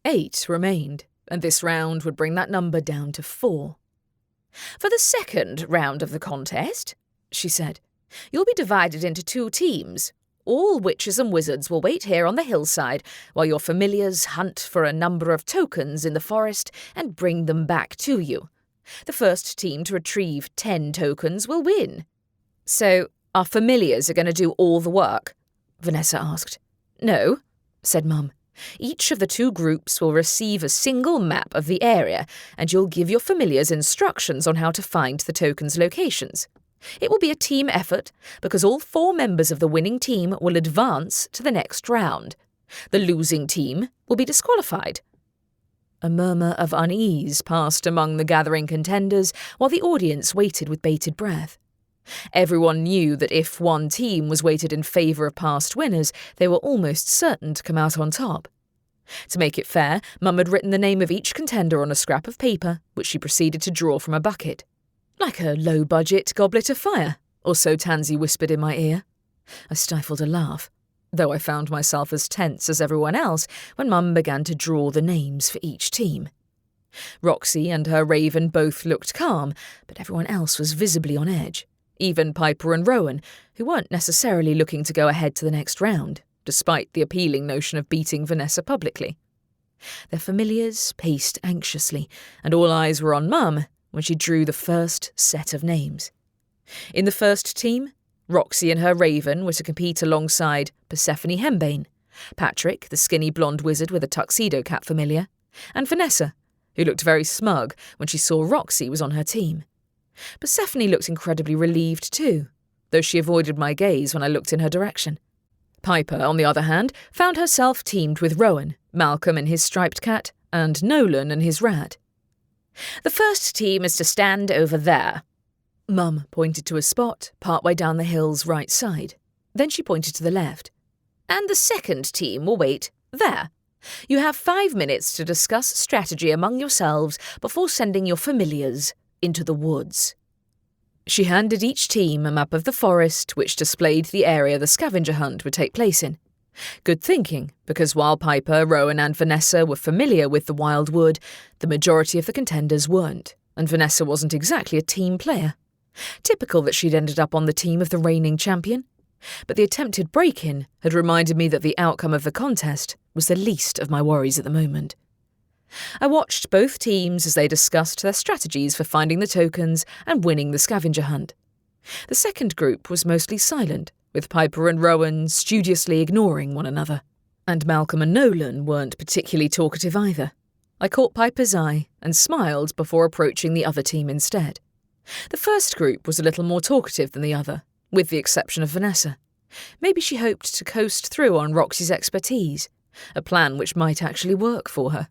8 remained, and this round would bring that number down to 4. For the second round of the contest, she said, you'll be divided into 2 teams. All witches and wizards will wait here on the hillside while your familiars hunt for a number of tokens in the forest and bring them back to you. The first team to retrieve 10 tokens will win. So, our familiars are going to do all the work? Vanessa asked. No, said Mum. Each of the 2 groups will receive a single map of the area, and you'll give your familiars instructions on how to find the tokens' locations. It will be a team effort, because all 4 members of the winning team will advance to the next round. The losing team will be disqualified. A murmur of unease passed among the gathering contenders while the audience waited with bated breath. Everyone knew that if one team was weighted in favour of past winners, they were almost certain to come out on top. To make it fair, Mum had written the name of each contender on a scrap of paper, which she proceeded to draw from a bucket. Like a low-budget goblet of fire, or so Tansy whispered in my ear. I stifled a laugh, though I found myself as tense as everyone else when Mum began to draw the names for each team. Roxy and her raven both looked calm, but everyone else was visibly on edge. Even Piper and Rowan, who weren't necessarily looking to go ahead to the next round, despite the appealing notion of beating Vanessa publicly. Their familiars paced anxiously, and all eyes were on Mum when she drew the first set of names. In the first team, Roxy and her raven were to compete alongside Persephone Hembane, Patrick, the skinny blonde wizard with a tuxedo cap familiar, and Vanessa, who looked very smug when she saw Roxy was on her team. Persephone looked incredibly relieved too, though she avoided my gaze when I looked in her direction. Piper, on the other hand, found herself teamed with Rowan, Malcolm and his striped cat, and Nolan and his rat. The first team is to stand over there. Mum pointed to a spot partway down the hill's right side. Then she pointed to the left. And the second team will wait there. You have 5 minutes to discuss strategy among yourselves before sending your familiars into the woods. She handed each team a map of the forest which displayed the area the scavenger hunt would take place in. Good thinking, because while Piper, Rowan and Vanessa were familiar with the Wildwood, the majority of the contenders weren't, and Vanessa wasn't exactly a team player. Typical that she'd ended up on the team of the reigning champion. But the attempted break-in had reminded me that the outcome of the contest was the least of my worries at the moment. I watched both teams as they discussed their strategies for finding the tokens and winning the scavenger hunt. The second group was mostly silent, with Piper and Rowan studiously ignoring one another. And Malcolm and Nolan weren't particularly talkative either. I caught Piper's eye and smiled before approaching the other team instead. The first group was a little more talkative than the other, with the exception of Vanessa. Maybe she hoped to coast through on Roxy's expertise, a plan which might actually work for her.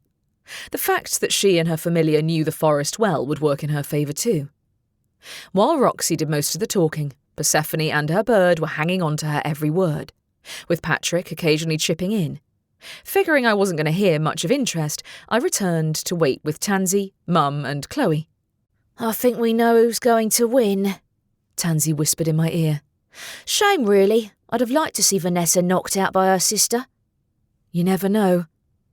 The fact that she and her familiar knew the forest well would work in her favour too. While Roxy did most of the talking, Persephone and her bird were hanging on to her every word, with Patrick occasionally chipping in. Figuring I wasn't going to hear much of interest, I returned to wait with Tansy, Mum and Chloe. I think we know who's going to win, Tansy whispered in my ear. Shame, really. I'd have liked to see Vanessa knocked out by her sister. You never know.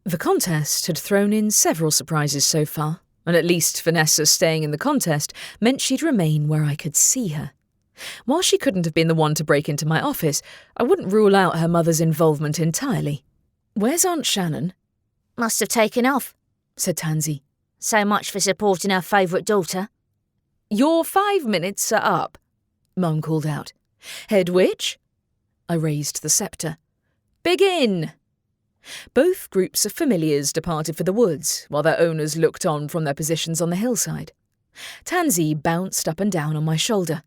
The contest had thrown in several surprises so far, and at least Vanessa staying in the contest meant she'd remain where I could see her. While she couldn't have been the one to break into my office, I wouldn't rule out her mother's involvement entirely. Where's Aunt Shannon? Must have taken off, said Tansy. So much for supporting her favourite daughter. Your 5 minutes are up, Mum called out. Head witch? I raised the sceptre. Begin! Both groups of familiars departed for the woods, while their owners looked on from their positions on the hillside. Tansy bounced up and down on my shoulder.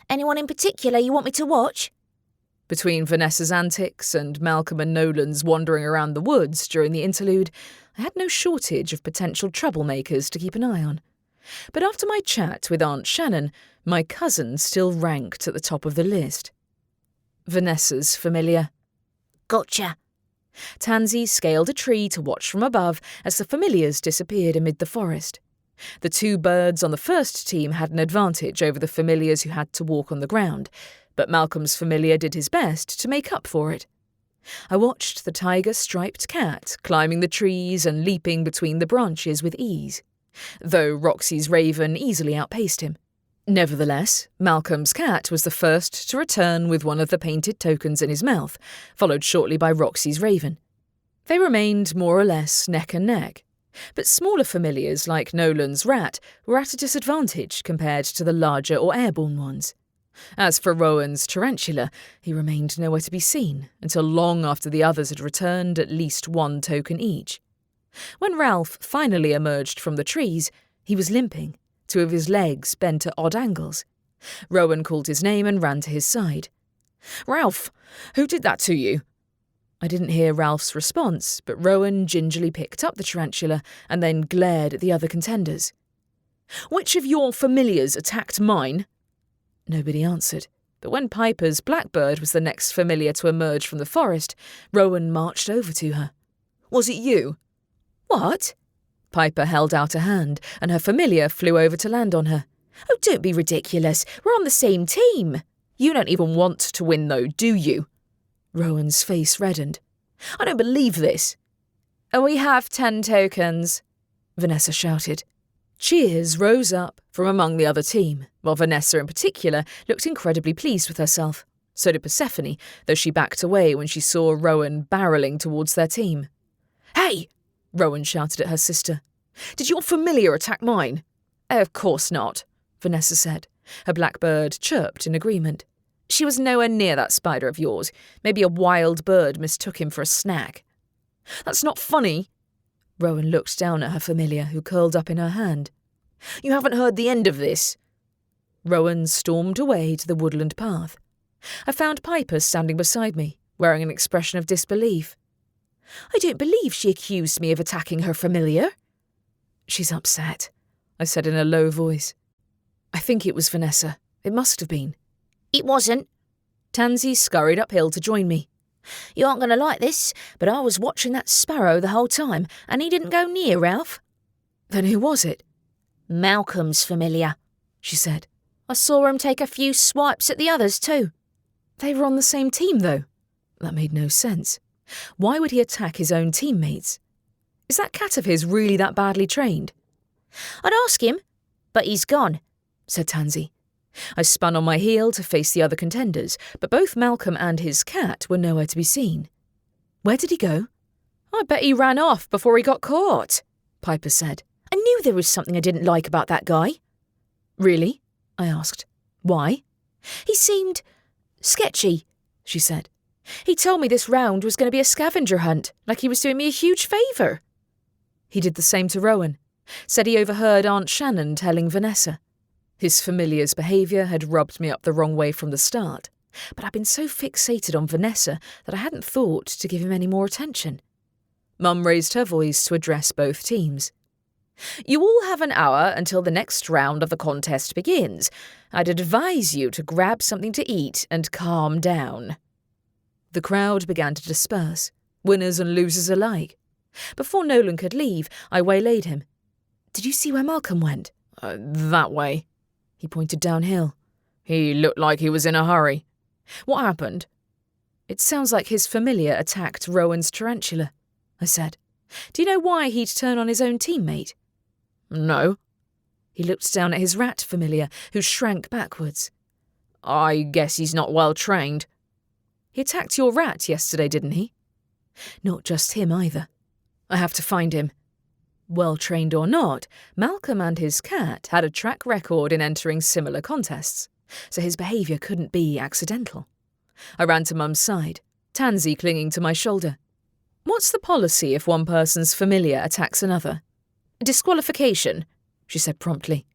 Anyone in particular you want me to watch? Between Vanessa's antics and Malcolm and Nolan's wandering around the woods during the interlude, I had no shortage of potential troublemakers to keep an eye on. But after my chat with Aunt Shannon, my cousin still ranked at the top of the list. Vanessa's familiar. Gotcha. Tansy scaled a tree to watch from above as the familiars disappeared amid the forest. The two birds on the first team had an advantage over the familiars who had to walk on the ground, but Malcolm's familiar did his best to make up for it. I watched the tiger-striped cat climbing the trees and leaping between the branches with ease, though Roxy's raven easily outpaced him. Nevertheless, Malcolm's cat was the first to return with one of the painted tokens in his mouth, followed shortly by Roxy's raven. They remained more or less neck and neck, but smaller familiars like Nolan's rat were at a disadvantage compared to the larger or airborne ones. As for Rowan's tarantula, he remained nowhere to be seen until long after the others had returned at least one token each. When Ralph finally emerged from the trees, he was limping, two of his legs bent at odd angles. Rowan called his name and ran to his side. "Ralph, who did that to you?" I didn't hear Ralph's response, but Rowan gingerly picked up the tarantula and then glared at the other contenders. "Which of your familiars attacked mine?" Nobody answered, but when Piper's blackbird was the next familiar to emerge from the forest, Rowan marched over to her. "Was it you?" "What?" Piper held out a hand, and her familiar flew over to land on her. "Oh, don't be ridiculous. We're on the same team." "You don't even want to win, though, do you?" Rowan's face reddened. "I don't believe this." "We have 10 tokens," Vanessa shouted. Cheers rose up from among the other team, while Vanessa in particular looked incredibly pleased with herself. So did Persephone, though she backed away when she saw Rowan barrelling towards their team. "Hey!" Rowan shouted at her sister. "Did your familiar attack mine?" "Of course not," Vanessa said. Her blackbird chirped in agreement. "She was nowhere near that spider of yours. Maybe a wild bird mistook him for a snack." "That's not funny." Rowan looked down at her familiar, who curled up in her hand. "You haven't heard the end of this." Rowan stormed away to the woodland path. I found Piper standing beside me, wearing an expression of disbelief. "I don't believe she accused me of attacking her familiar." "She's upset," I said in a low voice. "I think it was Vanessa. It must have been." "It wasn't." Tansy scurried uphill to join me. "You aren't going to like this, but I was watching that sparrow the whole time, and he didn't go near Ralph." "Then who was it?" "Malcolm's familiar," she said. "I saw him take a few swipes at the others too." They were on the same team, though. That made no sense. Why would he attack his own teammates? Is that cat of his really that badly trained? "I'd ask him, but he's gone," said Tansy. I spun on my heel to face the other contenders, but both Malcolm and his cat were nowhere to be seen. "Where did he go?" "I bet he ran off before he got caught," Piper said. "I knew there was something I didn't like about that guy." "Really?" I asked. "Why?" "He seemed sketchy," she said. "He told me this round was going to be a scavenger hunt, like he was doing me a huge favour." He did the same to Rowan. Said he overheard Aunt Shannon telling Vanessa. His familiar's behaviour had rubbed me up the wrong way from the start, but I'd been so fixated on Vanessa that I hadn't thought to give him any more attention. Mum raised her voice to address both teams. "You all have an hour until the next round of the contest begins. I'd advise you to grab something to eat and calm down." The crowd began to disperse, winners and losers alike. Before Nolan could leave, I waylaid him. "Did you see where Malcolm went?" That way." He pointed downhill. "He looked like he was in a hurry. What happened?" "It sounds like his familiar attacked Rowan's tarantula," I said. "Do you know why he'd turn on his own teammate?" "No." He looked down at his rat familiar, who shrank backwards. "I guess he's not well trained." "He attacked your rat yesterday, didn't he?" "Not just him either. I have to find him." Well trained or not, Malcolm and his cat had a track record in entering similar contests, so his behaviour couldn't be accidental. I ran to Mum's side, Tansy clinging to my shoulder. "What's the policy if one person's familiar attacks another?" "Disqualification," she said promptly.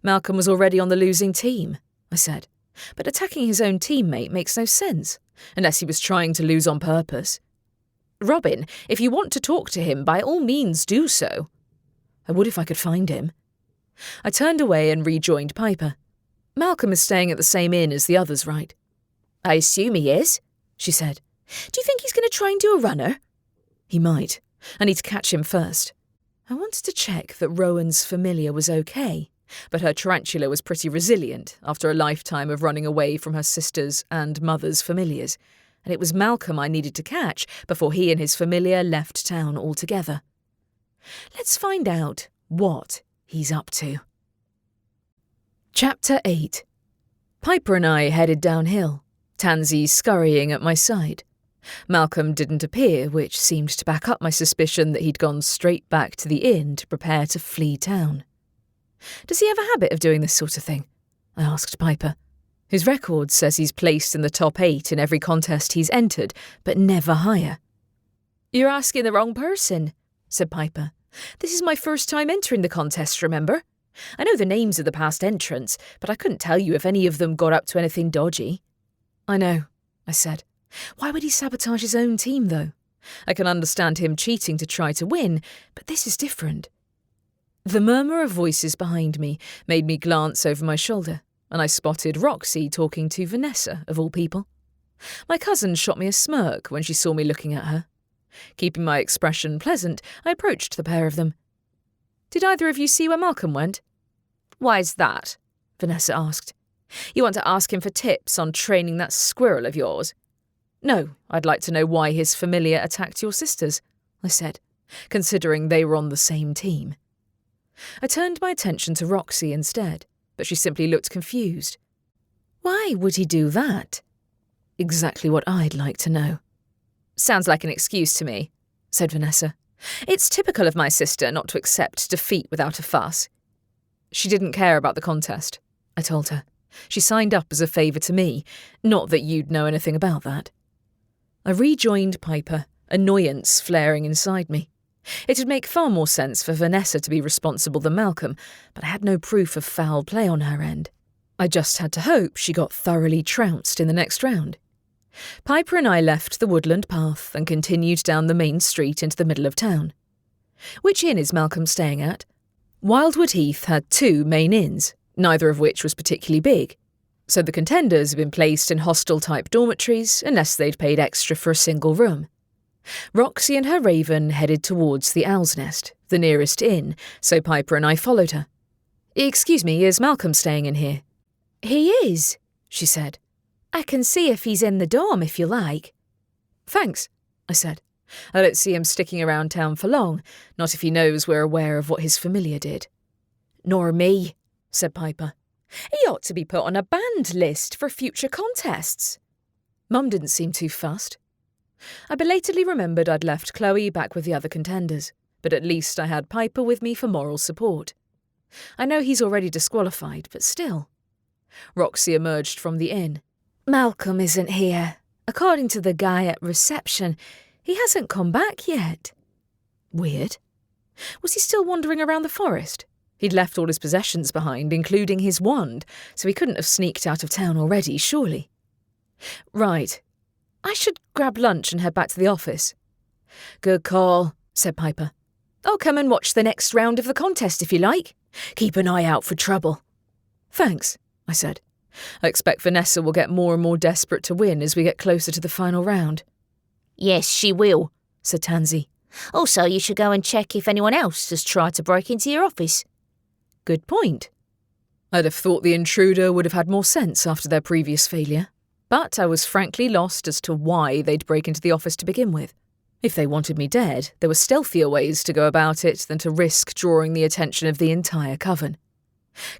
"Malcolm was already on the losing team," I said. "But attacking his own teammate makes no sense. unless he was trying to lose on purpose. Robin, if you want to talk to him, by all means do so. I would if I could find him. I turned away and rejoined Piper. Malcolm is staying at the same inn as the others, right? I assume he is, she said. Do you think he's going to try and do a runner? He might. I need to catch him first. I wanted to check that Rowan's familiar was okay, but her tarantula was pretty resilient after a lifetime of running away from her sister's and mother's familiars, and it was Malcolm I needed to catch before he and his familiar left town altogether. Let's find out what he's up to. Chapter 8. Piper and I headed downhill, Tansy scurrying at my side. Malcolm didn't appear, which seemed to back up my suspicion that he'd gone straight back to the inn to prepare to flee town. Does he have a habit of doing this sort of thing? I asked Piper. His record says he's placed in the top 8 in every contest he's entered, but never higher. You're asking the wrong person, said Piper. This is my first time entering the contest, remember? I know the names of the past entrants, but I couldn't tell you if any of them got up to anything dodgy. I know, I said. Why would he sabotage his own team, though? I can understand him cheating to try to win, but this is different. The murmur of voices behind me made me glance over my shoulder, and I spotted Roxy talking to Vanessa, of all people. My cousin shot me a smirk when she saw me looking at her. Keeping my expression pleasant, I approached the pair of them. Did either of you see where Malcolm went? Why's that? Vanessa asked. You want to ask him for tips on training that squirrel of yours? No, I'd like to know why his familiar attacked your sisters, I said, considering they were on the same team. I turned my attention to Roxy instead, but she simply looked confused. Why would he do that? Exactly what I'd like to know. Sounds like an excuse to me, said Vanessa. It's typical of my sister not to accept defeat without a fuss. She didn't care about the contest, I told her. She signed up as a favour to me, not that you'd know anything about that. I rejoined Piper, annoyance flaring inside me. It would make far more sense for Vanessa to be responsible than Malcolm, but I had no proof of foul play on her end. I just had to hope she got thoroughly trounced in the next round. Piper and I left the woodland path and continued down the main street into the middle of town. Which inn is Malcolm staying at? Wildwood Heath had 2 main inns, neither of which was particularly big, so the contenders had been placed in hostel-type dormitories unless they'd paid extra for a single room. Roxy and her raven headed towards the Owl's Nest, the nearest inn, so Piper and I followed her. Excuse me, is Malcolm staying in here? He is, she said. I can see if he's in the dorm if you like. Thanks, I said. I don't see him sticking around town for long, not if he knows we're aware of what his familiar did. Nor me, said Piper. He ought to be put on a banned list for future contests. Mum didn't seem too fussed. I belatedly remembered I'd left Chloe back with the other contenders, but at least I had Piper with me for moral support. I know he's already disqualified, but still. Roxy emerged from the inn. Malcolm isn't here. According to the guy at reception, he hasn't come back yet. Weird. Was he still wandering around the forest? He'd left all his possessions behind, including his wand, so he couldn't have sneaked out of town already, surely. Right. I should grab lunch and head back to the office. Good call, said Piper. I'll come and watch the next round of the contest if you like. Keep an eye out for trouble. Thanks, I said. I expect Vanessa will get more and more desperate to win as we get closer to the final round. Yes, she will, said Tansy. Also, you should go and check if anyone else has tried to break into your office. Good point. I'd have thought the intruder would have had more sense after their previous failure, but I was frankly lost as to why they'd break into the office to begin with. If they wanted me dead, there were stealthier ways to go about it than to risk drawing the attention of the entire coven.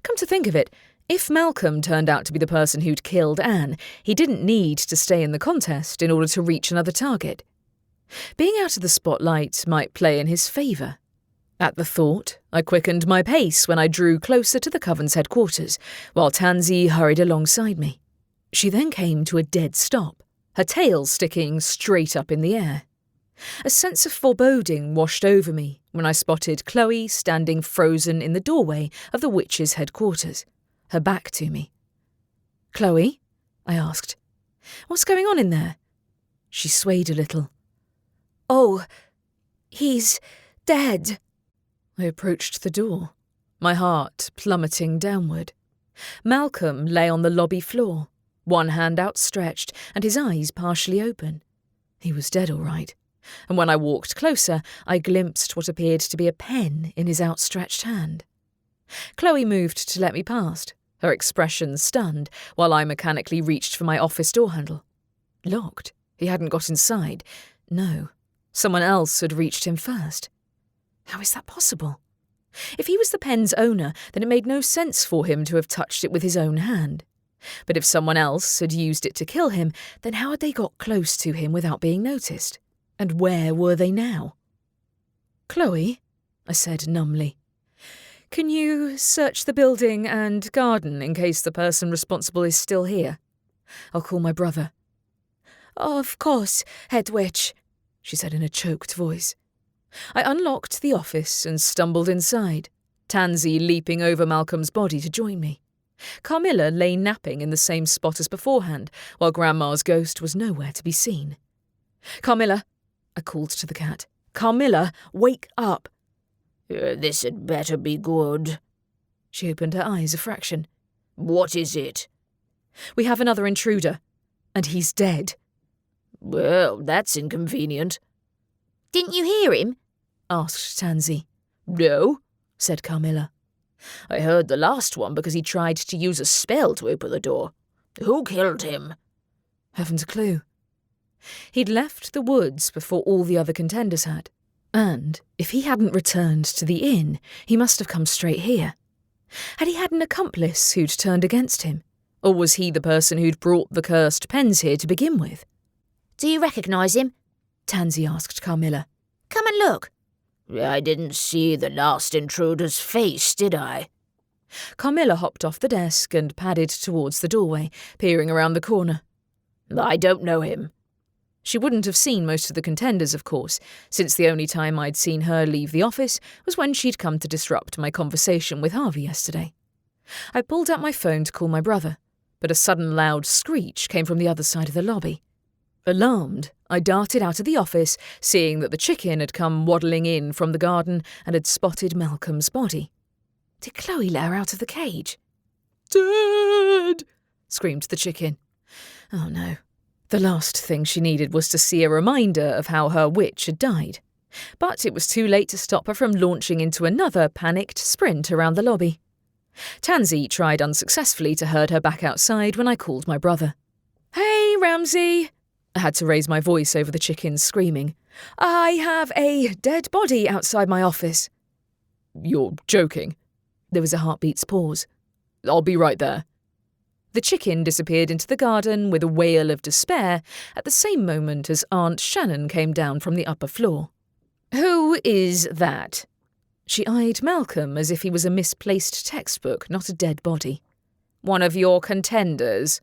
Come to think of it, if Malcolm turned out to be the person who'd killed Anne, he didn't need to stay in the contest in order to reach another target. Being out of the spotlight might play in his favour. At the thought, I quickened my pace when I drew closer to the coven's headquarters, while Tansy hurried alongside me. She then came to a dead stop, her tail sticking straight up in the air. A sense of foreboding washed over me when I spotted Chloe standing frozen in the doorway of the witch's headquarters, her back to me. "Chloe?" I asked. What's going on in there? She swayed a little. Oh, he's dead. I approached the door, my heart plummeting downward. Malcolm lay on the lobby floor, one hand outstretched and his eyes partially open. He was dead all right, and when I walked closer, I glimpsed what appeared to be a pen in his outstretched hand. Chloe moved to let me past, her expression stunned, while I mechanically reached for my office door handle. Locked. He hadn't got inside. No, someone else had reached him first. How is that possible? If he was the pen's owner, then it made no sense for him to have touched it with his own hand. But if someone else had used it to kill him, then how had they got close to him without being noticed? And where were they now? Chloe, I said numbly, can you search the building and garden in case the person responsible is still here? I'll call my brother. Of course, head witch, she said in a choked voice. I unlocked the office and stumbled inside, Tansy leaping over Malcolm's body to join me. Carmilla lay napping in the same spot as beforehand, while Grandma's ghost was nowhere to be seen. Carmilla, I called to the cat. Carmilla, wake up. This had better be good. She opened her eyes a fraction. What is it? We have another intruder, and he's dead. Well, that's inconvenient. Didn't you hear him? Asked Tansy. No, said Carmilla. I heard the last one because he tried to use a spell to open the door. Who killed him? Haven't a clue. He'd left the woods before all the other contenders had. And if he hadn't returned to the inn, he must have come straight here. Had he had an accomplice who'd turned against him? Or was he the person who'd brought the cursed pens here to begin with? Do you recognise him? Tansy asked Carmilla. Come and look. I didn't see the last intruder's face, did I? Carmilla hopped off the desk and padded towards the doorway, peering around the corner. I don't know him. She wouldn't have seen most of the contenders, of course, since the only time I'd seen her leave the office was when she'd come to disrupt my conversation with Harvey yesterday. I pulled out my phone to call my brother, but a sudden loud screech came from the other side of the lobby. Alarmed, I darted out of the office, seeing that the chicken had come waddling in from the garden and had spotted Malcolm's body. Did Chloe let her out of the cage? "Dead!" screamed the chicken. Oh no. The last thing she needed was to see a reminder of how her witch had died. But it was too late to stop her from launching into another panicked sprint around the lobby. Tansy tried unsuccessfully to herd her back outside when I called my brother. "Hey, Ramsay!" I had to raise my voice over the chickens screaming. "I have a dead body outside my office." "You're joking." There was a heartbeat's pause. "I'll be right there." The chicken disappeared into the garden with a wail of despair at the same moment as Aunt Shannon came down from the upper floor. "Who is that?" She eyed Malcolm as if he was a misplaced textbook, not a dead body. "One of your contenders?"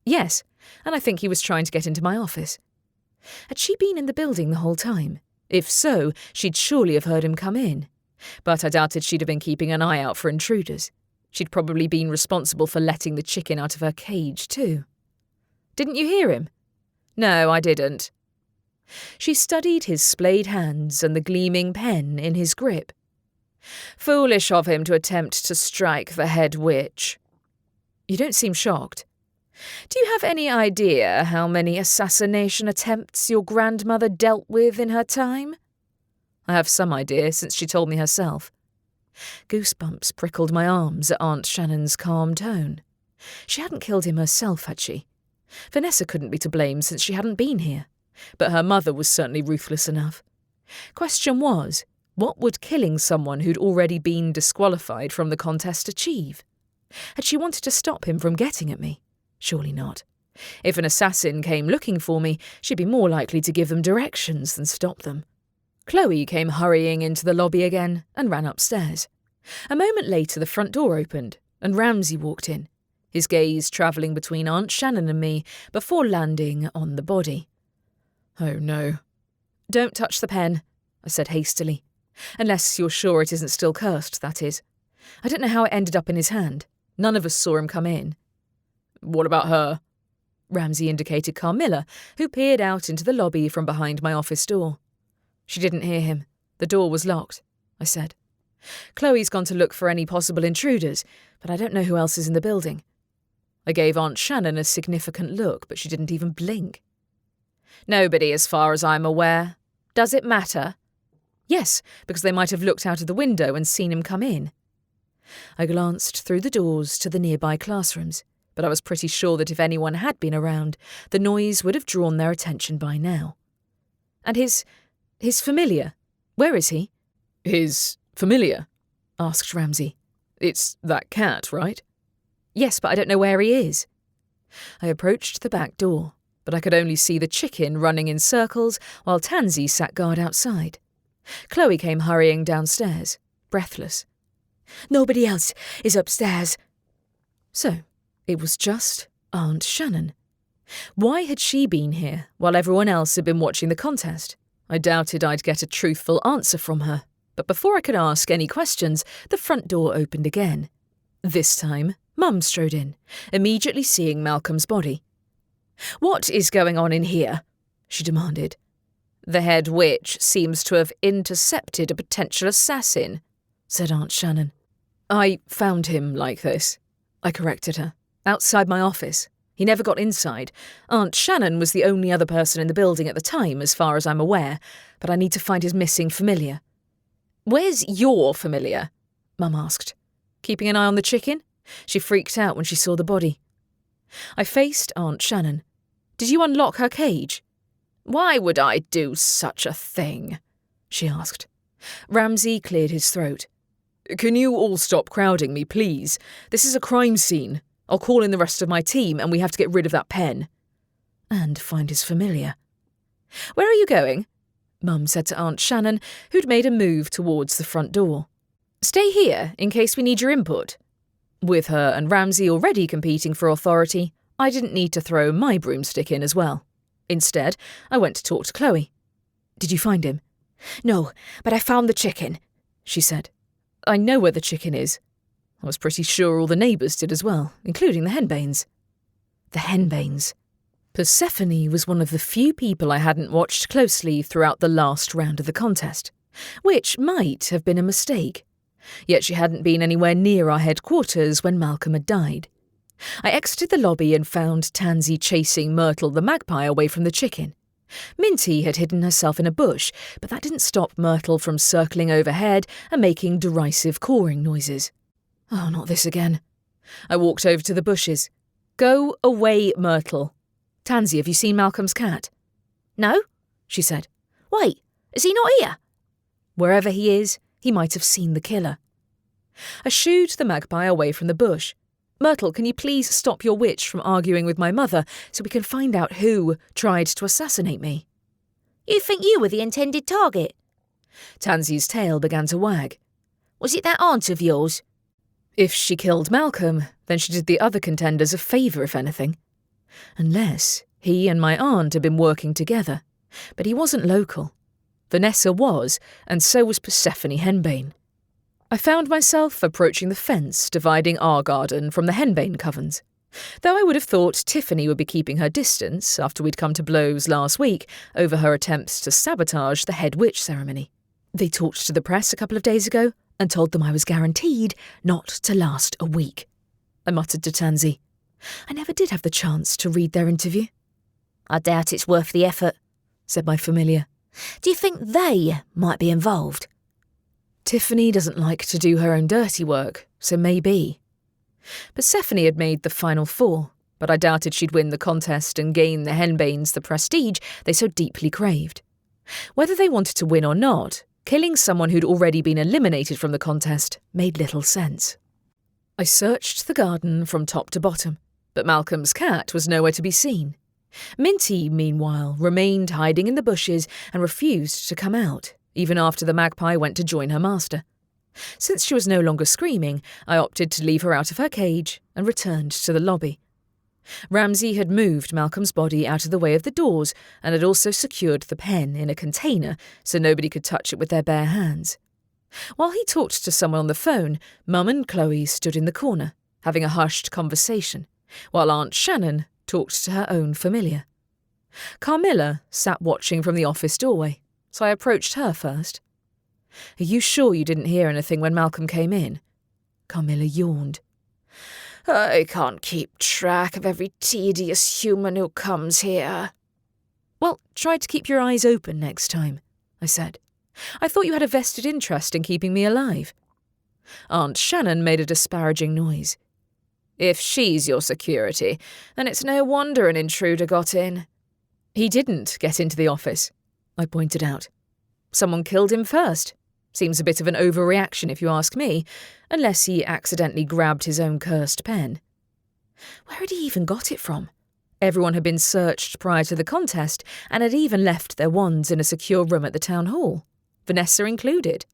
"Yes, and I think he was trying to get into my office." Had she been in the building the whole time? If so, she'd surely have heard him come in. But I doubted she'd have been keeping an eye out for intruders. She'd probably been responsible for letting the chicken out of her cage, too. "Didn't you hear him?" "No, I didn't." She studied his splayed hands and the gleaming pen in his grip. "Foolish of him to attempt to strike the head witch." "You don't seem shocked." "Do you have any idea how many assassination attempts your grandmother dealt with in her time?" "I have some idea, since she told me herself." Goosebumps prickled my arms at Aunt Shannon's calm tone. She hadn't killed him herself, had she? Vanessa couldn't be to blame since she hadn't been here, but her mother was certainly ruthless enough. Question was, what would killing someone who'd already been disqualified from the contest achieve? Had she wanted to stop him from getting at me? Surely not. If an assassin came looking for me, she'd be more likely to give them directions than stop them. Chloe came hurrying into the lobby again and ran upstairs. A moment later, the front door opened, and Ramsay walked in, his gaze travelling between Aunt Shannon and me before landing on the body. "Oh no." "Don't touch the pen," I said hastily. "Unless you're sure it isn't still cursed, that is. I don't know how it ended up in his hand. None of us saw him come in." "What about her?" Ramsay indicated Carmilla, who peered out into the lobby from behind my office door. She didn't hear him. The door was locked, I said. Chloe's gone to look for any possible intruders, but I don't know who else is in the building. I gave Aunt Shannon a significant look, but she didn't even blink. Nobody, as far as I'm aware. Does it matter? Yes, because they might have looked out of the window and seen him come in. I glanced through the doors to the nearby classrooms, but I was pretty sure that if anyone had been around, the noise would have drawn their attention by now. And his familiar, where is he? His familiar? Asked Ramsay. It's that cat, right? Yes, but I don't know where he is. I approached the back door, but I could only see the chicken running in circles while Tansy sat guard outside. Chloe came hurrying downstairs, breathless. Nobody else is upstairs. So, it was just Aunt Shannon. Why had she been here while everyone else had been watching the contest? I doubted I'd get a truthful answer from her, but before I could ask any questions, the front door opened again. This time, Mum strode in, immediately seeing Malcolm's body. "What is going on in here?" she demanded. "The head witch seems to have intercepted a potential assassin," said Aunt Shannon. "I found him like this," I corrected her, "outside my office. He never got inside. Aunt Shannon was the only other person in the building at the time, as far as I'm aware, but I need to find his missing familiar." "Where's your familiar?" Mum asked. "Keeping an eye on the chicken?" She freaked out when she saw the body. I faced Aunt Shannon. "Did you unlock her cage?" "Why would I do such a thing?" she asked. Ramsay cleared his throat. "Can you all stop crowding me, please? This is a crime scene. I'll call in the rest of my team and we have to get rid of that pen." And find his familiar. "Where are you going?" Mum said to Aunt Shannon, who'd made a move towards the front door. "Stay here in case we need your input." With her and Ramsay already competing for authority, I didn't need to throw my broomstick in as well. Instead, I went to talk to Chloe. "Did you find him?" "No, but I found the chicken," she said. "I know where the chicken is." I was pretty sure all the neighbours did as well, including the henbanes. The henbanes. Persephone was one of the few people I hadn't watched closely throughout the last round of the contest, which might have been a mistake. Yet she hadn't been anywhere near our headquarters when Malcolm had died. I exited the lobby and found Tansy chasing Myrtle the magpie away from the chicken. Minty had hidden herself in a bush, but that didn't stop Myrtle from circling overhead and making derisive cawing noises. Oh, not this again. I walked over to the bushes. "Go away, Myrtle. Tansy, have you seen Malcolm's cat?" "No," she said. "Wait, is he not here?" Wherever he is, he might have seen the killer. I shooed the magpie away from the bush. "Myrtle, can you please stop your witch from arguing with my mother so we can find out who tried to assassinate me?" "You think you were the intended target?" Tansy's tail began to wag. "Was it that aunt of yours?" If she killed Malcolm, then she did the other contenders a favour, if anything. Unless he and my aunt had been working together. But he wasn't local. Vanessa was, and so was Persephone Henbane. I found myself approaching the fence dividing our garden from the Henbane covens, though I would have thought Tiffany would be keeping her distance after we'd come to blows last week over her attempts to sabotage the head witch ceremony. They talked to the press a couple of days ago and told them I was guaranteed not to last a week. I muttered to Tansy. I never did have the chance to read their interview. "I doubt it's worth the effort," said my familiar. "Do you think they might be involved?" Tiffany doesn't like to do her own dirty work, so maybe. Persephone had made the final four, but I doubted she'd win the contest and gain the Henbanes the prestige they so deeply craved. Whether they wanted to win or not, killing someone who'd already been eliminated from the contest made little sense. I searched the garden from top to bottom, but Malcolm's cat was nowhere to be seen. Minty, meanwhile, remained hiding in the bushes and refused to come out, even after the magpie went to join her master. Since she was no longer screaming, I opted to leave her out of her cage and returned to the lobby. Ramsay had moved Malcolm's body out of the way of the doors and had also secured the pen in a container so nobody could touch it with their bare hands. While he talked to someone on the phone, Mum and Chloe stood in the corner, having a hushed conversation, while Aunt Shannon talked to her own familiar. Carmilla sat watching from the office doorway, so I approached her first. "Are you sure you didn't hear anything when Malcolm came in?" Carmilla yawned. "I can't keep track of every tedious human who comes here." "Well, try to keep your eyes open next time," I said. "I thought you had a vested interest in keeping me alive." Aunt Shannon made a disparaging noise. "If she's your security, then it's no wonder an intruder got in." "He didn't get into the office," I pointed out. "Someone killed him first. Seems a bit of an overreaction if you ask me, unless he accidentally grabbed his own cursed pen." Where had he even got it from? Everyone had been searched prior to the contest and had even left their wands in a secure room at the town hall, Vanessa included.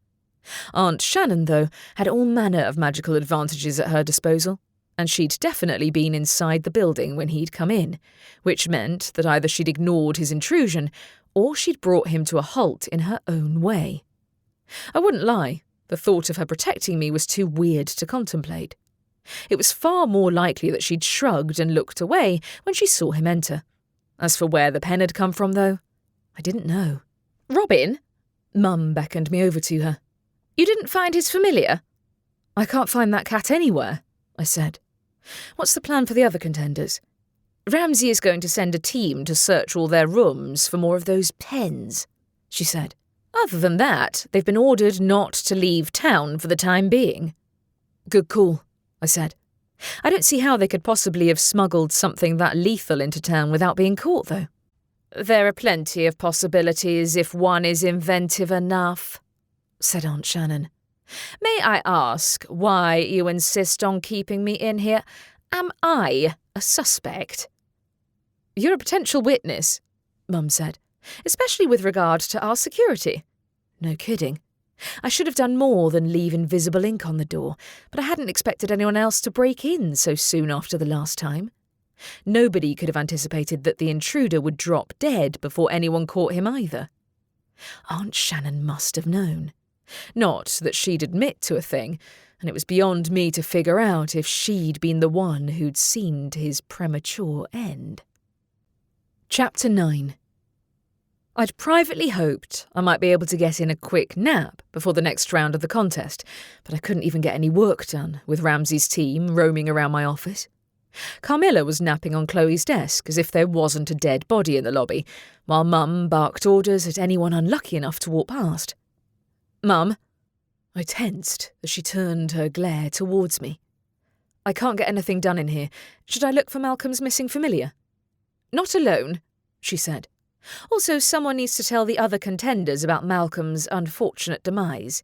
Aunt Shannon, though, had all manner of magical advantages at her disposal, and she'd definitely been inside the building when he'd come in, which meant that either she'd ignored his intrusion or she'd brought him to a halt in her own way. I wouldn't lie, the thought of her protecting me was too weird to contemplate. It was far more likely that she'd shrugged and looked away when she saw him enter. As for where the pen had come from, though, I didn't know. "Robin?" Mum beckoned me over to her. "You didn't find his familiar?" "I can't find that cat anywhere," I said. "What's the plan for the other contenders?" "Ramsay is going to send a team to search all their rooms for more of those pens," she said. "Other than that, they've been ordered not to leave town for the time being." "Good call," I said. "I don't see how they could possibly have smuggled something that lethal into town without being caught, though." "There are plenty of possibilities if one is inventive enough," said Aunt Shannon. "May I ask why you insist on keeping me in here? Am I a suspect?" "You're a potential witness," Mum said, "especially with regard to our security." No kidding. I should have done more than leave invisible ink on the door, but I hadn't expected anyone else to break in so soon after the last time. Nobody could have anticipated that the intruder would drop dead before anyone caught him either. Aunt Shannon must have known. Not that she'd admit to a thing, and it was beyond me to figure out if she'd been the one who'd seen to his premature end. Chapter 9. I'd privately hoped I might be able to get in a quick nap before the next round of the contest, but I couldn't even get any work done with Ramsay's team roaming around my office. Carmilla was napping on Chloe's desk as if there wasn't a dead body in the lobby, while Mum barked orders at anyone unlucky enough to walk past. "Mum?" I tensed as she turned her glare towards me. "I can't get anything done in here. Should I look for Malcolm's missing familiar?" "Not alone," she said. "Also, someone needs to tell the other contenders about Malcolm's unfortunate demise."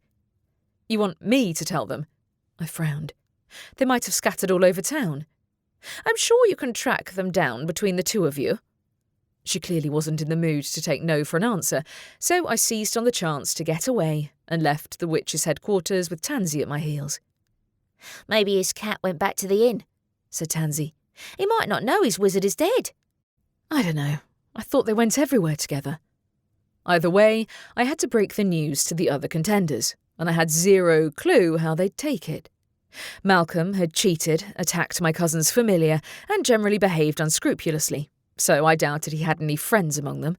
"You want me to tell them?" I frowned. "They might have scattered all over town." "I'm sure you can track them down between the two of you." She clearly wasn't in the mood to take no for an answer, so I seized on the chance to get away and left the witch's headquarters with Tansy at my heels. "Maybe his cat went back to the inn," said Tansy. "He might not know his wizard is dead." "I don't know. I thought they went everywhere together." Either way, I had to break the news to the other contenders, and I had zero clue how they'd take it. Malcolm had cheated, attacked my cousin's familiar, and generally behaved unscrupulously, so I doubted he had any friends among them.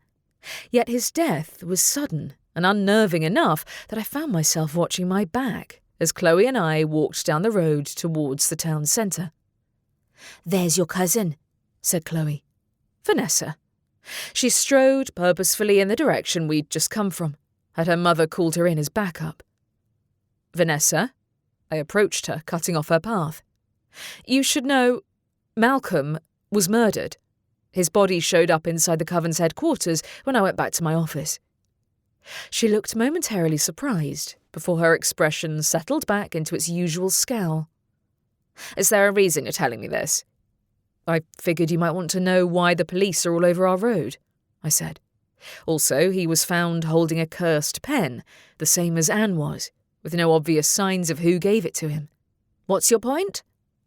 Yet his death was sudden and unnerving enough that I found myself watching my back as Chloe and I walked down the road towards the town centre. "There's your cousin," said Chloe. "Vanessa." She strode purposefully in the direction we'd just come from, had her mother called her in as backup. "Vanessa?" I approached her, cutting off her path. "You should know, Malcolm was murdered. His body showed up inside the Coven's headquarters when I went back to my office." She looked momentarily surprised before her expression settled back into its usual scowl. "Is there a reason you're telling me this?" "I figured you might want to know why the police are all over our road," I said. "Also, he was found holding a cursed pen, the same as Anne was, with no obvious signs of who gave it to him." "What's your point?"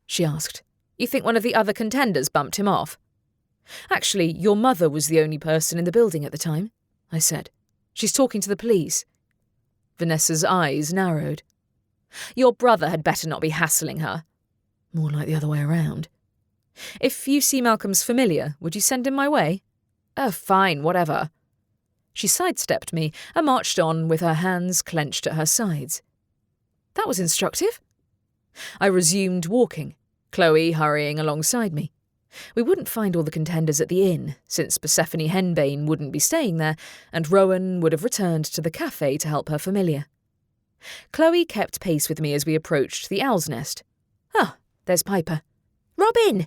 she asked. "You think one of the other contenders bumped him off?" "Actually, your mother was the only person in the building at the time," I said. "She's talking to the police." Vanessa's eyes narrowed. "Your brother had better not be hassling her." "More like the other way around." If you see Malcolm's familiar, would you send him my way? Oh, fine, whatever. She sidestepped me and marched on with her hands clenched at her sides. That was instructive. I resumed walking, Chloe hurrying alongside me. We wouldn't find all the contenders at the inn, since Persephone Henbane wouldn't be staying there, and Rowan would have returned to the cafe to help her familiar. Chloe kept pace with me as we approached the owl's nest. Ah, there's Piper. Robin!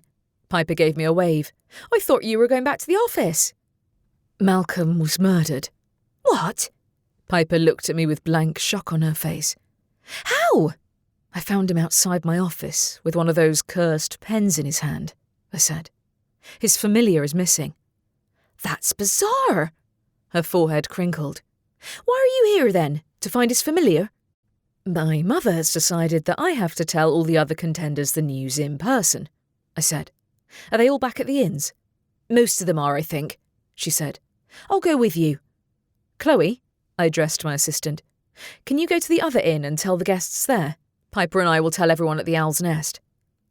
Piper gave me a wave. I thought you were going back to the office. Malcolm was murdered. What? Piper looked at me with blank shock on her face. How? I found him outside my office with one of those cursed pens in his hand, I said. His familiar is missing. That's bizarre. Her forehead crinkled. Why are you here then? To find his familiar? My mother has decided that I have to tell all the other contenders the news in person, I said. Are they all back at the inns? Most of them are, I think, she said. I'll go with you. Chloe, I addressed my assistant, can you go to the other inn and tell the guests there? Piper and I will tell everyone at the Owl's Nest.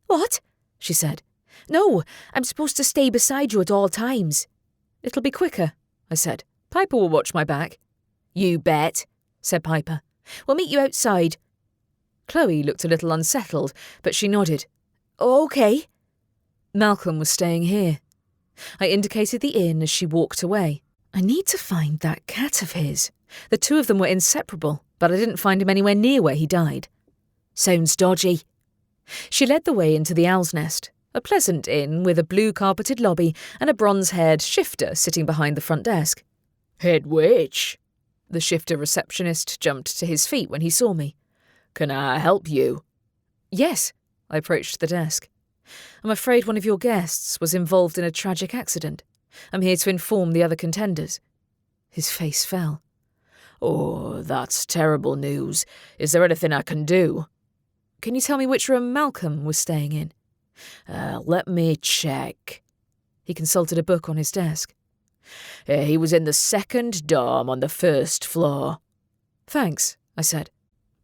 What? She said. No, I'm supposed to stay beside you at all times. It'll be quicker, I said. Piper will watch my back. You bet, said Piper. We'll meet you outside. Chloe looked a little unsettled, but she nodded. OK. Malcolm was staying here. I indicated the inn as she walked away. I need to find that cat of his. The two of them were inseparable, but I didn't find him anywhere near where he died. Sounds dodgy. She led the way into the Owl's Nest, a pleasant inn with a blue-carpeted lobby and a bronze-haired shifter sitting behind the front desk. Head witch? The shifter receptionist jumped to his feet when he saw me. Can I help you? Yes, I approached the desk. I'm afraid one of your guests was involved in a tragic accident. I'm here to inform the other contenders. His face fell. Oh, that's terrible news. Is there anything I can do? Can you tell me which room Malcolm was staying in? Let me check. He consulted a book on his desk. He was in the second dorm on the first floor. Thanks, I said.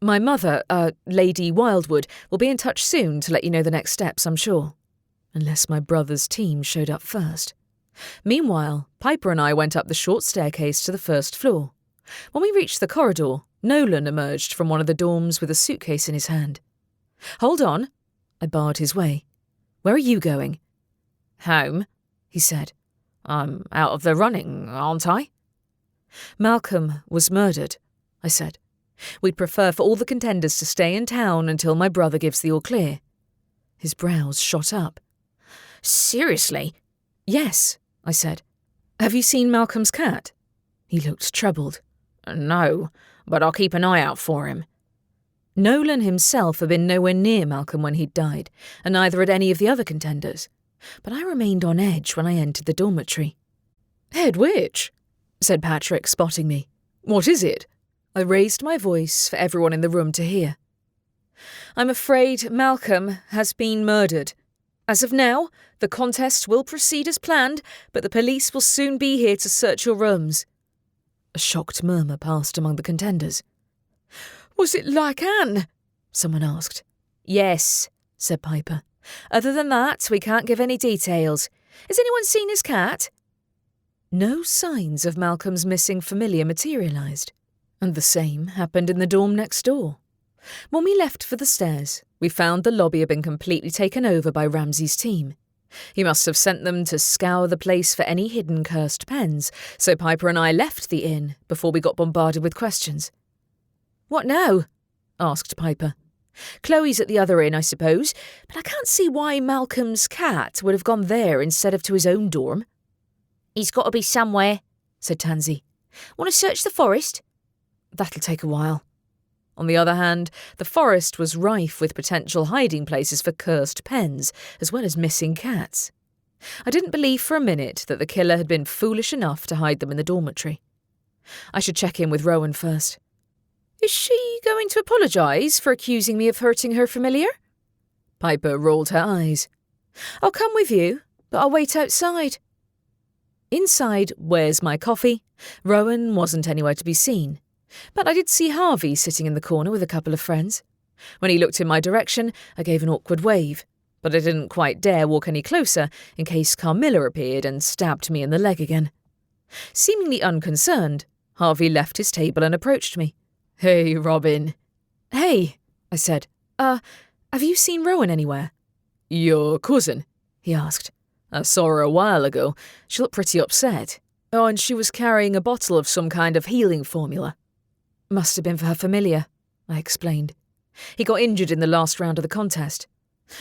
My mother, Lady Wildwood, will be in touch soon to let you know the next steps, I'm sure. Unless my brother's team showed up first. Meanwhile, Piper and I went up the short staircase to the first floor. When we reached the corridor, Nolan emerged from one of the dorms with a suitcase in his hand. Hold on, I barred his way. Where are you going? Home, he said. I'm out of the running, aren't I? Malcolm was murdered, I said. We'd prefer for all the contenders to stay in town until my brother gives the all clear. His brows shot up. Seriously? Yes, I said. Have you seen Malcolm's cat? He looked troubled. No, but I'll keep an eye out for him. Nolan himself had been nowhere near Malcolm when he'd died, and neither had any of the other contenders. But I remained on edge when I entered the dormitory. Head witch, said Patrick, spotting me. What is it? I raised my voice for everyone in the room to hear. I'm afraid Malcolm has been murdered. As of now, the contest will proceed as planned, but the police will soon be here to search your rooms. A shocked murmur passed among the contenders. Was it like Anne? Someone asked. Yes, said Piper. Other than that, we can't give any details. Has anyone seen his cat? No signs of Malcolm's missing familiar materialised. And the same happened in the dorm next door. When we left for the stairs, we found the lobby had been completely taken over by Ramsay's team. He must have sent them to scour the place for any hidden cursed pens, so Piper and I left the inn before we got bombarded with questions. What now? Asked Piper. Chloe's at the other inn, I suppose, but I can't see why Malcolm's cat would have gone there instead of to his own dorm. He's got to be somewhere, said Tansy. Want to search the forest? That'll take a while. On the other hand, the forest was rife with potential hiding places for cursed pens, as well as missing cats. I didn't believe for a minute that the killer had been foolish enough to hide them in the dormitory. I should check in with Rowan first. Is she going to apologise for accusing me of hurting her familiar? Piper rolled her eyes. I'll come with you, but I'll wait outside. Inside Where's My Coffee, Rowan wasn't anywhere to be seen. But I did see Harvey sitting in the corner with a couple of friends. When he looked in my direction, I gave an awkward wave. but I didn't quite dare walk any closer in case Carmilla appeared and stabbed me in the leg again. Seemingly unconcerned, Harvey left his table and approached me. "Hey, Robin." "Hey," I said. Have you seen Rowan anywhere?" "Your cousin?" he asked. "I saw her a while ago. She looked pretty upset. Oh, and she was carrying a bottle of some kind of healing formula." "Must have been for her familiar," I explained. "He got injured in the last round of the contest."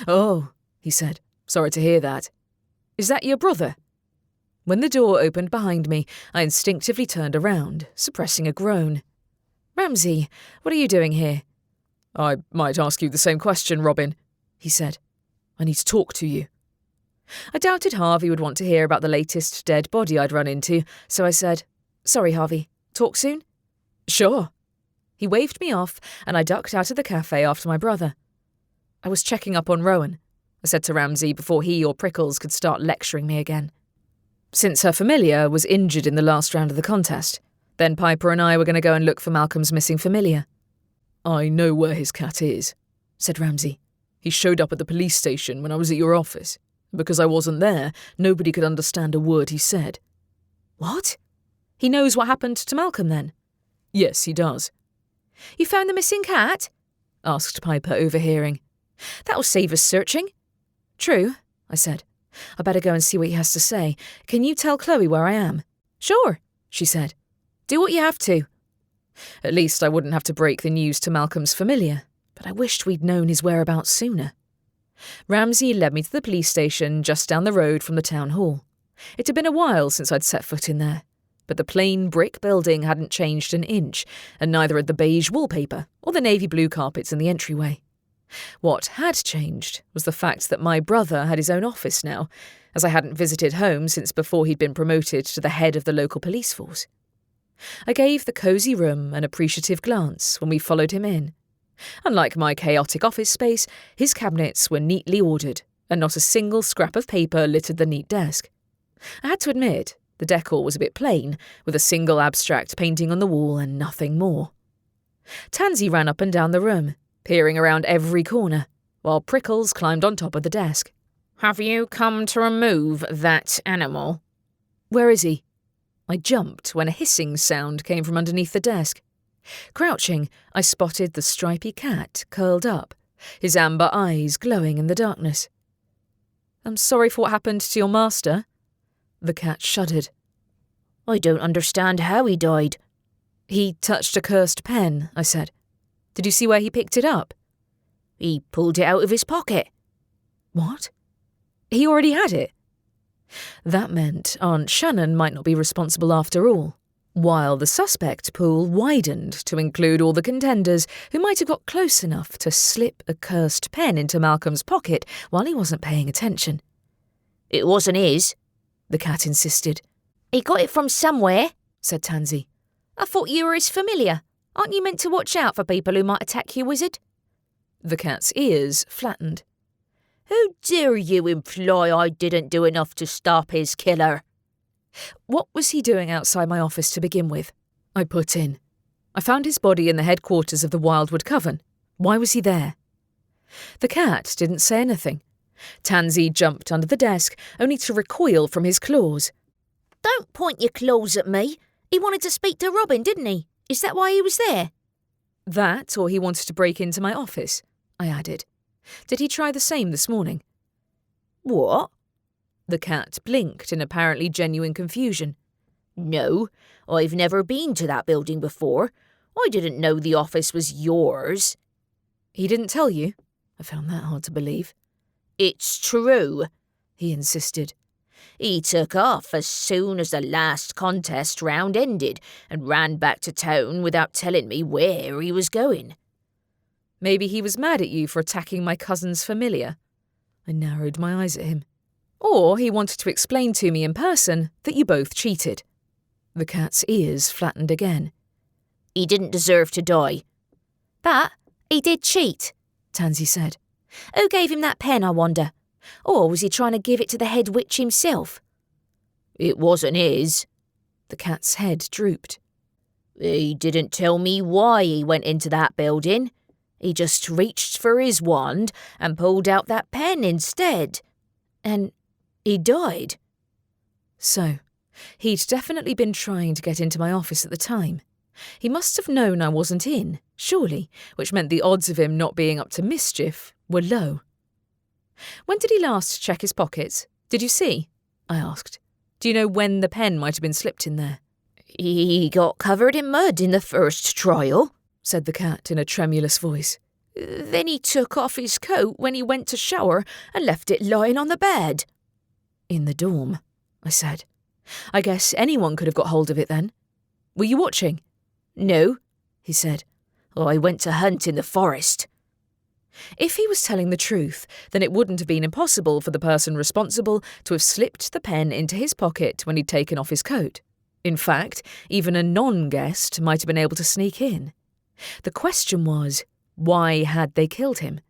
"Oh," he said. "Sorry to hear that. "Is that your brother?" When the door opened behind me, I instinctively turned around, suppressing a groan. "Ramsay, what are you doing here?" "I might ask you the same question, Robin," he said. "I need to talk to you." I doubted Harvey would want to hear about the latest dead body I'd run into, so I said, "Sorry, Harvey. Talk soon?" "Sure." He waved me off, and I ducked out of the cafe after my brother. "I was checking up on Rowan," I said to Ramsay before he or Prickles could start lecturing me again. Since her familiar was injured in the last round of the contest, then Piper and I were going to go and look for Malcolm's missing familiar. "I know where his cat is," said Ramsay. "He showed up at the police station when I was at your office. Because I wasn't there, nobody could understand a word he said." "What? He knows what happened to Malcolm then?" "Yes, he does." "You found the missing cat?" asked Piper, overhearing. "That'll save us searching." "True," I said. "I better go and see what he has to say. Can you tell Chloe where I am?" "Sure," she said. "Do what you have to." At least I wouldn't have to break the news to Malcolm's familiar, but I wished we'd known his whereabouts sooner. Ramsay led me to the police station just down the road from the town hall. It had been a while since I'd set foot in there, but the plain brick building hadn't changed an inch, and neither had the beige wallpaper or the navy blue carpets in the entryway. What had changed was the fact that my brother had his own office now, as I hadn't visited home since before he'd been promoted to the head of the local police force. I gave the cosy room an appreciative glance when we followed him in. Unlike my chaotic office space, his cabinets were neatly ordered, and not a single scrap of paper littered the neat desk. I had to admit, the decor was a bit plain, with a single abstract painting on the wall and nothing more. Tansy ran up and down the room, peering around every corner, while Prickles climbed on top of the desk. "Have you come to remove that animal?" "Where is he?" I jumped when a hissing sound came from underneath the desk. Crouching, I spotted the stripy cat curled up, his amber eyes glowing in the darkness. "I'm sorry for what happened to your master." The cat shuddered. "I don't understand how he died." "He touched a cursed pen," I said. "Did you see where he picked it up?" "He pulled it out of his pocket." "What? He already had it?" That meant Aunt Shannon might not be responsible after all, while the suspect pool widened to include all the contenders who might have got close enough to slip a cursed pen into Malcolm's pocket while he wasn't paying attention. "It wasn't his," the cat insisted. "He got it from somewhere," said Tansy. "I thought you were his familiar. Aren't you meant to watch out for people who might attack you, wizard?" The cat's ears flattened. "How dare you imply I didn't do enough to stop his killer?" "What was he doing outside my office to begin with?" I put in. "I found his body in the headquarters of the Wildwood Coven. Why was he there?" The cat didn't say anything. Tansy jumped under the desk, only to recoil from his claws. "Don't point your claws at me. He wanted to speak to Robin, didn't he? Is that why he was there?" "That, or he wanted to break into my office," I added. "Did he try the same this morning?" "What?" The cat blinked in apparently genuine confusion. "No, I've never been to that building before. I didn't know the office was yours." "He didn't tell you?" I found that hard to believe. "It's true," he insisted. "He took off as soon as the last contest round ended and ran back to town without telling me where he was going." "Maybe he was mad at you for attacking my cousin's familiar." I narrowed my eyes at him. "Or he wanted to explain to me in person that you both cheated." The cat's ears flattened again. "He didn't deserve to die." "But he did cheat," Tansy said. "Who gave him that pen, I wonder? Or was he trying to give it to the head witch himself?" "It wasn't his." The cat's head drooped. "He didn't tell me why he went into that building. He just reached for his wand and pulled out that pen instead. And he died. So, he'd definitely been trying to get into my office at the time. He must have known I wasn't in, surely, which meant the odds of him not being up to mischief were low. When did he last check his pockets? Did you see? I asked. Do you know when the pen might have been slipped in there? He got covered in mud in the first trial, said the cat in a tremulous voice. Then he took off his coat when he went to shower and left it lying on the bed. In the dorm, I said. I guess anyone could have got hold of it then. Were you watching? No, he said. I went to hunt in the forest. If he was telling the truth, then it wouldn't have been impossible for the person responsible to have slipped the pen into his pocket when he'd taken off his coat. In fact, even a non-guest might have been able to sneak in. The question was, why had they killed him?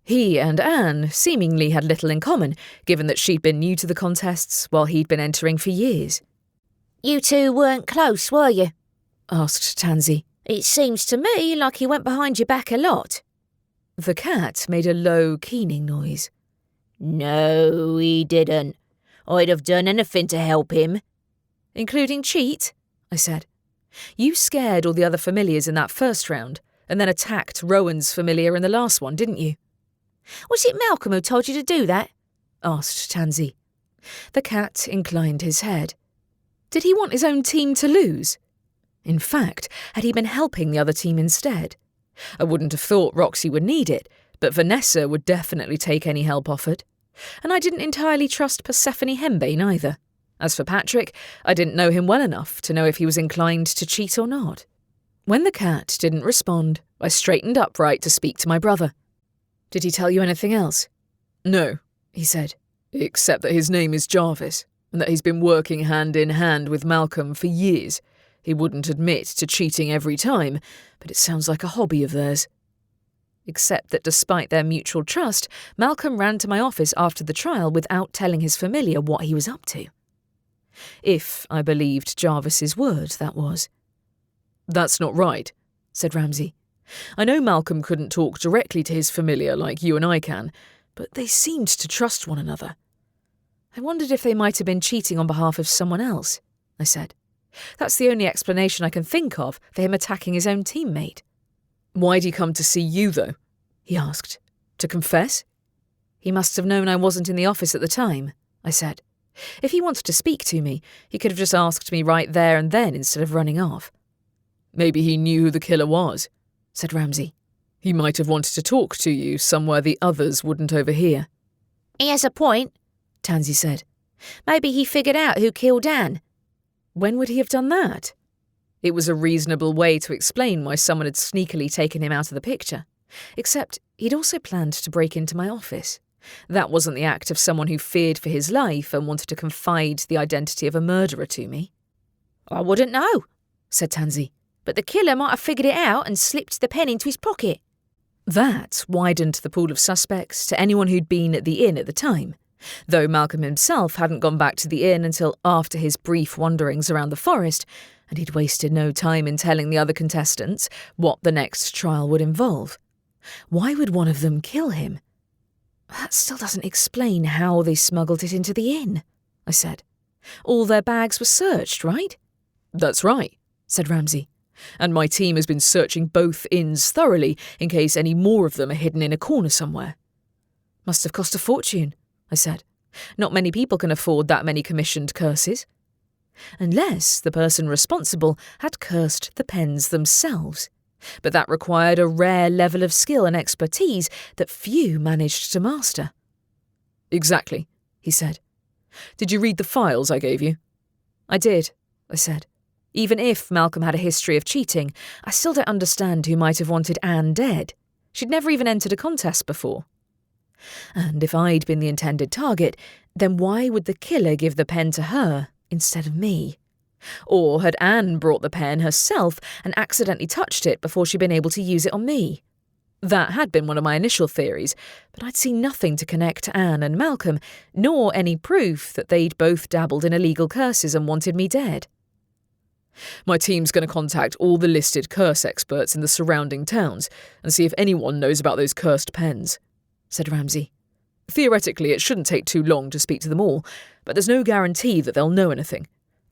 He and Anne seemingly had little in common, given that she'd been new to the contests while he'd been entering for years. You two weren't close, were you? Asked Tansy. It seems to me like he went behind your back a lot. The cat made a low, keening noise. No, he didn't. I'd have done anything to help him. Including cheat? I said. You scared all the other familiars in that first round, and then attacked Rowan's familiar in the last one, didn't you? Was it Malcolm who told you to do that? Asked Tansy. The cat inclined his head. Did he want his own team to lose? In fact, had he been helping the other team instead? I wouldn't have thought Roxy would need it, but Vanessa would definitely take any help offered. And I didn't entirely trust Persephone Hembane either. As for Patrick, I didn't know him well enough to know if he was inclined to cheat or not. When the cat didn't respond, I straightened upright to speak to my brother. Did he tell you anything else? No, he said, except that his name is Jarvis, and that he's been working hand in hand with Malcolm for years. He wouldn't admit to cheating every time, but it sounds like a hobby of theirs. Except that despite their mutual trust, Malcolm ran to my office after the trial without telling his familiar what he was up to. If I believed Jarvis's word, that was. That's not right, said Ramsay. I know Malcolm couldn't talk directly to his familiar like you and I can, but they seemed to trust one another. I wondered if they might have been cheating on behalf of someone else, I said. That's the only explanation I can think of for him attacking his own teammate. Why'd he come to see you, though? He asked. To confess? He must have known I wasn't in the office at the time, I said. If he wanted to speak to me, he could have just asked me right there and then instead of running off. Maybe he knew who the killer was, said Ramsay. He might have wanted to talk to you somewhere the others wouldn't overhear. He has a point, Tansy said. Maybe he figured out who killed Anne. When would he have done that? It was a reasonable way to explain why someone had sneakily taken him out of the picture. Except he'd also planned to break into my office. That wasn't the act of someone who feared for his life and wanted to confide the identity of a murderer to me. I wouldn't know, said Tansy. But the killer might have figured it out and slipped the pen into his pocket. That widened the pool of suspects to anyone who'd been at the inn at the time, though Malcolm himself hadn't gone back to the inn until after his brief wanderings around the forest, and he'd wasted no time in telling the other contestants what the next trial would involve. Why would one of them kill him? That still doesn't explain how they smuggled it into the inn, I said. All their bags were searched, right? That's right, said Ramsay. And my team has been searching both inns thoroughly in case any more of them are hidden in a corner somewhere. Must have cost a fortune, I said. Not many people can afford that many commissioned curses. Unless the person responsible had cursed the pens themselves. But that required a rare level of skill and expertise that few managed to master. Exactly, he said. Did you read the files I gave you? I did, I said. Even if Malcolm had a history of cheating, I still don't understand who might have wanted Anne dead. She'd never even entered a contest before. And if I'd been the intended target, then why would the killer give the pen to her instead of me? Or had Anne brought the pen herself and accidentally touched it before she'd been able to use it on me? That had been one of my initial theories, but I'd seen nothing to connect Anne and Malcolm, nor any proof that they'd both dabbled in illegal curses and wanted me dead. My team's going to contact all the listed curse experts in the surrounding towns and see if anyone knows about those cursed pens," said Ramsay. "Theoretically, it shouldn't take too long to speak to them all, but there's no guarantee that they'll know anything.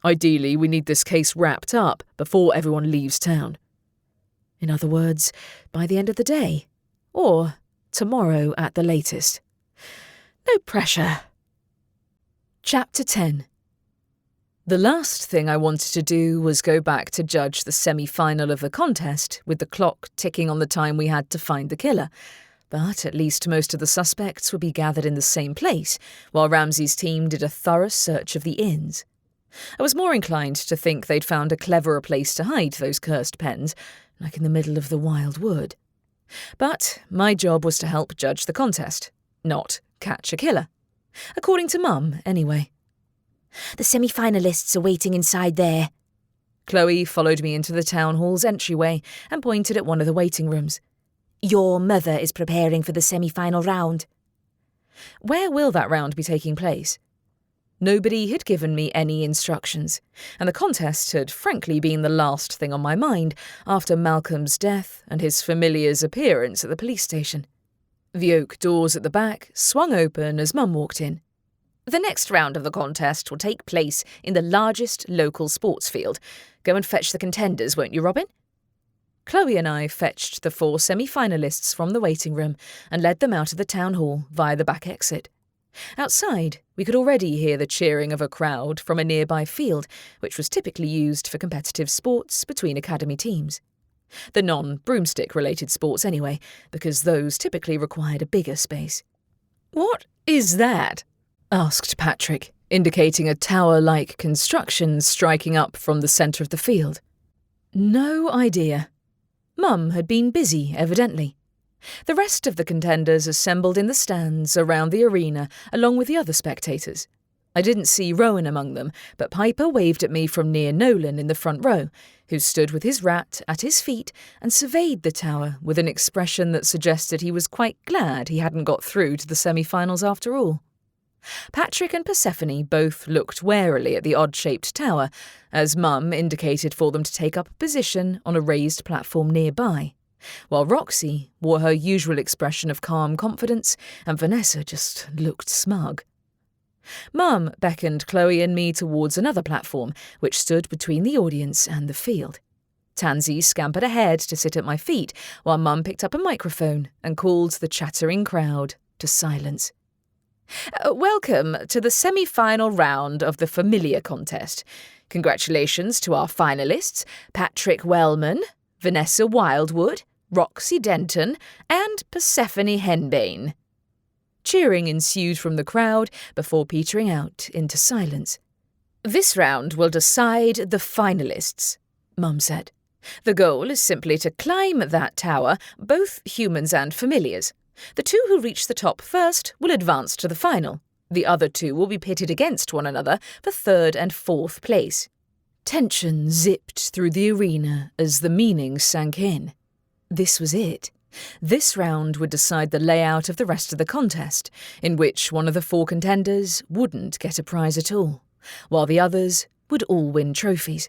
Ideally, we need this case wrapped up before everyone leaves town." In other words, by the end of the day, or tomorrow at the latest. No pressure. Chapter 10. The last thing I wanted to do was go back to judge the semi-final of the contest with the clock ticking on the time we had to find the killer, but at least most of the suspects would be gathered in the same place, while Ramsay's team did a thorough search of the inns. I was more inclined to think they'd found a cleverer place to hide those cursed pens, like in the middle of the Wildwood. But my job was to help judge the contest, not catch a killer. According to Mum, anyway. "The semi-finalists are waiting inside there." Chloe followed me into the town hall's entryway and pointed at one of the waiting rooms. "Your mother is preparing for the semi-final round." Where will that round be taking place? Nobody had given me any instructions, and the contest had frankly been the last thing on my mind after Malcolm's death and his familiar's appearance at the police station. The oak doors at the back swung open as Mum walked in. "The next round of the contest will take place in the largest local sports field. Go and fetch the contenders, won't you, Robin?" Chloe and I fetched the 4 semi-finalists from the waiting room and led them out of the town hall via the back exit. Outside, we could already hear the cheering of a crowd from a nearby field, which was typically used for competitive sports between academy teams. The non-broomstick-related sports anyway, because those typically required a bigger space. "What is that?" asked Patrick, indicating a tower-like construction striking up from the centre of the field. No idea. Mum had been busy, evidently. The rest of the contenders assembled in the stands around the arena along with the other spectators. I didn't see Rowan among them, but Piper waved at me from near Nolan in the front row, who stood with his rat at his feet and surveyed the tower with an expression that suggested he was quite glad he hadn't got through to the semi-finals after all. Patrick and Persephone both looked warily at the odd-shaped tower, as Mum indicated for them to take up a position on a raised platform nearby, while Roxy wore her usual expression of calm confidence and Vanessa just looked smug. Mum beckoned Chloe and me towards another platform, which stood between the audience and the field. Tansy scampered ahead to sit at my feet, while Mum picked up a microphone and called the chattering crowd to silence. "Welcome to the semi-final round of the Familiar Contest. Congratulations to our finalists, Patrick Wellman, Vanessa Wildwood, Roxy Denton, and Persephone Henbane." Cheering ensued from the crowd before petering out into silence. "This round will decide the finalists," Mum said. "The goal is simply to climb that tower, both humans and familiars. The 2 who reach the top first will advance to the final. The other 2 will be pitted against one another for 3rd and 4th place." Tension zipped through the arena as the meaning sank in. This was it. This round would decide the layout of the rest of the contest, in which one of the 4 contenders wouldn't get a prize at all, while the others would all win trophies.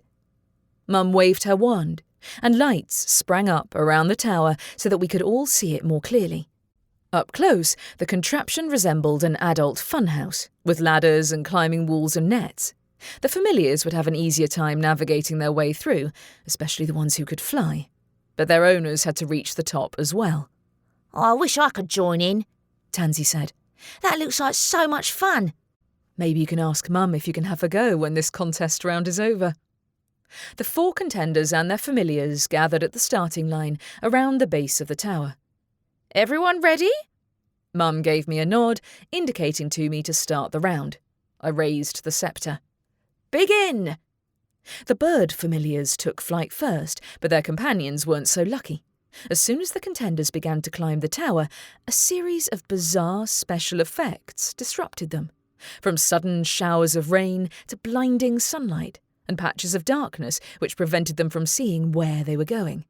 Mum waved her wand, and lights sprang up around the tower so that we could all see it more clearly. Up close, the contraption resembled an adult funhouse, with ladders and climbing walls and nets. The familiars would have an easier time navigating their way through, especially the ones who could fly. But their owners had to reach the top as well. "I wish I could join in," Tansy said. "That looks like so much fun." "Maybe you can ask Mum if you can have a go when this contest round is over." The 4 contenders and their familiars gathered at the starting line around the base of the tower. "Everyone ready?" Mum gave me a nod, indicating to me to start the round. I raised the sceptre. "Begin!" The bird familiars took flight first, but their companions weren't so lucky. As soon as the contenders began to climb the tower, a series of bizarre special effects disrupted them, from sudden showers of rain to blinding sunlight and patches of darkness which prevented them from seeing where they were going.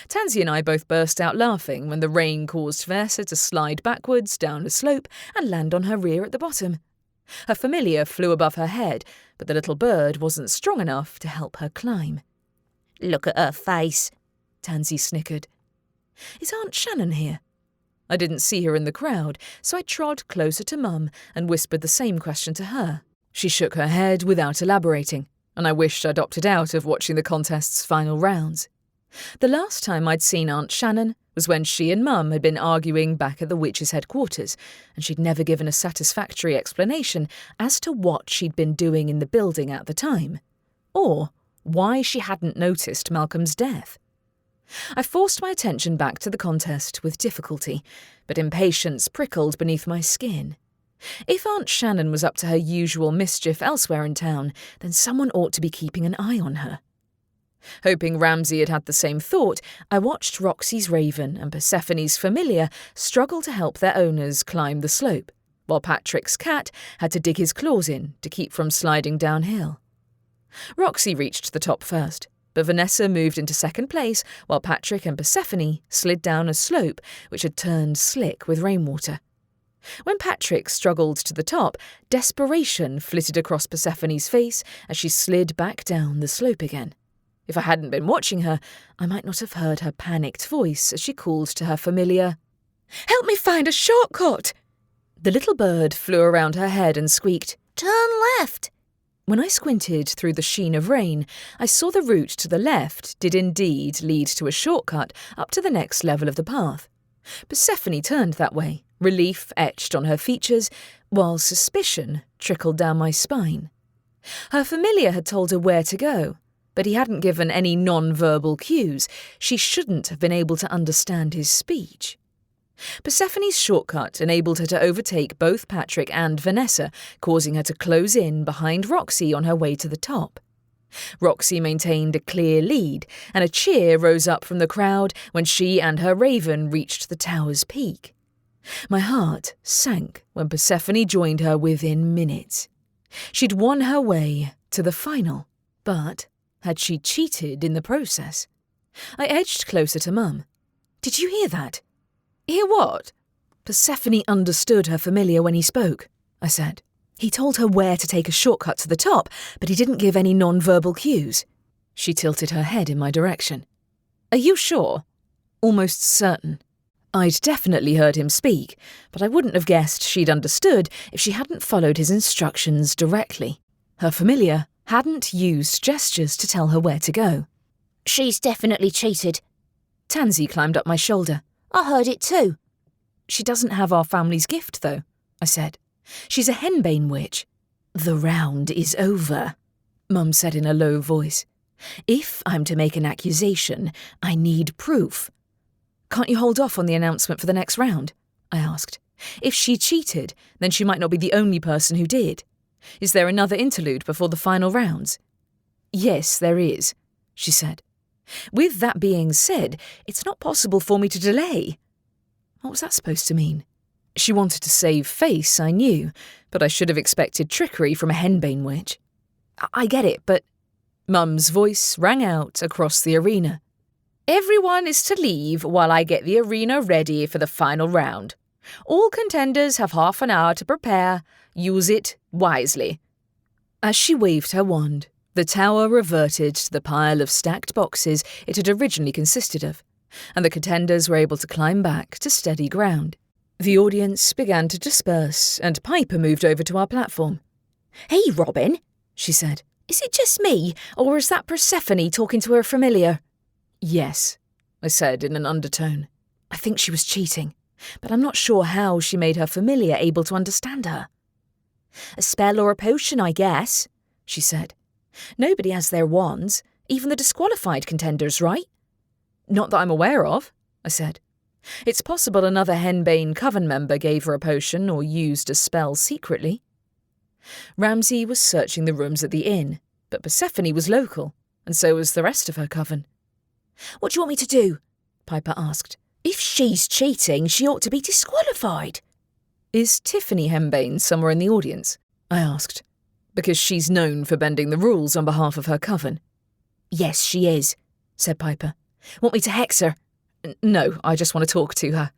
Tansy and I both burst out laughing when the rain caused Vanessa to slide backwards down a slope and land on her rear at the bottom. Her familiar flew above her head, but the little bird wasn't strong enough to help her climb. Look at her face, Tansy snickered. Is Aunt Shannon here? I didn't see her in the crowd, so I trod closer to Mum and whispered the same question to her. She shook her head without elaborating, and I wished I'd opted out of watching the contest's final rounds. The last time I'd seen Aunt Shannon was when she and Mum had been arguing back at the witches' headquarters, and she'd never given a satisfactory explanation as to what she'd been doing in the building at the time, or why she hadn't noticed Malcolm's death. I forced my attention back to the contest with difficulty, but impatience prickled beneath my skin. If Aunt Shannon was up to her usual mischief elsewhere in town, then someone ought to be keeping an eye on her. Hoping Ramsay had had the same thought, I watched Roxy's raven and Persephone's familiar struggle to help their owners climb the slope, while Patrick's cat had to dig his claws in to keep from sliding downhill. Roxy reached the top first, but Vanessa moved into second place while Patrick and Persephone slid down a slope which had turned slick with rainwater. When Patrick struggled to the top, desperation flitted across Persephone's face as she slid back down the slope again. If I hadn't been watching her, I might not have heard her panicked voice as she called to her familiar, "Help me find a shortcut!" The little bird flew around her head and squeaked, "Turn left!" When I squinted through the sheen of rain, I saw the route to the left did indeed lead to a shortcut up to the next level of the path. Persephone turned that way, relief etched on her features, while suspicion trickled down my spine. Her familiar had told her where to go, but he hadn't given any non-verbal cues. She shouldn't have been able to understand his speech. Persephone's shortcut enabled her to overtake both Patrick and Vanessa, causing her to close in behind Roxy on her way to the top. Roxy maintained a clear lead, and a cheer rose up from the crowd when she and her raven reached the tower's peak. My heart sank when Persephone joined her within minutes. She'd won her way to the final, but had she cheated in the process? I edged closer to Mum. "Did you hear that?" "Hear what?" "Persephone understood her familiar when he spoke," I said. "He told her where to take a shortcut to the top, but he didn't give any non-verbal cues." She tilted her head in my direction. "Are you sure?" "Almost certain." I'd definitely heard him speak, but I wouldn't have guessed she'd understood if she hadn't followed his instructions directly. Her familiar hadn't used gestures to tell her where to go. "She's definitely cheated." Tansy climbed up my shoulder. "I heard it too." "She doesn't have our family's gift, though," I said. "She's a henbane witch." "The round is over," Mum said in a low voice. "If I'm to make an accusation, I need proof." "Can't you hold off on the announcement for the next round?" I asked. "If she cheated, then she might not be the only person who did. Is there another interlude before the final rounds?" "Yes, there is," she said. "With that being said, it's not possible for me to delay." What was that supposed to mean? She wanted to save face, I knew, but I should have expected trickery from a henbane witch. "I get it, but—" Mum's voice rang out across the arena. "Everyone is to leave while I get the arena ready for the final round. All contenders have half an hour to prepare. Use it wisely." As she waved her wand, the tower reverted to the pile of stacked boxes it had originally consisted of, and the contenders were able to climb back to steady ground. The audience began to disperse, and Piper moved over to our platform. "Hey, Robin," she said. "Is it just me, or is that Persephone talking to her familiar?" "Yes," I said in an undertone. "I think she was cheating, but I'm not sure how she made her familiar able to understand her." "A spell or a potion, I guess," she said. "Nobody has their wands, even the disqualified contenders, right?" "Not that I'm aware of," I said. "It's possible another henbane coven member gave her a potion or used a spell secretly." Ramsay was searching the rooms at the inn, but Persephone was local, and so was the rest of her coven. "What do you want me to do?" Piper asked. "If she's cheating, she ought to be disqualified." "Is Tiffany henbane somewhere in the audience?" I asked, because she's known for bending the rules on behalf of her coven. "Yes, she is," said Piper. "Want me to hex her?" "No, I just want to talk to her."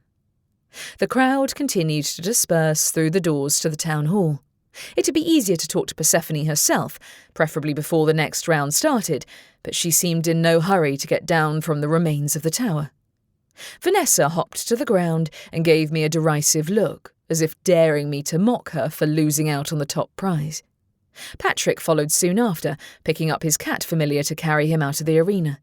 The crowd continued to disperse through the doors to the town hall. It'd be easier to talk to Persephone herself, preferably before the next round started, but she seemed in no hurry to get down from the remains of the tower. Vanessa hopped to the ground and gave me a derisive look, as if daring me to mock her for losing out on the top prize. Patrick followed soon after, picking up his cat familiar to carry him out of the arena.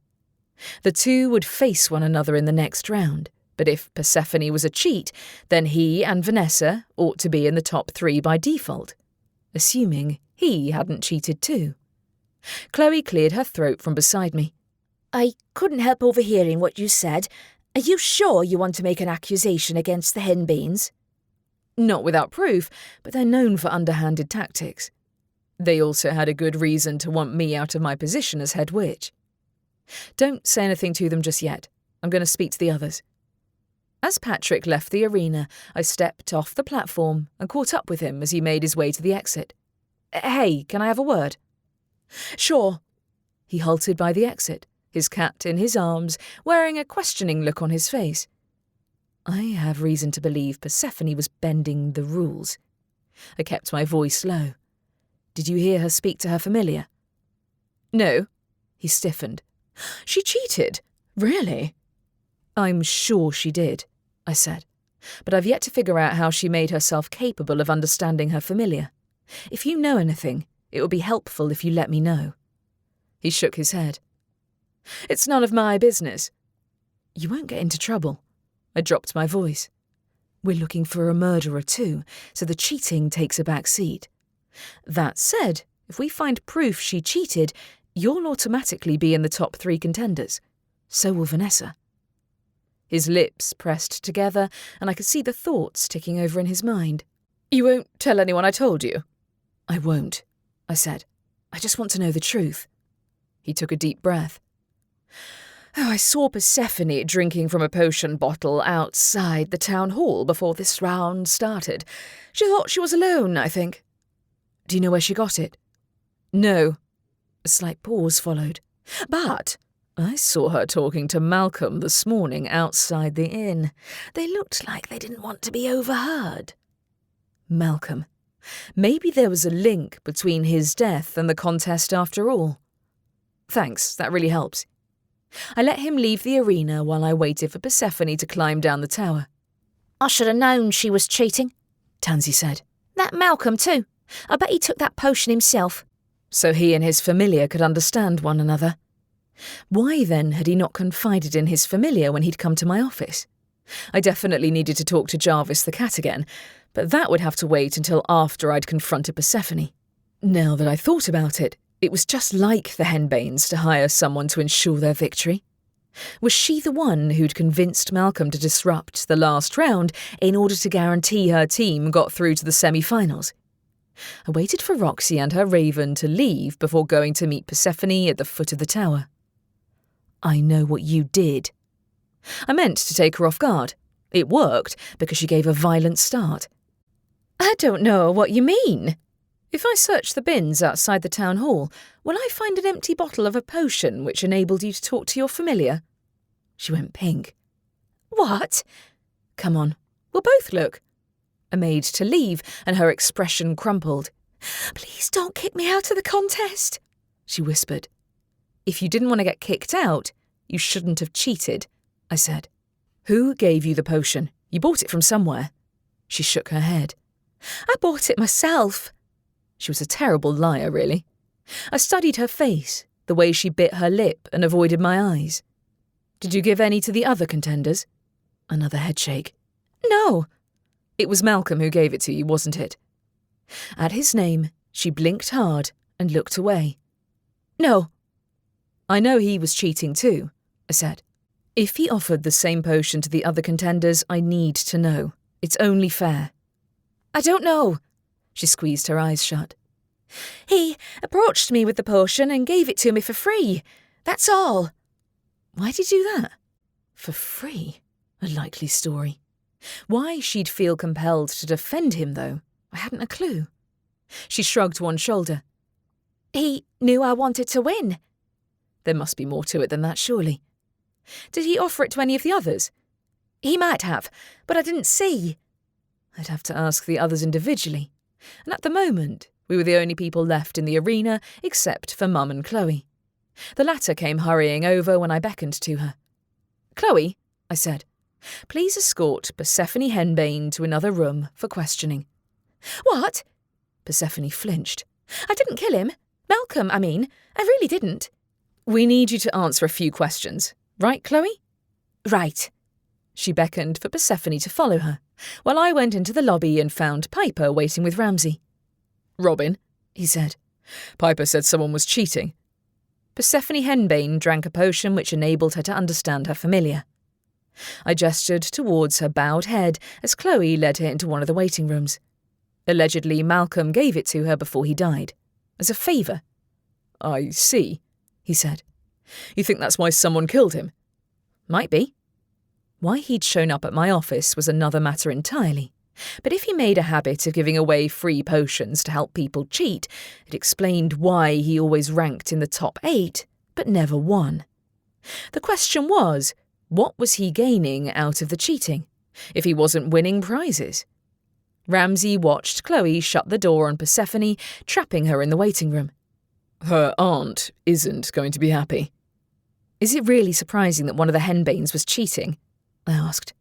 The two would face one another in the next round, but if Persephone was a cheat, then he and Vanessa ought to be in the top 3 by default, assuming he hadn't cheated too. Chloe cleared her throat from beside me. I couldn't help overhearing what you said. Are you sure you want to make an accusation against the henbanes? Not without proof, but they're known for underhanded tactics. They also had a good reason to want me out of my position as head witch. Don't say anything to them just yet. I'm going to speak to the others. As Patrick left the arena, I stepped off the platform and caught up with him as he made his way to the exit. Hey, can I have a word? Sure. He halted by the exit, his cat in his arms, wearing a questioning look on his face. I have reason to believe Persephone was bending the rules. I kept my voice low. Did you hear her speak to her familiar? No. He stiffened. She cheated? Really? I'm sure she did, I said, but I've yet to figure out how she made herself capable of understanding her familiar. If you know anything, it would be helpful if you let me know. He shook his head. It's none of my business. You won't get into trouble. I dropped my voice. We're looking for a murderer too, so the cheating takes a back seat. That said, if we find proof she cheated, you'll automatically be in the top 3 contenders. So will Vanessa. His lips pressed together, and I could see the thoughts ticking over in his mind. You won't tell anyone I told you? I won't, I said. I just want to know the truth. He took a deep breath. Oh, I saw Persephone drinking from a potion bottle outside the town hall before this round started. She thought she was alone, I think. Do you know where she got it? No. A slight pause followed. But I saw her talking to Malcolm this morning outside the inn. They looked like they didn't want to be overheard. Malcolm. Maybe there was a link between his death and the contest after all. Thanks, that really helps. I let him leave the arena while I waited for Persephone to climb down the tower. I should have known she was cheating, Tansy said. That Malcolm too. I bet he took that potion himself. So he and his familiar could understand one another. Why then had he not confided in his familiar when he'd come to my office? I definitely needed to talk to Jarvis the cat again, but that would have to wait until after I'd confronted Persephone. Now that I thought about it, it was just like the henbanes to hire someone to ensure their victory. Was she the one who'd convinced Malcolm to disrupt the last round in order to guarantee her team got through to the semi-finals? I waited for Roxy and her raven to leave before going to meet Persephone at the foot of the tower. I know what you did. I meant to take her off guard. It worked because she gave a violent start. I don't know what you mean. If I search the bins outside the town hall, will I find an empty bottle of a potion which enabled you to talk to your familiar? She went pink. What? Come on, we'll both look. I made to leave, and her expression crumpled. Please don't kick me out of the contest, she whispered. If you didn't want to get kicked out, you shouldn't have cheated, I said. Who gave you the potion? You bought it from somewhere. She shook her head. I bought it myself. She was a terrible liar, really. I studied her face, the way she bit her lip and avoided my eyes. Did you give any to the other contenders? Another headshake. No. It was Malcolm who gave it to you, wasn't it? At his name, she blinked hard and looked away. No. I know he was cheating too, I said. If he offered the same potion to the other contenders, I need to know. It's only fair. I don't know. She squeezed her eyes shut. He approached me with the potion and gave it to me for free. That's all. Why did he do that? For free? A likely story. Why she'd feel compelled to defend him, though, I hadn't a clue. She shrugged one shoulder. He knew I wanted to win. There must be more to it than that, surely. Did he offer it to any of the others? He might have, but I didn't see. I'd have to ask the others individually. And at the moment, we were the only people left in the arena except for Mum and Chloe. The latter came hurrying over when I beckoned to her. "Chloe," I said, "please escort Persephone Henbane to another room for questioning." "What?" Persephone flinched. "I didn't kill him. Malcolm, I mean. I really didn't." "We need you to answer a few questions. Right, Chloe?" "Right." She beckoned for Persephone to follow her, while I went into the lobby and found Piper waiting with Ramsay. "Robin," he said. "Piper said someone was cheating." Persephone Henbane drank a potion which enabled her to understand her familiar. I gestured towards her bowed head as Chloe led her into one of the waiting rooms. Allegedly, Malcolm gave it to her before he died, as a favour. "I see," he said. "You think that's why someone killed him?" "Might be." Why he'd shown up at my office was another matter entirely. But if he made a habit of giving away free potions to help people cheat, it explained why he always ranked in the top 8, but never won. The question was, what was he gaining out of the cheating, if he wasn't winning prizes? Ramsay watched Chloe shut the door on Persephone, trapping her in the waiting room. "Her aunt isn't going to be happy." "Is it really surprising that one of the Henbanes was cheating?" I asked.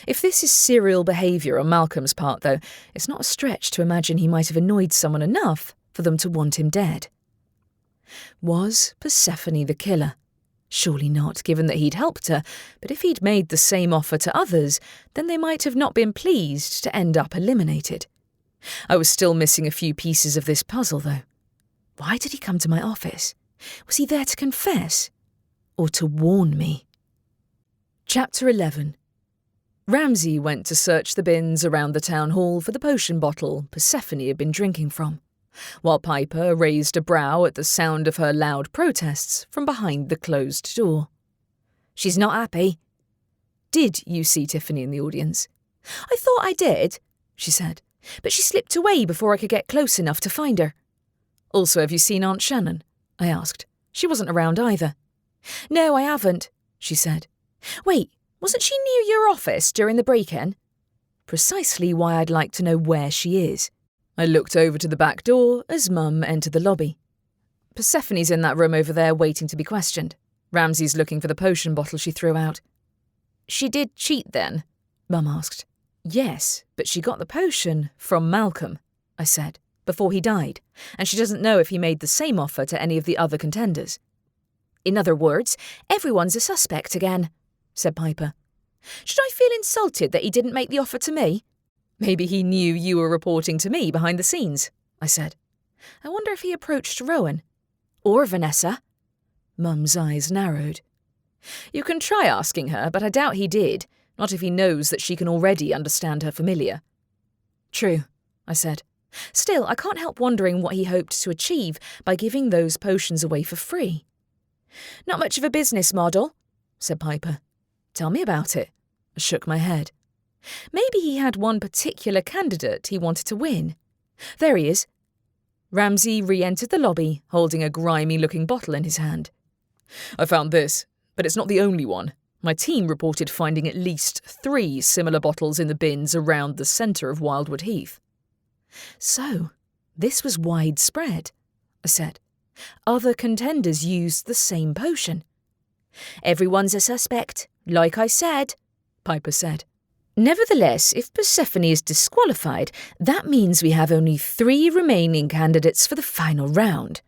If this is serial behaviour on Malcolm's part, though, it's not a stretch to imagine he might have annoyed someone enough for them to want him dead. Was Persephone the killer? Surely not, given that he'd helped her, but if he'd made the same offer to others, then they might have not been pleased to end up eliminated. I was still missing a few pieces of this puzzle, though. Why did he come to my office? Was he there to confess? Or to warn me? Chapter 11. Ramsay went to search the bins around the town hall for the potion bottle Persephone had been drinking from, while Piper raised a brow at the sound of her loud protests from behind the closed door. "She's not happy." "Did you see Tiffany in the audience?" "I thought I did," she said, "but she slipped away before I could get close enough to find her." "Also, have you seen Aunt Shannon?" I asked. She wasn't around either. "No, I haven't," she said. "Wait, wasn't she near your office during the break-in?" Precisely why I'd like to know where she is. I looked over to the back door as Mum entered the lobby. "Persephone's in that room over there waiting to be questioned. Ramsay's looking for the potion bottle she threw out." "She did cheat then?" Mum asked. "Yes, but she got the potion from Malcolm," I said, "before he died, and she doesn't know if he made the same offer to any of the other contenders." "In other words, everyone's a suspect again," said Piper. "Should I feel insulted that he didn't make the offer to me?" "Maybe he knew you were reporting to me behind the scenes," I said. I wonder if he approached Rowan. "Or Vanessa." Mum's eyes narrowed. "You can try asking her, but I doubt he did, not if he knows that she can already understand her familiar." "True," I said. "Still, I can't help wondering what he hoped to achieve by giving those potions away for free." "Not much of a business model," said Piper. "Tell me about it." I shook my head. Maybe he had one particular candidate he wanted to win. There he is. Ramsay re-entered the lobby, holding a grimy-looking bottle in his hand. "I found this, but it's not the only one. My team reported finding at least 3 similar bottles in the bins around the centre of Wildwood Heath." "So, this was widespread," I said. "Other contenders used the same potion." "Everyone's a suspect, like I said," Piper said. "Nevertheless, if Persephone is disqualified, that means we have only 3 remaining candidates for the final round,"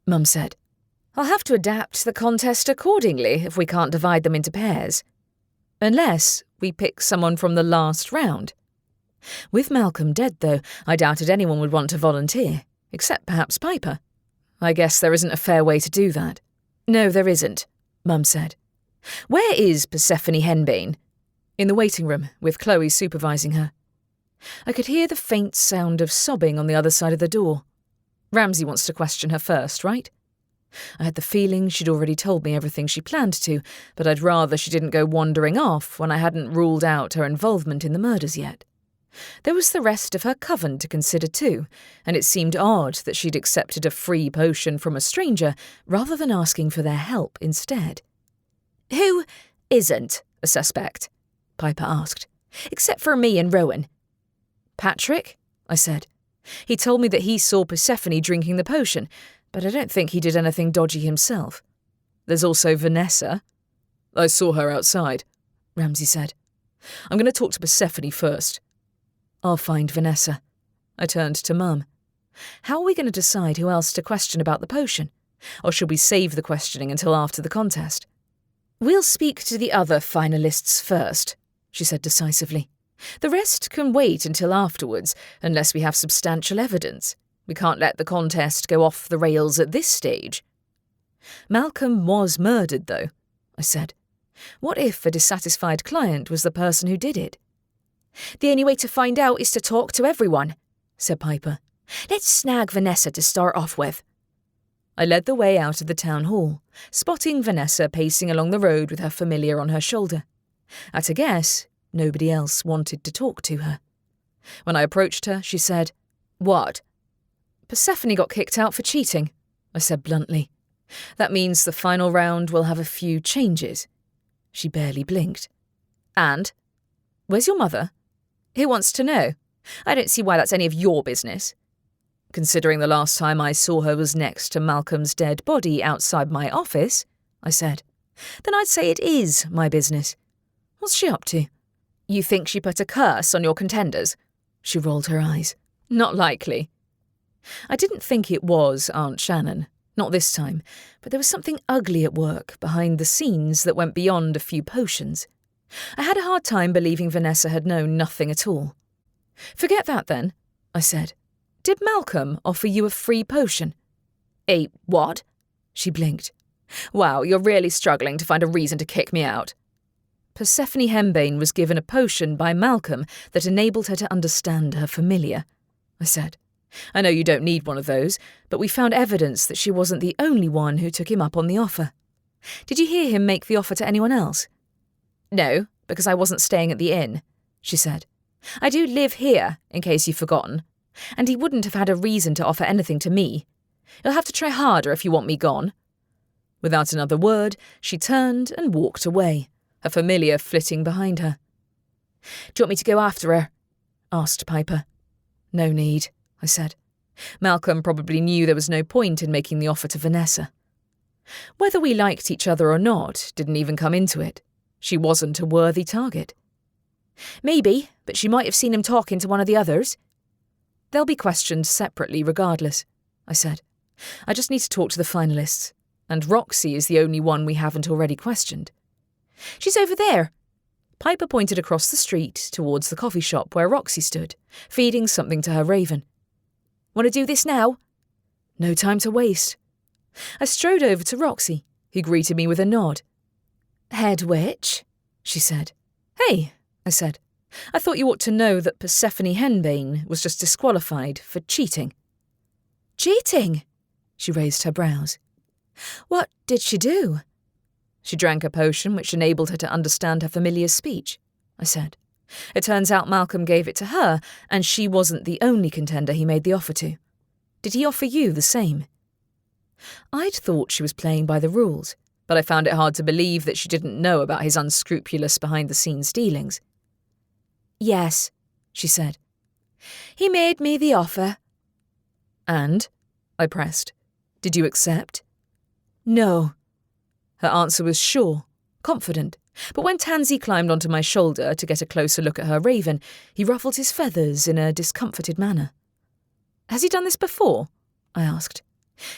Mum said. "I'll have to adapt the contest accordingly if we can't divide them into pairs. Unless we pick someone from the last round. With Malcolm dead, though, I doubted anyone would want to volunteer, except perhaps Piper. I guess there isn't a fair way to do that." "No, there isn't," Mum said. "Where is Persephone Henbane?" "In the waiting room, with Chloe supervising her." I could hear the faint sound of sobbing on the other side of the door. Ramsay wants to question her first, right? I had the feeling she'd already told me everything she planned to, but I'd rather she didn't go wandering off when I hadn't ruled out her involvement in the murders yet. There was the rest of her coven to consider too, and it seemed odd that she'd accepted a free potion from a stranger rather than asking for their help instead. "Who isn't a suspect?" Piper asked. "Except for me and Rowan." "Patrick?" I said. He told me that he saw Persephone drinking the potion, but I don't think he did anything dodgy himself. There's also Vanessa. I saw her outside, Ramsay said. I'm going to talk to Persephone first. I'll find Vanessa. I turned to Mum. How are we going to decide who else to question about the potion? Or should we save the questioning until after the contest? We'll speak to the other finalists first, she said decisively. The rest can wait until afterwards, unless we have substantial evidence. We can't let the contest go off the rails at this stage. Malcolm was murdered, though, I said. What if a dissatisfied client was the person who did it? The only way to find out is to talk to everyone, said Piper. Let's snag Vanessa to start off with. I led the way out of the town hall, spotting Vanessa pacing along the road with her familiar on her shoulder. At a guess, nobody else wanted to talk to her. When I approached her, she said, "What?" "Persephone got kicked out for cheating," I said bluntly. "That means the final round will have a few changes." She barely blinked. "And? Where's your mother?" "Who wants to know? I don't see why that's any of your business." "Considering the last time I saw her was next to Malcolm's dead body outside my office," I said, "then I'd say it is my business. What's she up to?" "You think she put a curse on your contenders?" She rolled her eyes. "Not likely." I didn't think it was Aunt Shannon, not this time, but there was something ugly at work behind the scenes that went beyond a few potions. I had a hard time believing Vanessa had known nothing at all. "Forget that then," I said. "Did Malcolm offer you a free potion?" "A what?" She blinked. "Wow, you're really struggling to find a reason to kick me out." Persephone Henbane was given a potion by Malcolm that enabled her to understand her familiar, I said. "I know you don't need one of those, but we found evidence that she wasn't the only one who took him up on the offer. Did you hear him make the offer to anyone else?" "No, because I wasn't staying at the inn," she said. "I do live here, in case you've forgotten. And he wouldn't have had a reason to offer anything to me. You'll have to try harder if you want me gone." Without another word, she turned and walked away, her familiar flitting behind her. "Do you want me to go after her?" asked Piper. "No need," I said. Malcolm probably knew there was no point in making the offer to Vanessa. Whether we liked each other or not didn't even come into it. She wasn't a worthy target. "Maybe, but she might have seen him talking to one of the others." "They'll be questioned separately regardless," I said. "I just need to talk to the finalists, and Roxy is the only one we haven't already questioned." "She's over there." Piper pointed across the street towards the coffee shop where Roxy stood, feeding something to her raven. "Want to do this now?" No time to waste. I strode over to Roxy, who greeted me with a nod. "Head witch," she said. "Hey," I said. "I thought you ought to know that Persephone Henbane was just disqualified for cheating." "Cheating?" She raised her brows. "What did she do?" "She drank a potion which enabled her to understand her familiar's speech," I said. "It turns out Malcolm gave it to her, and she wasn't the only contender he made the offer to. Did he offer you the same?" I'd thought she was playing by the rules, but I found it hard to believe that she didn't know about his unscrupulous behind-the-scenes dealings. "Yes," she said. "He made me the offer." "And?" I pressed. "Did you accept?" "No." Her answer was sure, confident, but when Tansy climbed onto my shoulder to get a closer look at her raven, he ruffled his feathers in a discomforted manner. "Has he done this before?" I asked.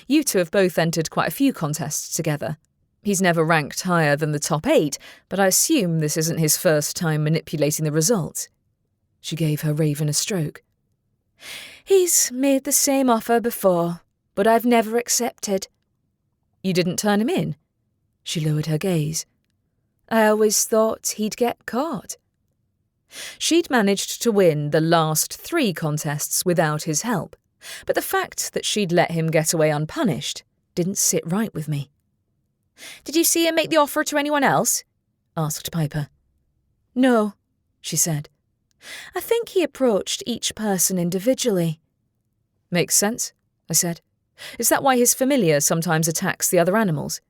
"You two have both entered quite a few contests together. He's never ranked higher than the top 8, but I assume this isn't his first time manipulating the results." She gave her raven a stroke. "He's made the same offer before, but I've never accepted." "You didn't turn him in?" She lowered her gaze. "I always thought he'd get caught." She'd managed to win the last 3 contests without his help, but the fact that she'd let him get away unpunished didn't sit right with me. "Did you see him make the offer to anyone else?" asked Piper. "No," she said. "I think he approached each person individually." "Makes sense," I said. "Is that why his familiar sometimes attacks the other animals?"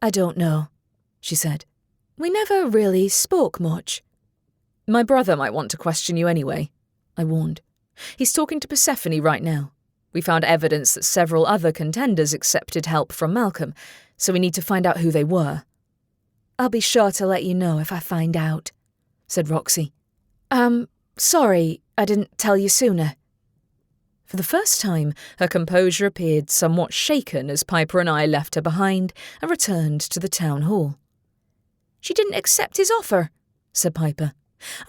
"I don't know," she said. "We never really spoke much." "My brother might want to question you anyway," I warned. He's talking to Persephone right now. We found evidence that several other contenders accepted help from Malcolm, so we need to find out who they were. I'll be sure to let you know if I find out, said Roxy. Sorry I didn't tell you sooner. For the first time, her composure appeared somewhat shaken as Piper and I left her behind and returned to the town hall. She didn't accept his offer, said Piper.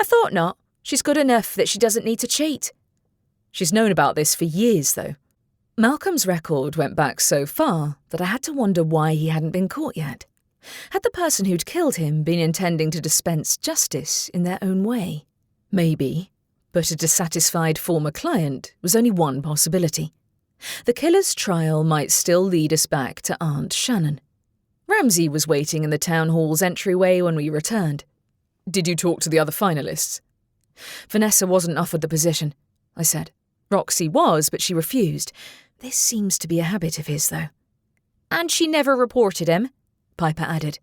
I thought not. She's good enough that she doesn't need to cheat. She's known about this for years, though. Malcolm's record went back so far that I had to wonder why he hadn't been caught yet. Had the person who'd killed him been intending to dispense justice in their own way? Maybe, but a dissatisfied former client was only one possibility. The killer's trial might still lead us back to Aunt Shannon. Ramsay was waiting in the town hall's entryway when we returned. Did you talk to the other finalists? Vanessa wasn't offered the position, I said. Roxy was, but she refused. This seems to be a habit of his, though. And she never reported him, Piper added.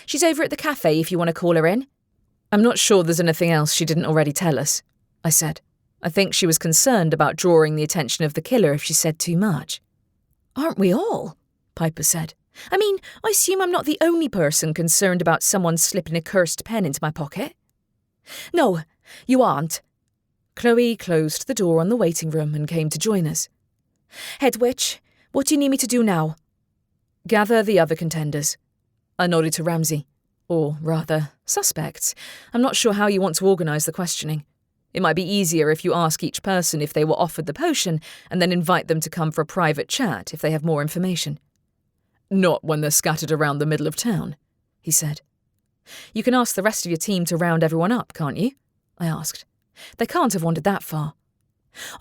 She's over at the cafe if you want to call her in. I'm not sure there's anything else she didn't already tell us, I said. I think she was concerned about drawing the attention of the killer if she said too much. Aren't we all? Piper said. I mean, I assume I'm not the only person concerned about someone slipping a cursed pen into my pocket. No, you aren't. Chloe closed the door on the waiting room and came to join us. Head witch, what do you need me to do now? Gather the other contenders. I nodded to Ramsay. Or, rather, suspects. I'm not sure how you want to organise the questioning. It might be easier if you ask each person if they were offered the potion and then invite them to come for a private chat if they have more information. Not when they're scattered around the middle of town, he said. You can ask the rest of your team to round everyone up, can't you? I asked. They can't have wandered that far.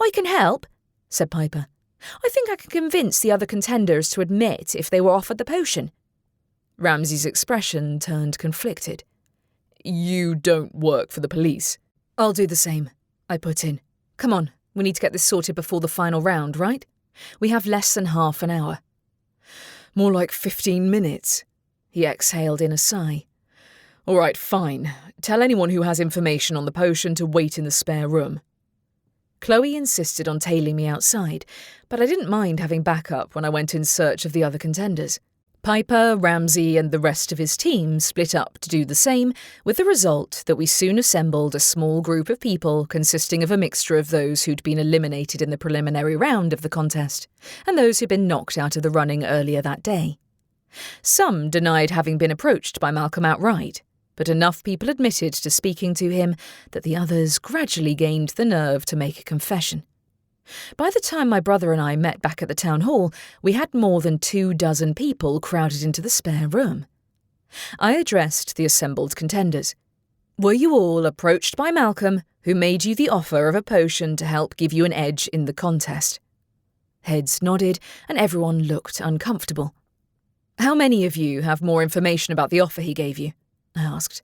I can help, said Piper. I think I can convince the other contenders to admit if they were offered the potion. Ramsay's expression turned conflicted. You don't work for the police. I'll do the same, I put in. Come on, we need to get this sorted before the final round, right? We have less than half an hour. More like 15 minutes, he exhaled in a sigh. All right, fine. Tell anyone who has information on the potion to wait in the spare room. Chloe insisted on tailing me outside, but I didn't mind having backup when I went in search of the other contenders. Piper, Ramsay, and the rest of his team split up to do the same, with the result that we soon assembled a small group of people consisting of a mixture of those who'd been eliminated in the preliminary round of the contest, and those who'd been knocked out of the running earlier that day. Some denied having been approached by Malcolm outright, but enough people admitted to speaking to him that the others gradually gained the nerve to make a confession. By the time my brother and I met back at the town hall, we had more than 24 people crowded into the spare room. I addressed the assembled contenders. Were you all approached by Malcolm, who made you the offer of a potion to help give you an edge in the contest? Heads nodded, and everyone looked uncomfortable. How many of you have more information about the offer he gave you? I asked.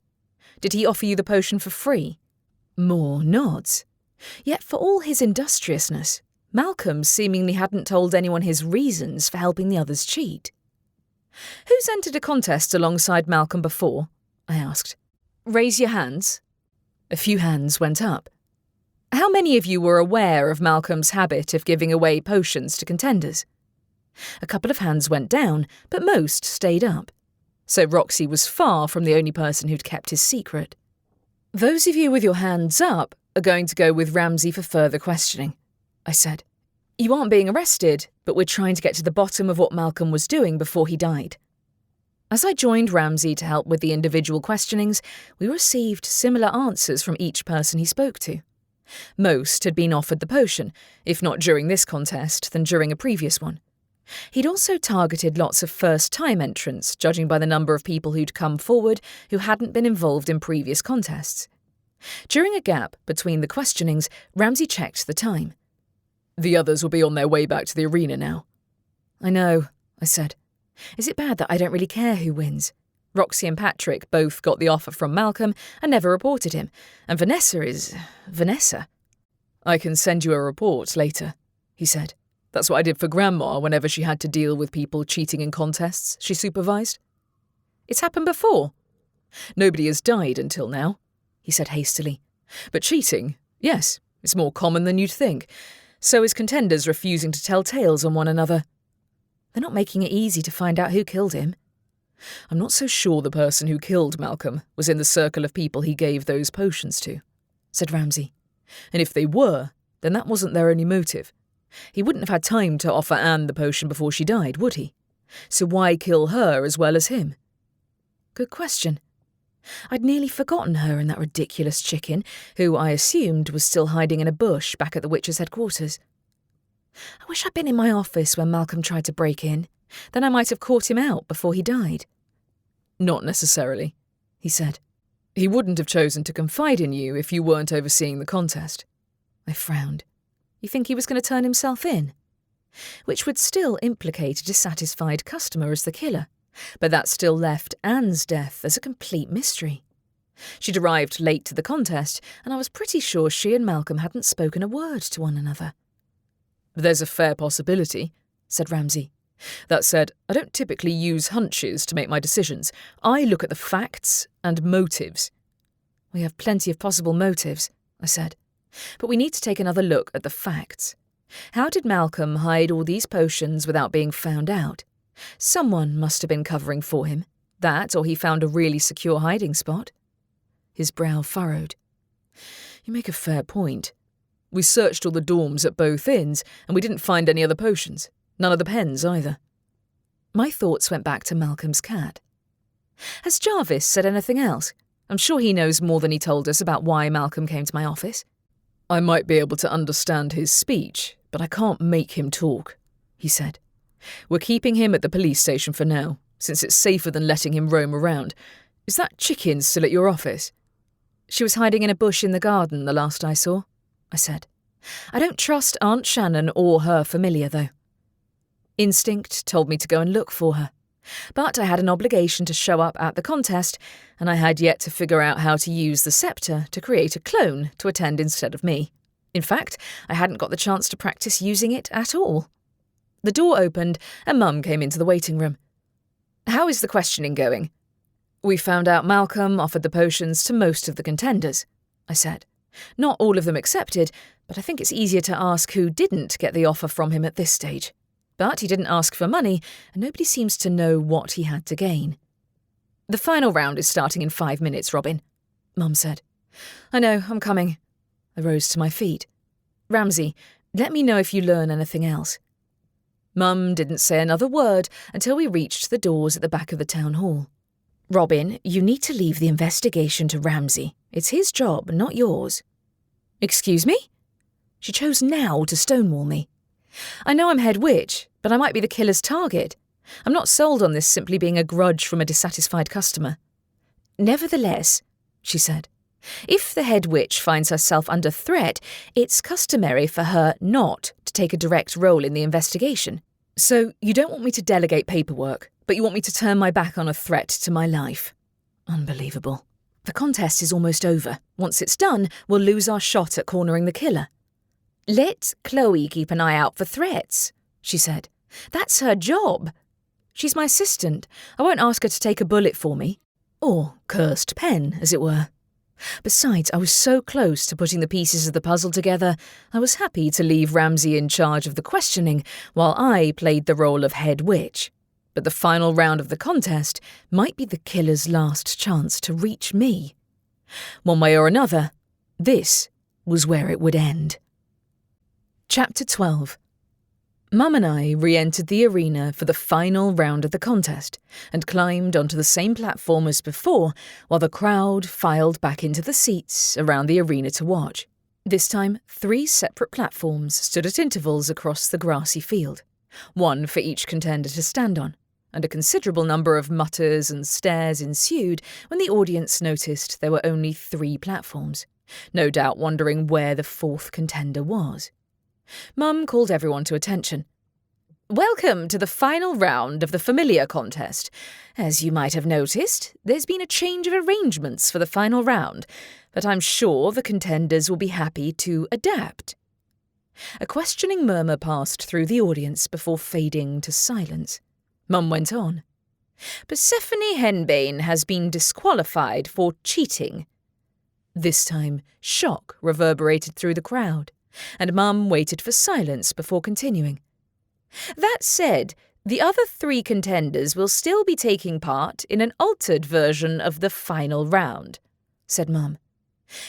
Did he offer you the potion for free? More nods. Yet for all his industriousness, Malcolm seemingly hadn't told anyone his reasons for helping the others cheat. Who's entered a contest alongside Malcolm before? I asked. Raise your hands. A few hands went up. How many of you were aware of Malcolm's habit of giving away potions to contenders? A couple of hands went down, but most stayed up. So Roxy was far from the only person who'd kept his secret. Those of you with your hands up are going to go with Ramsay for further questioning, I said. You aren't being arrested, but we're trying to get to the bottom of what Malcolm was doing before he died. As I joined Ramsay to help with the individual questionings, we received similar answers from each person he spoke to. Most had been offered the potion, if not during this contest, then during a previous one. He'd also targeted lots of first-time entrants, judging by the number of people who'd come forward who hadn't been involved in previous contests. During a gap between the questionings, Ramsay checked the time. The others will be on their way back to the arena now. I know, I said. Is it bad that I don't really care who wins? Roxy and Patrick both got the offer from Malcolm and never reported him, and Vanessa is... Vanessa. I can send you a report later, he said. That's what I did for Grandma whenever she had to deal with people cheating in contests she supervised. It's happened before. Nobody has died until now, he said hastily. But cheating, yes, It's more common than you'd think. So is contenders refusing to tell tales on one another. They're not making it easy to find out who killed him. I'm not so sure the person who killed Malcolm was in the circle of people he gave those potions to, said Ramsay. And if they were, then that wasn't their only motive. He wouldn't have had time to offer Anne the potion before she died, would he? So why kill her as well as him? Good question. I'd nearly forgotten her and that ridiculous chicken, who I assumed was still hiding in a bush back at the Witch's headquarters. I wish I'd been in my office when Malcolm tried to break in. Then I might have caught him out before he died. Not necessarily, he said. He wouldn't have chosen to confide in you if you weren't overseeing the contest. I frowned. You think he was going to turn himself in? Which would still implicate a dissatisfied customer as the killer, but that still left Anne's death as a complete mystery. She'd arrived late to the contest, and I was pretty sure she and Malcolm hadn't spoken a word to one another. There's a fair possibility, said Ramsay. That said, I don't typically use hunches to make my decisions. I look at the facts and motives. We have plenty of possible motives, I said. But we need to take another look at the facts. How did Malcolm hide all these potions without being found out? Someone must have been covering for him. That, or he found a really secure hiding spot. His brow furrowed. You make a fair point. We searched all the dorms at both inns, and we didn't find any other potions. None of the pens either. My thoughts went back to Malcolm's cat. Has Jarvis said anything else? I'm sure he knows more than he told us about why Malcolm came to my office. I might be able to understand his speech, but I can't make him talk, he said. We're keeping him at the police station for now, since it's safer than letting him roam around. Is that chicken still at your office? She was hiding in a bush in the garden the last I saw, I said. I don't trust Aunt Shannon or her familiar, though. Instinct told me to go and look for her. But I had an obligation to show up at the contest, and I had yet to figure out how to use the sceptre to create a clone to attend instead of me. In fact, I hadn't got the chance to practice using it at all. The door opened, and Mum came into the waiting room. How is the questioning going? We found out Malcolm offered the potions to most of the contenders, I said. Not all of them accepted, but I think it's easier to ask who didn't get the offer from him at this stage. But he didn't ask for money, and nobody seems to know what he had to gain. The final round is starting in 5 minutes, Robin, Mum said. I know, I'm coming. I rose to my feet. Ramsay, let me know if you learn anything else. Mum didn't say another word until we reached the doors at the back of the town hall. Robin, you need to leave the investigation to Ramsay. It's his job, not yours. Excuse me? She chose now to stonewall me. I know I'm head witch, but I might be the killer's target. I'm not sold on this simply being a grudge from a dissatisfied customer. Nevertheless, she said, if the head witch finds herself under threat, it's customary for her not to take a direct role in the investigation. So you don't want me to delegate paperwork, but you want me to turn my back on a threat to my life. Unbelievable. The contest is almost over. Once it's done, we'll lose our shot at cornering the killer. Let Chloe keep an eye out for threats, she said. That's her job. She's my assistant. I won't ask her to take a bullet for me. Or cursed pen, as it were. Besides, I was so close to putting the pieces of the puzzle together, I was happy to leave Ramsay in charge of the questioning while I played the role of head witch. But the final round of the contest might be the killer's last chance to reach me. One way or another, this was where it would end. Chapter 12. Mum and I re-entered the arena for the final round of the contest and climbed onto the same platform as before while the crowd filed back into the seats around the arena to watch. This time, 3 separate platforms stood at intervals across the grassy field, one for each contender to stand on, and a considerable number of mutters and stares ensued when the audience noticed there were only 3 platforms, no doubt wondering where the 4th contender was. Mum called everyone to attention. Welcome to the final round of the familiar contest. As you might have noticed, there's been a change of arrangements for the final round, but I'm sure the contenders will be happy to adapt. A questioning murmur passed through the audience before fading to silence. Mum went on. Persephone Henbane has been disqualified for cheating. This time, shock reverberated through the crowd, and Mum waited for silence before continuing. That said, the other 3 contenders will still be taking part in an altered version of the final round, said Mum.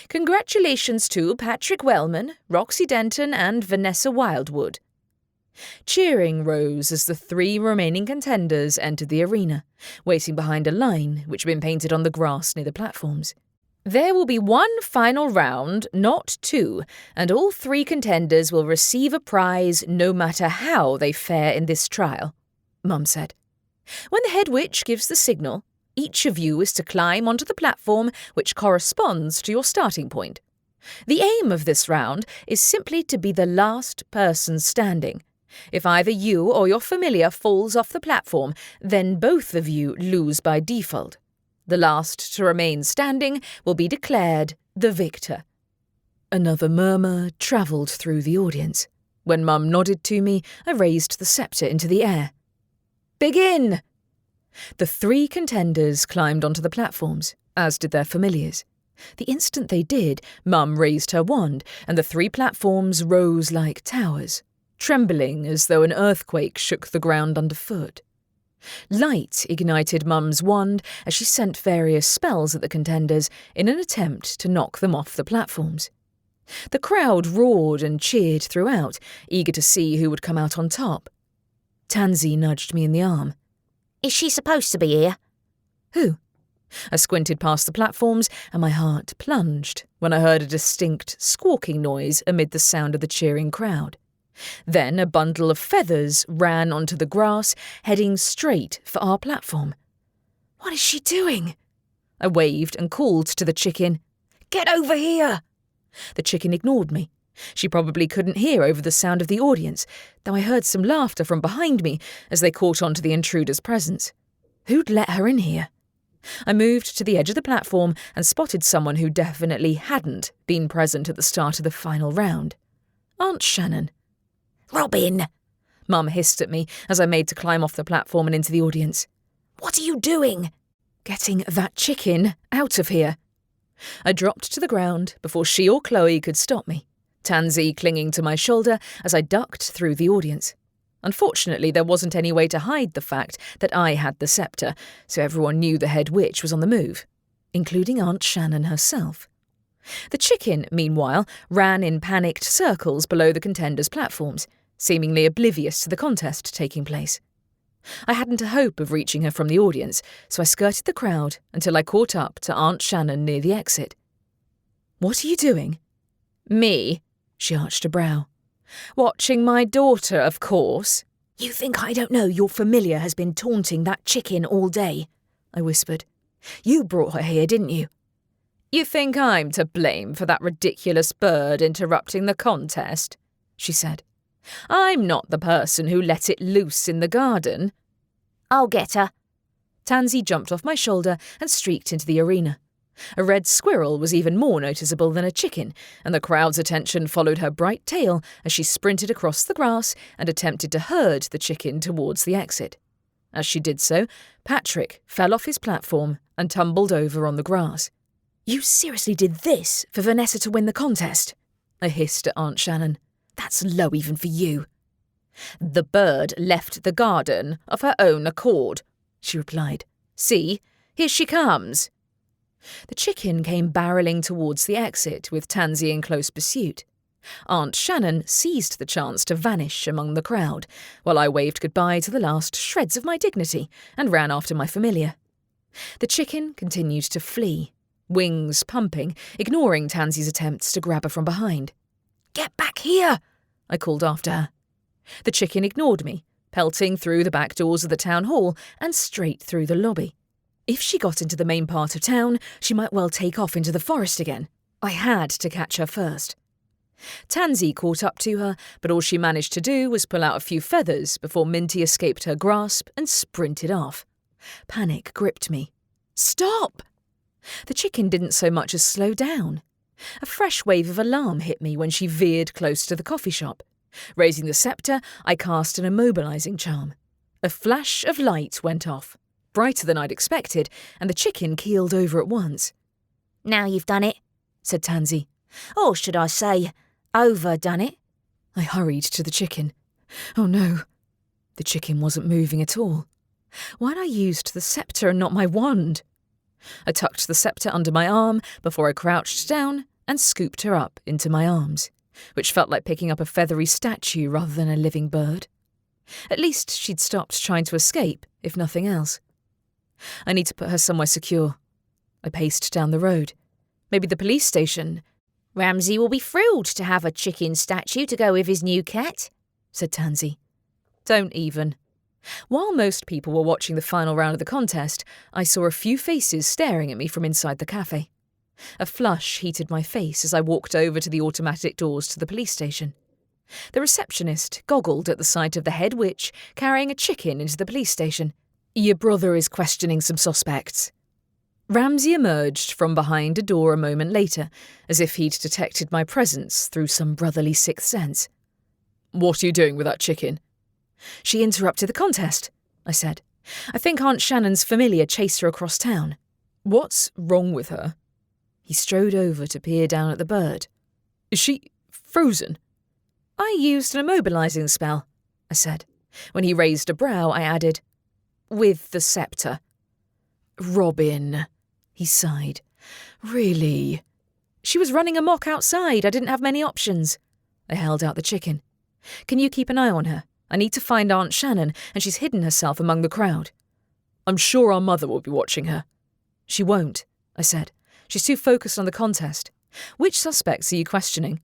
Congratulations to Patrick Wellman, Roxy Denton and Vanessa Wildwood. Cheering rose as the 3 remaining contenders entered the arena, waiting behind a line which had been painted on the grass near the platforms. There will be 1 final round, not 2, and all 3 contenders will receive a prize no matter how they fare in this trial, Mum said. When the head witch gives the signal, each of you is to climb onto the platform which corresponds to your starting point. The aim of this round is simply to be the last person standing. If either you or your familiar falls off the platform, then both of you lose by default. The last to remain standing will be declared the victor. Another murmur travelled through the audience. When Mum nodded to me, I raised the sceptre into the air. Begin! The 3 contenders climbed onto the platforms, as did their familiars. The instant they did, Mum raised her wand, and the 3 platforms rose like towers, trembling as though an earthquake shook the ground underfoot. Light ignited Mum's wand as she sent various spells at the contenders in an attempt to knock them off the platforms. The crowd roared and cheered throughout, eager to see who would come out on top. Tansy nudged me in the arm. Is she supposed to be here? Who? I squinted past the platforms and my heart plunged when I heard a distinct squawking noise amid the sound of the cheering crowd. Then a bundle of feathers ran onto the grass, heading straight for our platform. What is she doing? I waved and called to the chicken. Get over here! The chicken ignored me. She probably couldn't hear over the sound of the audience, though I heard some laughter from behind me as they caught on to the intruder's presence. Who'd let her in here? I moved to the edge of the platform and spotted someone who definitely hadn't been present at the start of the final round. Aunt Shannon. Robin! Mum hissed at me as I made to climb off the platform and into the audience. What are you doing? Getting that chicken out of here. I dropped to the ground before she or Chloe could stop me, Tansy clinging to my shoulder as I ducked through the audience. Unfortunately, there wasn't any way to hide the fact that I had the sceptre, so everyone knew the head witch was on the move, including Aunt Shannon herself. The chicken, meanwhile, ran in panicked circles below the contenders' platforms, seemingly oblivious to the contest taking place. I hadn't a hope of reaching her from the audience, so I skirted the crowd until I caught up to Aunt Shannon near the exit. What are you doing? Me? She arched a brow. Watching my daughter, of course. You think I don't know your familiar has been taunting that chicken all day? I whispered. You brought her here, didn't you? You think I'm to blame for that ridiculous bird interrupting the contest? She said. I'm not the person who let it loose in the garden. I'll get her. Tansy jumped off my shoulder and streaked into the arena. A red squirrel was even more noticeable than a chicken, and the crowd's attention followed her bright tail as she sprinted across the grass and attempted to herd the chicken towards the exit. As she did so, Patrick fell off his platform and tumbled over on the grass. You seriously did this for Vanessa to win the contest? I hissed at Aunt Shannon. That's low even for you. The bird left the garden of her own accord, she replied. See, here she comes. The chicken came barreling towards the exit with Tansy in close pursuit. Aunt Shannon seized the chance to vanish among the crowd, while I waved goodbye to the last shreds of my dignity and ran after my familiar. The chicken continued to flee, wings pumping, ignoring Tansy's attempts to grab her from behind. Get back here! I called after her. The chicken ignored me, pelting through the back doors of the town hall and straight through the lobby. If she got into the main part of town, she might well take off into the forest again. I had to catch her first. Tansy caught up to her, but all she managed to do was pull out a few feathers before Minty escaped her grasp and sprinted off. Panic gripped me. Stop! The chicken didn't so much as slow down. A fresh wave of alarm hit me when she veered close to the coffee shop. Raising the sceptre, I cast an immobilizing charm. A flash of light went off, brighter than I'd expected, and the chicken keeled over at once. Now you've done it, said Tansy. Or should I say, overdone it. I hurried to the chicken. Oh no. The chicken wasn't moving at all. Why'd I used the sceptre and not my wand? I tucked the sceptre under my arm before I crouched down and scooped her up into my arms, which felt like picking up a feathery statue rather than a living bird. At least she'd stopped trying to escape, if nothing else. I need to put her somewhere secure. I paced down the road. Maybe the police station. Ramsay will be thrilled to have a chicken statue to go with his new cat, said Tansy. Don't even. While most people were watching the final round of the contest, I saw a few faces staring at me from inside the cafe. A flush heated my face as I walked over to the automatic doors to the police station. The receptionist goggled at the sight of the head witch carrying a chicken into the police station. Your brother is questioning some suspects. Ramsay emerged from behind a door a moment later, as if he'd detected my presence through some brotherly sixth sense. What are you doing with that chicken? She interrupted the contest, I said. I think Aunt Shannon's familiar chased her across town. What's wrong with her? He strode over to peer down at the bird. Is she frozen? I used an immobilizing spell, I said. When he raised a brow, I added, with the sceptre. Robin, he sighed. Really? She was running amok outside. I didn't have many options. I held out the chicken. Can you keep an eye on her? I need to find Aunt Shannon, and she's hidden herself among the crowd. I'm sure our mother will be watching her. She won't, I said. She's too focused on the contest. Which suspects are you questioning?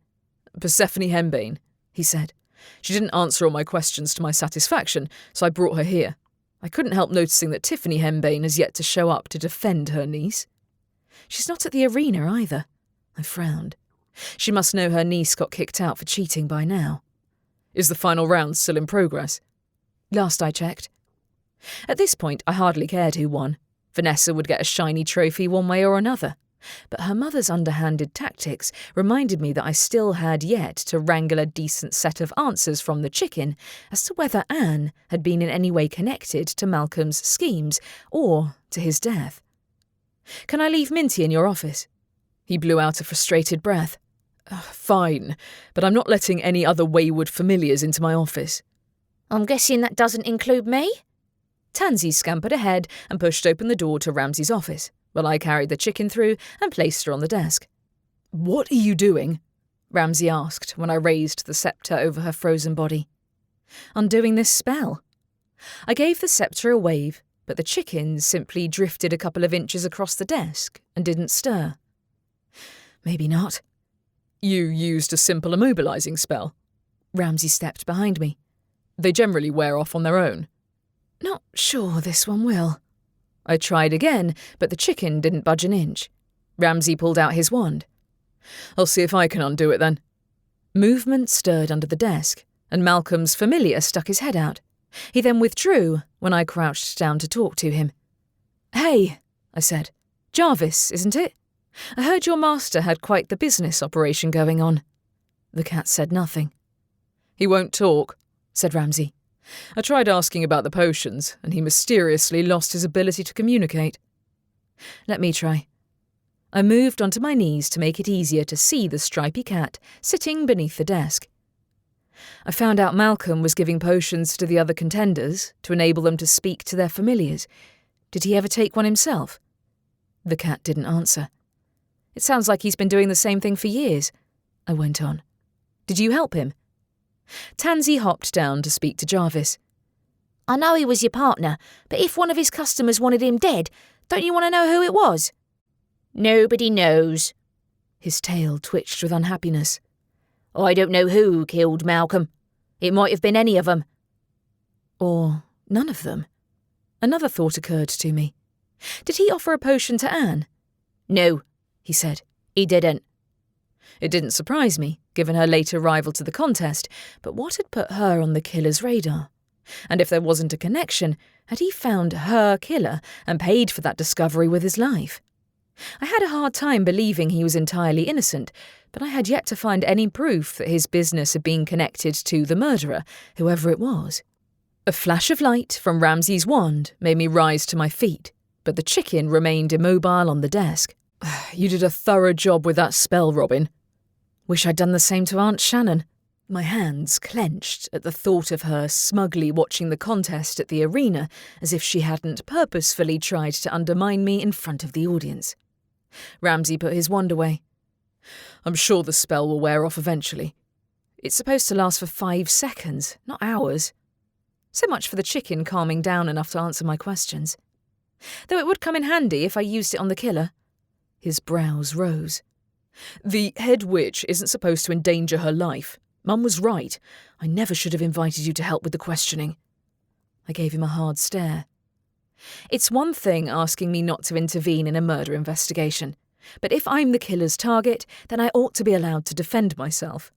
Persephone Henbane, he said. She didn't answer all my questions to my satisfaction, so I brought her here. I couldn't help noticing that Tiffany Henbane has yet to show up to defend her niece. She's not at the arena either. I frowned. She must know her niece got kicked out for cheating by now. Is the final round still in progress? Last I checked. At this point, I hardly cared who won. Vanessa would get a shiny trophy one way or another. But her mother's underhanded tactics reminded me that I still had yet to wrangle a decent set of answers from the chicken as to whether Anne had been in any way connected to Malcolm's schemes or to his death. Can I leave Minty in your office? He blew out a frustrated breath. Fine, but I'm not letting any other wayward familiars into my office. I'm guessing that doesn't include me? Tansy scampered ahead and pushed open the door to Ramsay's office, while I carried the chicken through and placed her on the desk. What are you doing? Ramsay asked when I raised the sceptre over her frozen body. Undoing this spell. I gave the sceptre a wave, but the chicken simply drifted a couple of inches across the desk and didn't stir. Maybe not. You used a simple immobilizing spell. Ramsay stepped behind me. They generally wear off on their own. Not sure this one will. I tried again, but the chicken didn't budge an inch. Ramsay pulled out his wand. I'll see if I can undo it then. Movement stirred under the desk, and Malcolm's familiar stuck his head out. He then withdrew when I crouched down to talk to him. Hey, I said. Jarvis, isn't it? I heard your master had quite the business operation going on. The cat said nothing. He won't talk, said Ramsay. I tried asking about the potions, and he mysteriously lost his ability to communicate. Let me try. I moved onto my knees to make it easier to see the stripy cat sitting beneath the desk. I found out Malcolm was giving potions to the other contenders to enable them to speak to their familiars. Did he ever take one himself? The cat didn't answer. It sounds like he's been doing the same thing for years, I went on. Did you help him? Tansy hopped down to speak to Jarvis. I know he was your partner, but if one of his customers wanted him dead, don't you want to know who it was? Nobody knows. His tail twitched with unhappiness. I don't know who killed Malcolm. It might have been any of them. Or none of them. Another thought occurred to me. Did he offer a potion to Anne? No, he said. He didn't. It didn't surprise me, given her late arrival to the contest, but what had put her on the killer's radar? And if there wasn't a connection, had he found her killer and paid for that discovery with his life? I had a hard time believing he was entirely innocent, but I had yet to find any proof that his business had been connected to the murderer, whoever it was. A flash of light from Ramsay's wand made me rise to my feet, but the chicken remained immobile on the desk, You did a thorough job with that spell, Robin. Wish I'd done the same to Aunt Shannon. My hands clenched at the thought of her smugly watching the contest at the arena as if she hadn't purposefully tried to undermine me in front of the audience. Ramsay put his wand away. I'm sure the spell will wear off eventually. It's supposed to last for 5 seconds, not hours. So much for the chicken calming down enough to answer my questions. Though it would come in handy if I used it on the killer. His brows rose. The head witch isn't supposed to endanger her life. Mum was right. I never should have invited you to help with the questioning. I gave him a hard stare. It's one thing asking me not to intervene in a murder investigation, but if I'm the killer's target, then I ought to be allowed to defend myself.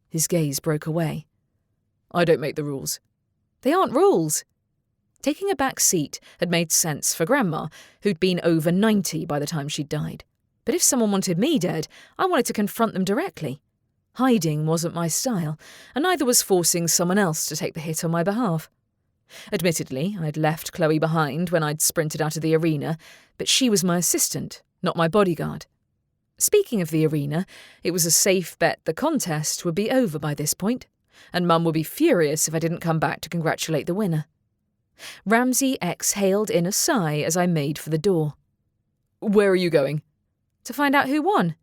His gaze broke away. I don't make the rules. They aren't rules. Taking a back seat had made sense for Grandma, who'd been over 90 by the time she'd died. But if someone wanted me dead, I wanted to confront them directly. Hiding wasn't my style, and neither was forcing someone else to take the hit on my behalf. Admittedly, I'd left Chloe behind when I'd sprinted out of the arena, but she was my assistant, not my bodyguard. Speaking of the arena, it was a safe bet the contest would be over by this point, and Mum would be furious if I didn't come back to congratulate the winner. Ramsay exhaled in a sigh as I made for the door. Where are you going? To find out who won,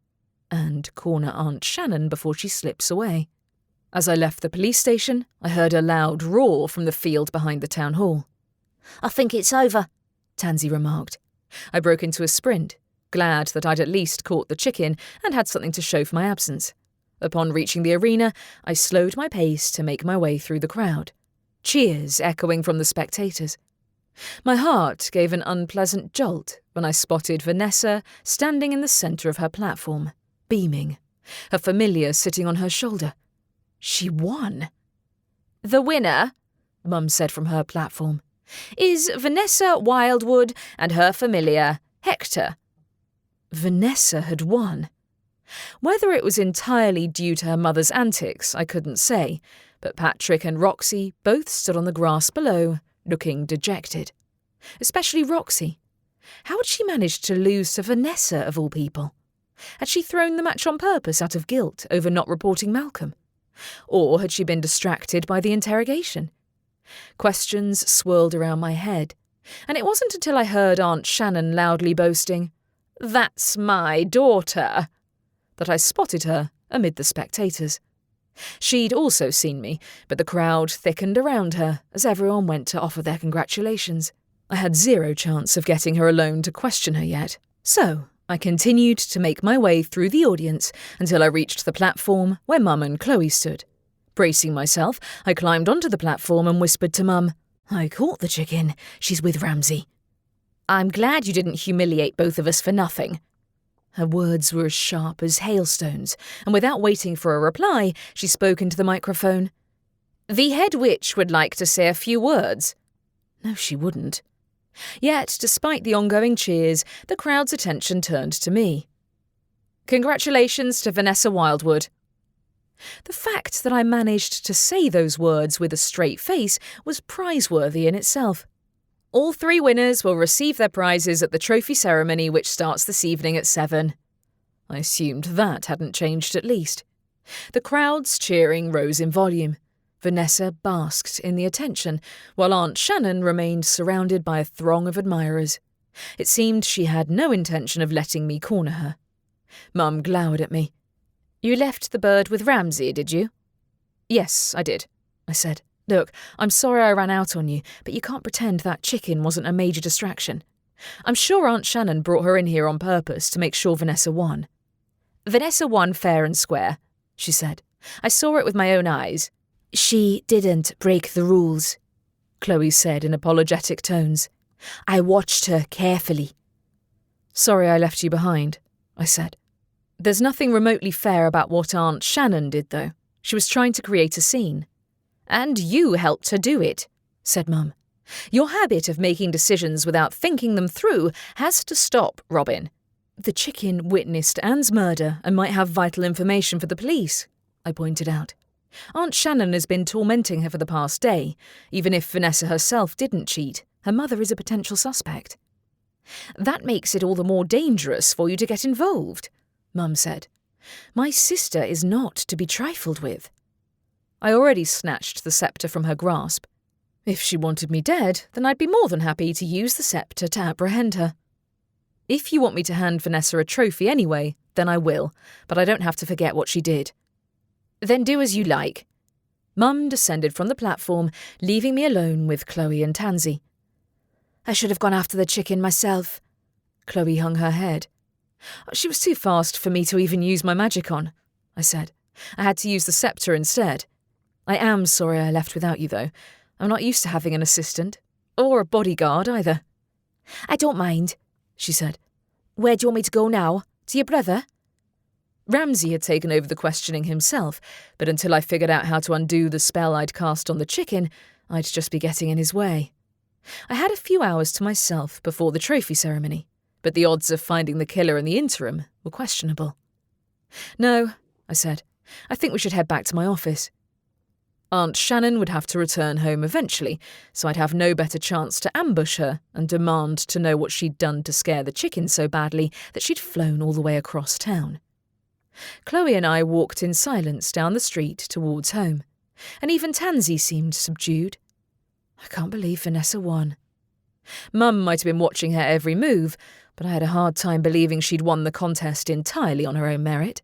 and corner Aunt Shannon before she slips away. As I left the police station, I heard a loud roar from the field behind the town hall. I think it's over, Tansy remarked. I broke into a sprint, glad that I'd at least caught the chicken and had something to show for my absence. Upon reaching the arena, I slowed my pace to make my way through the crowd. Cheers echoing from the spectators. My heart gave an unpleasant jolt when I spotted Vanessa standing in the centre of her platform, beaming, her familiar sitting on her shoulder. She won. The winner, Mum said from her platform, is Vanessa Wildwood and her familiar, Hector. Vanessa had won. Whether it was entirely due to her mother's antics, I couldn't say, but Patrick and Roxy both stood on the grass below, looking dejected. Especially Roxy. How had she managed to lose to Vanessa, of all people? Had she thrown the match on purpose out of guilt over not reporting Malcolm? Or had she been distracted by the interrogation? Questions swirled around my head, and it wasn't until I heard Aunt Shannon loudly boasting, "That's my daughter," that I spotted her amid the spectators. She'd also seen me, but the crowd thickened around her as everyone went to offer their congratulations. I had zero chance of getting her alone to question her yet, so I continued to make my way through the audience until I reached the platform where Mum and Chloe stood. Bracing myself, I climbed onto the platform and whispered to Mum, "I caught the chicken. She's with Ramsay." "I'm glad you didn't humiliate both of us for nothing." Her words were as sharp as hailstones, and without waiting for a reply, she spoke into the microphone. "The head witch would like to say a few words." No, she wouldn't. Yet, despite the ongoing cheers, the crowd's attention turned to me. "Congratulations to Vanessa Wildwood." The fact that I managed to say those words with a straight face was prizeworthy in itself. "All 3 winners will receive their prizes at the trophy ceremony which starts this evening at 7. I assumed that hadn't changed at least. The crowd's cheering rose in volume. Vanessa basked in the attention, while Aunt Shannon remained surrounded by a throng of admirers. It seemed she had no intention of letting me corner her. Mum glowered at me. "You left the bird with Ramsay, did you?" "Yes, I did," I said. "Look, I'm sorry I ran out on you, but you can't pretend that chicken wasn't a major distraction. I'm sure Aunt Shannon brought her in here on purpose to make sure Vanessa won." "Vanessa won fair and square," she said. "I saw it with my own eyes." "She didn't break the rules," Chloe said in apologetic tones. "I watched her carefully." "Sorry I left you behind," I said. "There's nothing remotely fair about what Aunt Shannon did, though. She was trying to create a scene." "And you helped her do it," said Mum. "Your habit of making decisions without thinking them through has to stop, Robin." "The chicken witnessed Anne's murder and might have vital information for the police," I pointed out. "Aunt Shannon has been tormenting her for the past day. Even if Vanessa herself didn't cheat, her mother is a potential suspect." That makes it all the more dangerous for you to get involved, Mum said. My sister is not to be trifled with. I already snatched the sceptre from her grasp. If she wanted me dead, then I'd be more than happy to use the sceptre to apprehend her. If you want me to hand Vanessa a trophy anyway, then I will, but I don't have to forget what she did. Then do as you like. Mum descended from the platform, leaving me alone with Chloe and Tansy. I should have gone after the chicken myself. Chloe hung her head. She was too fast for me to even use my magic on, I said. I had to use the sceptre instead. I am sorry I left without you, though. I'm not used to having an assistant. Or a bodyguard, either. I don't mind, she said. Where do you want me to go now? To your brother? Ramsay had taken over the questioning himself, but until I figured out how to undo the spell I'd cast on the chicken, I'd just be getting in his way. I had a few hours to myself before the trophy ceremony, but the odds of finding the killer in the interim were questionable. No, I said. I think we should head back to my office. Aunt Shannon would have to return home eventually, so I'd have no better chance to ambush her and demand to know what she'd done to scare the chicken so badly that she'd flown all the way across town. Chloe and I walked in silence down the street towards home, and even Tansy seemed subdued. I can't believe Vanessa won. Mum might have been watching her every move, but I had a hard time believing she'd won the contest entirely on her own merit.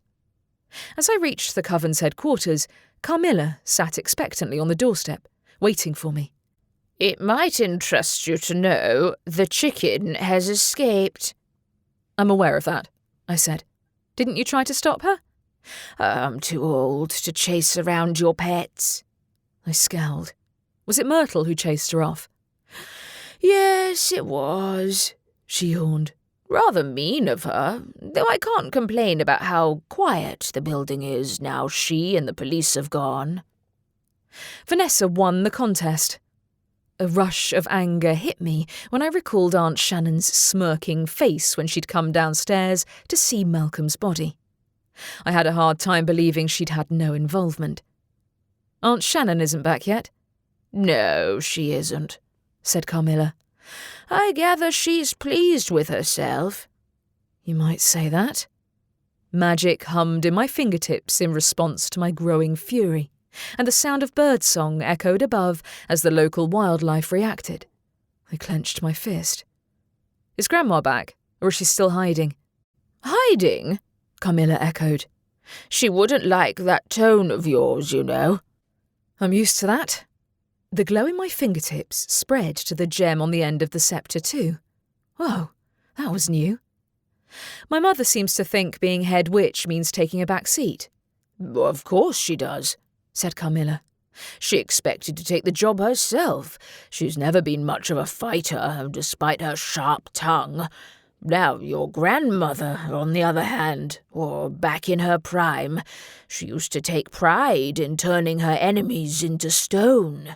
As I reached the Coven's headquarters, Carmilla sat expectantly on the doorstep, waiting for me. It might interest you to know the chicken has escaped. I'm aware of that, I said. Didn't you try to stop her? I'm too old to chase around your pets. I scowled. Was it Myrtle who chased her off? Yes, it was, she yawned. Rather mean of her, though I can't complain about how quiet the building is now she and the police have gone. Vanessa won the contest. A rush of anger hit me when I recalled Aunt Shannon's smirking face when she'd come downstairs to see Malcolm's body. I had a hard time believing she'd had no involvement. Aunt Shannon isn't back yet? No, she isn't, said Carmilla. I gather she's pleased with herself. You might say that. Magic hummed in my fingertips in response to my growing fury, and the sound of birdsong echoed above as the local wildlife reacted. I clenched my fist. Is Grandma back, or is she still hiding? Hiding? Carmilla echoed. She wouldn't like that tone of yours, you know. I'm used to that. The glow in my fingertips spread to the gem on the end of the sceptre too. Whoa, that was new. My mother seems to think being head witch means taking a back seat. Of course she does, said Carmilla. She expected to take the job herself. She's never been much of a fighter, despite her sharp tongue. Now, your grandmother, on the other hand, or back in her prime, she used to take pride in turning her enemies into stone.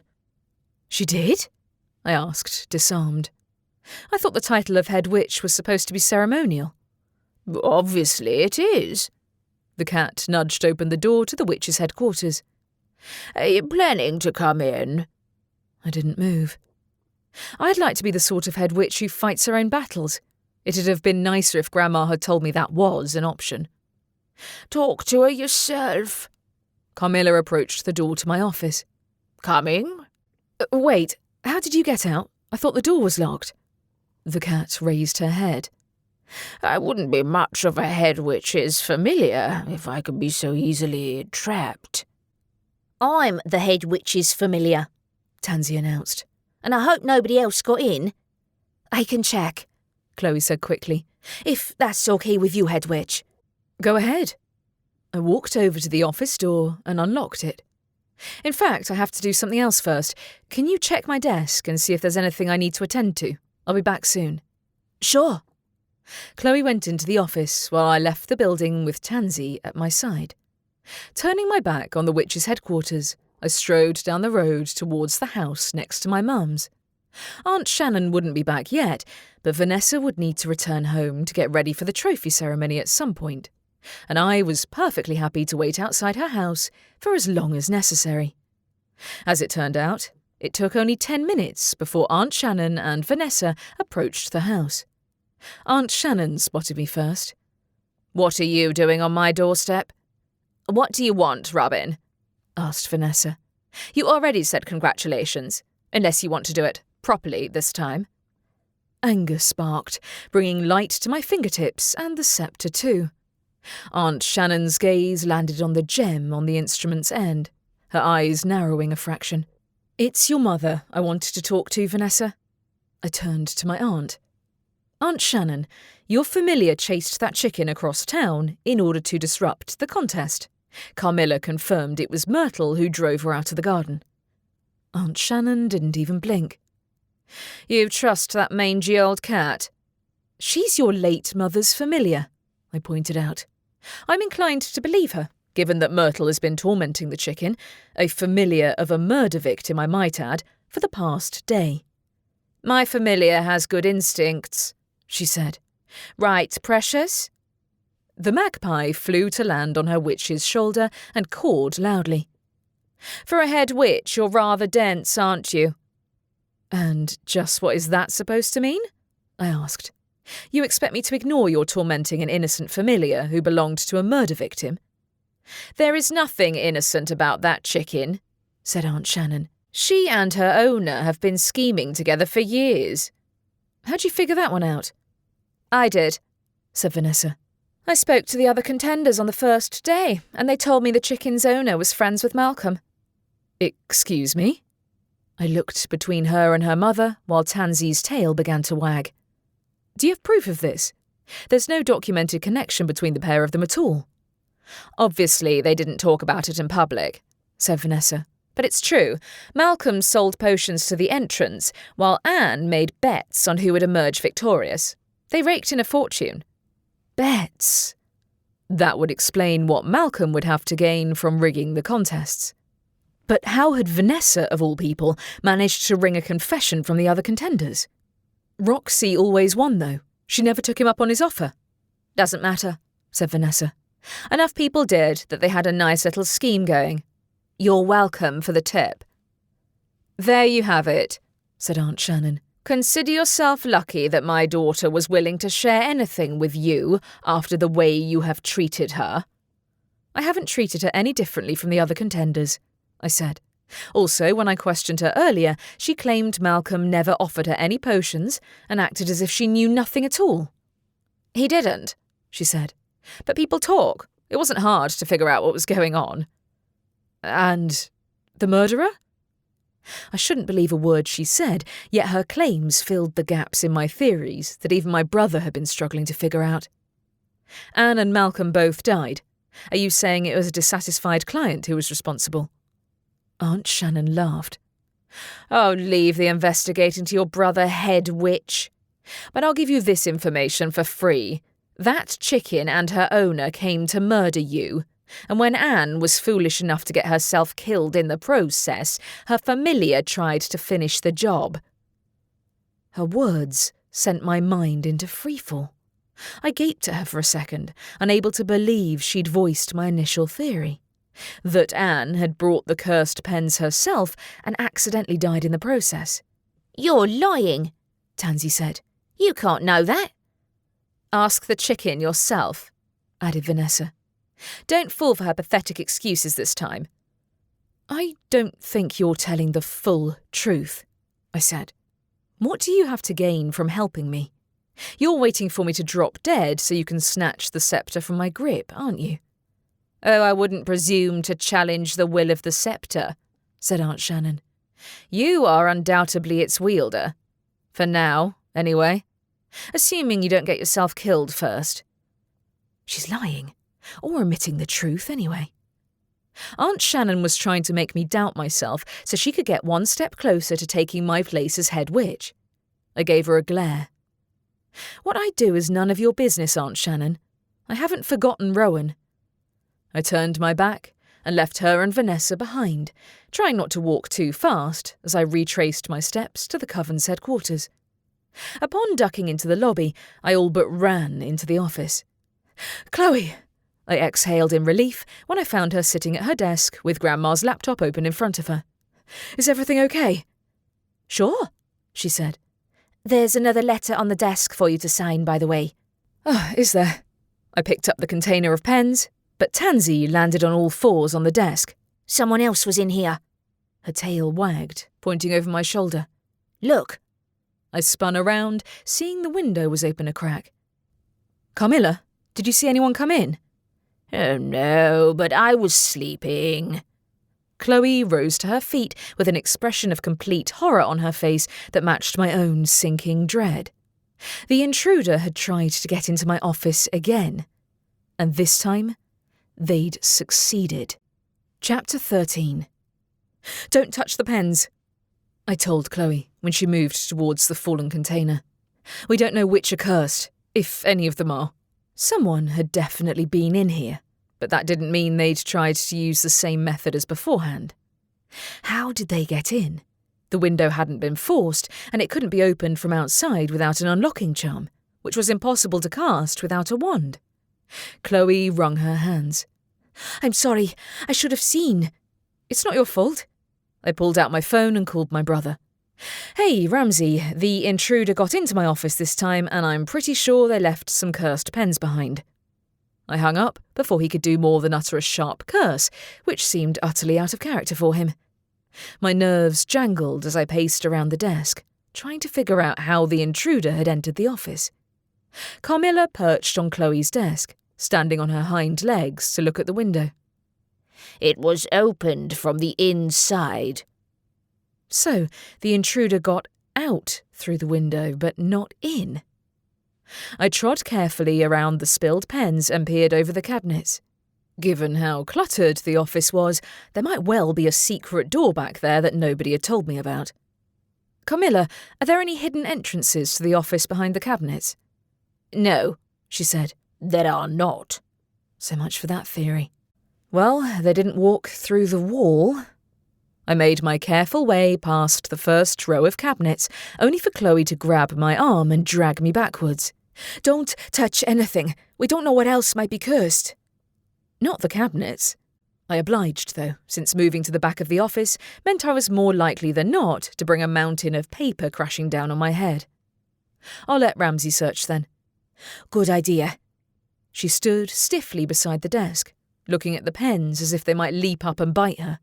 She did? I asked, disarmed. I thought the title of head witch was supposed to be ceremonial. Obviously it is. The cat nudged open the door to the witch's headquarters. Are you planning to come in? I didn't move. I'd like to be the sort of head witch who fights her own battles. It'd have been nicer if Grandma had told me that was an option. Talk to her yourself. Carmilla approached the door to my office. Coming? Wait, how did you get out? I thought the door was locked. The cat raised her head. I wouldn't be much of a head witch's familiar if I could be so easily trapped. I'm the head witch's familiar, Tansy announced. And I hope nobody else got in. I can check, Chloe said quickly. If that's okay with you, head witch. Go ahead. I walked over to the office door and unlocked it. In fact, I have to do something else first. Can you check my desk and see if there's anything I need to attend to? I'll be back soon. Sure. Chloe went into the office while I left the building with Tansy at my side. Turning my back on the witch's headquarters, I strode down the road towards the house next to my mum's. Aunt Shannon wouldn't be back yet, but Vanessa would need to return home to get ready for the trophy ceremony at some point, and I was perfectly happy to wait outside her house for as long as necessary. As it turned out, it took only 10 minutes before Aunt Shannon and Vanessa approached the house. Aunt Shannon spotted me first. "What are you doing on my doorstep?" "What do you want, Robin?" asked Vanessa. "You already said congratulations, unless you want to do it properly this time." Anger sparked, bringing light to my fingertips and the sceptre too. Aunt Shannon's gaze landed on the gem on the instrument's end, her eyes narrowing a fraction. "It's your mother I wanted to talk to, Vanessa." I turned to my aunt. "Aunt Shannon, your familiar chased that chicken across town in order to disrupt the contest. Carmilla confirmed it was Myrtle who drove her out of the garden." Aunt Shannon didn't even blink. "You trust that mangy old cat?" "She's your late mother's familiar," I pointed out. "I'm inclined to believe her, given that Myrtle has been tormenting the chicken, a familiar of a murder victim I might add, for the past day." "My familiar has good instincts," she said. "Right, precious?" The magpie flew to land on her witch's shoulder and cawed loudly. "For a head witch, you're rather dense, aren't you?" "And just what is that supposed to mean?" I asked. "You expect me to ignore your tormenting an innocent familiar who belonged to a murder victim?" "There is nothing innocent about that chicken," said Aunt Shannon. "She and her owner have been scheming together for years." "How'd you figure that one out?" "I did," said Vanessa. "I spoke to the other contenders on the first day, and they told me the chicken's owner was friends with Malcolm." "Excuse me?" I looked between her and her mother while Tansy's tail began to wag. "Do you have proof of this? There's no documented connection between the pair of them at all." "Obviously, they didn't talk about it in public," said Vanessa. "But it's true. Malcolm sold potions to the entrants, while Anne made bets on who would emerge victorious. They raked in a fortune." "Bets?" That would explain what Malcolm would have to gain from rigging the contests. But how had Vanessa, of all people, managed to wring a confession from the other contenders? Roxy always won, though. She never took him up on his offer. "Doesn't matter," said Vanessa. "Enough people did that they had a nice little scheme going. You're welcome for the tip." "There you have it," said Aunt Shannon. "Consider yourself lucky that my daughter was willing to share anything with you after the way you have treated her." "I haven't treated her any differently from the other contenders," I said. Also, when I questioned her earlier, she claimed Malcolm never offered her any potions and acted as if she knew nothing at all. "He didn't," she said. "But people talk. It wasn't hard to figure out what was going on." "And the murderer?" I shouldn't believe a word she said, yet her claims filled the gaps in my theories that even my brother had been struggling to figure out. "Anne and Malcolm both died. Are you saying it was a dissatisfied client who was responsible?" Aunt Shannon laughed. "Oh, leave the investigating to your brother, head witch. But I'll give you this information for free. That chicken and her owner came to murder you, and when Anne was foolish enough to get herself killed in the process, her familiar tried to finish the job." Her words sent my mind into freefall. I gaped at her for a second, unable to believe she'd voiced my initial theory. That Anne had brought the cursed pens herself and accidentally died in the process. "You're lying," Tansy said. "You can't know that." "Ask the chicken yourself," added Vanessa. "Don't fall for her pathetic excuses this time." "I don't think you're telling the full truth," I said. "What do you have to gain from helping me? You're waiting for me to drop dead so you can snatch the sceptre from my grip, aren't you?" "Oh, I wouldn't presume to challenge the will of the sceptre," said Aunt Shannon. "You are undoubtedly its wielder. For now, anyway. Assuming you don't get yourself killed first." She's lying, or omitting the truth anyway. Aunt Shannon was trying to make me doubt myself so she could get one step closer to taking my place as head witch. I gave her a glare. "What I do is none of your business, Aunt Shannon. I haven't forgotten Rowan." I turned my back and left her and Vanessa behind, trying not to walk too fast as I retraced my steps to the Coven's headquarters. Upon ducking into the lobby, I all but ran into the office. "Chloe!" I exhaled in relief when I found her sitting at her desk with Grandma's laptop open in front of her. "Is everything okay?" "Sure," she said. There's another letter on the desk for you to sign, by the way. Oh, is there? I picked up the container of pens, but Tansy landed on all fours on the desk. Someone else was in here. Her tail wagged, pointing over my shoulder. Look. I spun around, seeing the window was open a crack. Carmilla, did you see anyone come in? Oh no, but I was sleeping. Chloe rose to her feet with an expression of complete horror on her face that matched my own sinking dread. The intruder had tried to get into my office again, and this time they'd succeeded. Chapter 13. Don't touch the pens, I told Chloe when she moved towards the fallen container. We don't know which are cursed, if any of them are. Someone had definitely been in here, but that didn't mean they'd tried to use the same method as beforehand. How did they get in? The window hadn't been forced, and it couldn't be opened from outside without an unlocking charm, which was impossible to cast without a wand. Chloe wrung her hands. I'm sorry, I should have seen. It's not your fault. I pulled out my phone and called my brother. Hey, Ramsey, the intruder got into my office this time, and I'm pretty sure they left some cursed pens behind. I hung up before he could do more than utter a sharp curse, which seemed utterly out of character for him. My nerves jangled as I paced around the desk, trying to figure out how the intruder had entered the office. Carmilla perched on Chloe's desk, standing on her hind legs to look at the window. It was opened from the inside. So, the intruder got out through the window, but not in. I trod carefully around the spilled pens and peered over the cabinets. Given how cluttered the office was, there might well be a secret door back there that nobody had told me about. Carmilla, are there any hidden entrances to the office behind the cabinets? No, she said, there are not. So much for that theory. Well, they didn't walk through the wall. I made my careful way past the first row of cabinets, only for Chloe to grab my arm and drag me backwards. Don't touch anything. We don't know what else might be cursed. Not the cabinets. I obliged, though, since moving to the back of the office meant I was more likely than not to bring a mountain of paper crashing down on my head. I'll let Ramsey search then. Good idea. She stood stiffly beside the desk, looking at the pens as if they might leap up and bite her.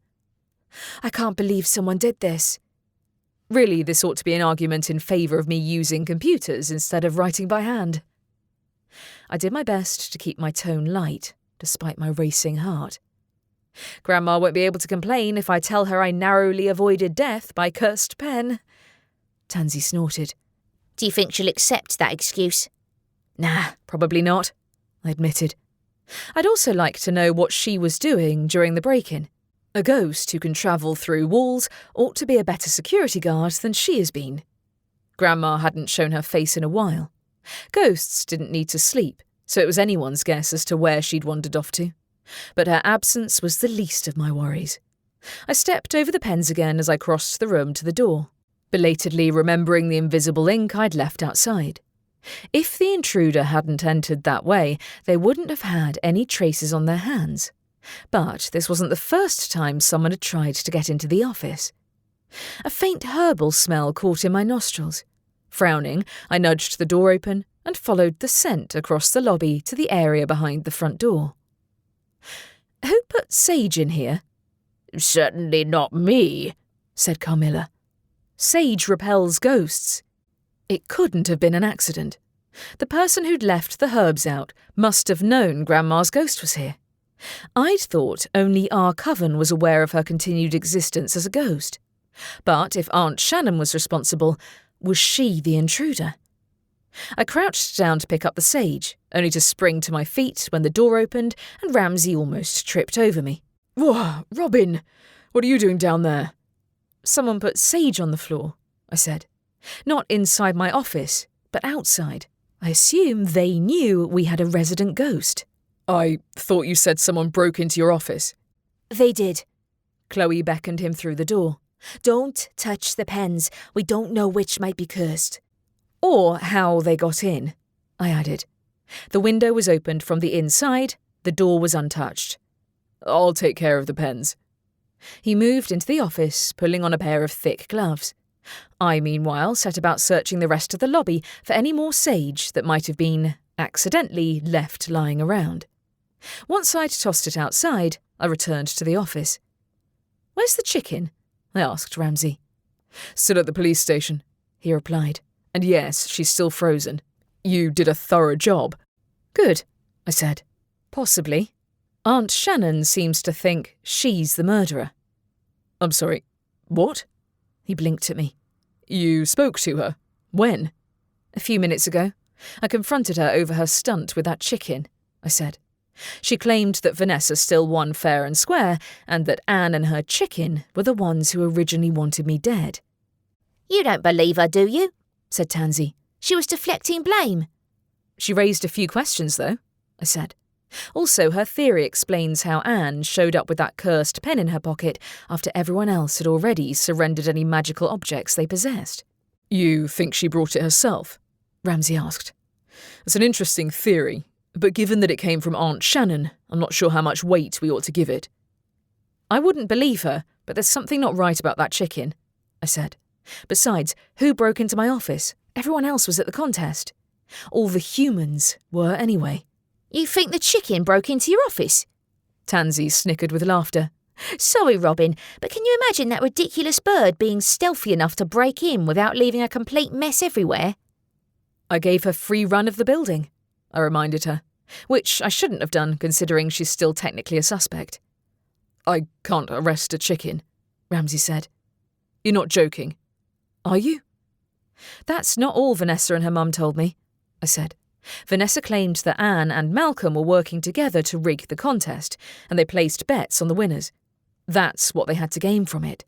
I can't believe someone did this. Really, this ought to be an argument in favour of me using computers instead of writing by hand. I did my best to keep my tone light, despite my racing heart. Grandma won't be able to complain if I tell her I narrowly avoided death by cursed pen. Tansy snorted. Do you think she'll accept that excuse? Nah, probably not, I admitted. I'd also like to know what she was doing during the break-in. A ghost who can travel through walls ought to be a better security guard than she has been. Grandma hadn't shown her face in a while. Ghosts didn't need to sleep, so it was anyone's guess as to where she'd wandered off to. But her absence was the least of my worries. I stepped over the pens again as I crossed the room to the door, belatedly remembering the invisible ink I'd left outside. If the intruder hadn't entered that way, they wouldn't have had any traces on their hands. But this wasn't the first time someone had tried to get into the office. A faint herbal smell caught in my nostrils. Frowning, I nudged the door open and followed the scent across the lobby to the area behind the front door. Who put sage in here? Certainly not me, said Carmilla. Sage repels ghosts. It couldn't have been an accident. The person who'd left the herbs out must have known Grandma's ghost was here. I'd thought only our coven was aware of her continued existence as a ghost. But if Aunt Shannon was responsible, was she the intruder? I crouched down to pick up the sage, only to spring to my feet when the door opened and Ramsey almost tripped over me. Whoa, Robin, what are you doing down there? Someone put sage on the floor, I said. Not inside my office, but outside. I assume they knew we had a resident ghost. I thought you said someone broke into your office. They did. Chloe beckoned him through the door. Don't touch the pens. We don't know which might be cursed. Or how they got in, I added. The window was opened from the inside, the door was untouched. I'll take care of the pens. He moved into the office, pulling on a pair of thick gloves. I, meanwhile, set about searching the rest of the lobby for any more sage that might have been accidentally left lying around. Once I'd tossed it outside, I returned to the office. "Where's the chicken?" I asked Ramsay. "Still at the police station," he replied. "And yes, she's still frozen. You did a thorough job." "Good," I said. "Possibly. Aunt Shannon seems to think she's the murderer." "I'm sorry, what?" He blinked at me. "You spoke to her? When?" "A few minutes ago. I confronted her over her stunt with that chicken," I said. "She claimed that Vanessa still won fair and square, and that Anne and her chicken were the ones who originally wanted me dead." "You don't believe her, do you?" said Tansy. "She was deflecting blame." "She raised a few questions, though," I said. "Also, her theory explains how Anne showed up with that cursed pen in her pocket after everyone else had already surrendered any magical objects they possessed." "You think she brought it herself?" Ramsay asked. "It's an interesting theory, but given that it came from Aunt Shannon, I'm not sure how much weight we ought to give it." "I wouldn't believe her, but there's something not right about that chicken," I said. "Besides, who broke into my office? Everyone else was at the contest. All the humans were anyway." "You think the chicken broke into your office?" Tansy snickered with laughter. "Sorry, Robin, but can you imagine that ridiculous bird being stealthy enough to break in without leaving a complete mess everywhere?" "I gave her free run of the building," I reminded her, which I shouldn't have done considering she's still technically a suspect. "I can't arrest a chicken," Ramsay said. "You're not joking, are you?" "That's not all Vanessa and her mum told me," I said. "Vanessa claimed that Anne and Malcolm were working together to rig the contest, and they placed bets on the winners. That's what they had to gain from it."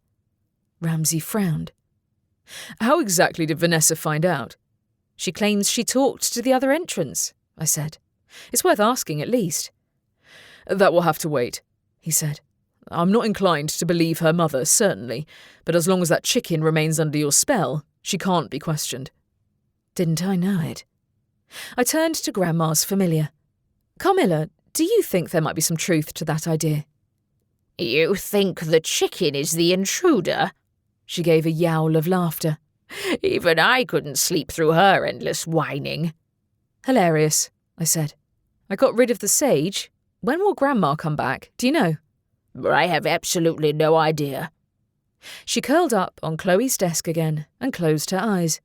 Ramsay frowned. "How exactly did Vanessa find out?" "She claims she talked to the other entrants," I said. "It's worth asking at least." "That will have to wait," he said. "I'm not inclined to believe her mother, certainly, but as long as that chicken remains under your spell, she can't be questioned." Didn't I know it? I turned to Grandma's familiar. "Carmilla, do you think there might be some truth to that idea?" "You think the chicken is the intruder?" She gave a yowl of laughter. "Even I couldn't sleep through her endless whining." "Hilarious," I said. "I got rid of the sage. When will Grandma come back? Do you know?" "I have absolutely no idea." She curled up on Chloe's desk again and closed her eyes.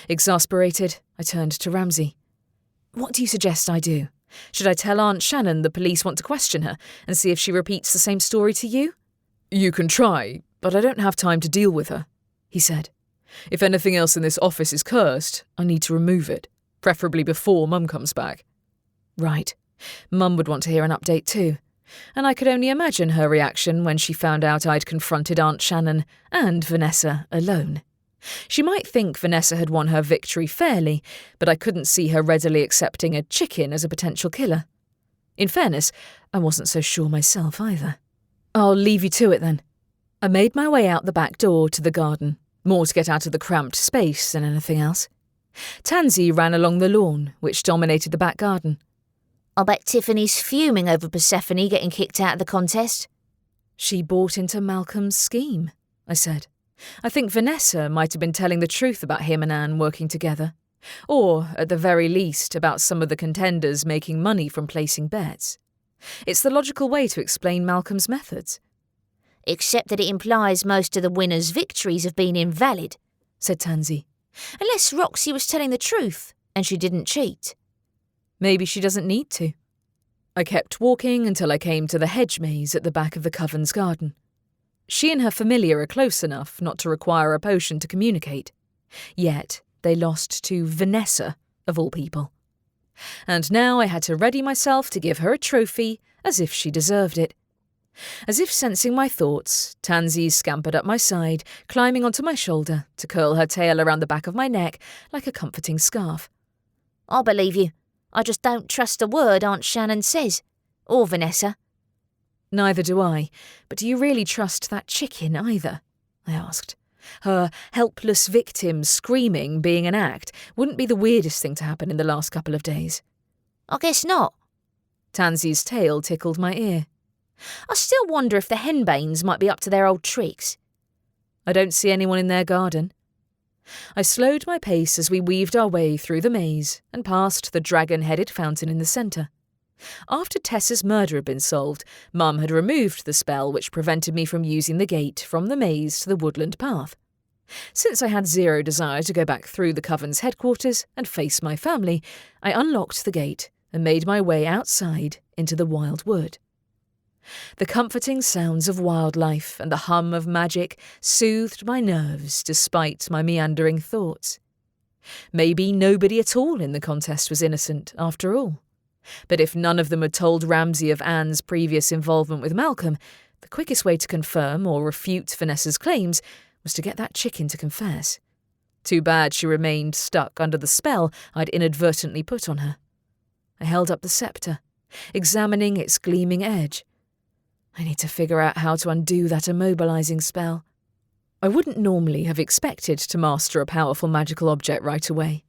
Exasperated, I turned to Ramsay. "What do you suggest I do? Should I tell Aunt Shannon the police want to question her and see if she repeats the same story to you?" "You can try, but I don't have time to deal with her," he said. "If anything else in this office is cursed, I need to remove it, preferably before Mum comes back." Right. Mum would want to hear an update too, and I could only imagine her reaction when she found out I'd confronted Aunt Shannon and Vanessa alone. She might think Vanessa had won her victory fairly, but I couldn't see her readily accepting a chicken as a potential killer. In fairness, I wasn't so sure myself either. "I'll leave you to it then." I made my way out the back door to the garden, more to get out of the cramped space than anything else. Tansy ran along the lawn, which dominated the back garden. "I bet Tiffany's fuming over Persephone getting kicked out of the contest." "She bought into Malcolm's scheme," I said. "I think Vanessa might have been telling the truth about him and Anne working together. Or, at the very least, about some of the contenders making money from placing bets. It's the logical way to explain Malcolm's methods." "Except that it implies most of the winners' victories have been invalid," said Tansy. "Unless Roxy was telling the truth, and she didn't cheat." "Maybe she doesn't need to." I kept walking until I came to the hedge maze at the back of the Coven's garden. She and her familiar are close enough not to require a potion to communicate. Yet they lost to Vanessa, of all people. And now I had to ready myself to give her a trophy as if she deserved it. As if sensing my thoughts, Tansy scampered up my side, climbing onto my shoulder to curl her tail around the back of my neck like a comforting scarf. "I believe you. I just don't trust a word Aunt Shannon says. Or Vanessa." "Neither do I. But do you really trust that chicken either?" I asked. Her helpless victim screaming being an act wouldn't be the weirdest thing to happen in the last couple of days. "I guess not." Tansy's tail tickled my ear. "I still wonder if the henbanes might be up to their old tricks." "I don't see anyone in their garden," I slowed my pace as we weaved our way through the maze and past the dragon-headed fountain in the centre. After Tessa's murder had been solved, Mum had removed the spell which prevented me from using the gate from the maze to the woodland path. Since I had zero desire to go back through the Coven's headquarters and face my family, I unlocked the gate and made my way outside into the wildwood. The comforting sounds of wildlife and the hum of magic soothed my nerves despite my meandering thoughts. Maybe nobody at all in the contest was innocent, after all. But if none of them had told Ramsay of Anne's previous involvement with Malcolm, the quickest way to confirm or refute Vanessa's claims was to get that chicken to confess. Too bad she remained stuck under the spell I'd inadvertently put on her. I held up the sceptre, examining its gleaming edge. I need to figure out how to undo that immobilizing spell. I wouldn't normally have expected to master a powerful magical object right away,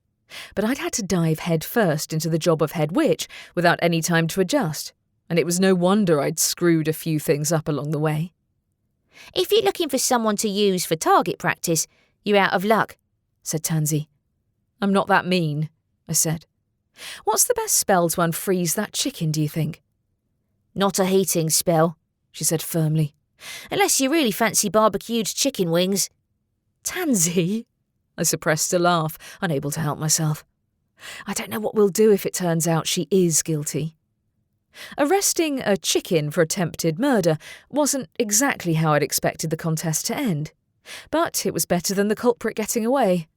but I'd had to dive head first into the job of head witch without any time to adjust, and it was no wonder I'd screwed a few things up along the way. If you're looking for someone to use for target practice, you're out of luck, said Tansy. I'm not that mean, I said. What's the best spell to unfreeze that chicken, do you think? Not a heating spell, she said firmly. Unless you really fancy barbecued chicken wings. Tansy? I suppressed a laugh, unable to help myself. I don't know what we'll do if it turns out she is guilty. Arresting a chicken for attempted murder wasn't exactly how I'd expected the contest to end, but it was better than the culprit getting away.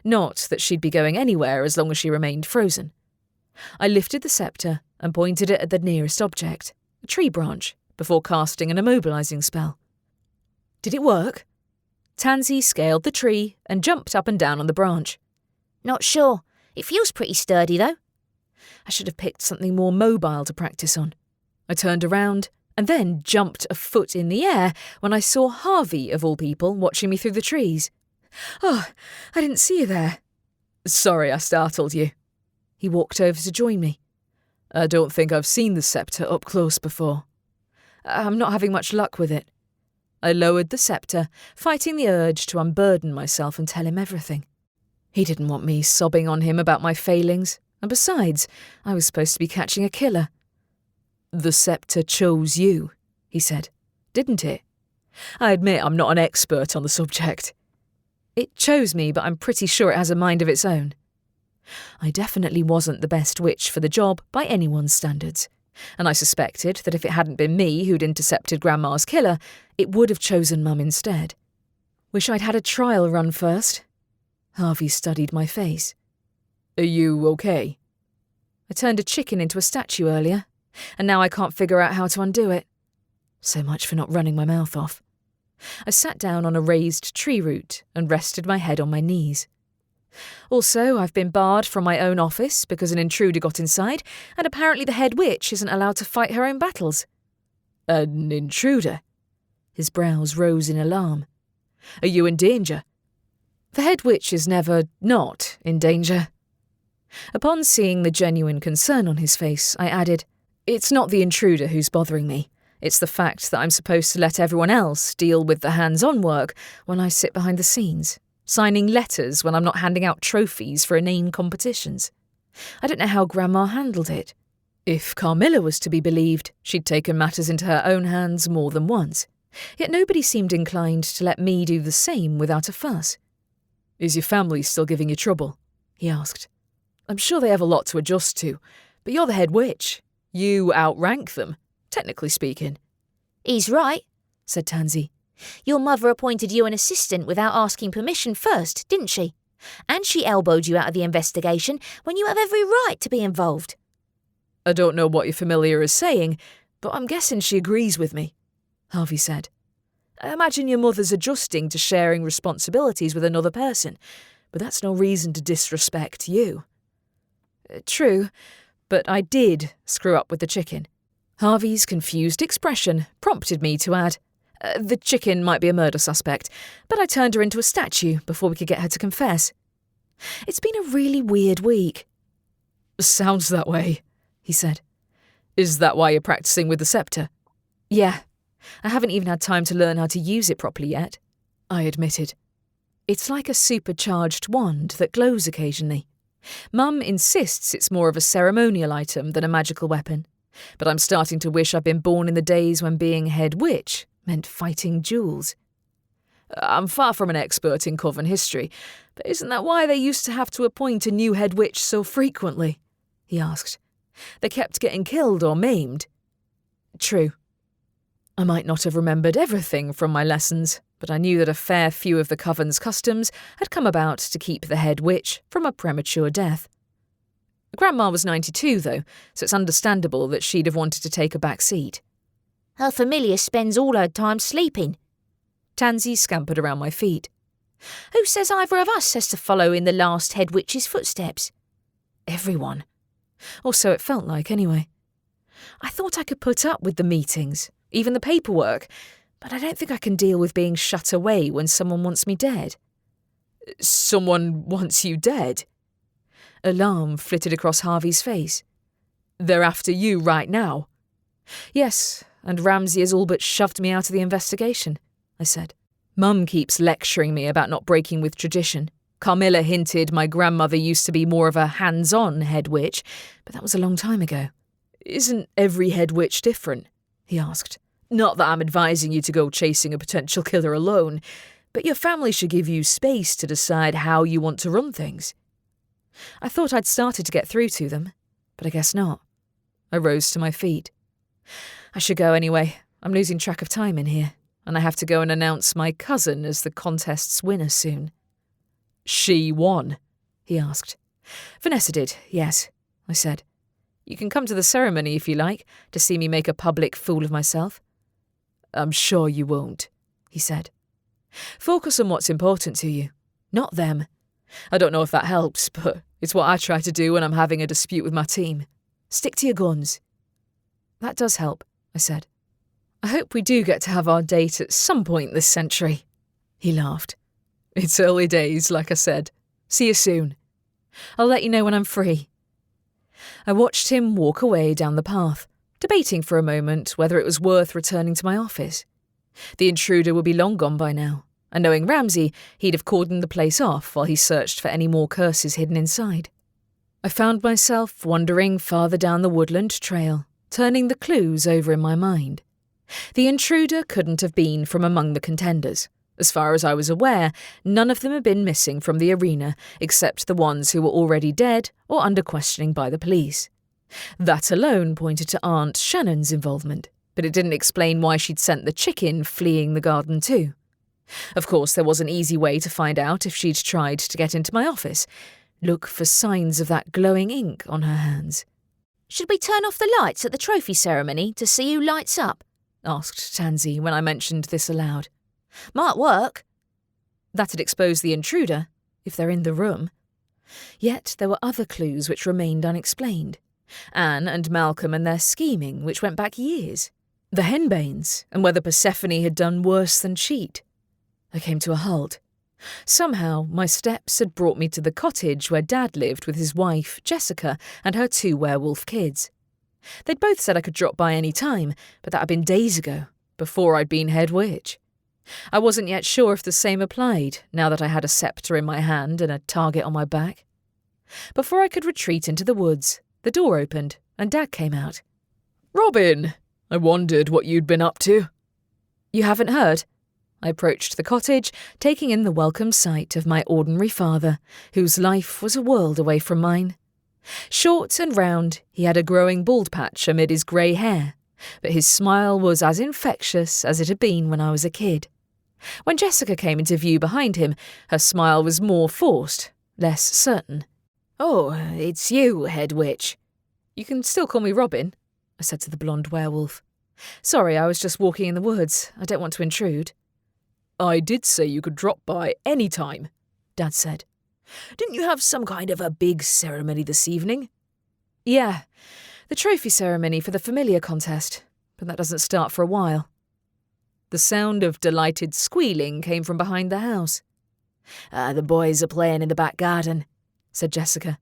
Not that she'd be going anywhere as long as she remained frozen. I lifted the sceptre and pointed it at the nearest object, a tree branch, before casting an immobilizing spell. Did it work? Tansy scaled the tree and jumped up and down on the branch. Not sure. It feels pretty sturdy, though. I should have picked something more mobile to practice on. I turned around and then jumped a foot in the air when I saw Harvey, of all people, watching me through the trees. Oh, I didn't see you there. Sorry I startled you. He walked over to join me. I don't think I've seen the sceptre up close before. I'm not having much luck with it. I lowered the sceptre, fighting the urge to unburden myself and tell him everything. He didn't want me sobbing on him about my failings, and besides, I was supposed to be catching a killer. The sceptre chose you, he said, didn't it? I admit I'm not an expert on the subject. It chose me, but I'm pretty sure it has a mind of its own. I definitely wasn't the best witch for the job by anyone's standards, and I suspected that if it hadn't been me who'd intercepted Grandma's killer, it would have chosen Mum instead. Wish I'd had a trial run first. Harvey studied my face. Are you okay? I turned a chicken into a statue earlier, and now I can't figure out how to undo it. So much for not running my mouth off. I sat down on a raised tree root and rested my head on my knees. Also, I've been barred from my own office because an intruder got inside, and apparently the head witch isn't allowed to fight her own battles. An intruder? His brows rose in alarm. Are you in danger? The head witch is never not in danger. Upon seeing the genuine concern on his face, I added, It's not the intruder who's bothering me. It's the fact that I'm supposed to let everyone else deal with the hands-on work when I sit behind the scenes, signing letters when I'm not handing out trophies for inane competitions. I don't know how Grandma handled it. If Carmilla was to be believed, she'd taken matters into her own hands more than once. Yet nobody seemed inclined to let me do the same without a fuss. Is your family still giving you trouble? He asked. I'm sure they have a lot to adjust to, but you're the head witch. You outrank them, technically speaking. He's right, said Tansy. Your mother appointed you an assistant without asking permission first, didn't she? And she elbowed you out of the investigation when you have every right to be involved. I don't know what your familiar is saying, but I'm guessing she agrees with me, Harvey said. I imagine your mother's adjusting to sharing responsibilities with another person, but that's no reason to disrespect you. True, but I did screw up with the chicken. Harvey's confused expression prompted me to add, the chicken might be a murder suspect, but I turned her into a statue before we could get her to confess. It's been a really weird week. Sounds that way, he said. Is that why you're practicing with the sceptre? Yeah. I haven't even had time to learn how to use it properly yet, I admitted. It's like a supercharged wand that glows occasionally. Mum insists it's more of a ceremonial item than a magical weapon, but I'm starting to wish I'd been born in the days when being head witch meant fighting duels. I'm far from an expert in Coven history, but isn't that why they used to have to appoint a new head witch so frequently? He asked. They kept getting killed or maimed. True. I might not have remembered everything from my lessons, but I knew that a fair few of the Coven's customs had come about to keep the head witch from a premature death. Grandma was 92, though, so it's understandable that she'd have wanted to take a back seat. Her familiar spends all her time sleeping. Tansy scampered around my feet. Who says either of us has to follow in the last head witch's footsteps? Everyone. Or so it felt like, anyway. I thought I could put up with the meetings, even the paperwork, but I don't think I can deal with being shut away when someone wants me dead. Someone wants you dead? Alarm flitted across Harvey's face. They're after you right now. Yes, and Ramsay has all but shoved me out of the investigation, I said. Mum keeps lecturing me about not breaking with tradition. Carmilla hinted my grandmother used to be more of a hands-on head witch, but that was a long time ago. Isn't every head witch different? He asked. Not that I'm advising you to go chasing a potential killer alone, but your family should give you space to decide how you want to run things. I thought I'd started to get through to them, but I guess not. I rose to my feet. I should go anyway. I'm losing track of time in here, and I have to go and announce my cousin as the contest's winner soon. She won? He asked. Vanessa did, yes, I said. You can come to the ceremony if you like, to see me make a public fool of myself. I'm sure you won't, he said. Focus on what's important to you, not them. I don't know if that helps, but it's what I try to do when I'm having a dispute with my team. Stick to your guns. That does help, I said. I hope we do get to have our date at some point this century. He laughed. It's early days, like I said. See you soon. I'll let you know when I'm free. I watched him walk away down the path, debating for a moment whether it was worth returning to my office. The intruder would be long gone by now, and knowing Ramsay, he'd have cordoned the place off while he searched for any more curses hidden inside. I found myself wandering farther down the woodland trail, turning the clues over in my mind. The intruder couldn't have been from among the contenders. As far as I was aware, none of them had been missing from the arena, except the ones who were already dead or under questioning by the police. That alone pointed to Aunt Shannon's involvement, but it didn't explain why she'd sent the chicken fleeing the garden too. Of course, there was an easy way to find out if she'd tried to get into my office. Look for signs of that glowing ink on her hands. Should we turn off the lights at the trophy ceremony to see who lights up? Asked Tansy when I mentioned this aloud. Might work. That'd expose the intruder, if they're in the room. Yet there were other clues which remained unexplained. Anne and Malcolm and their scheming, which went back years. The henbanes, and whether Persephone had done worse than cheat. I came to a halt. Somehow my steps had brought me to the cottage where Dad lived with his wife, Jessica, and her 2 werewolf kids. They'd both said I could drop by any time, but that had been days ago, before I'd been head witch. I wasn't yet sure if the same applied, now that I had a sceptre in my hand and a target on my back. Before I could retreat into the woods, the door opened and Dad came out. Robin, I wondered what you'd been up to. You haven't heard? I approached the cottage, taking in the welcome sight of my ordinary father, whose life was a world away from mine. Short and round, he had a growing bald patch amid his grey hair, but his smile was as infectious as it had been when I was a kid. When Jessica came into view behind him, her smile was more forced, less certain. Oh, it's you, head witch. You can still call me Robin, I said to the blonde werewolf. Sorry, I was just walking in the woods. I don't want to intrude. I did say you could drop by any time, Dad said. Didn't you have some kind of a big ceremony this evening? Yeah, the trophy ceremony for the familiar contest, but that doesn't start for a while. The sound of delighted squealing came from behind the house. The boys are playing in the back garden, said Jessica.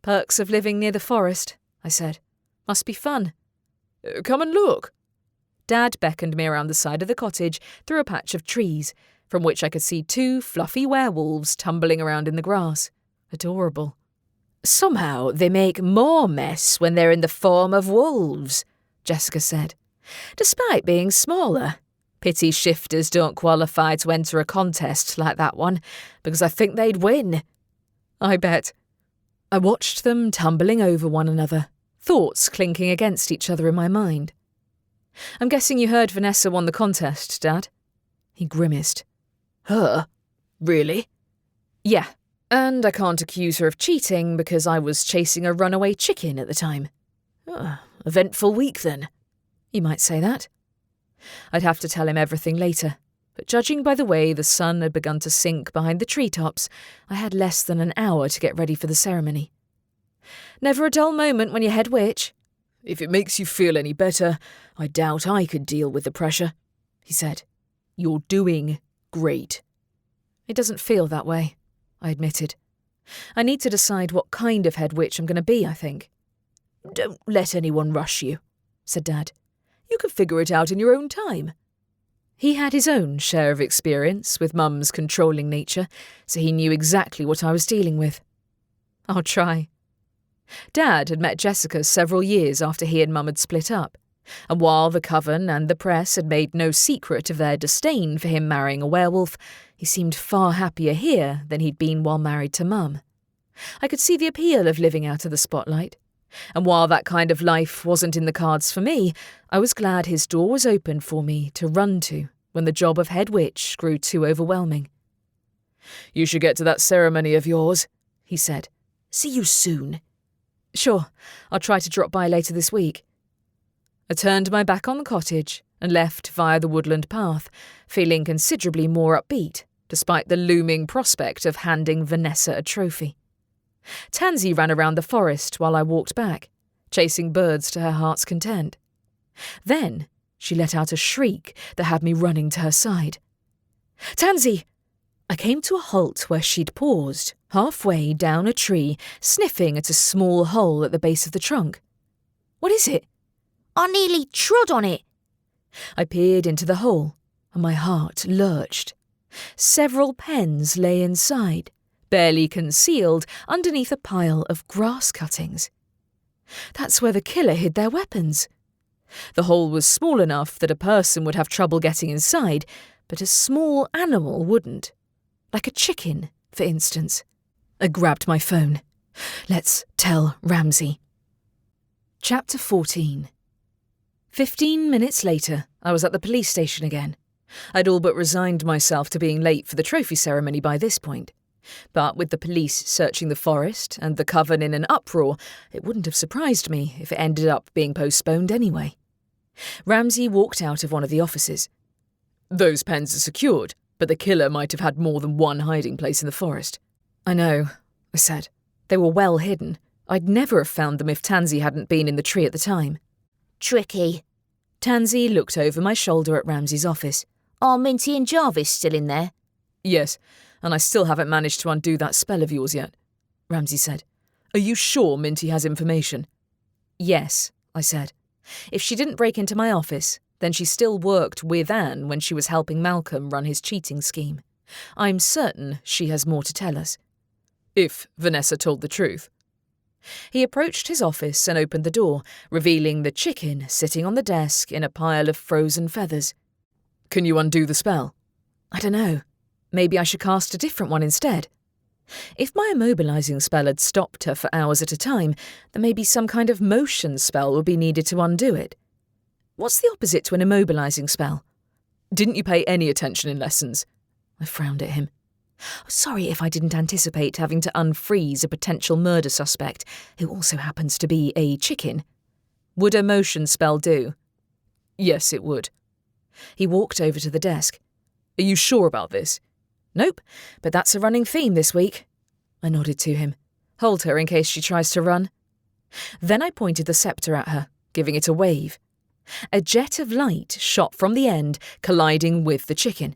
Perks of living near the forest, I said. Must be fun. Come and look. Dad beckoned me around the side of the cottage through a patch of trees, from which I could see 2 fluffy werewolves tumbling around in the grass. Adorable. Somehow they make more mess when they're in the form of wolves, Jessica said. Despite being smaller. Pity shifters don't qualify to enter a contest like that one, because I think they'd win. I bet. I watched them tumbling over one another, thoughts clinking against each other in my mind. I'm guessing you heard Vanessa won the contest, Dad? He grimaced. Her? Really? Yeah, and I can't accuse her of cheating because I was chasing a runaway chicken at the time. Eventful week, then. You might say that. I'd have to tell him everything later, but judging by the way the sun had begun to sink behind the treetops, I had less than an hour to get ready for the ceremony. Never a dull moment when you're head witch. If it makes you feel any better, I doubt I could deal with the pressure, he said. You're doing great. It doesn't feel that way, I admitted. I need to decide what kind of head witch I'm going to be, I think. Don't let anyone rush you, said Dad. You can figure it out in your own time. He had his own share of experience with Mum's controlling nature, so he knew exactly what I was dealing with. I'll try. Dad had met Jessica several years after he and Mum had split up, and while the Coven and the press had made no secret of their disdain for him marrying a werewolf, he seemed far happier here than he'd been while married to Mum. I could see the appeal of living out of the spotlight, and while that kind of life wasn't in the cards for me, I was glad his door was open for me to run to when the job of head witch grew too overwhelming. You should get to that ceremony of yours, he said. See you soon. Sure, I'll try to drop by later this week. I turned my back on the cottage and left via the woodland path, feeling considerably more upbeat, despite the looming prospect of handing Vanessa a trophy. Tansy ran around the forest while I walked back, chasing birds to her heart's content. Then she let out a shriek that had me running to her side. "Tansy!" I came to a halt where she'd paused, halfway down a tree, sniffing at a small hole at the base of the trunk. "What is it?" "I nearly trod on it." I peered into the hole, and my heart lurched. Several pens lay inside, barely concealed underneath a pile of grass cuttings. That's where the killer hid their weapons. The hole was small enough that a person would have trouble getting inside, but a small animal wouldn't. Like a chicken, for instance. I grabbed my phone. Let's tell Ramsay. Chapter 14. 15 minutes later, I was at the police station again. I'd all but resigned myself to being late for the trophy ceremony by this point. But with the police searching the forest and the Coven in an uproar, it wouldn't have surprised me if it ended up being postponed anyway. Ramsay walked out of one of the offices. "Those pens are secured, but the killer might have had more than one hiding place in the forest." "I know," I said. "They were well hidden. I'd never have found them if Tansy hadn't been in the tree at the time." "Tricky." Tansy looked over my shoulder at Ramsay's office. "Are Minty and Jarvis still in there?" "Yes, and I still haven't managed to undo that spell of yours yet," Ramsay said. "Are you sure Minty has information?" "Yes," I said. "If she didn't break into my office, then she still worked with Anne when she was helping Malcolm run his cheating scheme. I'm certain she has more to tell us." "If Vanessa told the truth." He approached his office and opened the door, revealing the chicken sitting on the desk in a pile of frozen feathers. "Can you undo the spell?" "I don't know. Maybe I should cast a different one instead. If my immobilizing spell had stopped her for hours at a time, then maybe some kind of motion spell would be needed to undo it. What's the opposite to an immobilizing spell?" "Didn't you pay any attention in lessons?" I frowned at him. Sorry if I didn't anticipate having to unfreeze a potential murder suspect, who also happens to be a chicken. Would a motion spell do? "Yes, it would." He walked over to the desk. "Are you sure about this?" "Nope, but that's a running theme this week." I nodded to him. "Hold her in case she tries to run." Then I pointed the sceptre at her, giving it a wave. A jet of light shot from the end, colliding with the chicken.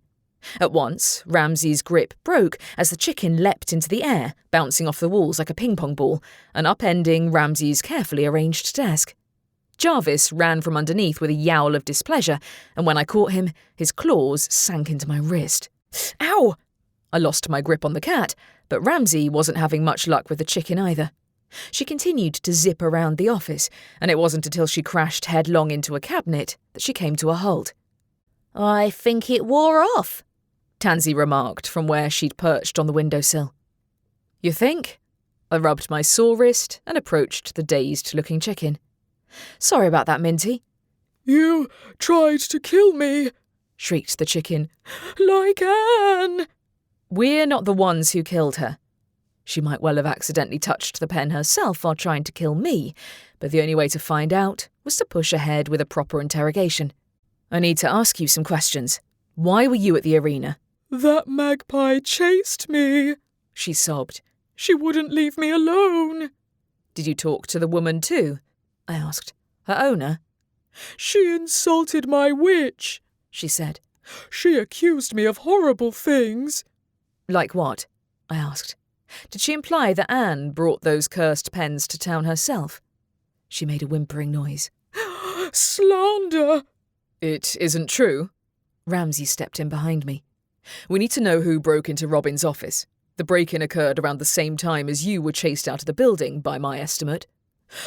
At once, Ramsay's grip broke as the chicken leapt into the air, bouncing off the walls like a ping-pong ball, and upending Ramsay's carefully arranged desk. Jarvis ran from underneath with a yowl of displeasure, and when I caught him, his claws sank into my wrist, Ow! I lost my grip on the cat, but Ramsay wasn't having much luck with the chicken either. She continued to zip around the office, and it wasn't until she crashed headlong into a cabinet that she came to a halt. I think it wore off, Tansy remarked from where she'd perched on the windowsill. You think? I rubbed my sore wrist and approached the dazed-looking chicken. Sorry about that, Minty. You tried to kill me, shrieked the chicken. Like Anne. We're not the ones who killed her. She might well have accidentally touched the pen herself while trying to kill me, but the only way to find out was to push ahead with a proper interrogation. I need to ask you some questions. Why were you at the arena? That magpie chased me, she sobbed. She wouldn't leave me alone. Did you talk to the woman too? I asked. Her owner? She insulted my witch, she said. She accused me of horrible things. Like what? I asked. Did she imply that Anne brought those cursed pens to town herself? She made a whimpering noise. Slander! It isn't true. Ramsay stepped in behind me. We need to know who broke into Robin's office. The break-in occurred around the same time as you were chased out of the building, by my estimate.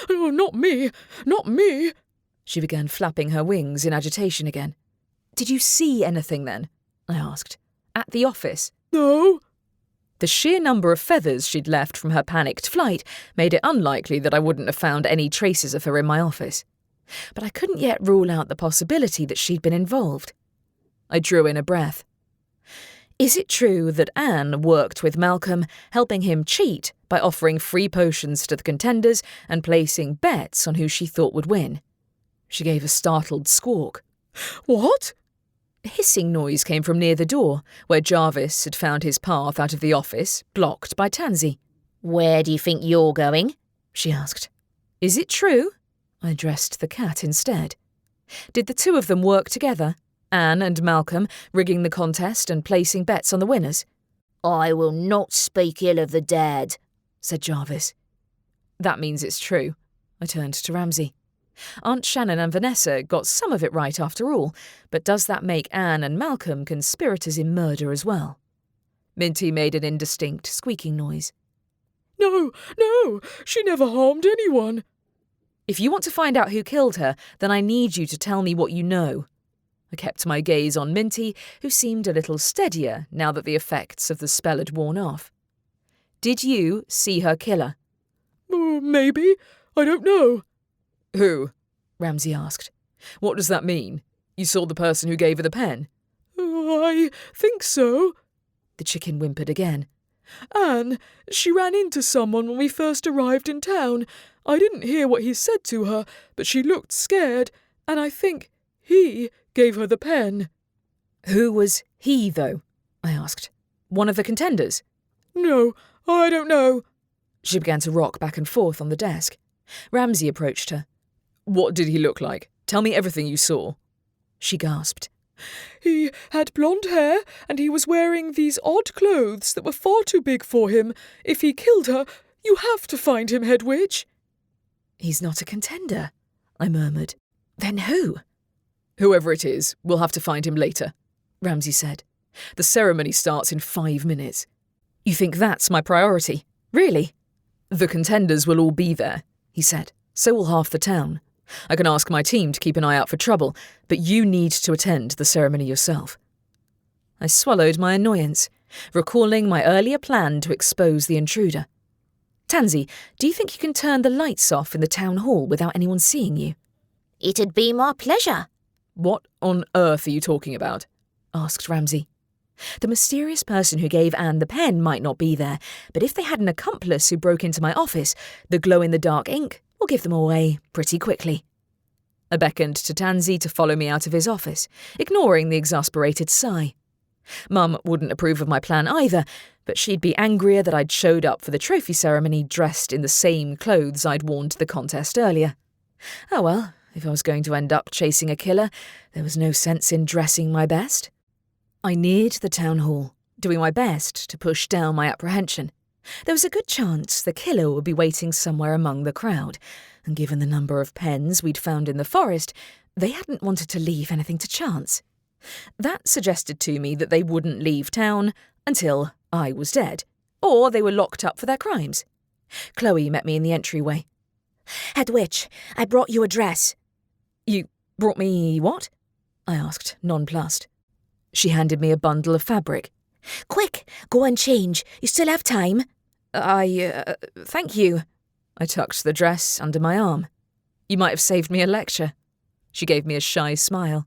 Oh, not me! Not me! She began flapping her wings in agitation again. Did you see anything then? I asked. At the office? No. The sheer number of feathers she'd left from her panicked flight made it unlikely that I wouldn't have found any traces of her in my office. But I couldn't yet rule out the possibility that she'd been involved. I drew in a breath. Is it true that Anne worked with Malcolm, helping him cheat by offering free potions to the contenders and placing bets on who she thought would win? She gave a startled squawk. What? A hissing noise came from near the door, where Jarvis had found his path out of the office, blocked by Tansy. Where do you think you're going? She asked. Is it true? I addressed the cat instead. Did the two of them work together? Anne and Malcolm, rigging the contest and placing bets on the winners? I will not speak ill of the dead, said Jarvis. That means it's true. I turned to Ramsay. Aunt Shannon and Vanessa got some of it right after all, but does that make Anne and Malcolm conspirators in murder as well? Minty made an indistinct squeaking noise. No, she never harmed anyone. If you want to find out who killed her, then I need you to tell me what you know. I kept my gaze on Minty, who seemed a little steadier now that the effects of the spell had worn off. Did you see her killer? Maybe. I don't know. Who? Ramsay asked. What does that mean? You saw the person who gave her the pen? I think so. The chicken whimpered again. Anne, she ran into someone when we first arrived in town. I didn't hear what he said to her, but she looked scared, and I think he gave her the pen. Who was he, though? I asked. One of the contenders? No, I don't know. She began to rock back and forth on the desk. Ramsay approached her. What did he look like? Tell me everything you saw. She gasped. He had blonde hair, and he was wearing these odd clothes that were far too big for him. If he killed her, you have to find him, head witch. He's not a contender, I murmured. Then who? Whoever it is, we'll have to find him later, Ramsay said. The ceremony starts in 5 minutes. You think that's my priority? Really? The contenders will all be there, he said. So will half the town. I can ask my team to keep an eye out for trouble, but you need to attend the ceremony yourself. I swallowed my annoyance, recalling my earlier plan to expose the intruder. Tansy, do you think you can turn the lights off in the town hall without anyone seeing you? It'd be my pleasure. What on earth are you talking about? Asked Ramsay. The mysterious person who gave Anne the pen might not be there, but if they had an accomplice who broke into my office, the glow-in-the-dark ink will give them away pretty quickly. I beckoned to Tansy to follow me out of his office, ignoring the exasperated sigh. Mum wouldn't approve of my plan either, but she'd be angrier that I'd showed up for the trophy ceremony dressed in the same clothes I'd worn to the contest earlier. Oh well, if I was going to end up chasing a killer, there was no sense in dressing my best. I neared the town hall, doing my best to push down my apprehension. There was a good chance the killer would be waiting somewhere among the crowd, and given the number of pens we'd found in the forest, they hadn't wanted to leave anything to chance. That suggested to me that they wouldn't leave town until I was dead, or they were locked up for their crimes. Chloe met me in the entryway. Head witch, I brought you a dress. You brought me what? I asked, nonplussed. She handed me a bundle of fabric. Quick, go and change. You still have time. Thank you. I tucked the dress under my arm. You might have saved me a lecture. She gave me a shy smile.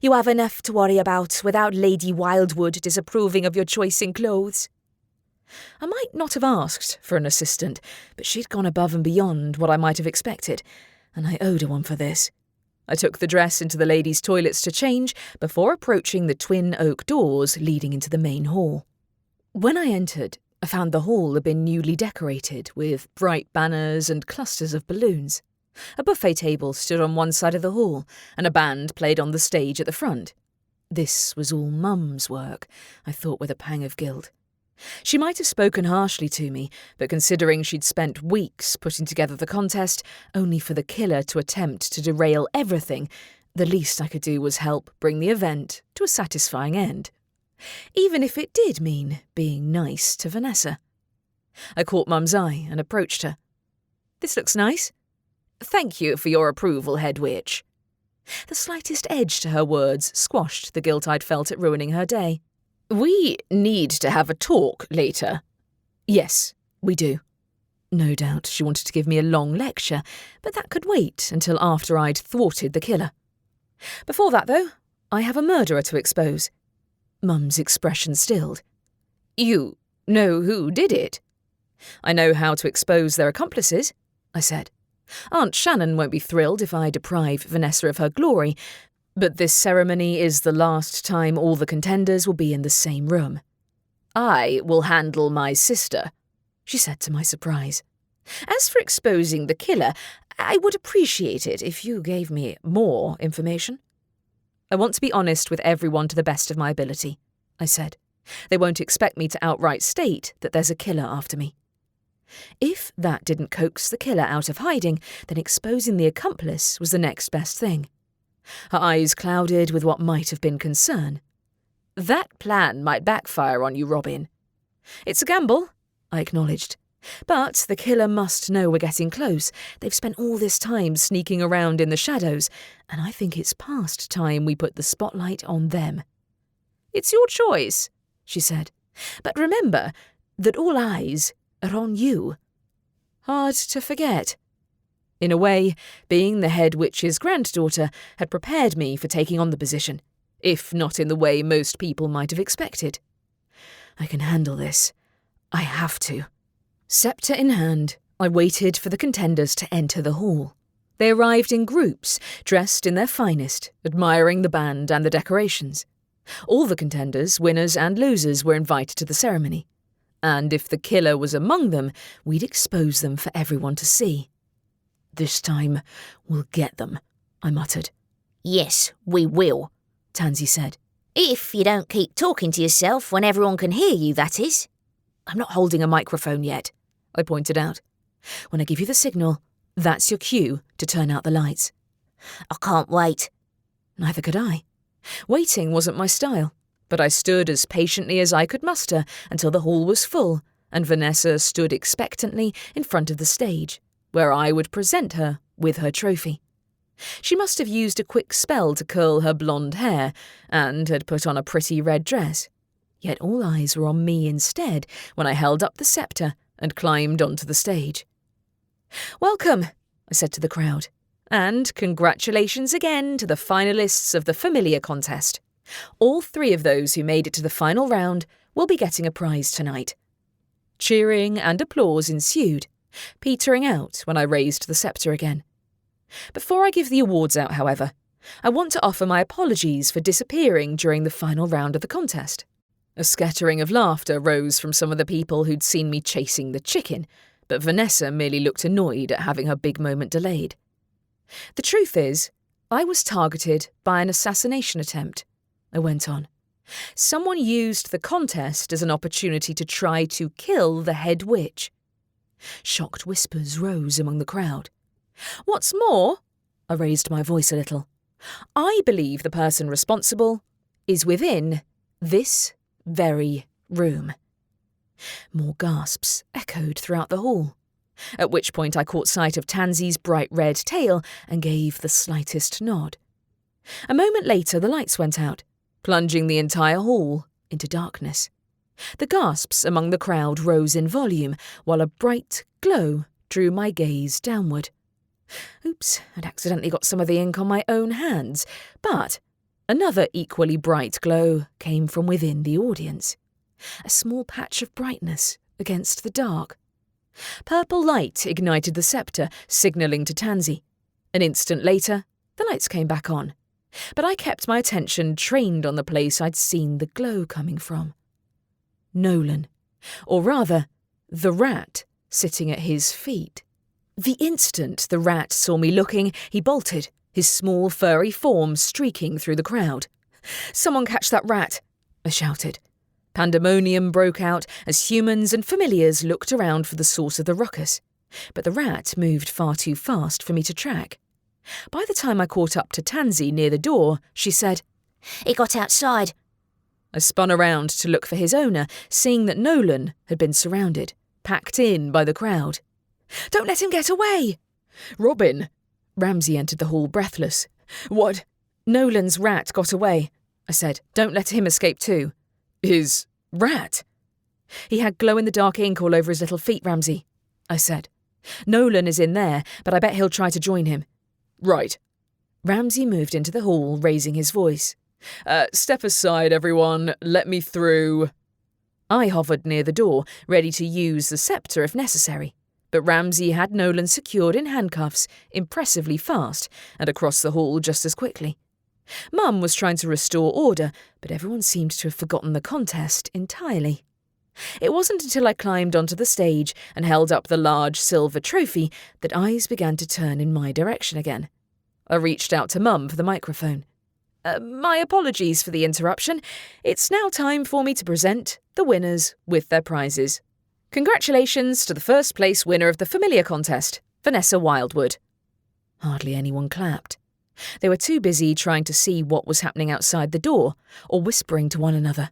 You have enough to worry about without Lady Wildwood disapproving of your choice in clothes. I might not have asked for an assistant, but she'd gone above and beyond what I might have expected, and I owed her one for this. I took the dress into the ladies' toilets to change before approaching the twin oak doors leading into the main hall. When I entered, I found the hall had been newly decorated with bright banners and clusters of balloons. A buffet table stood on one side of the hall, and a band played on the stage at the front. This was all Mum's work, I thought with a pang of guilt. She might have spoken harshly to me, but considering she'd spent weeks putting together the contest, only for the killer to attempt to derail everything, the least I could do was help bring the event to a satisfying end. Even if it did mean being nice to Vanessa. I caught Mum's eye and approached her. "This looks nice." "Thank you for your approval, head witch." The slightest edge to her words squashed the guilt I'd felt at ruining her day. "We need to have a talk later." "Yes, we do." No doubt she wanted to give me a long lecture, but that could wait until after I'd thwarted the killer. Before that, though, I have a murderer to expose. Mum's expression stilled. "You know who did it?" "I know how to expose their accomplices," I said. "Aunt Shannon won't be thrilled if I deprive Vanessa of her glory, but this ceremony is the last time all the contenders will be in the same room." "I will handle my sister," she said to my surprise. "As for exposing the killer, I would appreciate it if you gave me more information." "I want to be honest with everyone to the best of my ability," I said. "They won't expect me to outright state that there's a killer after me." If that didn't coax the killer out of hiding, then exposing the accomplice was the next best thing. Her eyes clouded with what might have been concern. "That plan might backfire on you, Robin." "It's a gamble," I acknowledged. "But the killer must know we're getting close. They've spent all this time sneaking around in the shadows, and I think it's past time we put the spotlight on them." "It's your choice," she said. "But remember that all eyes are on you." Hard to forget. In a way, being the head witch's granddaughter had prepared me for taking on the position, if not in the way most people might have expected. I can handle this. I have to. Sceptre in hand, I waited for the contenders to enter the hall. They arrived in groups, dressed in their finest, admiring the band and the decorations. All the contenders, winners and losers, were invited to the ceremony. And if the killer was among them, we'd expose them for everyone to see. "This time, we'll get them," I muttered. "Yes, we will," Tansy said. "If you don't keep talking to yourself when everyone can hear you, that is." "I'm not holding a microphone yet," I pointed out. "When I give you the signal, that's your cue to turn out the lights." "I can't wait." Neither could I. Waiting wasn't my style, but I stood as patiently as I could muster until the hall was full, and Vanessa stood expectantly in front of the stage, where I would present her with her trophy. She must have used a quick spell to curl her blonde hair, and had put on a pretty red dress. Yet all eyes were on me instead when I held up the sceptre and climbed onto the stage. "Welcome," I said to the crowd, "and congratulations again to the finalists of the Familiar contest. All 3 of those who made it to the final round will be getting a prize tonight." Cheering and applause ensued, petering out when I raised the sceptre again. Before I give the awards out, however, I want to offer my apologies for disappearing during the final round of the contest. A scattering of laughter rose from some of the people who'd seen me chasing the chicken, but Vanessa merely looked annoyed at having her big moment delayed. "The truth is, I was targeted by an assassination attempt," I went on. "Someone used the contest as an opportunity to try to kill the head witch." Shocked whispers rose among the crowd. "What's more," I raised my voice a little, "I believe the person responsible is within this very room." More gasps echoed throughout the hall, at which point I caught sight of Tansy's bright red tail and gave the slightest nod. A moment later, the lights went out, plunging the entire hall into darkness. The gasps among the crowd rose in volume, while a bright glow drew my gaze downward. Oops, I'd accidentally got some of the ink on my own hands, but another equally bright glow came from within the audience. A small patch of brightness against the dark. Purple light ignited the sceptre, signalling to Tansy. An instant later, the lights came back on, but I kept my attention trained on the place I'd seen the glow coming from. Nolan, or rather, the rat sitting at his feet. The instant the rat saw me looking, he bolted, his small furry form streaking through the crowd. "Someone catch that rat!" I shouted. Pandemonium broke out as humans and familiars looked around for the source of the ruckus, but the rat moved far too fast for me to track. By the time I caught up to Tansy near the door, she said, "It got outside." I spun around to look for his owner, seeing that Nolan had been surrounded, packed in by the crowd. "Don't let him get away!" "Robin!" Ramsay entered the hall breathless. "What?" "Nolan's rat got away," I said. "Don't let him escape too." "His rat?" "He had glow-in-the-dark ink all over his little feet, Ramsay," I said. "Nolan is in there, but I bet he'll try to join him." "Right." Ramsay moved into the hall, raising his voice. Step aside, everyone. Let me through." I hovered near the door, ready to use the sceptre if necessary, but Ramsay had Nolan secured in handcuffs impressively fast and across the hall just as quickly. Mum was trying to restore order, but everyone seemed to have forgotten the contest entirely. It wasn't until I climbed onto the stage and held up the large silver trophy that eyes began to turn in my direction again. I reached out to Mum for the microphone. My apologies for the interruption. It's now time for me to present the winners with their prizes. Congratulations to the first place winner of the Familiar Contest, Vanessa Wildwood." Hardly anyone clapped. They were too busy trying to see what was happening outside the door or whispering to one another.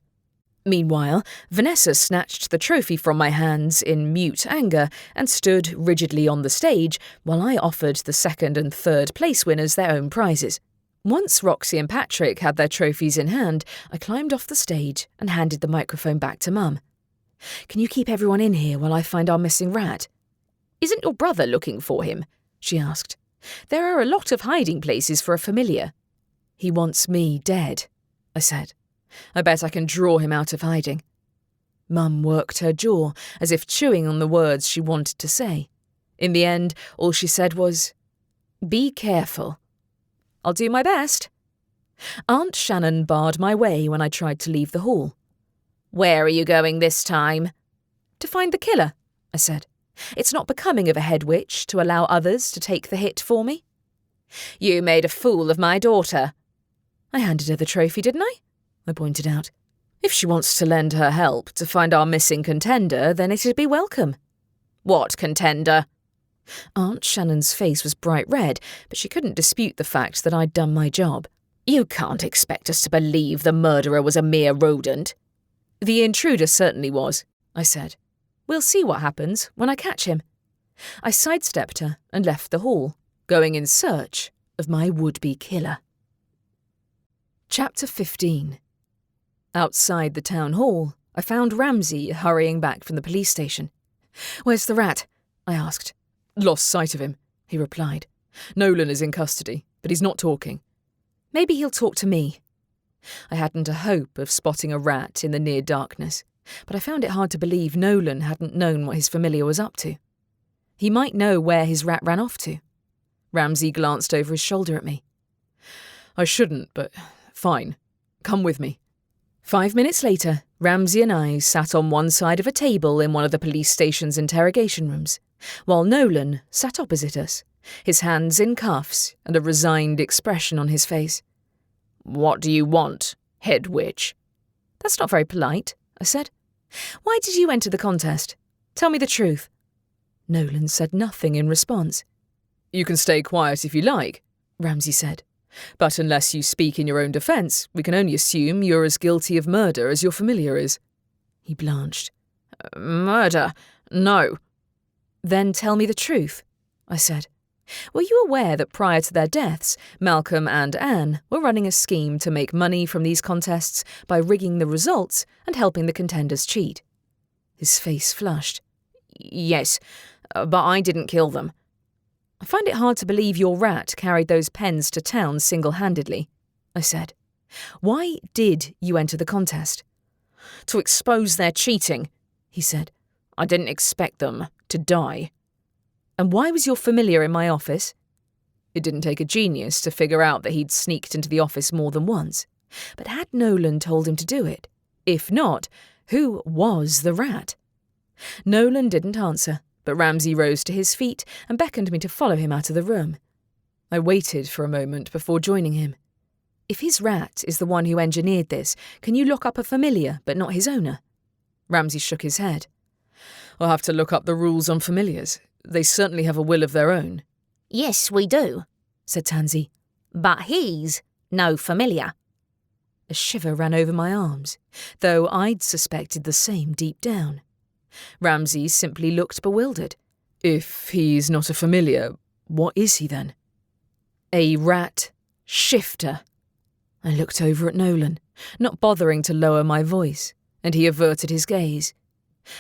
Meanwhile, Vanessa snatched the trophy from my hands in mute anger and stood rigidly on the stage while I offered the second and third place winners their own prizes. Once Roxy and Patrick had their trophies in hand, I climbed off the stage and handed the microphone back to Mum. "Can you keep everyone in here while I find our missing rat?" "Isn't your brother looking for him?" she asked. "There are a lot of hiding places for a familiar." "He wants me dead," I said. "I bet I can draw him out of hiding." Mum worked her jaw, as if chewing on the words she wanted to say. In the end, all she said was, "Be careful." "I'll do my best." Aunt Shannon barred my way when I tried to leave the hall. "Where are you going this time?" "To find the killer," I said. "It's not becoming of a head witch to allow others to take the hit for me." "You made a fool of my daughter." "I handed her the trophy, didn't I?" I pointed out. "If she wants to lend her help to find our missing contender, then it'd be welcome." "What contender?" Aunt Shannon's face was bright red, but she couldn't dispute the fact that I'd done my job. "You can't expect us to believe the murderer was a mere rodent." "The intruder certainly was," I said. "We'll see what happens when I catch him." I sidestepped her and left the hall, going in search of my would-be killer. Chapter 15. Outside the town hall, I found Ramsay hurrying back from the police station. "Where's the rat?" I asked. "Lost sight of him," he replied. "Nolan is in custody, but he's not talking." "Maybe he'll talk to me." I hadn't a hope of spotting a rat in the near darkness, but I found it hard to believe Nolan hadn't known what his familiar was up to. He might know where his rat ran off to. Ramsay glanced over his shoulder at me. "I shouldn't, but fine. Come with me." 5 minutes later, Ramsay and I sat on one side of a table in one of the police station's interrogation rooms, while Nolan sat opposite us, his hands in cuffs and a resigned expression on his face. "What do you want, head witch?" "That's not very polite," I said. "Why did you enter the contest? Tell me the truth." Nolan said nothing in response. "You can stay quiet if you like," Ramsay said. But unless you speak in your own defence, we can only assume you're as guilty of murder as your familiar is. He blanched. Murder? No. Then tell me the truth, I said. Were you aware that prior to their deaths, Malcolm and Anne were running a scheme to make money from these contests by rigging the results and helping the contenders cheat? His face flushed. Yes, but I didn't kill them. I find it hard to believe your rat carried those pens to town single-handedly, I said. Why did you enter the contest? To expose their cheating, he said. I didn't expect them to die. And why was your familiar in my office? It didn't take a genius to figure out that he'd sneaked into the office more than once. But had Nolan told him to do it? If not, who was the rat? Nolan didn't answer, but Ramsay rose to his feet and beckoned me to follow him out of the room. I waited for a moment before joining him. If his rat is the one who engineered this, can you lock up a familiar but not his owner? Ramsay shook his head. I'll have to look up the rules on familiars. They certainly have a will of their own. Yes, we do, said Tansy. But he's no familiar. A shiver ran over my arms, though I'd suspected the same deep down. Ramsay simply looked bewildered. If he's not a familiar, what is he then? A rat shifter. I looked over at Nolan, not bothering to lower my voice, and he averted his gaze.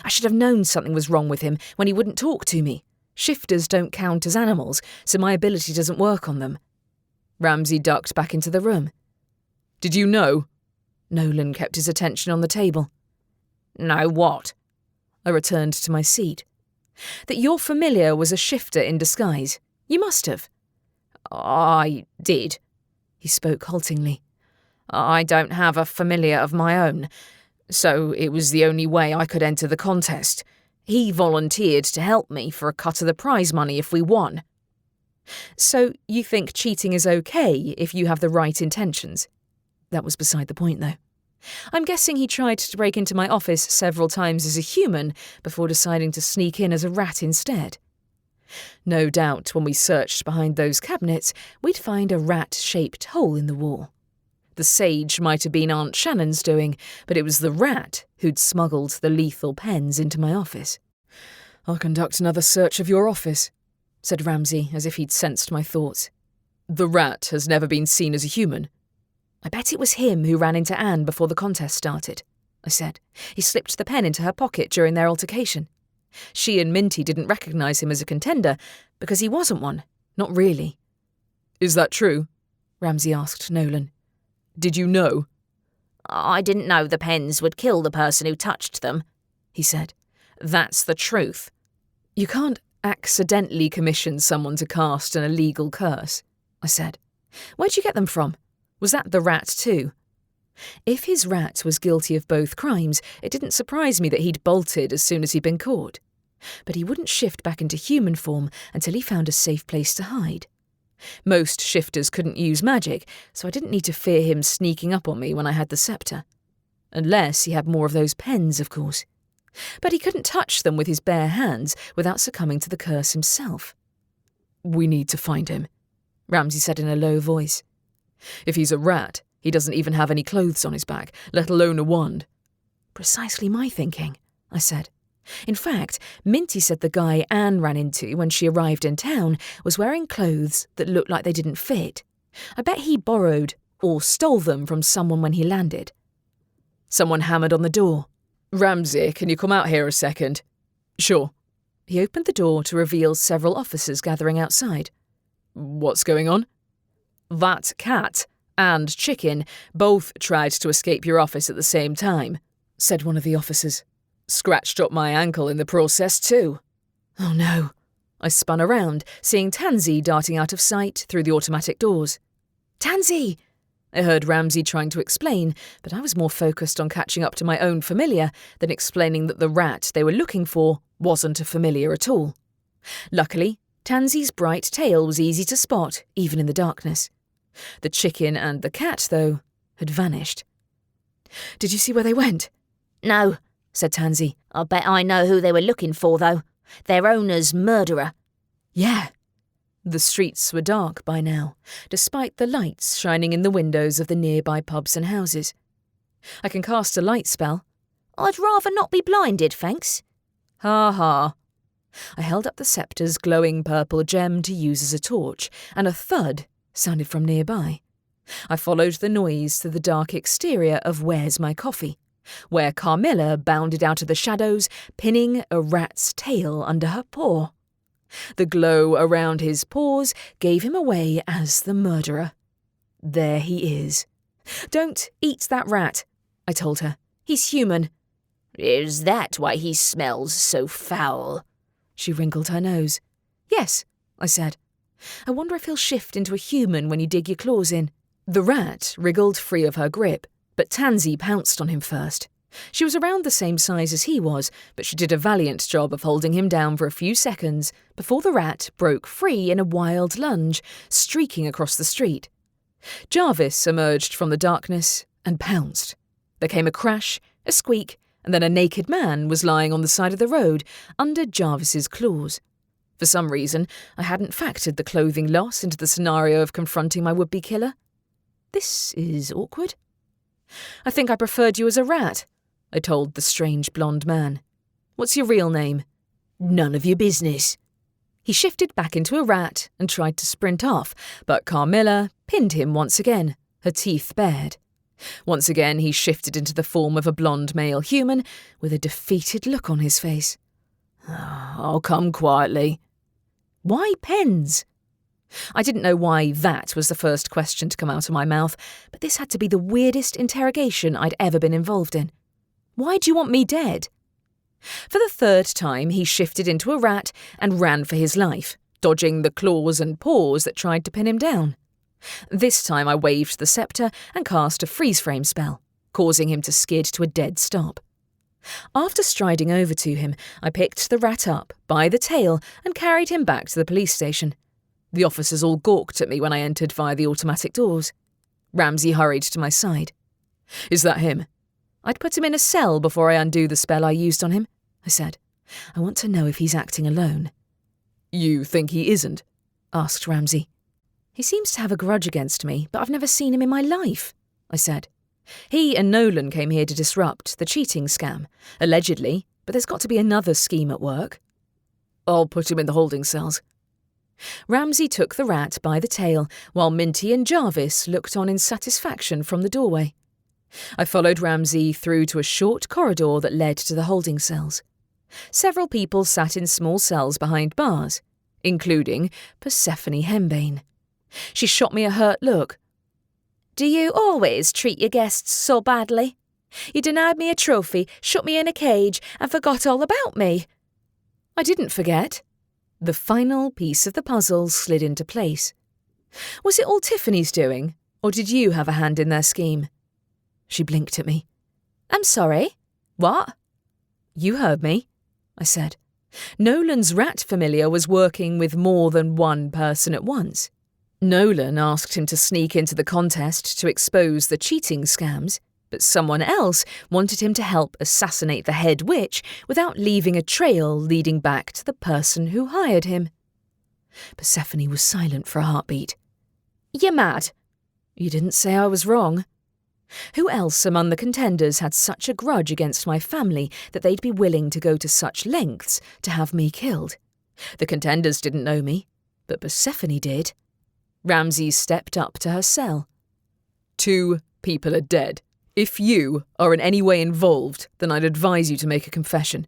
I should have known something was wrong with him when he wouldn't talk to me. Shifters don't count as animals, so my ability doesn't work on them. Ramsay ducked back into the room. Did you know? Nolan kept his attention on the table. Know what? I returned to my seat. That your familiar was a shifter in disguise. You must have. I did. He spoke haltingly. I don't have a familiar of my own, so it was the only way I could enter the contest. He volunteered to help me for a cut of the prize money if we won. So you think cheating is okay if you have the right intentions? That was beside the point, though. I'm guessing he tried to break into my office several times as a human before deciding to sneak in as a rat instead. No doubt when we searched behind those cabinets, we'd find a rat-shaped hole in the wall. The sage might have been Aunt Shannon's doing, but it was the rat who'd smuggled the lethal pens into my office. I'll conduct another search of your office, said Ramsay, as if he'd sensed my thoughts. The rat has never been seen as a human. I bet it was him who ran into Anne before the contest started, I said. He slipped the pen into her pocket during their altercation. She and Minty didn't recognise him as a contender because he wasn't one, not really. Is that true? Ramsay asked Nolan. Did you know? I didn't know the pens would kill the person who touched them, he said. That's the truth. You can't accidentally commission someone to cast an illegal curse, I said. Where'd you get them from? Was that the rat too? If his rat was guilty of both crimes, it didn't surprise me that he'd bolted as soon as he'd been caught. But he wouldn't shift back into human form until he found a safe place to hide. Most shifters couldn't use magic, so I didn't need to fear him sneaking up on me when I had the sceptre. Unless he had more of those pens, of course. But he couldn't touch them with his bare hands without succumbing to the curse himself. We need to find him, Ramsay said in a low voice. If he's a rat, he doesn't even have any clothes on his back, let alone a wand. Precisely my thinking, I said. In fact, Minty said the guy Anne ran into when she arrived in town was wearing clothes that looked like they didn't fit. I bet he borrowed or stole them from someone when he landed. Someone hammered on the door. Ramsay, can you come out here a second? Sure. He opened the door to reveal several officers gathering outside. What's going on? That cat and chicken both tried to escape your office at the same time, said one of the officers. Scratched up my ankle in the process too. Oh no. I spun around, seeing Tansy darting out of sight through the automatic doors. Tansy! I heard Ramsay trying to explain, but I was more focused on catching up to my own familiar than explaining that the rat they were looking for wasn't a familiar at all. Luckily, Tansy's bright tail was easy to spot, even in the darkness. The chicken and the cat, though, had vanished. Did you see where they went? No, said Tansy. I bet I know who they were looking for, though. Their owner's murderer. Yeah. The streets were dark by now, despite the lights shining in the windows of the nearby pubs and houses. I can cast a light spell. I'd rather not be blinded, thanks. Ha ha. I held up the scepter's glowing purple gem to use as a torch, and a thud sounded from nearby. I followed the noise to the dark exterior of Where's My Coffee, where Carmilla bounded out of the shadows, pinning a rat's tail under her paw. The glow around his paws gave him away as the murderer. There he is. Don't eat that rat, I told her. He's human. Is that why he smells so foul? She wrinkled her nose. Yes, I said. I wonder if he'll shift into a human when you dig your claws in. The rat wriggled free of her grip, but Tansy pounced on him first. She was around the same size as he was, but she did a valiant job of holding him down for a few seconds before the rat broke free in a wild lunge, streaking across the street. Jarvis emerged from the darkness and pounced. There came a crash, a squeak, and then a naked man was lying on the side of the road under Jarvis's claws. For some reason, I hadn't factored the clothing loss into the scenario of confronting my would-be killer. This is awkward. I think I preferred you as a rat, I told the strange blonde man. What's your real name? None of your business. He shifted back into a rat and tried to sprint off, but Carmilla pinned him once again, her teeth bared. Once again he shifted into the form of a blonde male human with a defeated look on his face. I'll come quietly. Why pens? I didn't know why that was the first question to come out of my mouth, but this had to be the weirdest interrogation I'd ever been involved in. Why do you want me dead? For the third time, he shifted into a rat and ran for his life, dodging the claws and paws that tried to pin him down. This time I waved the scepter and cast a freeze-frame spell, causing him to skid to a dead stop. After striding over to him, I picked the rat up by the tail and carried him back to the police station. The officers all gawked at me when I entered via the automatic doors. Ramsay hurried to my side. Is that him? I'd put him in a cell before I undo the spell I used on him, I said. I want to know if he's acting alone. You think he isn't? Asked Ramsay. He seems to have a grudge against me, but I've never seen him in my life, I said. He and Nolan came here to disrupt the cheating scam, allegedly, but there's got to be another scheme at work. I'll put him in the holding cells. Ramsay took the rat by the tail, while Minty and Jarvis looked on in satisfaction from the doorway. I followed Ramsay through to a short corridor that led to the holding cells. Several people sat in small cells behind bars, including Persephone Hembane. She shot me a hurt look. Do you always treat your guests so badly? You denied me a trophy, shut me in a cage, and forgot all about me. I didn't forget. The final piece of the puzzle slid into place. Was it all Tiffany's doing, or did you have a hand in their scheme? She blinked at me. I'm sorry. What? You heard me, I said. Nolan's rat familiar was working with more than one person at once. Nolan asked him to sneak into the contest to expose the cheating scams, but someone else wanted him to help assassinate the head witch without leaving a trail leading back to the person who hired him. Persephone was silent for a heartbeat. You're mad. You didn't say I was wrong. Who else among the contenders had such a grudge against my family that they'd be willing to go to such lengths to have me killed? The contenders didn't know me, but Persephone did. Ramsay stepped up to her cell. 2 people are dead. If you are in any way involved, then I'd advise you to make a confession.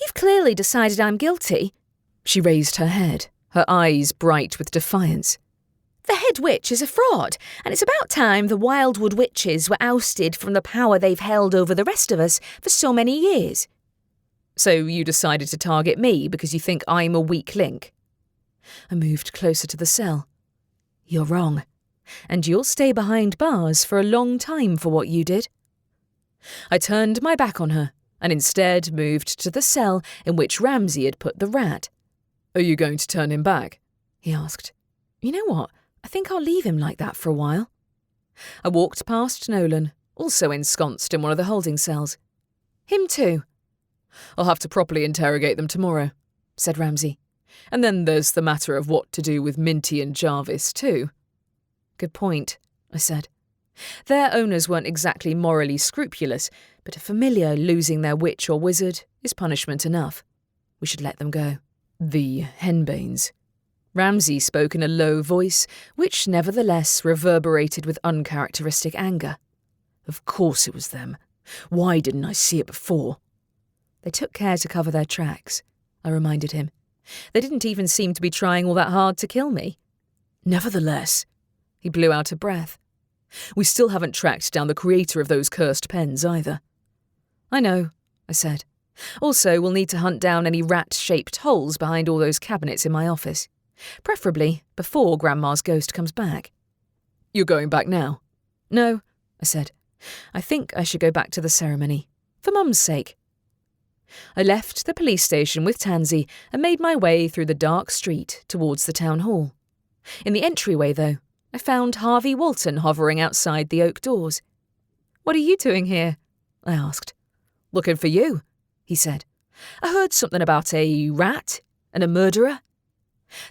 You've clearly decided I'm guilty. She raised her head, her eyes bright with defiance. The head witch is a fraud, and it's about time the Wildwood witches were ousted from the power they've held over the rest of us for so many years. So you decided to target me because you think I'm a weak link? I moved closer to the cell. You're wrong, and you'll stay behind bars for a long time for what you did. I turned my back on her and instead moved to the cell in which Ramsay had put the rat. Are you going to turn him back? He asked. You know what? I think I'll leave him like that for a while. I walked past Nolan, also ensconced in one of the holding cells. Him too. I'll have to properly interrogate them tomorrow, said Ramsay. And then there's the matter of what to do with Minty and Jarvis too. Good point, I said. Their owners weren't exactly morally scrupulous, but a familiar losing their witch or wizard is punishment enough. We should let them go. The henbanes. Ramsay spoke in a low voice, which nevertheless reverberated with uncharacteristic anger. Of course it was them. Why didn't I see it before? They took care to cover their tracks, I reminded him. They didn't even seem to be trying all that hard to kill me. Nevertheless, he blew out a breath. We still haven't tracked down the creator of those cursed pens either. I know, I said. Also, we'll need to hunt down any rat-shaped holes behind all those cabinets in my office. Preferably before Grandma's ghost comes back. You're going back now? No, I said. I think I should go back to the ceremony. For Mum's sake. I left the police station with Tansy and made my way through the dark street towards the town hall. In the entryway, though, I found Harvey Walton hovering outside the oak doors. "What are you doing here?" I asked. "Looking for you," he said. "I heard something about a rat and a murderer."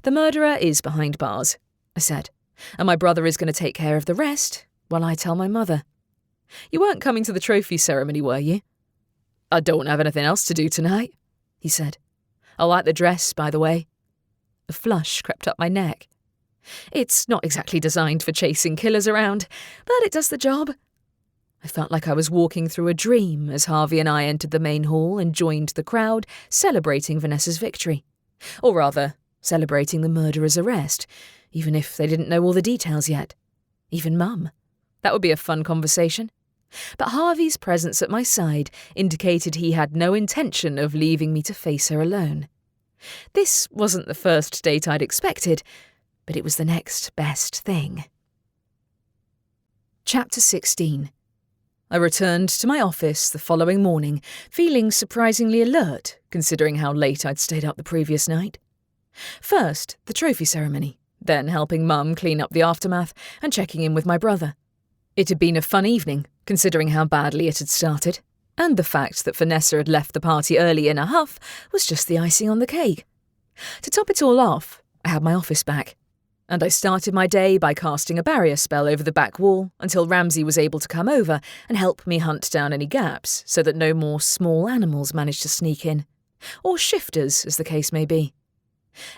"The murderer is behind bars," I said, "and my brother is going to take care of the rest while I tell my mother." "You weren't coming to the trophy ceremony, were you?" "I don't have anything else to do tonight," he said. "I like the dress, by the way." A flush crept up my neck. "It's not exactly designed for chasing killers around, but it does the job." I felt like I was walking through a dream as Harvey and I entered the main hall and joined the crowd celebrating Vanessa's victory. Or rather, celebrating the murderer's arrest, even if they didn't know all the details yet. Even Mum. That would be a fun conversation. But Harvey's presence at my side indicated he had no intention of leaving me to face her alone. This wasn't the first date I'd expected, but it was the next best thing. Chapter 16. I returned to my office the following morning, feeling surprisingly alert, considering how late I'd stayed up the previous night. First, the trophy ceremony, then helping Mum clean up the aftermath and checking in with my brother. It had been a fun evening, considering how badly it had started, and the fact that Vanessa had left the party early in a huff was just the icing on the cake. To top it all off, I had my office back, and I started my day by casting a barrier spell over the back wall until Ramsay was able to come over and help me hunt down any gaps so that no more small animals managed to sneak in, or shifters, as the case may be.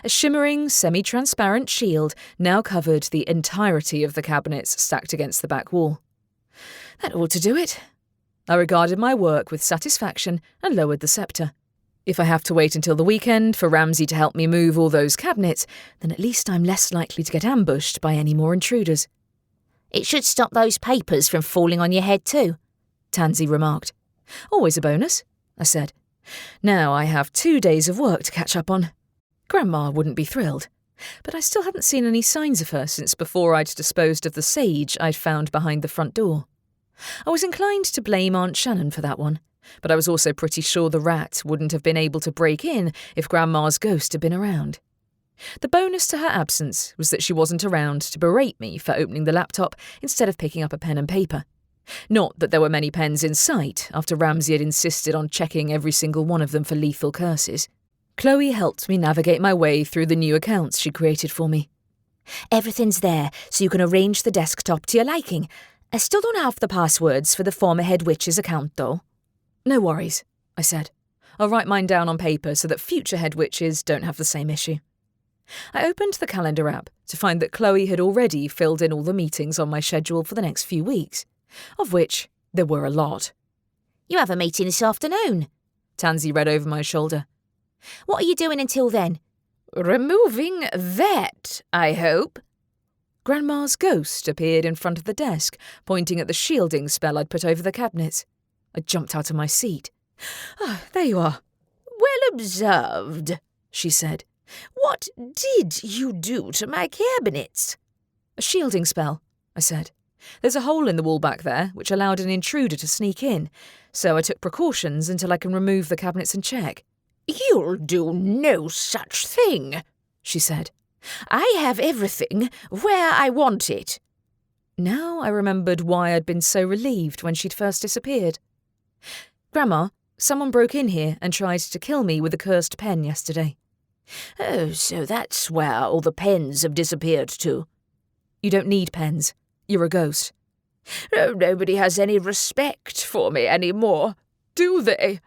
A shimmering, semi-transparent shield now covered the entirety of the cabinets stacked against the back wall. That ought to do it. I regarded my work with satisfaction and lowered the scepter. If I have to wait until the weekend for Ramsay to help me move all those cabinets, then at least I'm less likely to get ambushed by any more intruders. "It should stop those papers from falling on your head too," Tansy remarked. "Always a bonus," I said. "Now I have 2 days of work to catch up on." Grandma wouldn't be thrilled, but I still hadn't seen any signs of her since before I'd disposed of the sage I'd found behind the front door. I was inclined to blame Aunt Shannon for that one, but I was also pretty sure the rat wouldn't have been able to break in if Grandma's ghost had been around. The bonus to her absence was that she wasn't around to berate me for opening the laptop instead of picking up a pen and paper. Not that there were many pens in sight after Ramsay had insisted on checking every single one of them for lethal curses. Chloe helped me navigate my way through the new accounts she created for me. "Everything's there, so you can arrange the desktop to your liking. I still don't have the passwords for the former head witch's account, though." "No worries," I said. "I'll write mine down on paper so that future head witches don't have the same issue." I opened the calendar app to find that Chloe had already filled in all the meetings on my schedule for the next few weeks, of which there were a lot. "You have a meeting this afternoon," Tansy read over my shoulder. "What are you doing until then?" "Removing that, I hope." Grandma's ghost appeared in front of the desk, pointing at the shielding spell I'd put over the cabinets. I jumped out of my seat. "Ah, there you are." "Well observed," she said. "What did you do to my cabinets?" "A shielding spell," I said. "There's a hole in the wall back there which allowed an intruder to sneak in, so I took precautions until I can remove the cabinets and check." "You'll do no such thing," she said. "I have everything where I want it." Now I remembered why I'd been so relieved when she'd first disappeared. "Grandma, someone broke in here and tried to kill me with a cursed pen yesterday." Oh, so that's where all the pens have disappeared to. You don't need pens. You're a ghost. Oh, nobody has any respect for me anymore, do they?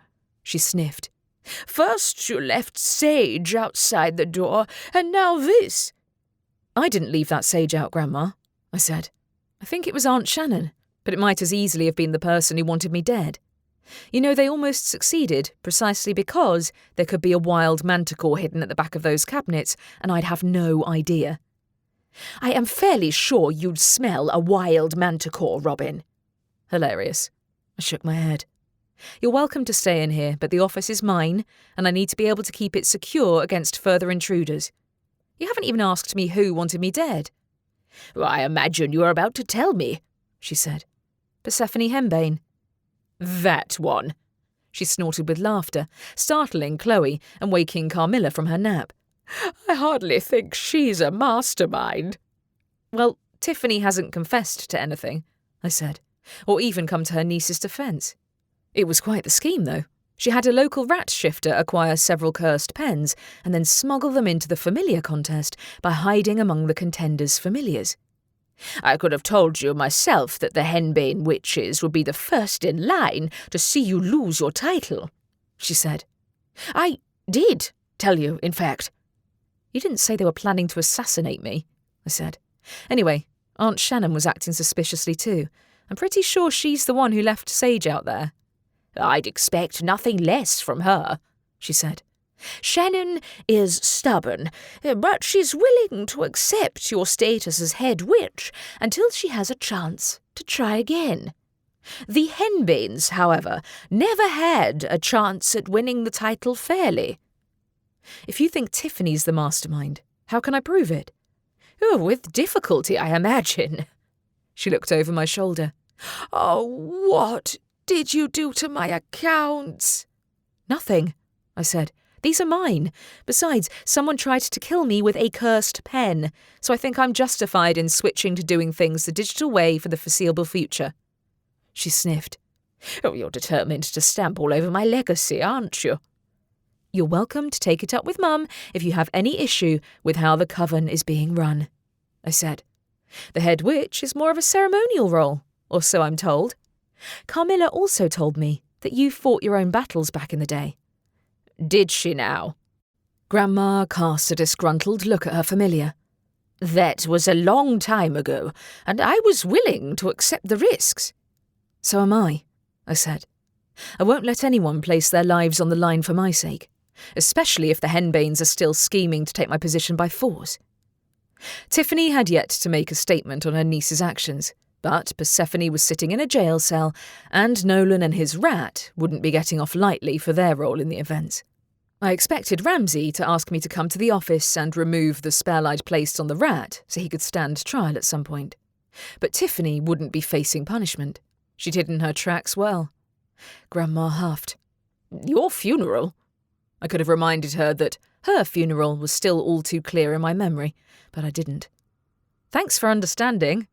She sniffed. First you left sage outside the door, and now this. I didn't leave that sage out, Grandma, I said. I think it was Aunt Shannon, but it might as easily have been the person who wanted me dead. You know, they almost succeeded, precisely because there could be a wild manticore hidden at the back of those cabinets, and I'd have no idea. I am fairly sure you'd smell a wild manticore, Robin. Hilarious. I shook my head. You're welcome to stay in here, but the office is mine, and I need to be able to keep it secure against further intruders. You haven't even asked me who wanted me dead. Well, I imagine you are about to tell me, she said. Persephone Henbane. That one. She snorted with laughter, startling Chloe and waking Carmilla from her nap. I hardly think she's a mastermind. Well, Tiffany hasn't confessed to anything, I said, or even come to her niece's defence. It was quite the scheme, though. She had a local rat shifter acquire several cursed pens and then smuggle them into the familiar contest by hiding among the contenders' familiars. I could have told you myself that the Henbane witches would be the first in line to see you lose your title, she said. I did tell you, in fact. You didn't say they were planning to assassinate me, I said. Anyway, Aunt Shannon was acting suspiciously too. I'm pretty sure she's the one who left Sage out there. I'd expect nothing less from her, she said. Shannon is stubborn, but she's willing to accept your status as head witch until she has a chance to try again. The Henbanes, however, never had a chance at winning the title fairly. If you think Tiffany's the mastermind, how can I prove it? Oh, with difficulty, I imagine. She looked over my shoulder. Oh, what did you do to my accounts? Nothing, I said. These are mine. Besides, someone tried to kill me with a cursed pen, so I think I'm justified in switching to doing things the digital way for the foreseeable future. She sniffed. Oh, you're determined to stamp all over my legacy, aren't you? You're welcome to take it up with Mum if you have any issue with how the coven is being run, I said. The head witch is more of a ceremonial role, or so I'm told. Carmilla also told me that you fought your own battles back in the day. Did she now? Grandma cast a disgruntled look at her familiar. That was a long time ago, and I was willing to accept the risks. So am I said. I won't let anyone place their lives on the line for my sake, especially if the Henbanes are still scheming to take my position by force. Tiffany had yet to make a statement on her niece's actions, but Persephone was sitting in a jail cell, and Nolan and his rat wouldn't be getting off lightly for their role in the events. I expected Ramsay to ask me to come to the office and remove the spell I'd placed on the rat so he could stand trial at some point. But Tiffany wouldn't be facing punishment. She'd hidden her tracks well. Grandma huffed. Your funeral? I could have reminded her that her funeral was still all too clear in my memory, but I didn't. Thanks for understanding.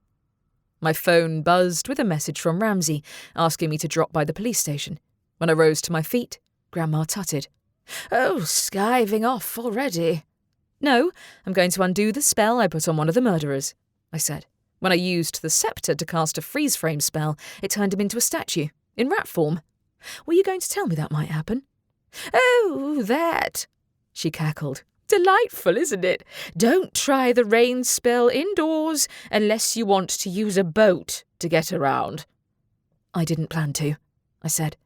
My phone buzzed with a message from Ramsay, asking me to drop by the police station. When I rose to my feet, Grandma tutted. Oh, skiving off already. No, I'm going to undo the spell I put on one of the murderers, I said. When I used the scepter to cast a freeze-frame spell, it turned him into a statue, in rat form. Were you going to tell me that might happen? Oh, that, she cackled. Delightful, isn't it? Don't try the rain spell indoors unless you want to use a boat to get around. I didn't plan to, I said.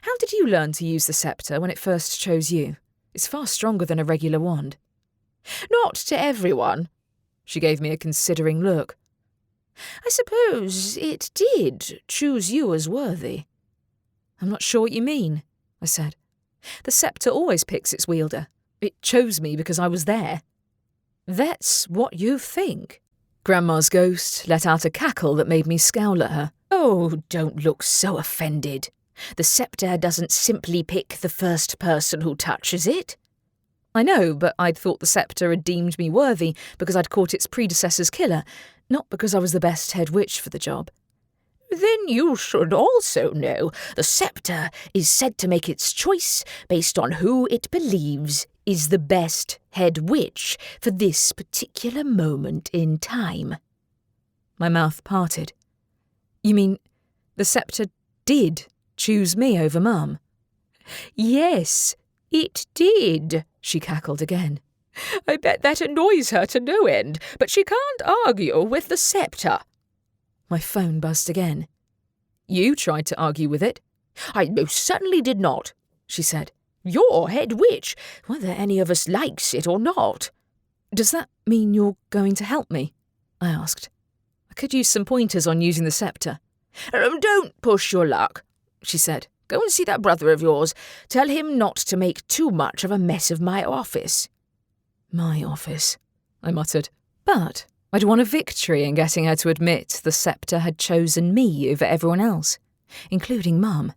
How did you learn to use the scepter when it first chose you? It's far stronger than a regular wand. Not to everyone. She gave me a considering look. I suppose it did choose you as worthy. I'm not sure what you mean, I said. The scepter always picks its wielder. It chose me because I was there. That's what you think. Grandma's ghost let out a cackle that made me scowl at her. Oh, don't look so offended. The scepter doesn't simply pick the first person who touches it. I know, but I'd thought the scepter had deemed me worthy because I'd caught its predecessor's killer, not because I was the best head witch for the job. Then you should also know the sceptre is said to make its choice based on who it believes is the best head witch for this particular moment in time. My mouth parted. You mean the sceptre did choose me over Mum? Yes, it did, she cackled again. I bet that annoys her to no end, but she can't argue with the sceptre. My phone buzzed again. You tried to argue with it. I most certainly did not, she said. You're head witch, whether any of us likes it or not. Does that mean you're going to help me? I asked. I could use some pointers on using the sceptre. Don't push your luck, she said. Go and see that brother of yours. Tell him not to make too much of a mess of my office. My office, I muttered. But I'd won a victory in getting her to admit the sceptre had chosen me over everyone else, including Mum.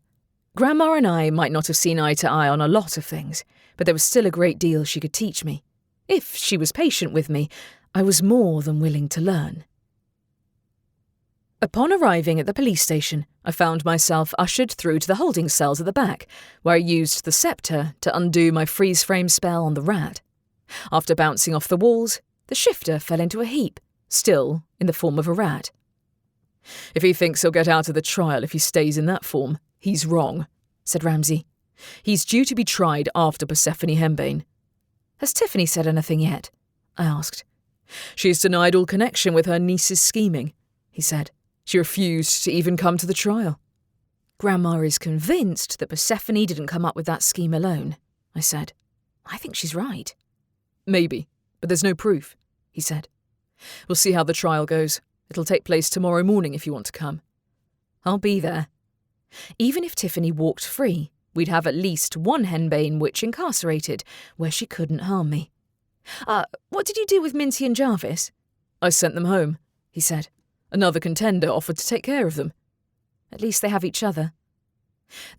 Grandma and I might not have seen eye to eye on a lot of things, but there was still a great deal she could teach me. If she was patient with me, I was more than willing to learn. Upon arriving at the police station, I found myself ushered through to the holding cells at the back, where I used the sceptre to undo my freeze-frame spell on the rat. After bouncing off the walls, the shifter fell into a heap, still in the form of a rat. If he thinks he'll get out of the trial if he stays in that form, he's wrong, said Ramsay. He's due to be tried after Persephone Henbane. Has Tiffany said anything yet? I asked. She's denied all connection with her niece's scheming, he said. She refused to even come to the trial. Grandma is convinced that Persephone didn't come up with that scheme alone, I said. I think she's right. Maybe, but there's no proof, he said. We'll see how the trial goes. It'll take place tomorrow morning if you want to come. I'll be there. Even if Tiffany walked free, we'd have at least one Henbane witch incarcerated, where she couldn't harm me. What did you do with Minty and Jarvis? I sent them home, he said. Another contender offered to take care of them. At least they have each other.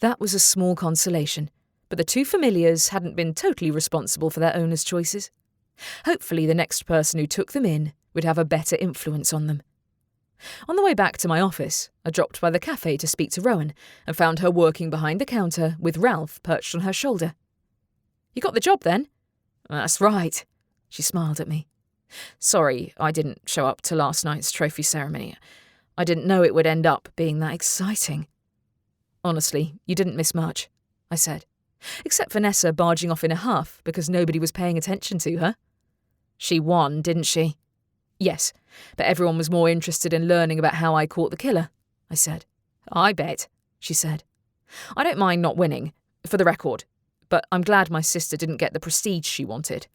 That was a small consolation, but the two familiars hadn't been totally responsible for their owners' choices. Hopefully the next person who took them in would have a better influence on them. On the way back to my office, I dropped by the cafe to speak to Rowan and found her working behind the counter with Ralph perched on her shoulder. You got the job then? That's right, she smiled at me. Sorry, I didn't show up to last night's trophy ceremony. I didn't know it would end up being that exciting. Honestly, you didn't miss much, I said, except Vanessa barging off in a huff because nobody was paying attention to her. She won, didn't she? Yes, but everyone was more interested in learning about how I caught the killer, I said. I bet, she said. I don't mind not winning, for the record, but I'm glad my sister didn't get the prestige she wanted.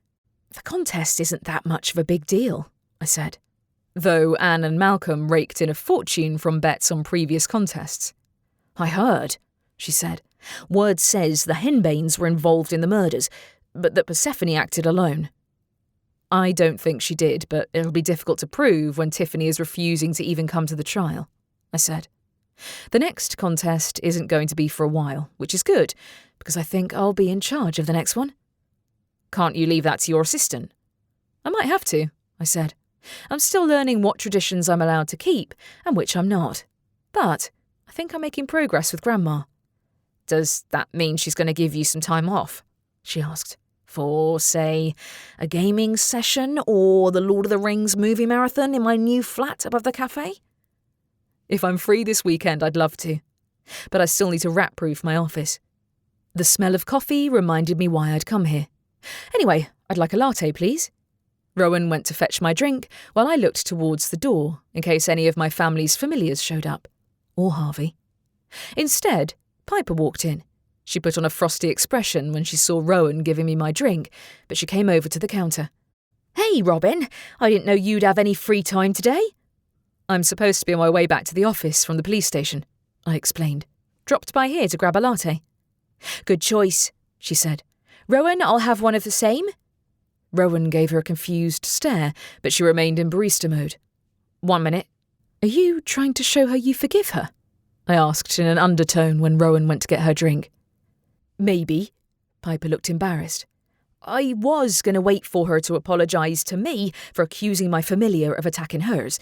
The contest isn't that much of a big deal, I said, though Anne and Malcolm raked in a fortune from bets on previous contests. I heard, she said. Word says the Henbanes were involved in the murders, but that Persephone acted alone. I don't think she did, but it'll be difficult to prove when Tiffany is refusing to even come to the trial, I said. The next contest isn't going to be for a while, which is good, because I think I'll be in charge of the next one. Can't you leave that to your assistant? I might have to, I said. I'm still learning what traditions I'm allowed to keep and which I'm not. But I think I'm making progress with Grandma. Does that mean she's going to give you some time off? She asked. For, say, a gaming session or the Lord of the Rings movie marathon in my new flat above the cafe? If I'm free this weekend, I'd love to. But I still need to rat-proof my office. The smell of coffee reminded me why I'd come here. Anyway, I'd like a latte, please. Rowan went to fetch my drink while I looked towards the door in case any of my family's familiars showed up. Or Harvey. Instead, Piper walked in. She put on a frosty expression when she saw Rowan giving me my drink, but she came over to the counter. Hey, Robin, I didn't know you'd have any free time today. I'm supposed to be on my way back to the office from the police station, I explained. Dropped by here to grab a latte. Good choice, she said. Rowan, I'll have one of the same. Rowan gave her a confused stare, but she remained in barista mode. 1 minute. Are you trying to show her you forgive her? I asked in an undertone when Rowan went to get her drink. Maybe. Piper looked embarrassed. I was going to wait for her to apologise to me for accusing my familiar of attacking hers.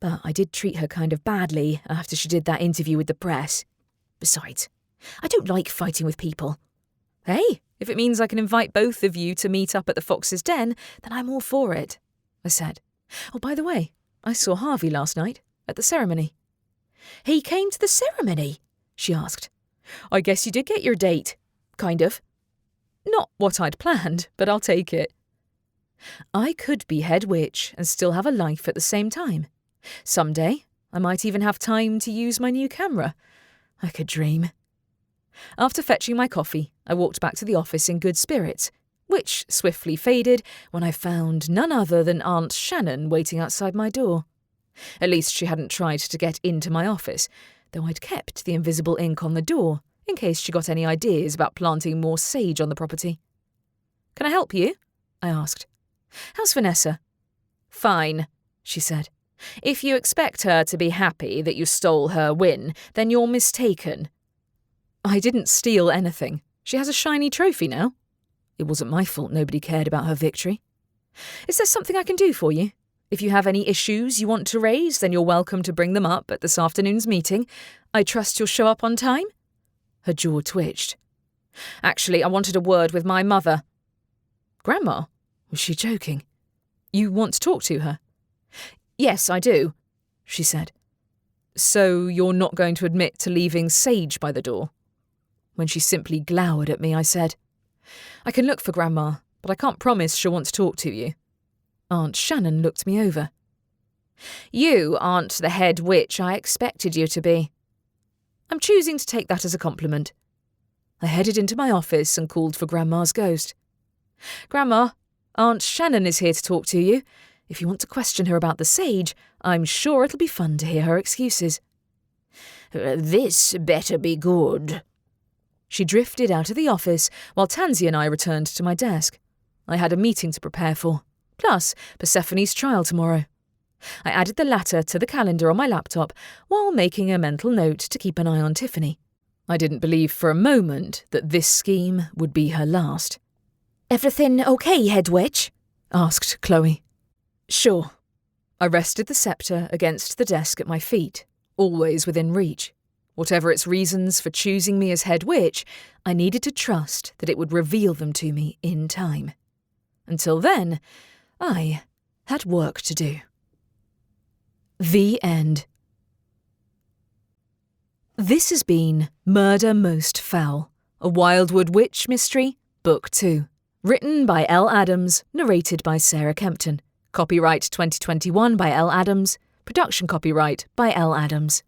But I did treat her kind of badly after she did that interview with the press. Besides, I don't like fighting with people. Hey, if it means I can invite both of you to meet up at the Fox's Den, then I'm all for it, I said. Oh, by the way, I saw Harvey last night at the ceremony. He came to the ceremony? She asked. I guess you did get your date. Kind of. Not what I'd planned, but I'll take it. I could be head witch and still have a life at the same time. Someday, I might even have time to use my new camera. I could dream. After fetching my coffee, I walked back to the office in good spirits, which swiftly faded when I found none other than Aunt Shannon waiting outside my door. At least she hadn't tried to get into my office, though I'd kept the invisible ink on the door in case she got any ideas about planting more sage on the property. Can I help you? I asked. How's Vanessa? Fine, she said. If you expect her to be happy that you stole her win, then you're mistaken. I didn't steal anything. She has a shiny trophy now. It wasn't my fault nobody cared about her victory. Is there something I can do for you? If you have any issues you want to raise, then you're welcome to bring them up at this afternoon's meeting. I trust you'll show up on time? Her jaw twitched. Actually, I wanted a word with my mother. Grandma? Was she joking? You want to talk to her? Yes, I do, she said. So you're not going to admit to leaving sage by the door? When she simply glowered at me, I said, I can look for Grandma, but I can't promise she'll want to talk to you. Aunt Shannon looked me over. You aren't the head witch I expected you to be. I'm choosing to take that as a compliment. I headed into my office and called for Grandma's ghost. Grandma, Aunt Shannon is here to talk to you. If you want to question her about the sage, I'm sure it'll be fun to hear her excuses. This better be good. She drifted out of the office while Tansy and I returned to my desk. I had a meeting to prepare for, plus Persephone's trial tomorrow. I added the latter to the calendar on my laptop while making a mental note to keep an eye on Tiffany. I didn't believe for a moment that this scheme would be her last. Everything okay, head witch? Asked Chloe. Sure. I rested the sceptre against the desk at my feet, always within reach. Whatever its reasons for choosing me as head witch, I needed to trust that it would reveal them to me in time. Until then, I had work to do. The end. This has been Murder Most Fowl, a Wildwood Witch mystery, Book 2. Written by L. Adams, narrated by Sarah Kempton. Copyright 2021 by L. Adams. Production copyright by L. Adams.